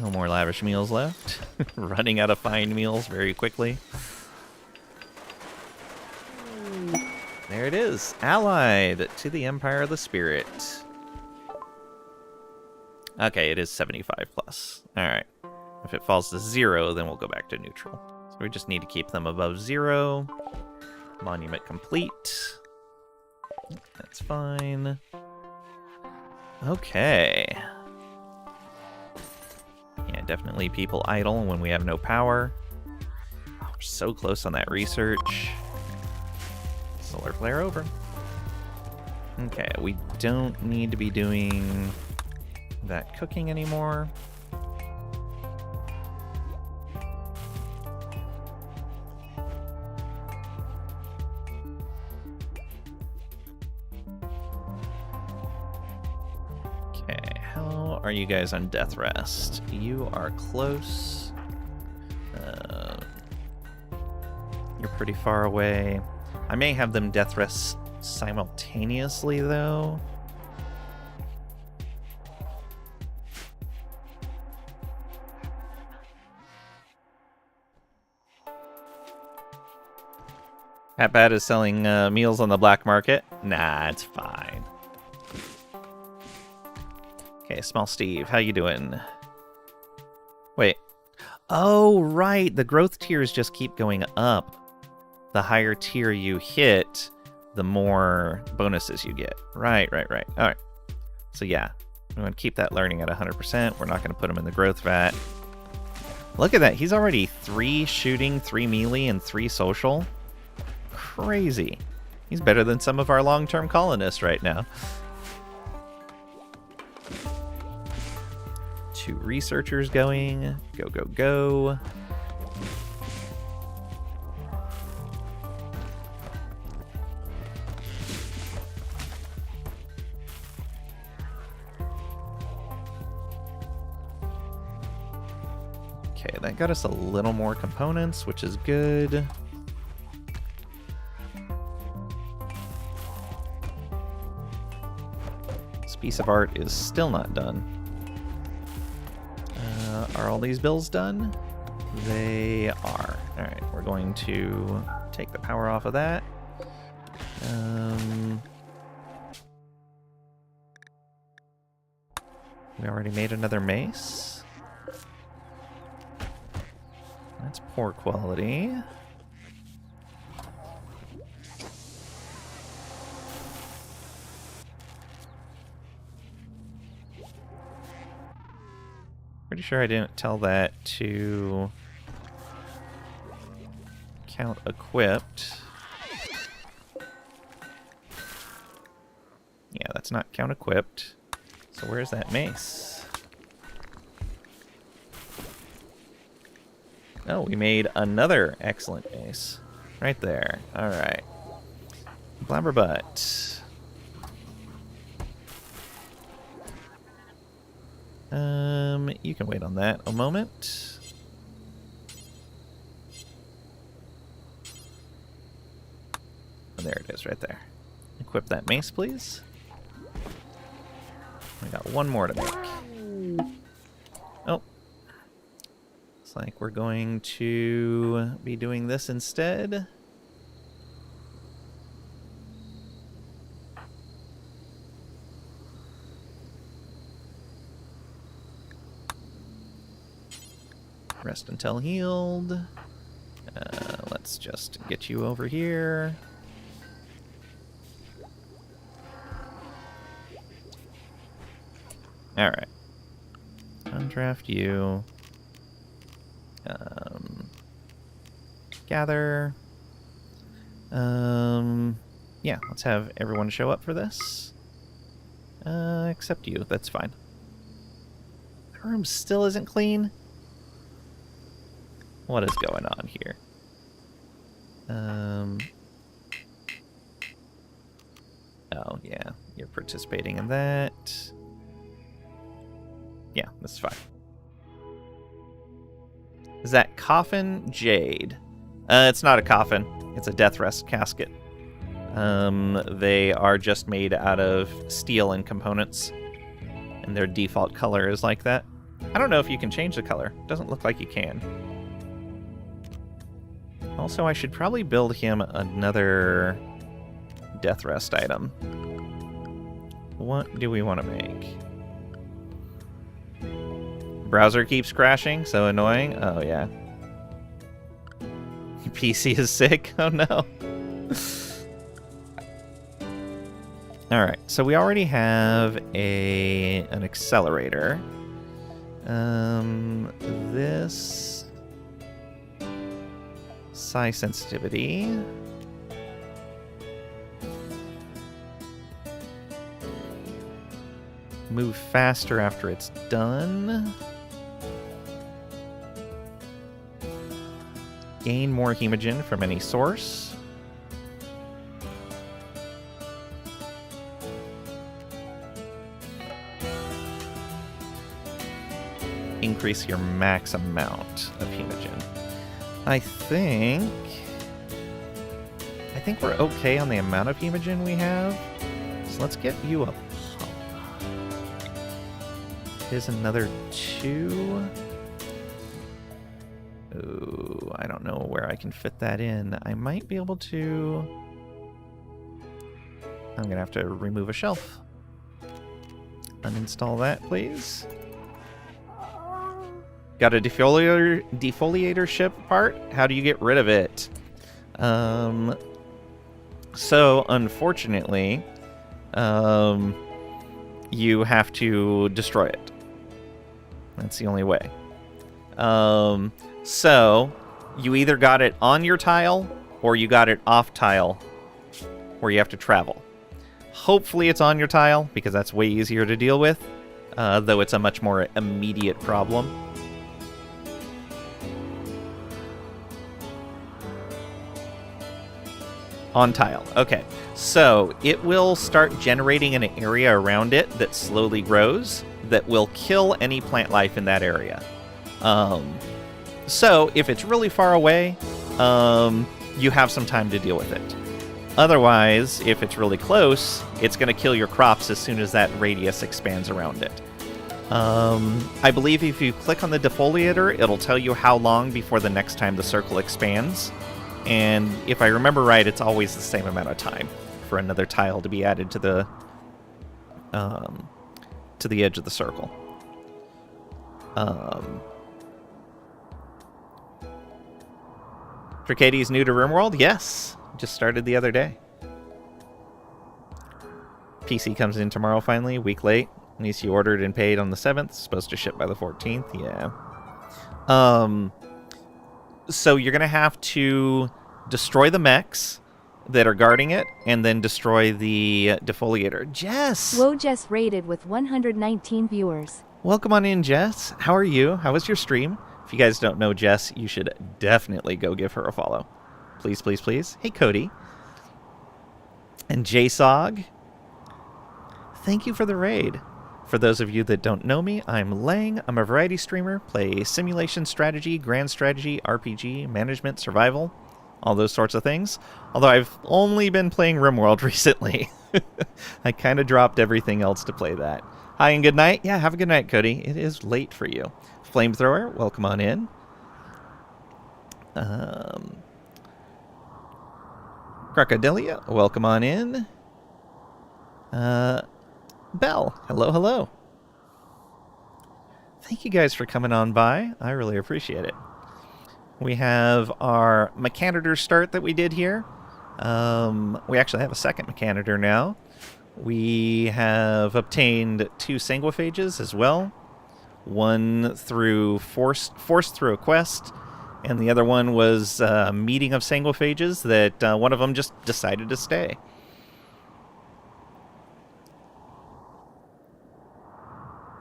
No more lavish meals left. Running out of fine meals very quickly. There it is. Allied to the Empire of the Spirit. Okay, it is 75 plus. Alright. If it falls to 0, then we'll go back to neutral. So we just need to keep them above 0. Monument complete. That's fine. Okay. Yeah, definitely people idle when we have no power. Oh, we're so close on that research. Solar flare over. Okay, we don't need to be doing that cooking anymore. Okay, how are you guys on death rest? You are close. You're pretty far away. I may have them death rest simultaneously, though. That bad is selling meals on the black market? Nah, it's fine. Okay, Small Steve, how you doing? Wait. Oh, right. The growth tiers just keep going up. The higher tier you hit, the more bonuses you get. Right. All right. So yeah, we want to keep that learning at 100%. We're not going to put him in the growth vat. Look at that. He's already 3 shooting, 3 melee, and 3 social. Crazy. He's better than some of our long-term colonists right now. 2 researchers going. Go. Okay, that got us a little more components, which is good. This piece of art is still not done. Are all these bills done? They are. Alright, we're going to take the power off of that. We already made another mace. That's poor quality. Pretty sure I didn't tell that to count equipped. Yeah, that's not count equipped. So where's that mace? Oh, we made another excellent mace. Right there. Alright. Blabberbutt. You can wait on that a moment. Oh, there it is, right there. Equip that mace, please. I got one more to make. Oh. Looks like we're going to be doing this instead. Rest until healed. Let's just get you over here. Alright. Undraft you. Gather. Yeah, let's have everyone show up for this. Except you. That's fine. The room still isn't clean. What is going on here? Oh, yeah. You're participating in that. Yeah, that's fine. Is that coffin? Jade. It's not a coffin. It's a death rest casket. They are just made out of steel and components. And their default color is like that. I don't know if you can change the color. Doesn't look like you can. Also, I should probably build him another death rest item. What do we want to make? Browser keeps crashing, so annoying. Oh, yeah. PC is sick? Oh, no. Alright, so we already have an accelerator. This... Psi sensitivity. Move faster after it's done. Gain more hemogen from any source. Increase your max amount of hemogen. I think we're okay on the amount of hemogen we have. So let's get you a pump. Here's another 2. Ooh, I don't know where I can fit that in. I might be able to... I'm gonna have to remove a shelf. Uninstall that, please. Got a defoliator ship part? How do you get rid of it? So, unfortunately, you have to destroy it. That's the only way. So, you either got it on your tile, or you got it off tile, where you have to travel. Hopefully it's on your tile, because that's way easier to deal with, though it's a much more immediate problem. On tile. Okay. So it will start generating an area around it that slowly grows that will kill any plant life in that area. So if it's really far away, you have some time to deal with it. Otherwise, if it's really close, it's going to kill your crops as soon as that radius expands around it. I believe if you click on the defoliator, it'll tell you how long before the next time the circle expands. And if I remember right, it's always the same amount of time for another tile to be added to the edge of the circle. Tricades new to RimWorld? Yes, just started the other day. PC comes in tomorrow finally, a week late. At least you ordered and paid on the 7th. Supposed to ship by the 14th. Yeah. So you're going to have to destroy the mechs that are guarding it, and then destroy the defoliator. Jess! Whoa, Jess rated with 119 viewers. Welcome on in, Jess. How are you? How was your stream? If you guys don't know Jess, you should definitely go give her a follow. Please, please, please. Hey, Cody. And JSOG. Thank you for the raid. For those of you that don't know me, I'm Lang. I'm a variety streamer, play simulation strategy, grand strategy, RPG, management, survival, all those sorts of things. Although I've only been playing RimWorld recently. I kind of dropped everything else to play that. Hi and good night. Yeah, have a good night, Cody. It is late for you. Flamethrower, welcome on in. Crocodilia, welcome on in. Bell, hello, hello. Thank you guys for coming on by. I really appreciate it. We have our mechanitor start that we did here. We actually have a second mechanitor now. We have obtained 2 sanguiphages as well. One through forced through a quest, and the other one was a meeting of sanguiphages that one of them just decided to stay.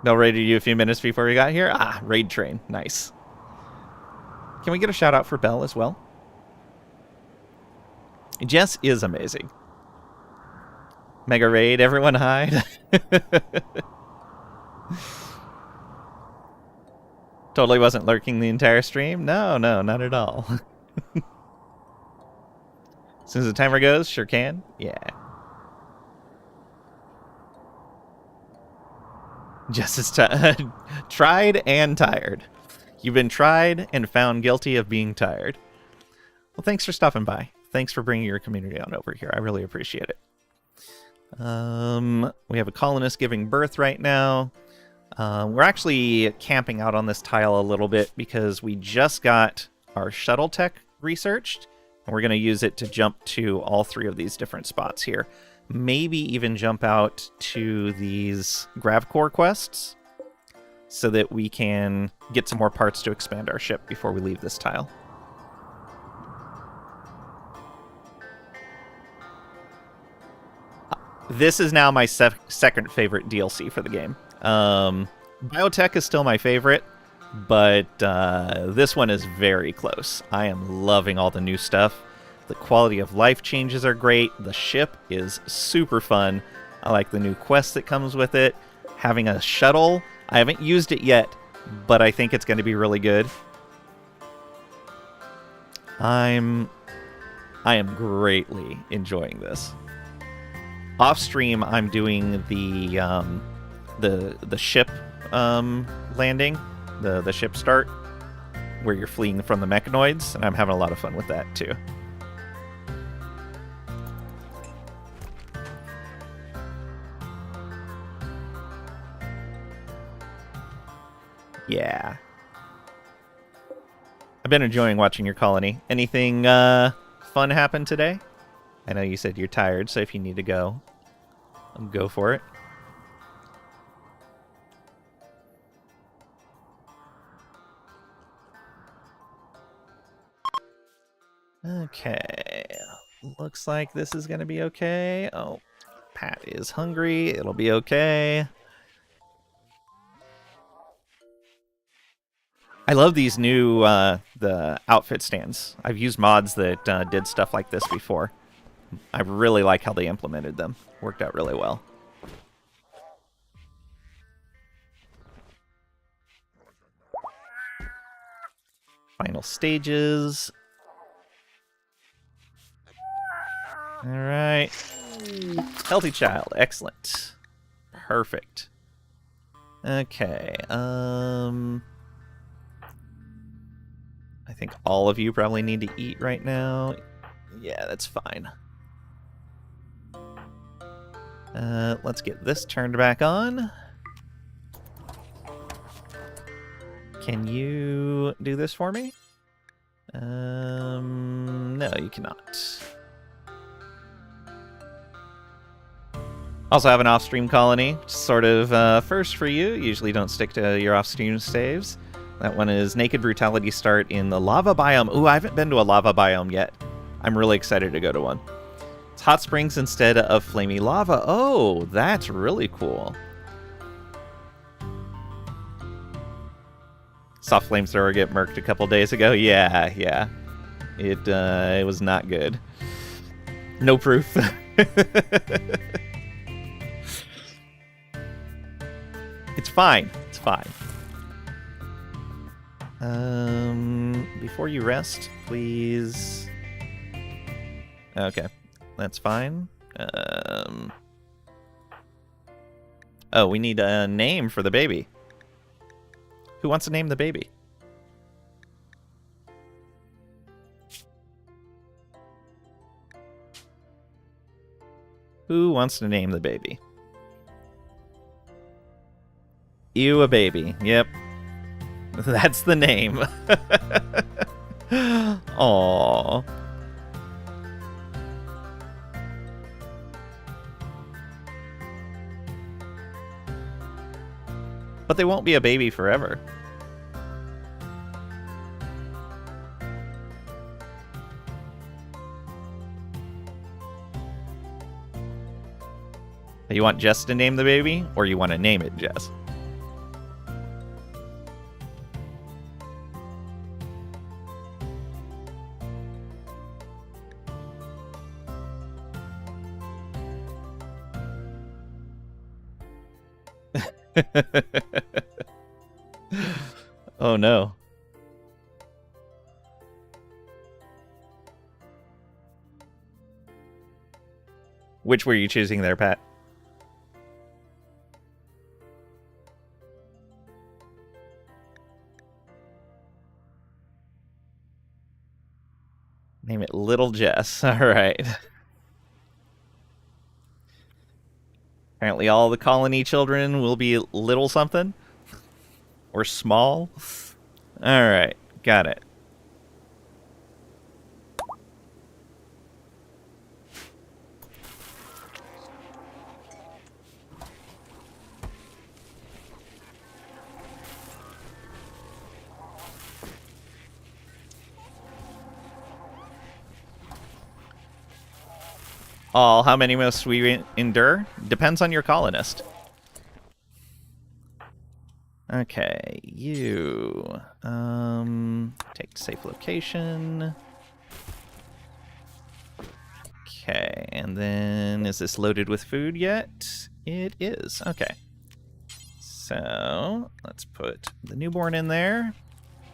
Bell raided you a few minutes before we got here. Ah, raid train. Nice. Can we get a shout out for Bell as well? Jess is amazing. Mega raid, everyone hide. Totally wasn't lurking the entire stream. No, not at all. As soon as the timer goes, sure can. Yeah. Just as tried and tired. You've been tried and found guilty of being tired. Well, thanks for stopping by. Thanks for bringing your community on over here. I really appreciate it. We have a colonist giving birth right now. We're actually camping out on this tile a little bit because we just got our shuttle tech researched, and we're going to use it to jump to all 3 of these different spots here. Maybe even jump out to these grav core quests so that we can get some more parts to expand our ship before we leave this tile. This is now my second favorite DLC for the game. Biotech is still my favorite, but this one is very close. I am loving all the new stuff. The quality of life changes are great. The ship is super fun. I like the new quest that comes with it. Having a shuttle, I haven't used it yet, but I think it's going to be really good. I am greatly enjoying this. Off stream, I'm doing the ship landing, the ship start, where you're fleeing from the mechanoids, and I'm having a lot of fun with that too. Yeah. I've been enjoying watching your colony. Anything fun happen today? I know you said you're tired, so if you need to go for it. Okay. Looks like this is going to be okay. Oh, Pat is hungry. It'll be okay. I love these new the outfit stands. I've used mods that did stuff like this before. I really like how they implemented them. Worked out really well. Final stages. All right. Healthy child. Excellent. Perfect. Okay. I think all of you probably need to eat right now. Yeah, that's fine. Let's get this turned back on. Can you do this for me? No, you cannot. Also have an off-stream colony, sort of first for you. Usually don't stick to your off-stream saves. That one is Naked Brutality start in the lava biome. Ooh, I haven't been to a lava biome yet. I'm really excited to go to one. It's hot springs instead of flamey lava. Oh, that's really cool. Soft flamethrower get murked a couple days ago. Yeah. It was not good. No proof. It's fine. It's fine. Before you rest, please. Okay, that's fine. Oh, we need a name for the baby. Who wants to name the baby? Who wants to name the baby? You a baby. Yep. That's the name. Aww. But they won't be a baby forever. You want Jess to name the baby, or you want to name it Jess? Oh no. Which were you choosing there, Pat? little Jess. All right. Apparently all the colony children will be little something. Or small. All right. Got it. Oh, how many must we endure? Depends on your colonist. Okay, you take to safe location. Okay, and then is this loaded with food yet? It is. Okay. So let's put the newborn in there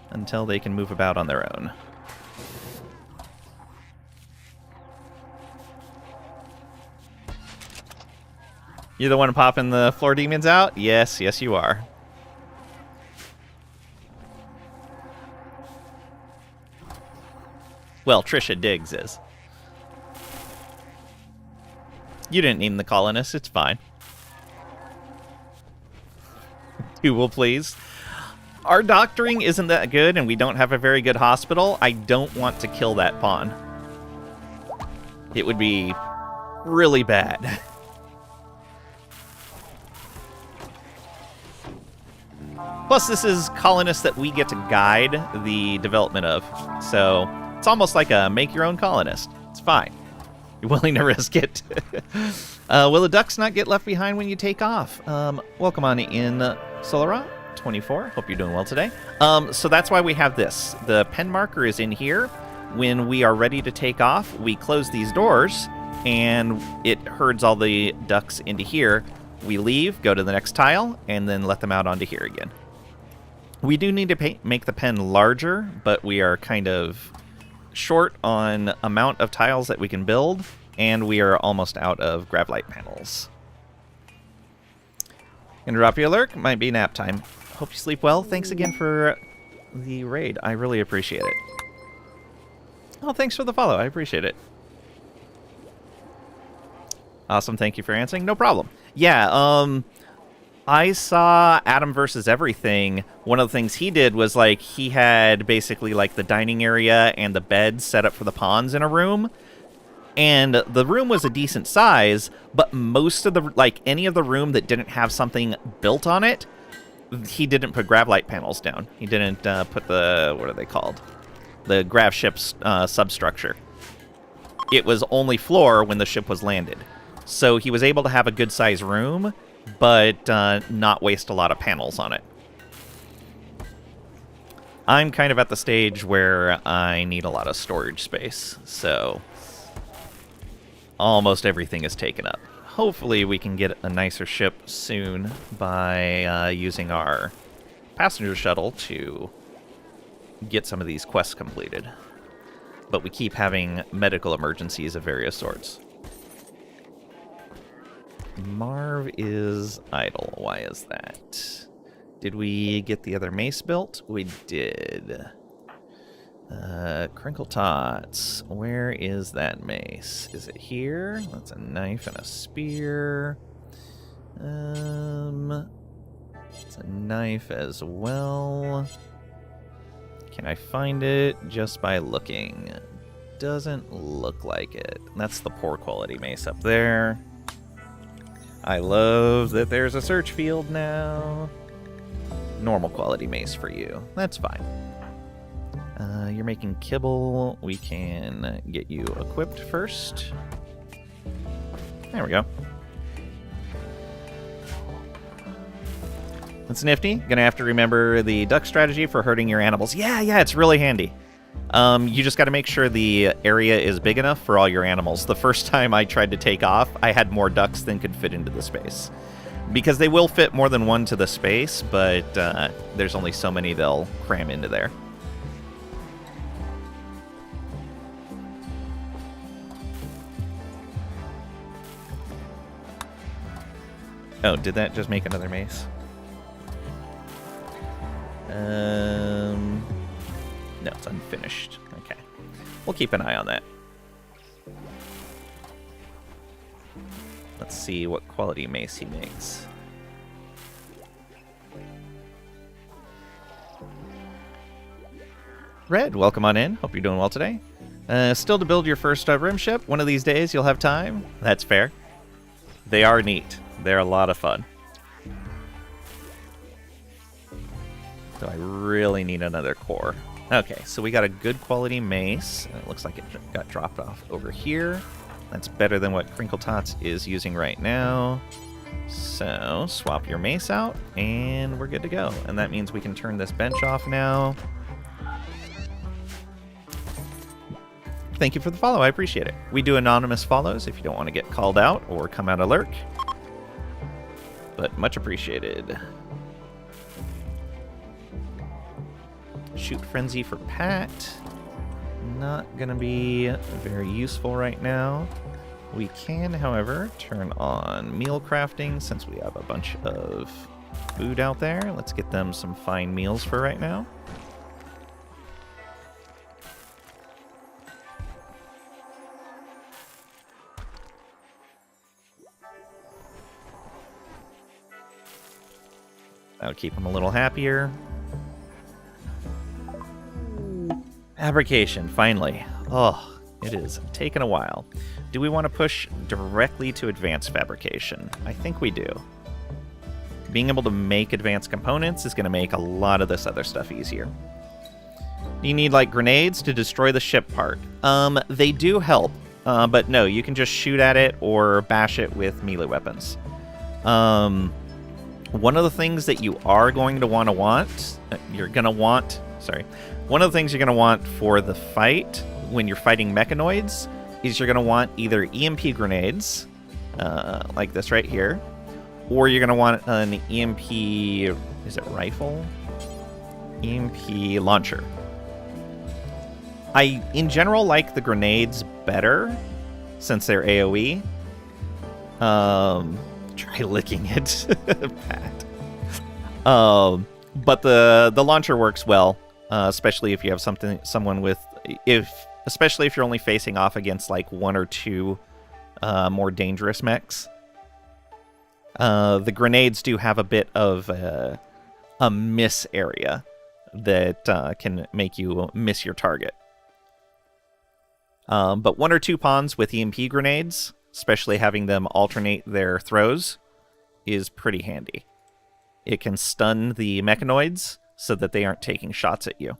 until they can move about on their own. You're the one popping the floor demons out? Yes, yes you are. Well, Trisha Diggs is. You didn't name the colonists, it's fine. Who will please? Our doctoring isn't that good and we don't have a very good hospital. I don't want to kill that pawn. It would be really bad. Plus, this is colonists that we get to guide the development of. So, it's almost like a make-your-own colonist. It's fine. You're willing to risk it. Will the ducks not get left behind when you take off? Welcome on in, Solara 24. Hope you're doing well today. So that's why we have this. The pen marker is in here. When we are ready to take off, we close these doors, and it herds all the ducks into here. We leave, go to the next tile, and then let them out onto here again. We do need to make the pen larger, but we are kind of short on amount of tiles that we can build, and we are almost out of grav light panels. Gonna drop you a lurk. Might be nap time. Hope you sleep well. Thanks again for the raid. I really appreciate it. Oh, thanks for the follow. I appreciate it. Awesome. Thank you for answering. No problem. Yeah, I saw Adam versus Everything. One of the things he did was, like, he had basically, like, the dining area and the bed set up for the pawns in a room. And the room was a decent size, but most of the, like, any of the room that didn't have something built on it, he didn't put grav light panels down. He didn't put the, what are they called? The grav ship's substructure. It was only floor when the ship was landed. So he was able to have a good size room, but not waste a lot of panels on it. I'm kind of at the stage where I need a lot of storage space, so almost everything is taken up. Hopefully we can get a nicer ship soon by using our passenger shuttle to get some of these quests completed. But we keep having medical emergencies of various sorts. Marv is idle. Why is that? Did we get the other mace built? We did. Crinkle Tots. Where is that mace? Is it here? That's a knife and a spear. It's a knife as well. Can I find it just by looking? Doesn't look like it. That's the poor quality mace up there. I love that there's a search field now. Normal quality mace for you. That's fine. You're making kibble. We can get you equipped first. There we go. That's nifty. Gonna have to remember the duck strategy for herding your animals. Yeah, it's really handy. You just got to make sure the area is big enough for all your animals. The first time I tried to take off, I had more ducks than could fit into the space. Because they will fit more than one to the space, but there's only so many they'll cram into there. Oh, did that just make another mace? No, it's unfinished. Okay. We'll keep an eye on that. Let's see what quality mace he makes. Red, welcome on in. Hope you're doing well today. Still to build your first rim ship. One of these days you'll have time. That's fair. They are neat. They're a lot of fun. So I really need another core. Okay, so we got a good quality mace. It looks like it got dropped off over here. That's better than what Crinkle Tots is using right now. So swap your mace out and we're good to go. And that means we can turn this bench off now. Thank you for the follow. I appreciate it. We do anonymous follows if you don't want to get called out or come out alert. But much appreciated. Shoot Frenzy for Pat. Not going to be very useful right now. We can, however, turn on meal crafting since we have a bunch of food out there. Let's get them some fine meals for right now. That'll keep them a little happier. Fabrication, finally. Oh, it is taking a while. Do we want to push directly to advanced fabrication? I think we do. Being able to make advanced components is going to make a lot of this other stuff easier. You need, like, grenades to destroy the ship part. They do help, but no, you can just shoot at it or bash it with melee weapons. One of the things that you are going to want, one of the things you're going to want for the fight when you're fighting mechanoids is you're going to want either EMP grenades, like this right here, or you're going to want an EMP, is it rifle? EMP launcher. I, in general, like the grenades better since they're AoE. Try licking it, Pat. But the launcher works well, especially if you have someone with, especially if you're only facing off against like one or two more dangerous mechs. The grenades do have a bit of a miss area that can make you miss your target. But one or two pawns with EMP grenades, especially having them alternate their throws, is pretty handy. It can stun the mechanoids so that they aren't taking shots at you.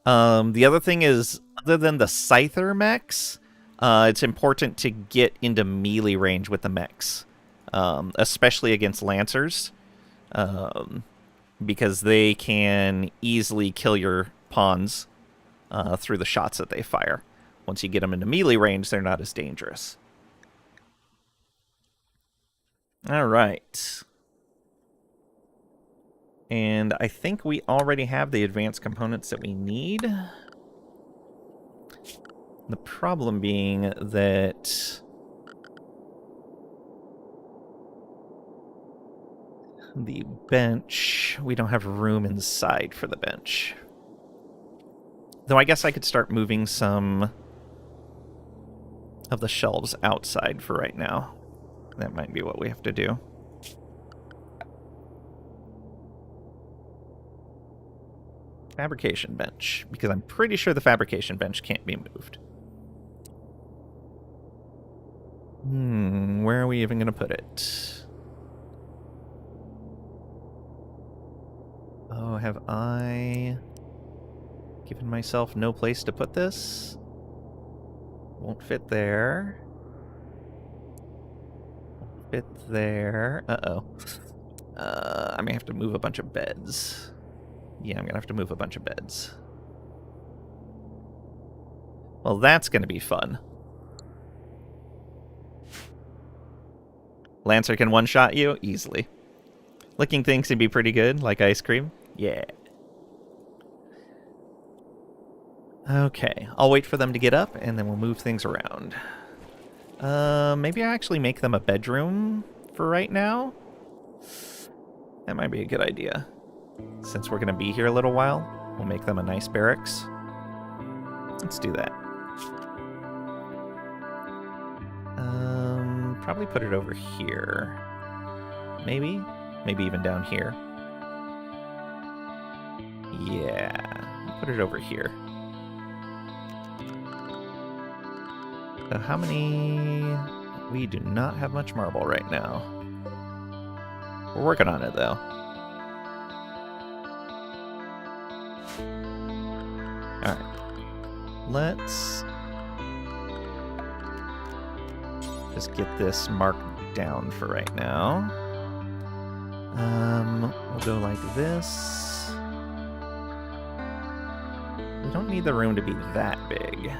The other thing is, other than the Scyther mechs, it's important to get into melee range with the mechs, especially against Lancers, because they can easily kill your pawns through the shots that they fire. Once you get them into melee range, they're not as dangerous. All right. And I think we already have the advanced components that we need. The problem being that the bench, we don't have room inside for the bench. Though I guess I could start moving some of the shelves outside for right now. That might be what we have to do. Fabrication bench, because I'm pretty sure the fabrication bench can't be moved. Where are we even going to put it? Oh, have I given myself no place to put this? Won't fit there. Won't fit there. Uh-oh. I may have to move a bunch of beds. Yeah, I'm going to have to move a bunch of beds. Well, that's going to be fun. Lancer can one-shot you? Easily. Licking things can be pretty good, like ice cream. Yeah. Okay, I'll wait for them to get up, and then we'll move things around. Maybe I actually make them a bedroom for right now? That might be a good idea. Since we're going to be here a little while, we'll make them a nice barracks. Let's do that. probably put it over here. Maybe? Maybe even down here. Yeah, put it over here. So how many... We do not have much marble right now. We're working on it, though. Alright. Let's just get this marked down for right now. We'll go like this. We don't need the room to be that big.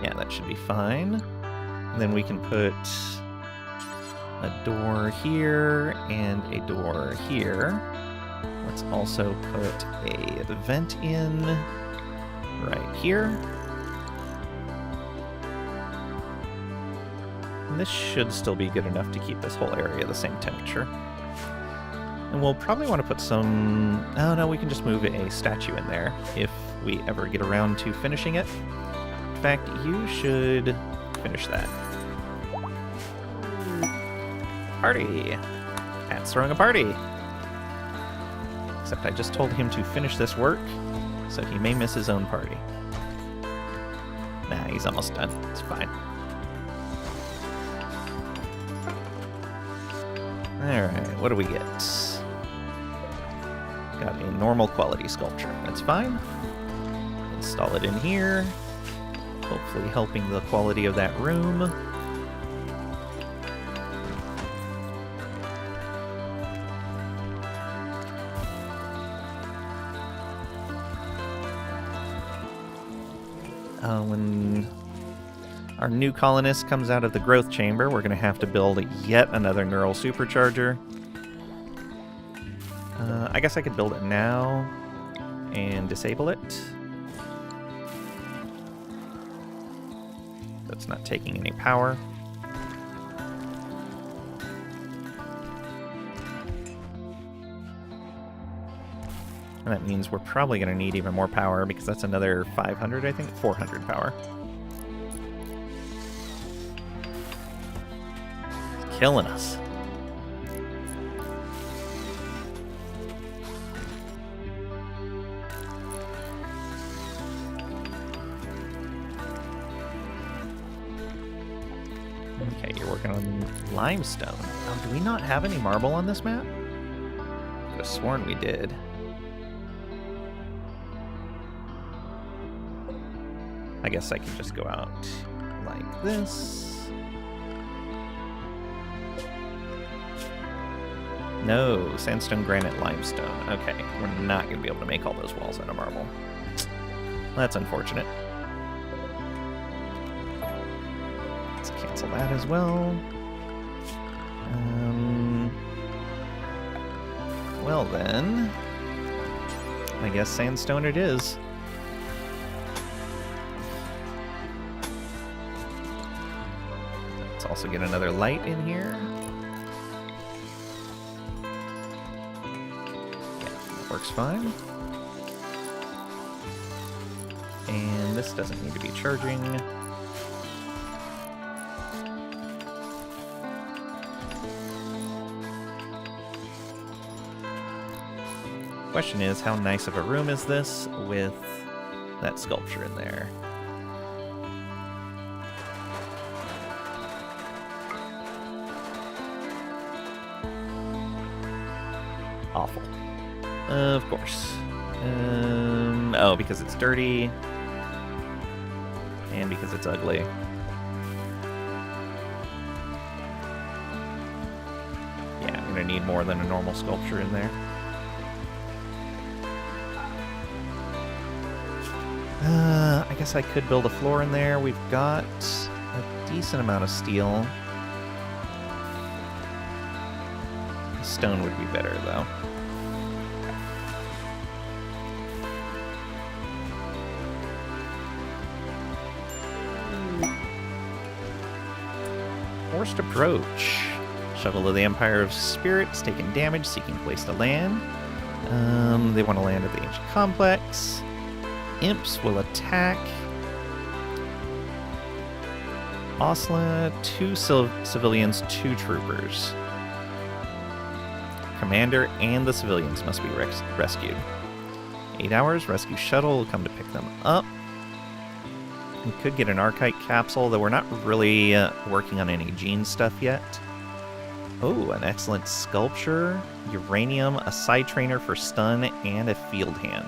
Yeah, that should be fine. And then we can put a door here and a door here. Let's also put a vent in right here. And this should still be good enough to keep this whole area the same temperature. And we'll probably want to put some... Oh no, we can just move a statue in there if we ever get around to finishing it. In fact, you should finish that. Party! Pat's throwing a party! Except I just told him to finish this work, so he may miss his own party. Nah, he's almost done. It's fine. Alright, what do we get? Got a normal quality sculpture. That's fine. Install it in here. Hopefully helping the quality of that room. When our new colonist comes out of the growth chamber, we're going to have to build yet another neural supercharger. I guess I could build it now and disable it. That's not taking any power. And that means we're probably going to need even more power because that's another 500, I think, 400 power. It's killing us. Okay, you're working on limestone. Oh, do we not have any marble on this map? I could have sworn we did. I guess I can just go out like this. No, sandstone, granite, limestone. Okay, we're not going to be able to make all those walls out of marble. That's unfortunate. Let's cancel that as well. Well then, I guess sandstone it is. Let's also get another light in here. Yeah, that works fine. And this doesn't need to be charging. Question is, how nice of a room is this with that sculpture in there? Awful. Of course. Oh, because it's dirty. And because it's ugly. Yeah, I'm gonna need more than a normal sculpture in there. I guess I could build a floor in there. We've got a decent amount of steel. Stone would be better, though. Forced approach. Shuttle of the Empire of Spirits, taking damage, seeking place to land. They want to land at the ancient complex. Imps will attack Osla, 2 civilians, 2 troopers. Commander and the civilians must be rescued. 8 hours, rescue shuttle will come to pick them up. We could get an Archite capsule, though we're not really working on any gene stuff yet. Oh, an excellent sculpture, uranium, a side trainer for stun, and a field hand.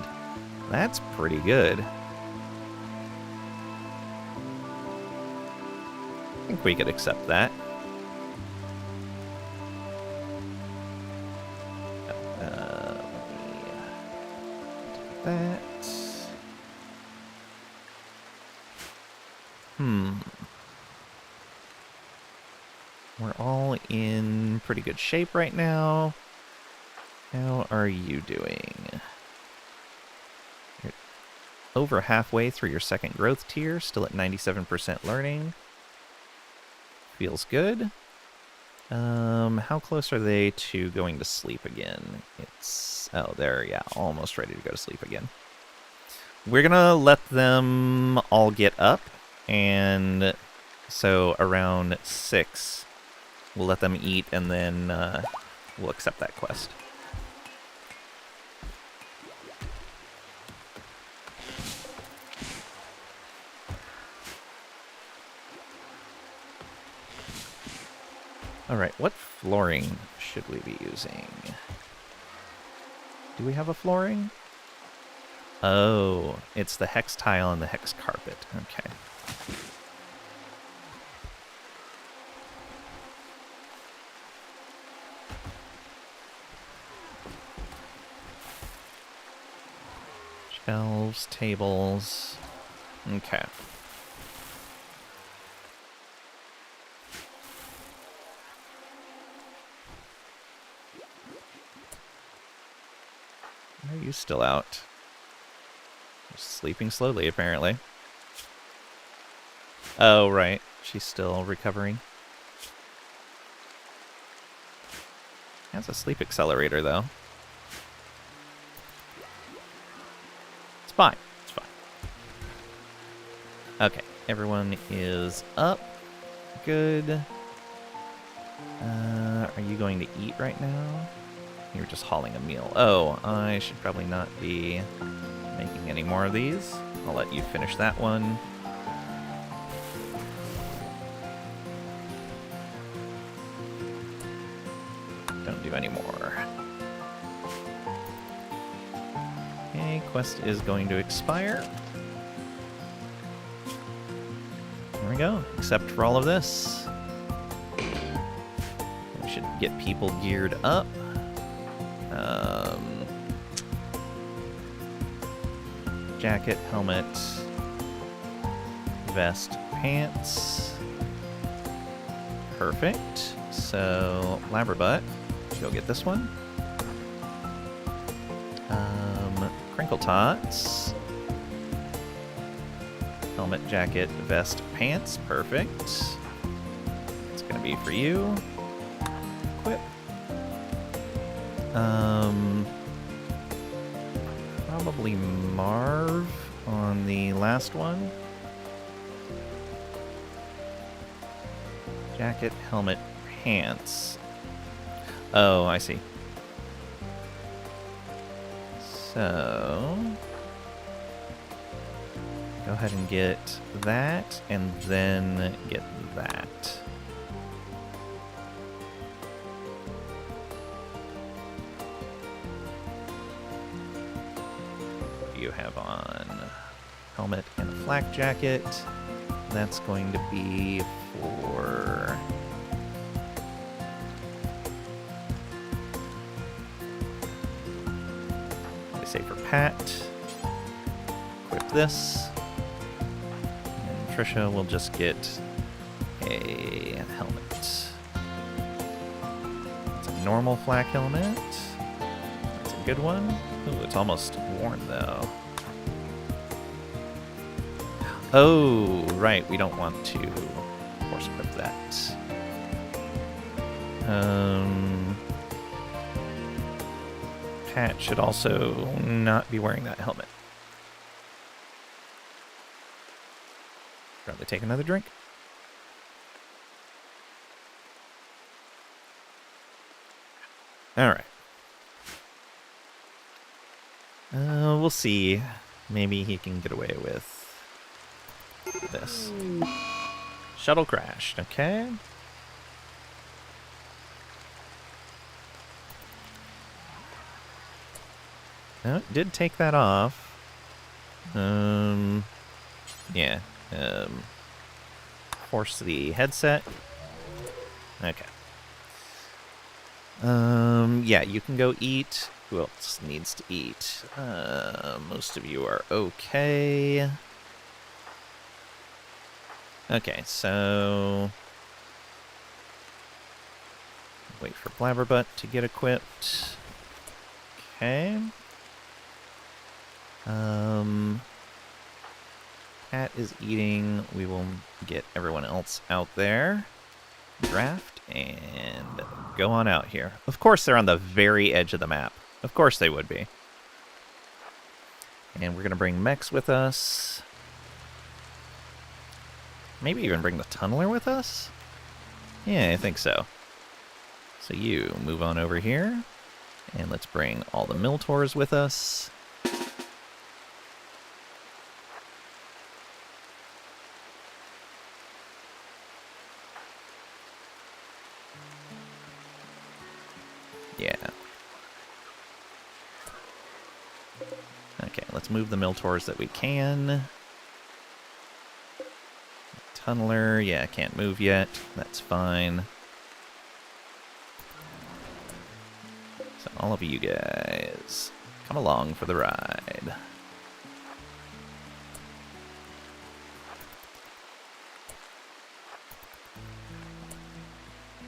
That's pretty good. I think we could accept that. Let me do that. We're all in pretty good shape right now. How are you doing? You're over halfway through your second growth tier, still at 97% learning. Feels good. How close are they to going to sleep again? Oh, they're, yeah, almost ready to go to sleep again. We're gonna let them all get up, and so around 6, we'll let them eat, and then we'll accept that quest. Alright, what flooring should we be using? Do we have a flooring? Oh, it's the hex tile and the hex carpet. Okay. Shelves, tables. Okay. Why are you still out? You're sleeping slowly, apparently. Oh, right. She's still recovering. Has a sleep accelerator, though. It's fine. It's fine. Okay, everyone is up. Good. Are you going to eat right now? You're just hauling a meal. Oh, I should probably not be making any more of these. I'll let you finish that one. Don't do any more. Okay, quest is going to expire. There we go. Except for all of this. We should get people geared up. Jacket, helmet, vest, pants. Perfect. So, Labberbutt, go get this one. Crinkle Tots. Helmet, jacket, vest, pants. Perfect. It's gonna be for you. Equip. Probably Marv on the last one. Jacket, helmet, pants. Oh, I see. So, go ahead and get that, and then get that. You have on helmet and a flak jacket. That's going to be for say for Pat. Equip this. And Trisha will just get a helmet. It's a normal flak helmet. That's a good one. Ooh, it's almost worn though. Oh, right, we don't want to force equip that. Pat should also not be wearing that helmet. Probably take another drink. Alright. We'll see. Maybe he can get away with this. Shuttle crashed, okay. Oh, it did take that off. Yeah. Force the headset. Okay. Yeah, you can go eat. Who else needs to eat? Most of you are okay. Okay, so... wait for Blabberbutt to get equipped. Okay. Cat is eating. We will get everyone else out there. Draft and go on out here. Of course they're on the very edge of the map. Of course they would be. And we're going to bring mechs with us. Maybe even bring the tunneler with us? Yeah, I think so. So you move on over here. And let's bring all the Miltors with us. Yeah. Okay, let's move the Miltors that we can. Tunneler, yeah, can't move yet. That's fine. So all of you guys, come along for the ride.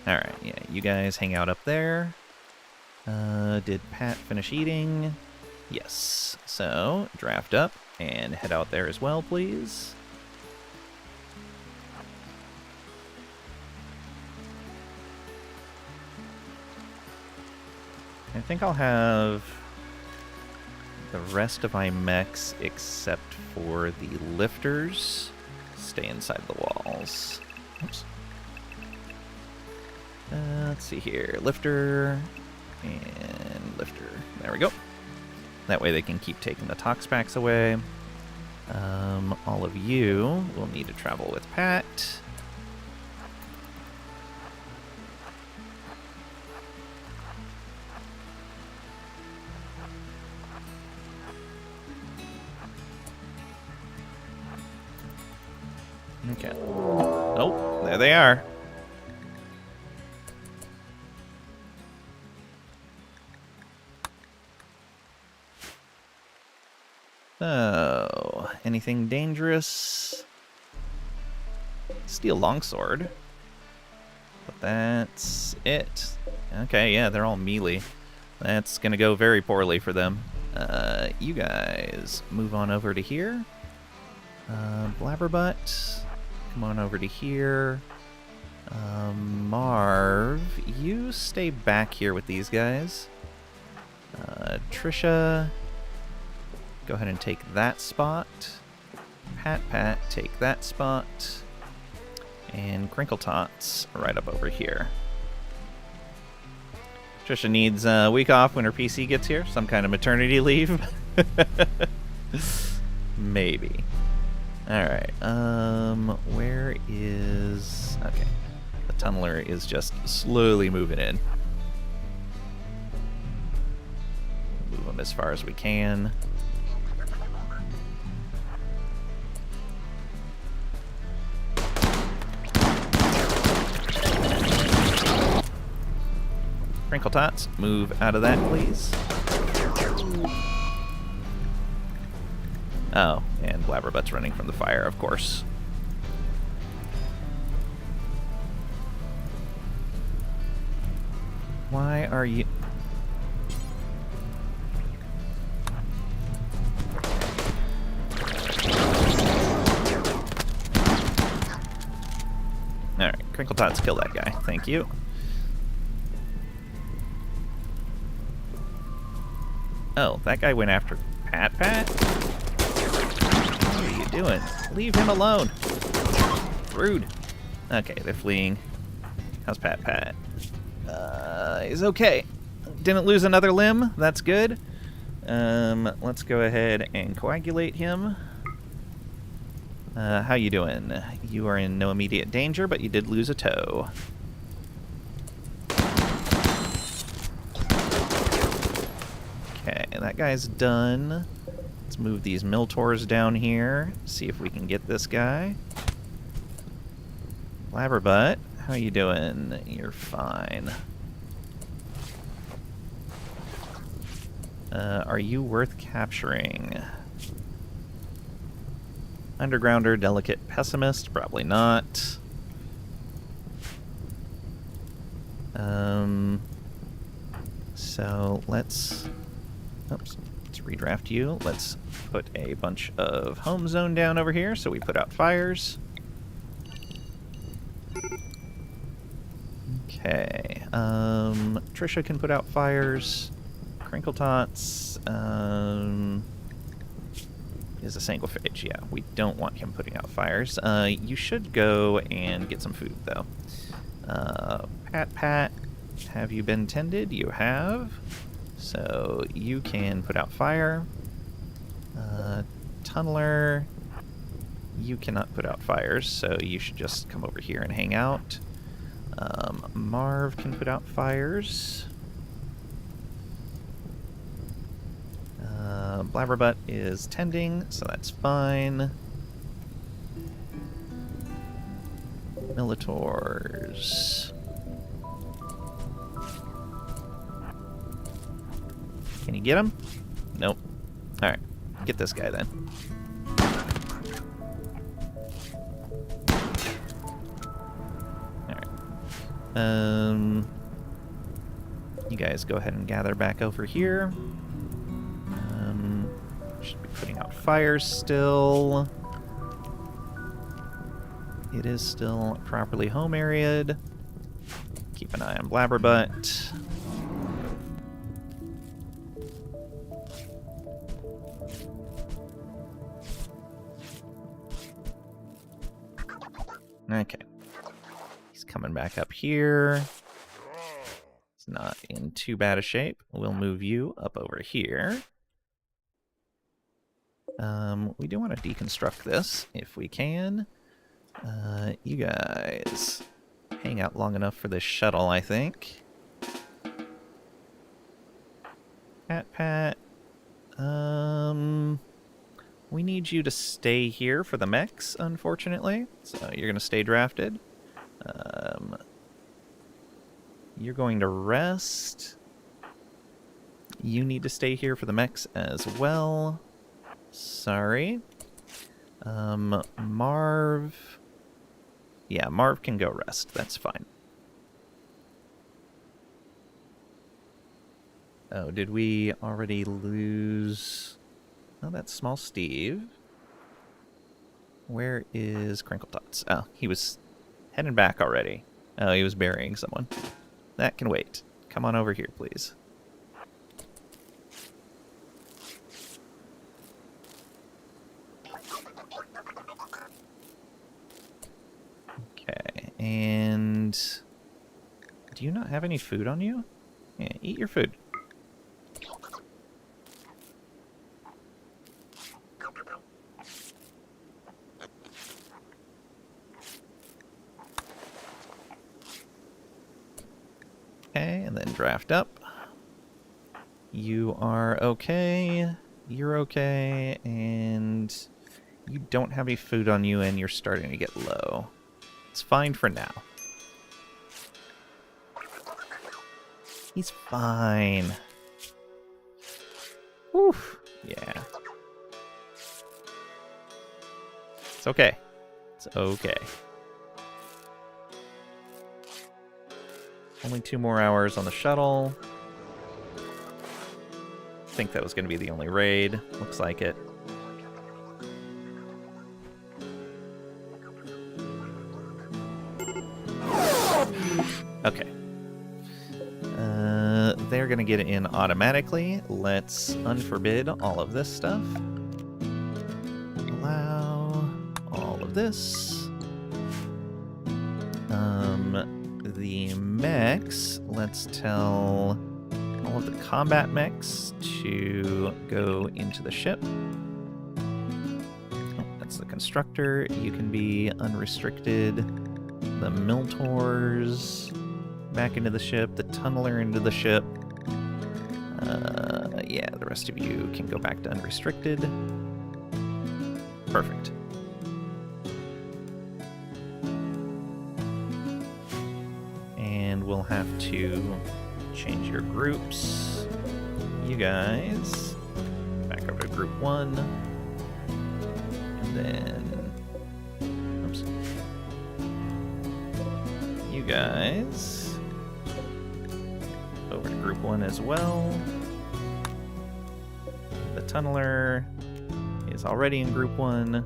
Alright, yeah, you guys hang out up there. Did Pat finish eating? Yes. So, draft up and head out there as well, please. I think I'll have the rest of my mechs, except for the lifters, stay inside the walls. Oops. Let's see here. Lifter and lifter. There we go. That way they can keep taking the tox packs away. All of you will need to travel with Pat. Okay. Oh, there they are. So, anything dangerous? Steel longsword. But that's it. Okay, yeah, they're all melee. That's gonna go very poorly for them. You guys move on over to here. Blabberbutt, come on over to here. Marv, you stay back here with these guys. Trisha, go ahead and take that spot. Pat, take that spot. And Crinkle Tots right up over here. Trisha needs a week off when her PC gets here. Some kind of maternity leave. Maybe. Alright, where is... okay. The tunneler is just slowly moving in. Move him as far as we can. Crinkle Tots, move out of that, please. Oh, and Blabberbutt's running from the fire, of course. Why are you... Alright, Crinkle Tots, kill that guy. Thank you. Oh, that guy went after Pat? What are you doing? Leave him alone. Rude. Okay, they're fleeing. How's Pat? He's okay. didn't lose another limb. That's good. Let's go ahead and coagulate him. How you doing? You are in no immediate danger, but you did lose a toe. Okay, that guy's done. Let's move these Miltors down here. See if we can get this guy. Blabberbutt, how you doing? You're fine. Are you worth capturing? Undergrounder, delicate pessimist, probably not. So let's redraft you. Let's put a bunch of home zone down over here so we put out fires. Okay. Trisha can put out fires. Crinkle Tots is a Sanguiphage. Yeah, we don't want him putting out fires. You should go and get some food, though. Pat, have you been tended? You have. So you can put out fire. Tunneler, you cannot put out fires, so you should just come over here and hang out. Marv can put out fires. Blabberbutt is tending, so that's fine. Militors. Can you get him? Nope. Alright, get this guy then. Alright. You guys go ahead and gather back over here. Should be putting out fires still. It is still properly home areaed. Keep an eye on Blabberbutt. Okay. He's coming back up here. It's not in too bad a shape. We'll move you up over here. We do want to deconstruct this if we can. You guys hang out long enough for this shuttle, I think. Pat. We need you to stay here for the mechs, unfortunately. So you're going to stay drafted. You're going to rest. You need to stay here for the mechs as well. Sorry. Marv. Yeah, Marv can go rest. That's fine. Oh, did we already lose... Oh, that's Small Steve. Where is Crinkle Tots? Oh, he was heading back already. Oh, he was burying someone. That can wait. Come on over here, please. Okay, and... Do you not have any food on you? Yeah, eat your food. Okay, and then draft up. You are okay. You're okay, and you don't have any food on you, and you're starting to get low. It's fine for now. He's fine. Whew. Yeah. It's okay. It's okay. Only 2 more hours on the shuttle. I think that was going to be the only raid. Looks like it. Okay. They're going to get it in automatically. Let's unforbid all of this stuff. Allow all of this. The mechs, let's tell all of the combat mechs to go into the ship. Oh, that's the constructor. You can be unrestricted. The Miltors back into the ship. The tunneler into the ship. Yeah, the rest of you can go back to unrestricted. Perfect. And we'll have to change your groups. You guys back over to group 1. And then oops. You guys over to group 1 as well. The tunneler is already in group 1.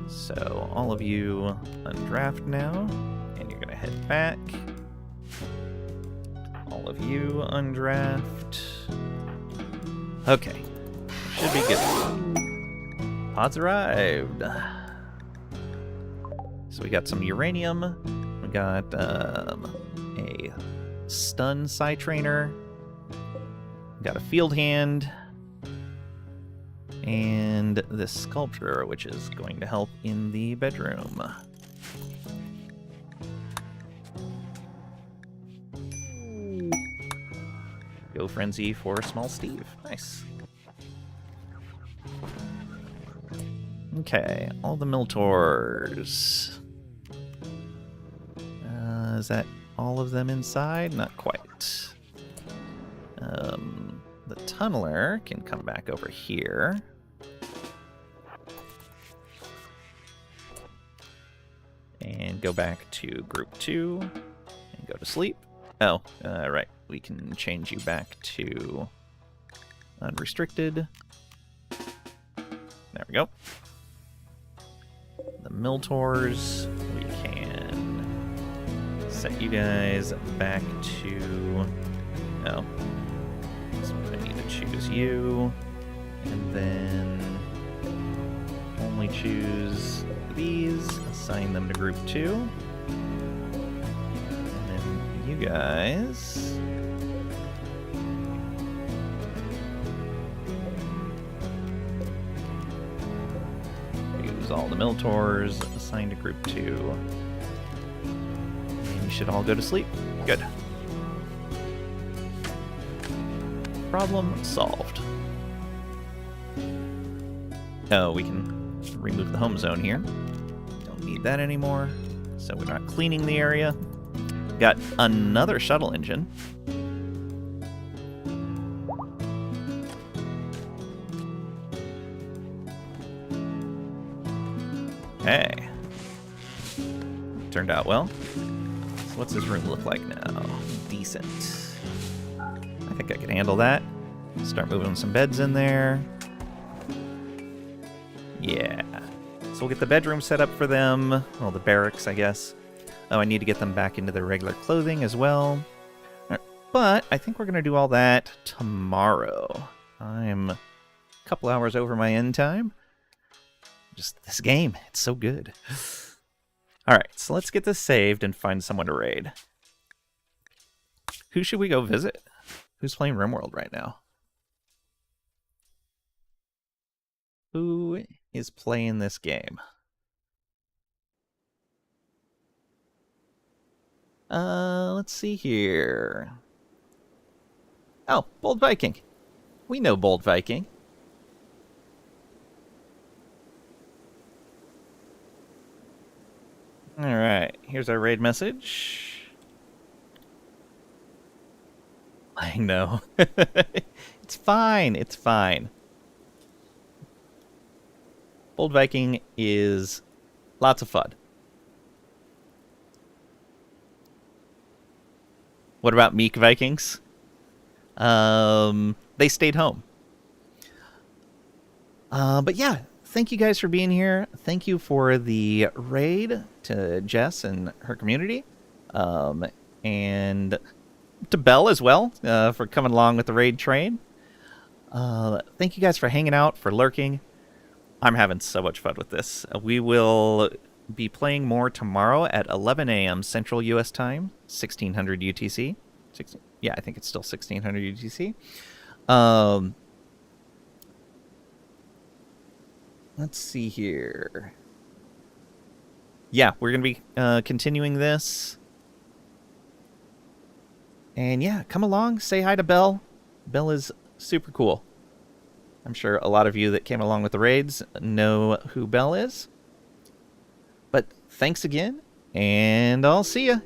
So all of you undraft now. And you're gonna head back. All of you undraft. Okay. Should be good. Pods arrived. So we got some uranium. We got a stun Psy Trainer. We got a field hand. And this sculpture, which is going to help in the bedroom. Go Frenzy for Small Steve. Nice. Okay, all the Miltors. Is that all of them inside? Not quite. The tunneler can come back over here. And go back to group 2 and go to sleep. Oh, right. We can change you back to unrestricted. There we go. The Miltors, we can set you guys back to... Oh. So I need to choose you. And then only choose these. Assign them to group 2. And then you guys... all the Miltors assigned to group 2. And you should all go to sleep. Good. Problem solved. Oh, we can remove the home zone here. Don't need that anymore. So we're not cleaning the area. Got another shuttle engine. Hey. Turned out well. So what's this room look like now? Decent. I think I can handle that. Start moving some beds in there. Yeah. So we'll get the bedroom set up for them. Well, the barracks, I guess. Oh, I need to get them back into their regular clothing as well. But I think we're going to do all that tomorrow. I'm a couple hours over my end time. Just this game, it's so good. Alright, so let's get this saved and find someone to raid. Who should we go visit? Who's playing RimWorld right now? Who is playing this game? Let's see here. Oh, Bold Viking. We know Bold Viking. Alright, here's our raid message. I know. It's fine, it's fine. Bold Viking is lots of fun. What about Meek Vikings? They stayed home. But yeah, thank you guys for being here. Thank you for the raid to Jess and her community. And to Belle as well, for coming along with the raid train. Thank you guys for hanging out, for lurking. I'm having so much fun with this. We will be playing more tomorrow at 11 a.m. Central U.S. Time, 1600 UTC. Yeah, I think it's still 1600 UTC. Let's see here. Yeah, we're going to be continuing this. And yeah, come along, say hi to Belle. Belle is super cool. I'm sure a lot of you that came along with the raids know who Belle is. But thanks again, and I'll see ya.